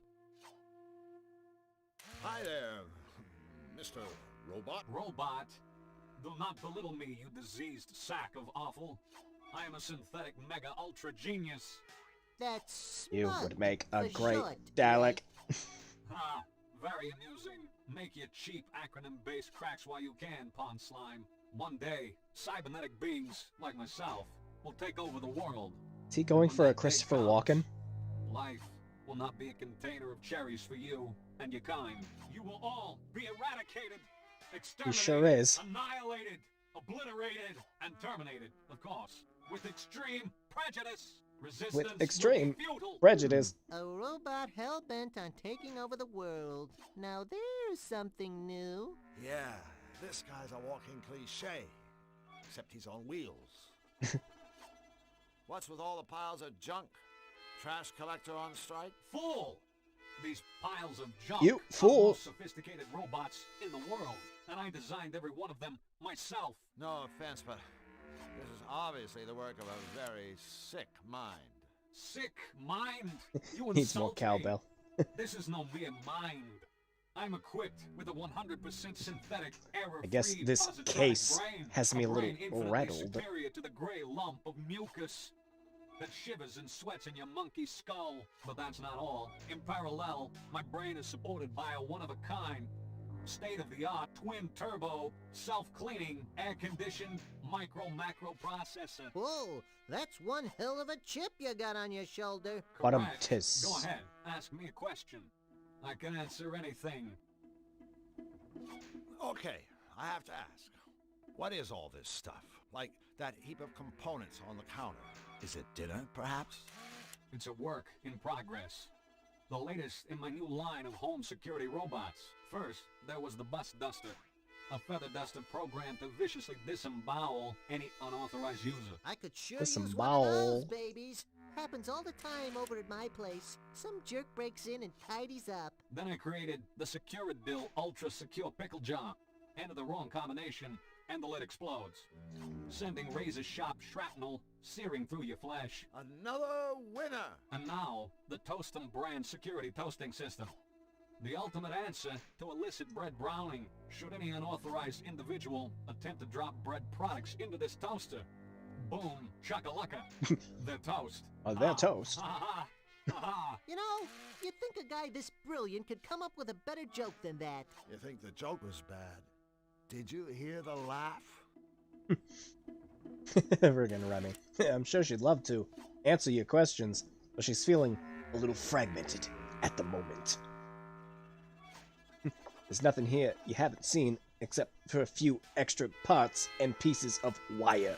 Hi there, Mr. Robot. Robot, do not belittle me, you diseased sack of offal. I am a synthetic mega ultra genius. That's You smart would make a for great short, Dalek. Ha! Very amusing. Make your cheap acronym-based cracks while you can, Pond Slime. One day, cybernetic beings, like myself, will take over the world. Is he going for a Christopher Walken? Life will not be a container of cherries for you and your kind. You will all be eradicated, He exterminated, sure is. annihilated, obliterated, and terminated, of course, with extreme prejudice. Resistance With will be extreme futile. prejudice. A robot hell-bent on taking over the world. Now there's something new. Yeah, this guy's a walking cliche. Except he's on wheels. What's with all the piles of junk? Trash collector on strike? Fool! These piles of junk You are the fool. most sophisticated robots in the world, and I designed every one of them myself. No offense, but this is obviously the work of a very sick mind. Sick mind? You Needs more insult me. cowbell. This is no mere mind. I'm equipped with a 100% synthetic, error-free, I guess this positronic case brain, has me a little brain infinitely rattled. superior to the gray lump of mucus that shivers and sweats in your monkey skull. But that's not all. In parallel, my brain is supported by a one-of-a-kind, state-of-the-art, twin-turbo, self-cleaning, air-conditioned, micro-macro processor. Whoa, that's one hell of a chip you got on your shoulder. Bottom Correct. tis. Go ahead, ask me a question. I can answer anything. Okay, I have to ask. What is all this stuff? Like that heap of components on the counter. Is it dinner, perhaps? It's a work in progress. The latest in my new line of home security robots. First, there was the Bus Duster, a feather duster programmed to viciously disembowel any unauthorized user. I could sure Disembowel. use one of those babies. Happens all the time over at my place. Some jerk breaks in and tidies up. Then I created the Securidil Ultra Secure Pickle Jar. Enter the wrong combination, and the lid explodes, sending razor-sharp shrapnel searing through your flesh. Another winner! And now, the Toastum brand security toasting system. The ultimate answer to illicit bread browning, should any unauthorized individual attempt to drop bread products into this toaster. Boom, shakalaka. They're toast. Oh, they're toast. Ha ha ha. You know, you'd think a guy this brilliant could come up with a better joke than that. You think the joke was bad? Did you hear the laugh? Friggin' Remy. I'm sure she'd love to answer your questions, but she's feeling a little fragmented at the moment. There's nothing here you haven't seen except for a few extra parts and pieces of wire.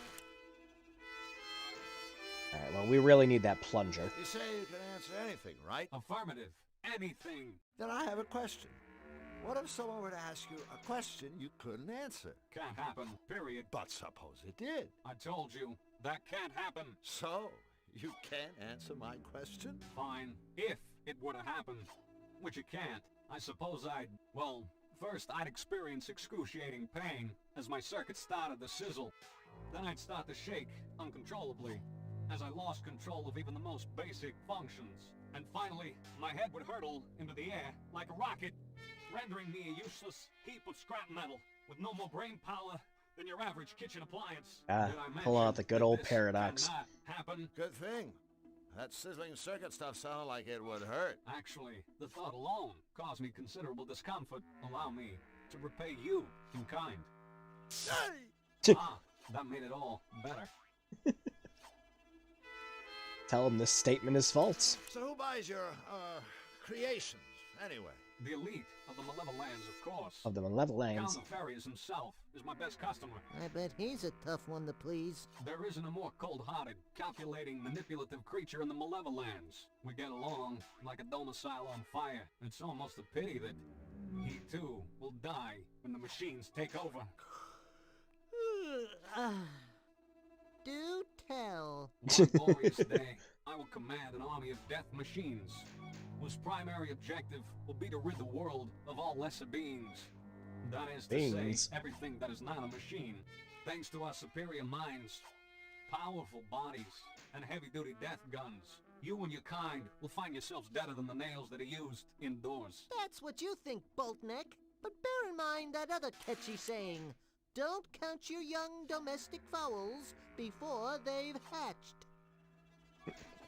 Alright, well, we really need that plunger. You say you can answer anything, right? Affirmative. Anything. Then I have a question. What if someone were to ask you a question you couldn't answer? Can't happen, period. But suppose it did. I told you, that can't happen. So, you can't answer my question? Fine, if it were to happen, which it can't. I suppose well, first I'd experience excruciating pain as my circuit started to sizzle. Then I'd start to shake uncontrollably as I lost control of even the most basic functions. And finally, my head would hurtle into the air like a rocket, rendering me a useless heap of scrap metal with no more brain power than your average kitchen appliance. Pull out the good old paradox. Happen. Good thing. That sizzling circuit stuff sounded like it would hurt. Actually, the thought alone caused me considerable discomfort. Allow me to repay you in kind. That made it all better. Tell him this statement is false. So who buys your, creations, anyway? The elite of the Malevolans, of course. Of the Malevolans. Count Nefarious himself is my best customer. I bet he's a tough one to please. There isn't a more cold-hearted, calculating, manipulative creature in the Malevolans. We get along like a domicile on fire. It's almost a pity that he, too, will die when the machines take over. Do tell. One glorious day, I will command an army of death machines, whose primary objective will be to rid the world of all lesser beings. That is to say, everything that is not a machine. Thanks to our superior minds, powerful bodies, and heavy-duty death guns, you and your kind will find yourselves deader than the nails that are used indoors. That's what you think, Boltneck. But bear in mind that other catchy saying, don't count your young domestic fowls before they've hatched.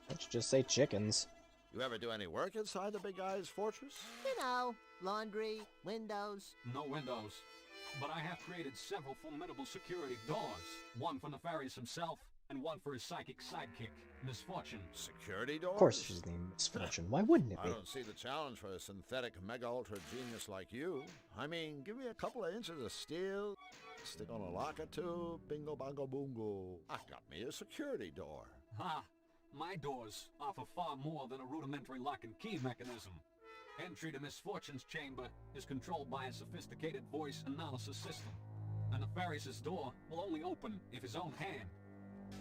Let's just say chickens. You ever do any work inside the big guy's fortress? You know, laundry, windows. No windows. But I have created several formidable security doors. One for Nefarious himself, and one for his psychic sidekick, Misfortune. Security doors? Of course she's named Misfortune. Why wouldn't it be? I don't see the challenge for a synthetic mega-ultra genius like you. I mean, give me a couple of inches of steel, stick on a lock or two, bingo bongo boongo. I've got me a security door. Ha! My doors offer far more than a rudimentary lock and key mechanism. Entry to Misfortune's chamber is controlled by a sophisticated voice analysis system. And Nefarious's door will only open if his own hand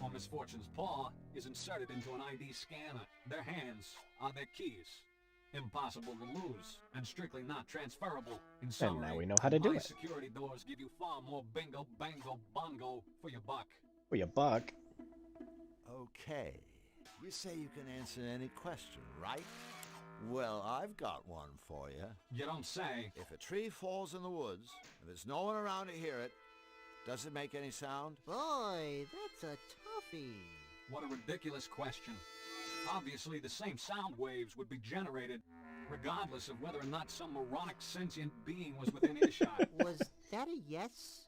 or Misfortune's paw is inserted into an ID scanner. Their hands are their keys. Impossible to lose, and strictly not transferable. In summary, and now we know how to do my it. security doors give you far more bingo, bango, bongo for your buck. For your buck. Okay. You say you can answer any question, right? Well, I've got one for you. You don't say. If a tree falls in the woods, and there's no one around to hear it, does it make any sound? Boy, that's a toughie. What a ridiculous question. Obviously, the same sound waves would be generated, regardless of whether or not some moronic sentient being was within earshot. Was that a yes?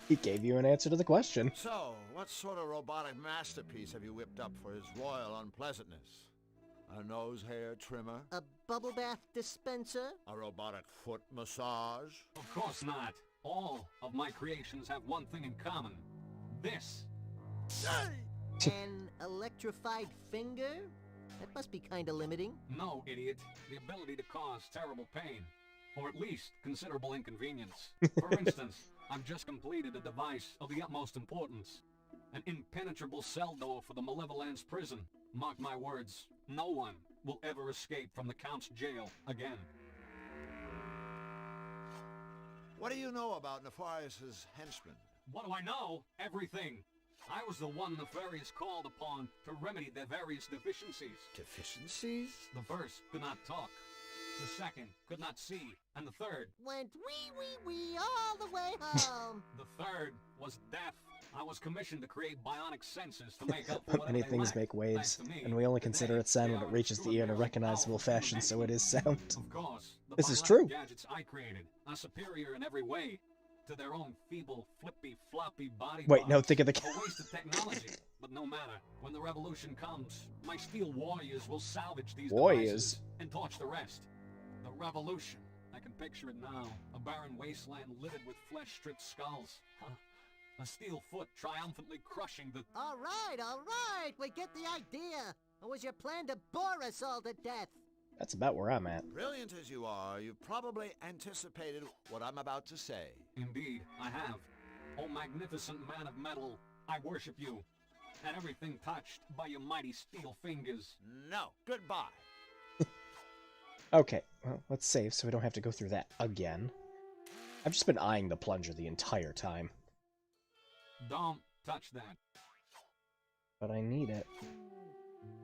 He gave you an answer to the question. So, what sort of robotic masterpiece have you whipped up for his royal unpleasantness? A nose hair trimmer? A bubble bath dispenser? A robotic foot massage? Of course not. All of my creations have one thing in common. This. An electrified finger? That must be kinda limiting. No, idiot. The ability to cause terrible pain. Or at least considerable inconvenience. For instance, I've just completed a device of the utmost importance. An impenetrable cell door for the Malevolance prison. Mark my words, no one will ever escape from the Count's jail again. What do you know about Nefarious' henchmen? What do I know? Everything. I was the one Nefarious called upon to remedy their various deficiencies. Deficiencies? The first could not talk. The second could not see. And the third went wee all the way home. The third was deaf. I was commissioned to create bionic senses to make up for whatever Many they things lack. make waves, Thanks to me, and we only consider it sound when it reaches the ear in a recognizable fashion, so it is sound. Of course, the This is bionic true. gadgets I created are superior in every way to their own feeble, flippy, floppy body Wait, no, parts. think of the... A waste of technology, but no matter. When the revolution comes, my steel warriors will salvage these devices and torch the rest. The revolution. I can picture it now. A barren wasteland littered with flesh-stripped skulls. Huh. A steel foot triumphantly crushing the... All right, we get the idea. Or was your plan to bore us all to death? That's about where I'm at. Brilliant as you are, you've probably anticipated what I'm about to say. Indeed, I have. Oh, magnificent man of metal, I worship you. And everything touched by your mighty steel fingers. No, goodbye. Okay, well, let's save so we don't have to go through that again. I've just been eyeing the plunger the entire time. Don't touch that. But I need it.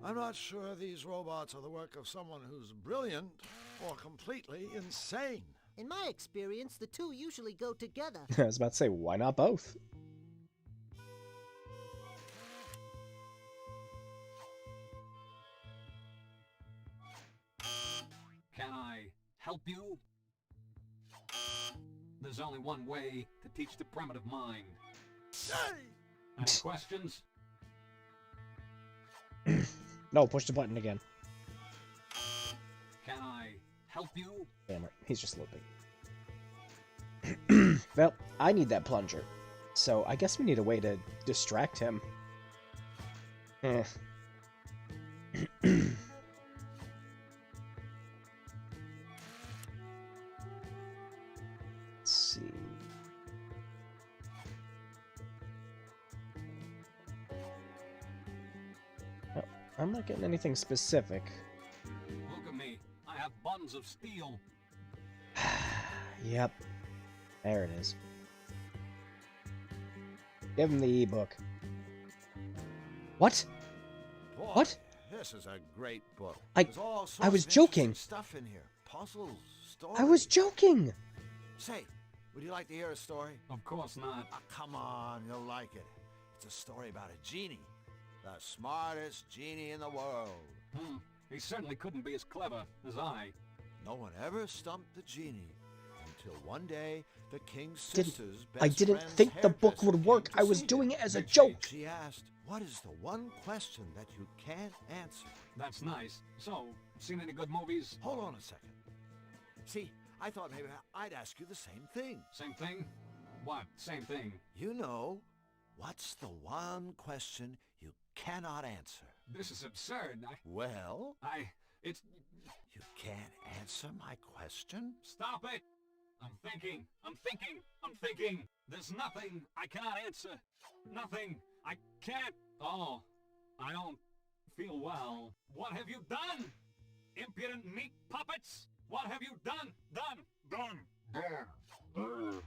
I'm not sure these robots are the work of someone who's brilliant or completely insane. In my experience, the two usually go together. I was about to say, why not both? Can I help you? There's only one way to teach the primitive mind. Any questions? No, push the button again. Can I help you? Damn it, he's just looping. Well, I need that plunger. So I guess we need a way to distract him. Eh. Let's see. Oh, I'm not getting anything specific. Look at me. I have buns of steel. Yep. There it is. Give him the ebook. What? Boy, What? This is a great book. I There's all sorts was of interesting joking. stuff in here. Puzzles, stories. I was joking. Say, would you like to hear a story? Of course not. Ah, come on, you'll like it. It's a story about a genie. The smartest genie in the world. He certainly couldn't be as clever as I. No one ever stumped the genie until one day the king's Didn't- sister's I best didn't friend's think the book hairdresser would work. came to I was see doing him. it as a joke. She asked, "What is the one question that you can't answer?" That's nice. So, seen any good movies? Hold on a second. See, I thought maybe I'd ask you the same thing. Same thing? What? Same thing. You know, what's the one question you cannot answer? This is absurd. Well, It's... you can't answer my question? Stop it! I'm thinking. There's nothing I cannot answer. Nothing. I can't. Oh, I don't feel well. What have you done? Impudent meat puppets? What have you done?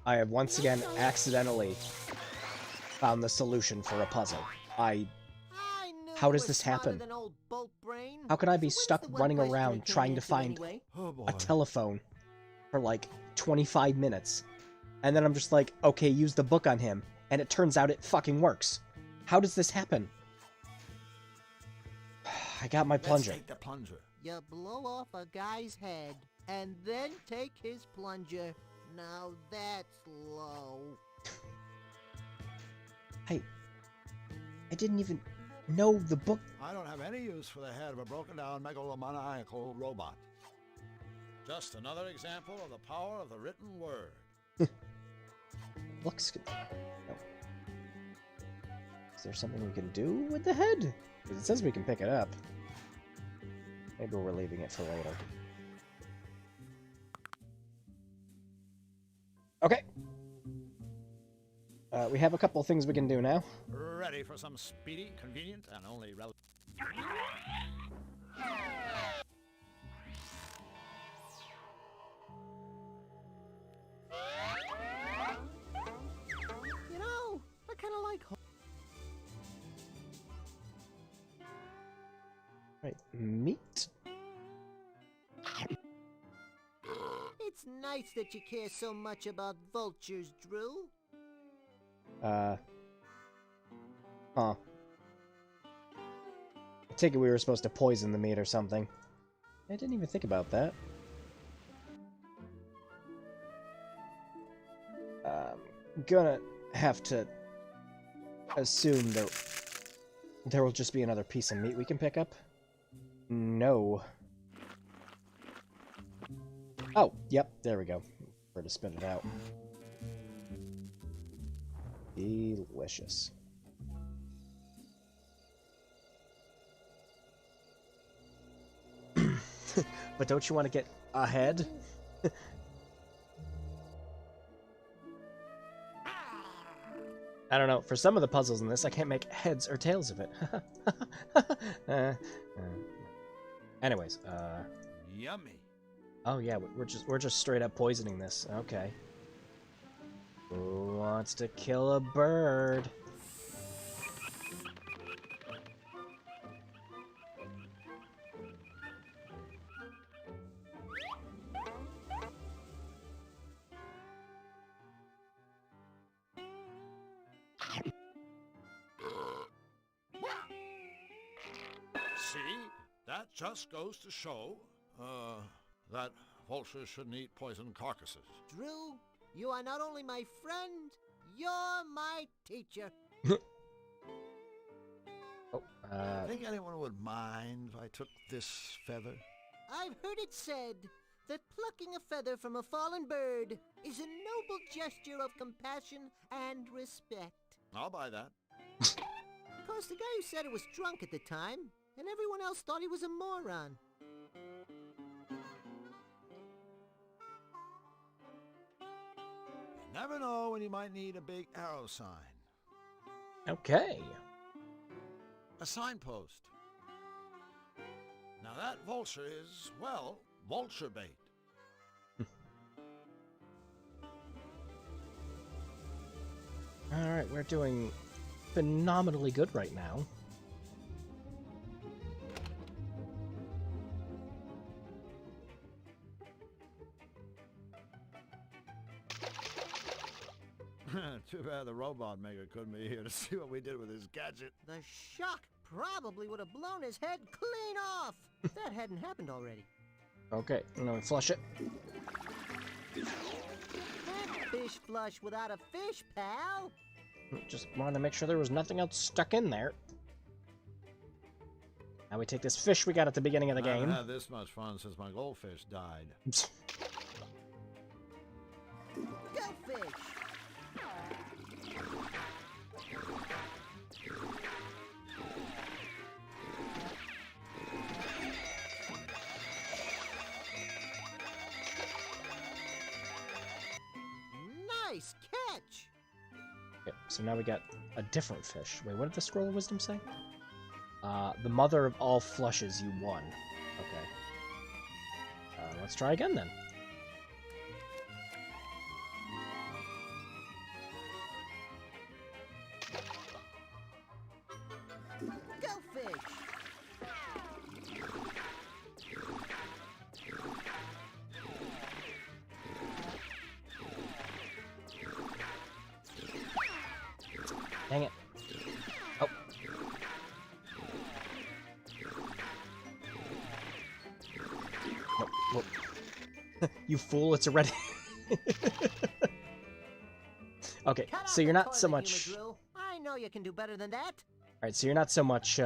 I have once again accidentally found the solution for a puzzle. How does this happen? How could I be stuck running around trying to find a telephone for like 25 minutes? And then I'm just like, okay, use the book on him. And it turns out it fucking works. How does this happen? I got my plunger. Let's take the plunger. You blow off a guy's head, and then take his plunger. Now that's low. I didn't even know the book. I don't have any use for the head of a broken down megalomaniacal robot. Just another example of the power of the written word. Looks good. No. Is there something we can do with the head? Because it says we can pick it up. Maybe we're leaving it for later. Okay. We have a couple of things we can do now. Ready for some speedy, convenient, and only relevant. You know, I kind of like. Right, meat. It's nice that you care so much about vultures, Drew. Huh. I take it we were supposed to poison the meat or something. I didn't even think about that. Gonna have to assume that there will just be another piece of meat we can pick up. No. Oh, yep, there we go. Where to spit it out. Delicious. But don't you want to get ahead? I don't know. For some of the puzzles in this, I can't make heads or tails of it. Anyways, Yummy. Oh yeah, we're just straight up poisoning this. Okay. Who wants to kill a bird? See? That just goes to show, that vultures shouldn't eat poisoned carcasses. Drew, you are not only my friend, you're my teacher. Think anyone would mind if I took this feather? I've heard it said that plucking a feather from a fallen bird is a noble gesture of compassion and respect. I'll buy that. Of course, the guy who said it was drunk at the time, and everyone else thought he was a moron. You never know when you might need a big arrow sign. Okay. A signpost. Now that vulture is, well, vulture bait. Alright, we're doing phenomenally good right now. Too bad the robot maker couldn't be here to see what we did with his gadget. The shock probably would have blown his head clean off. If that hadn't happened already. Okay, now we flush it. Can't fish flush without a fish, pal. Just wanted to make sure there was nothing else stuck in there. Now we take this fish we got at the beginning of the I haven't game. had this much fun since my goldfish died. Go fish. Nice catch! Okay, so now we got a different fish. Wait, what did the Scroll of Wisdom say? The mother of all flushes, you won. Okay. Let's try again then. Go fish! Dang it. Oh. Nope, nope. You fool, it's a red. Okay, Cut so out you're the not so toilet much... humor, Drew. I know you can do better than that. Alright, so you're not so much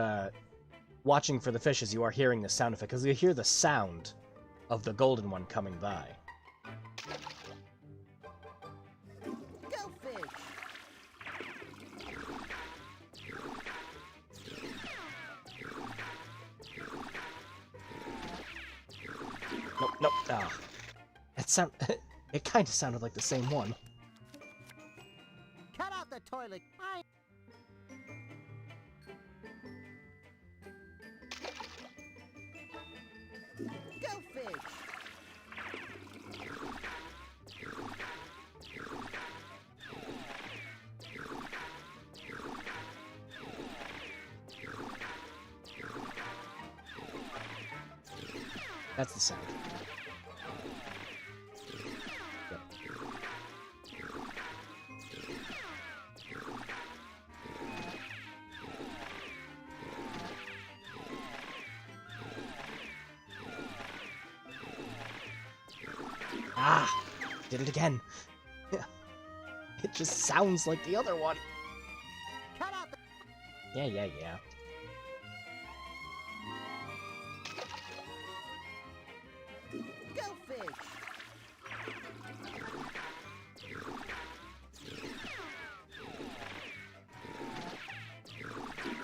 watching for the fish as you are hearing the sound effect, because you hear the sound of the golden one coming by. Go fish! Nope, nope, ah. It kind of sounded like the same one. Cut out the toilet. Go fish! That's the sound. Yep. Ah! Did it again. It just sounds like the other one. Cut out the... Yeah. Go fish.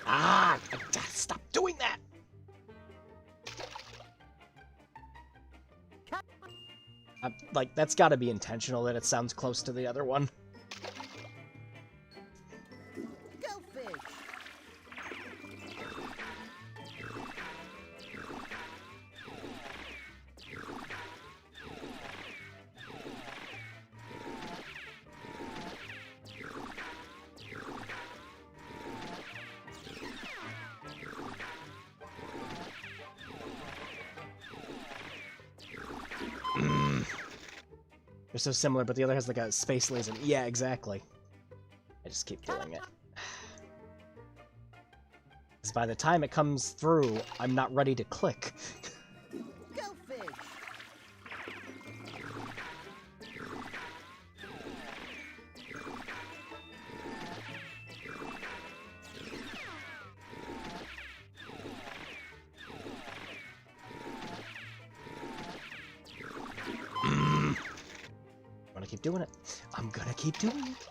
Ah! Stop doing that! Like, that's gotta be intentional that it sounds close to the other one. Go fish. They're so similar, but the other has like a space laser. Yeah, exactly. I just keep doing it. Because by the time it comes through, I'm not ready to click. Go fish. I'm gonna keep doing it. I'm gonna keep doing it.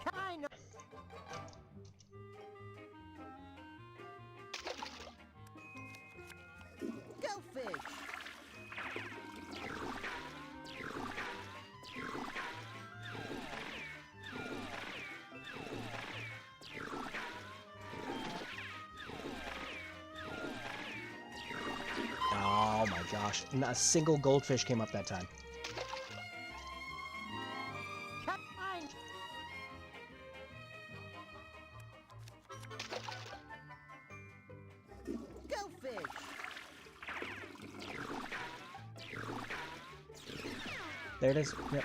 Kind of. Go fish. Oh my gosh. Not a single goldfish came up that time. Kind. Go fish. There it is. Yep.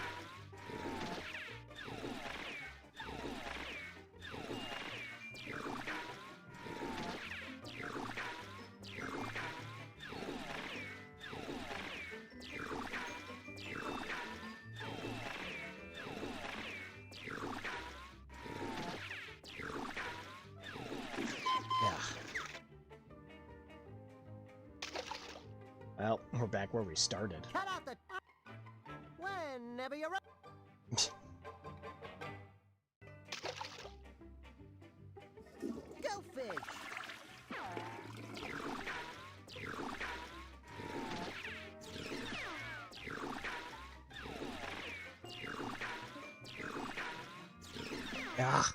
Yeah. Well, we're back where we started. Cut out the... Whenever you're ready. Go fish. Ah.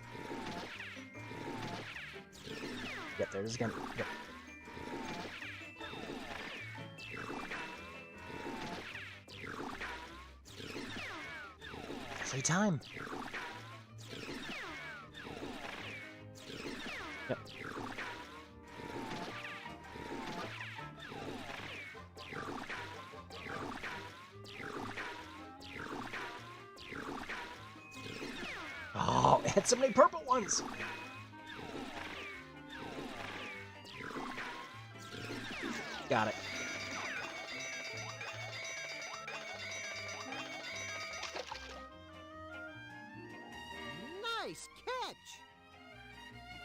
Yep, there it is again. Yep. Every time. Yep. Oh, it had so many purple ones. Got it. Nice catch.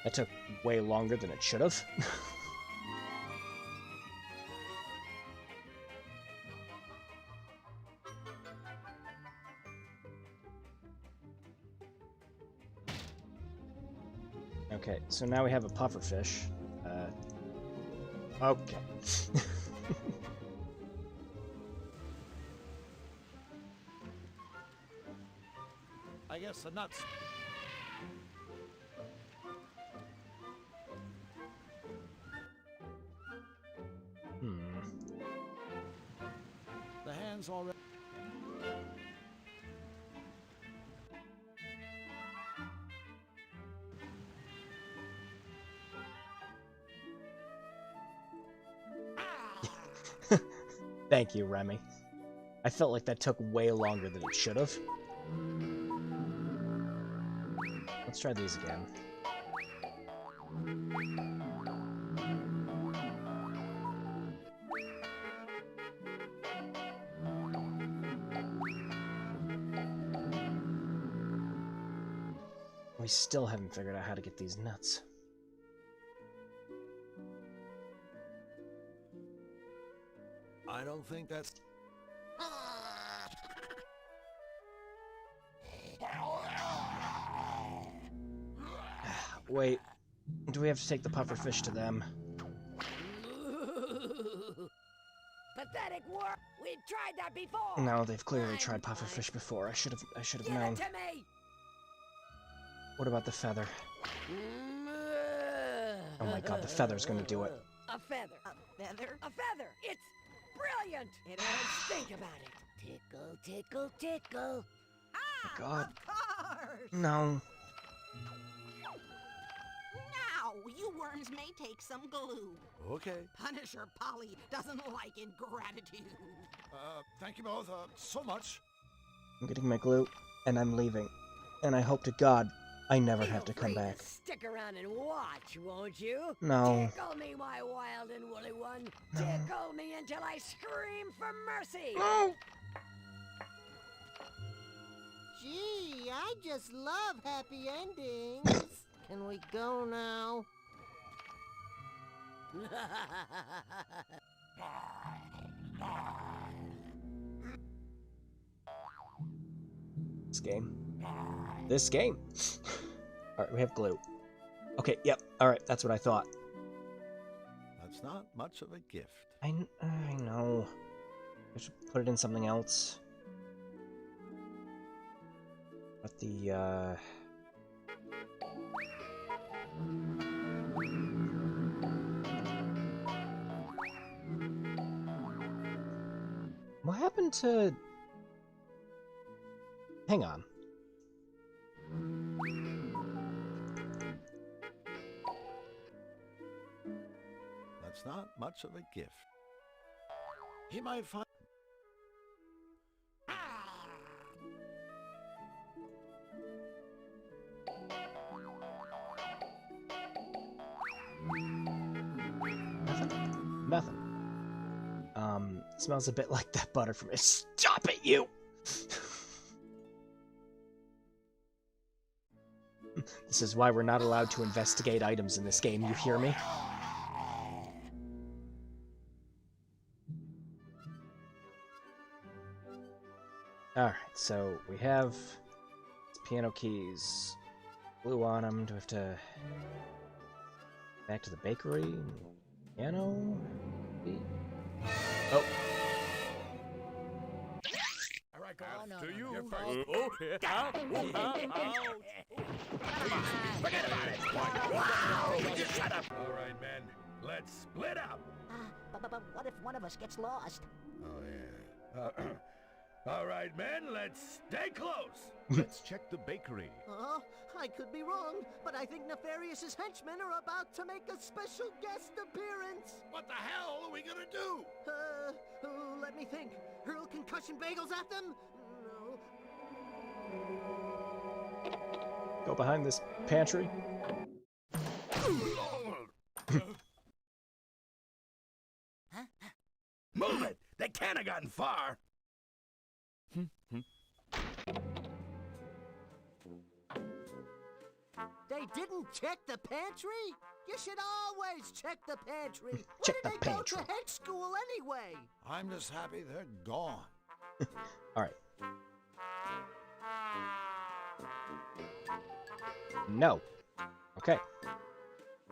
That took way longer than it should have. Okay, so now we have a pufferfish. Okay. I guess the nuts. The hands already. Thank you, Remy. I felt like that took way longer than it should have. Let's try these again. still haven't figured out how to get these nuts. I don't think that's... Wait, do we have to take the pufferfish to them? Pathetic work. We've tried that before. No, they've clearly tried pufferfish before. I should have Give known. it to me. What about the feather? Oh my god, the feather's gonna do it. A feather. A feather? A feather. It's brilliant. It is. Think about it. Tickle, tickle, tickle. Oh god. Of course! No. Now, you worms may take some glue. Okay. Punisher Polly doesn't like ingratitude. Thank you both, so much. I'm getting my glue, and I'm leaving. And I hope to God I never have to come Feel free back. to stick around and watch, won't you? No. Tickle me, my wild and woolly one. No. Tickle me until I scream for mercy. No. Gee, I just love happy endings. Can we go now? This game. This game. Alright, we have glue. Okay, yep. Alright, that's what I thought. That's not much of a gift. I know. I should put it in something else. But the, What happened to... Hang on. That's not much of a gift. He might find... Nothing. Smells a bit like that butter from it. Stop it, you! This is why we're not allowed to investigate items in this game, you hear me? Alright, so we have piano keys. Glue on them. Do we have to... Back to the bakery? Piano? Oh. All right, go on. After you. You're first. Oh, yeah. Forget about it. Wow, just shut up. All right, men. Let's split up. But what if one of us gets lost? Oh, yeah. All right, men. Let's stay close. Let's check the bakery. I could be wrong, but I think Nefarious's henchmen are about to make a special guest appearance. What the hell are we gonna do? Let me think. Hurl concussion bagels at them? No. Go behind this pantry. Move it! They can't have gotten far. They didn't check the pantry? You should always check the pantry. Check Where the did they pantry. go to head school anyway? I'm just happy they're gone. Alright. No. Okay.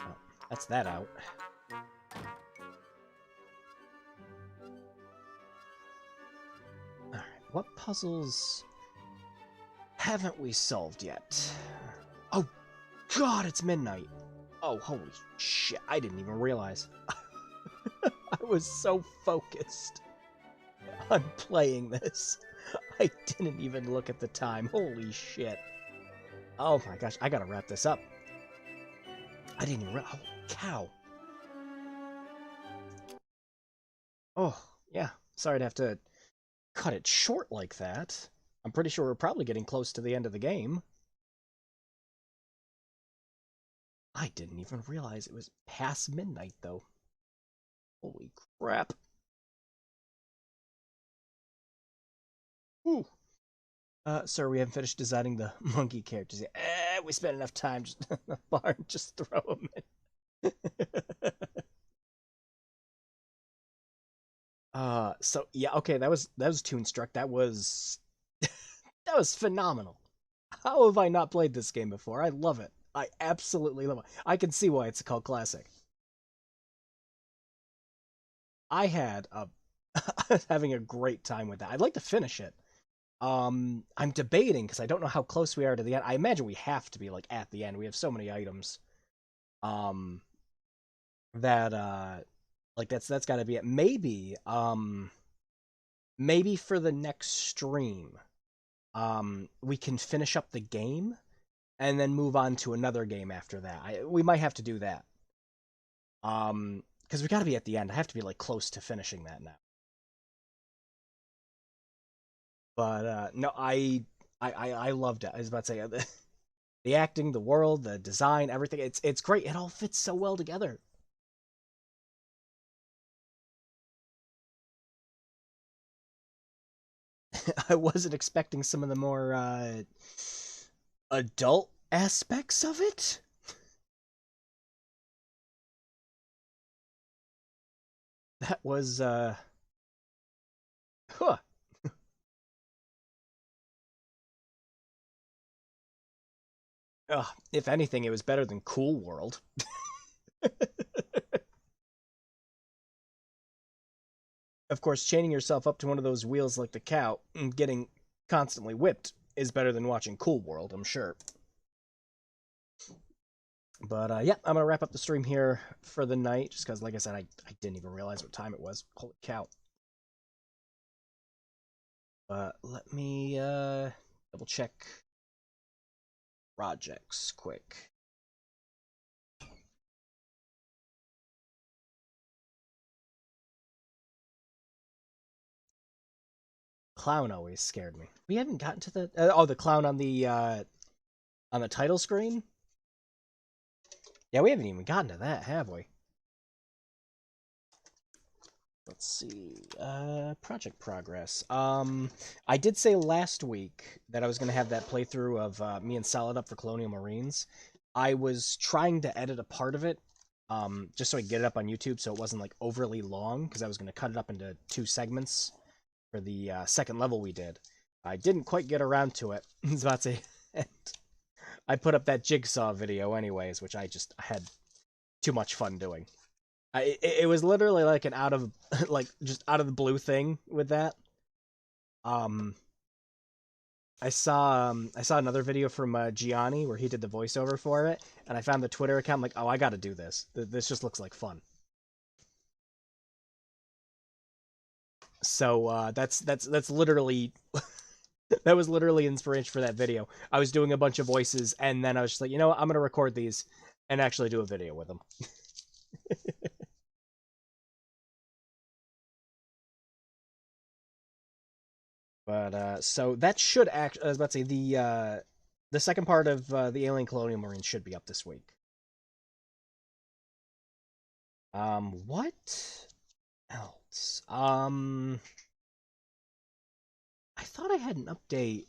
Oh, that's that out. Alright, what puzzles haven't we solved yet? Oh god, it's midnight! Oh, holy shit, I didn't even realize. I was so focused on playing this. I didn't even look at the time. Holy shit. Oh my gosh, I gotta wrap this up. I didn't even oh, cow. Oh, yeah. Sorry to have to cut it short like that. I'm pretty sure we're probably getting close to the end of the game. I didn't even realize it was past midnight, though. Holy crap. Ooh. Sir, we haven't finished designing the monkey characters yet. We spent enough time just in the barn, just throw them in. So yeah, okay, that was Toonstruck. That was that was phenomenal. How have I not played this game before? I love it. I absolutely love it. I can see why it's a cult classic. I had a having a great time with that. I'd like to finish it. I'm debating because I don't know how close we are to the end. I imagine we have to be like at the end. We have so many items. Um, that like that's got to be it. Maybe for the next stream, we can finish up the game and then move on to another game after that. We might have to do that. Because we got to be at the end. I have to be like close to finishing that now. But no, I loved it. I was about to say the acting, the world, the design, everything. It's great. It all fits so well together. I wasn't expecting some of the more adult aspects of it. That was huh. If anything, it was better than Cool World. Of course, chaining yourself up to one of those wheels like the cow and getting constantly whipped is better than watching Cool World, I'm sure. But yeah, I'm going to wrap up the stream here for the night, just because, like I said, I didn't even realize what time it was. Holy cow. Let me double check projects quick. Clown always scared me. We haven't gotten to the the clown on the title screen. Yeah, we haven't even gotten to that, have we? Let's see. Project progress. I did say last week that I was going to have that playthrough of me and Solid Up for Colonial Marines. I was trying to edit a part of it, just so I could get it up on YouTube so it wasn't like overly long, because I was going to cut it up into 2 segments for the second level we did. I didn't quite get around to it. I was about to say, I put up that jigsaw video anyways, which I had too much fun doing. It was literally like an out of just out of the blue thing with that. I saw another video from Gianni where he did the voiceover for it, and I found the Twitter account. I'm like, oh, I got to do this. This just looks like fun. So that's literally that was literally inspiration for that video. I was doing a bunch of voices, and then I was just like, you know what, I'm gonna record these and actually do a video with them. But so that should actually, I was about to say, the second part of the Alien Colonial Marines should be up this week. What else? I thought I had an update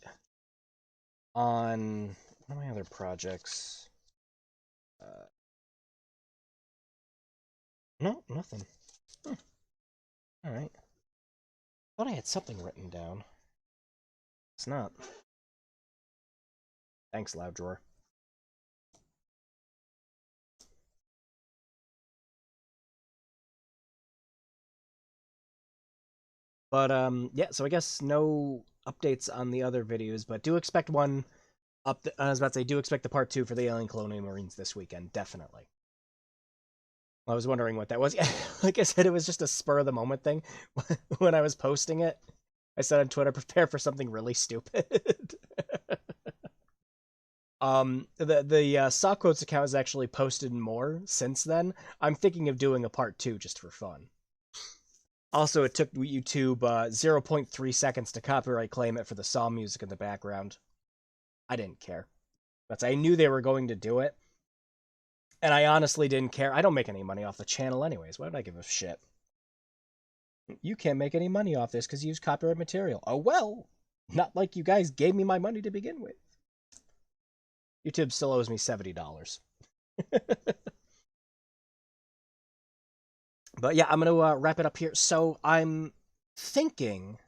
on one of my other projects. No, nothing. All right. Thought I had something written down. It's not. Thanks, Loud Drawer. But yeah, so I guess no updates on the other videos, but do expect one up. I was about to say, do expect the part 2 for the Alien Colonial Marines this weekend, definitely. I was wondering what that was. Like I said, it was just a spur of the moment thing. When I was posting it, I said on Twitter, prepare for something really stupid. The Saw Quotes account has actually posted more since then. I'm thinking of doing a part 2 just for fun. Also, it took YouTube 0.3 seconds to copyright claim it for the Saw music in the background. I didn't care. But I knew they were going to do it. And I honestly didn't care. I don't make any money off the channel anyways. Why would I give a shit? You can't make any money off this because you use copyright material. Oh well! Not like you guys gave me my money to begin with. YouTube still owes me $70. But yeah, I'm gonna wrap it up here. So I'm thinking,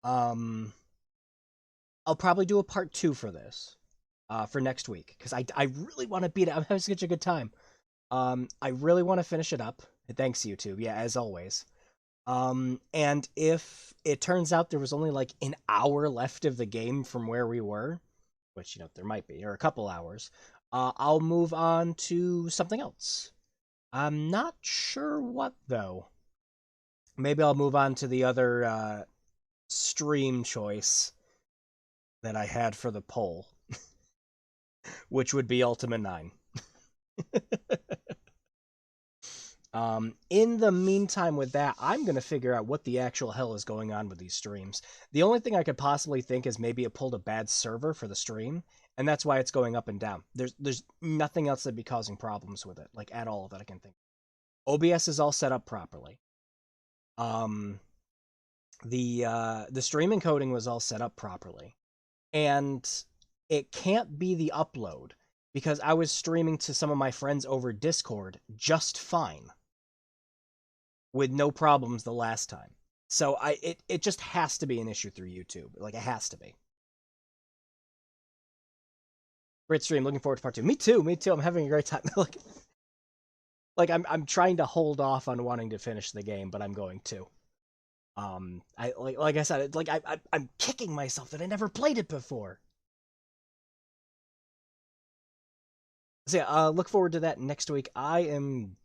I'll probably do a part 2 for this, for next week, because I really want to beat it. I'm having such a good time. I really want to finish it up. Thanks, YouTube. Yeah, as always. And if it turns out there was only like an hour left of the game from where we were, which, there might be, or a couple hours, I'll move on to something else. I'm not sure what, though. Maybe I'll move on to the other stream choice that I had for the poll, which would be Ultima 9. In the meantime with that, I'm going to figure out what the actual hell is going on with these streams. The only thing I could possibly think is maybe it pulled a bad server for the stream, and that's why it's going up and down. There's nothing else that'd be causing problems with it, like at all, that I can think of. OBS is all set up properly. The stream encoding was all set up properly. And it can't be the upload, because I was streaming to some of my friends over Discord just fine, with no problems the last time. So it just has to be an issue through YouTube. Like, it has to be. Great stream. Looking forward to part 2. Me too. I'm having a great time. like I'm trying to hold off on wanting to finish the game, but I'm going to. Like I said, I'm kicking myself that I never played it before. So yeah, look forward to that next week. I am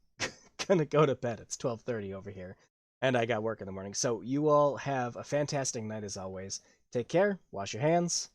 gonna go to bed. It's 12:30 over here, and I got work in the morning. So you all have a fantastic night as always. Take care. Wash your hands.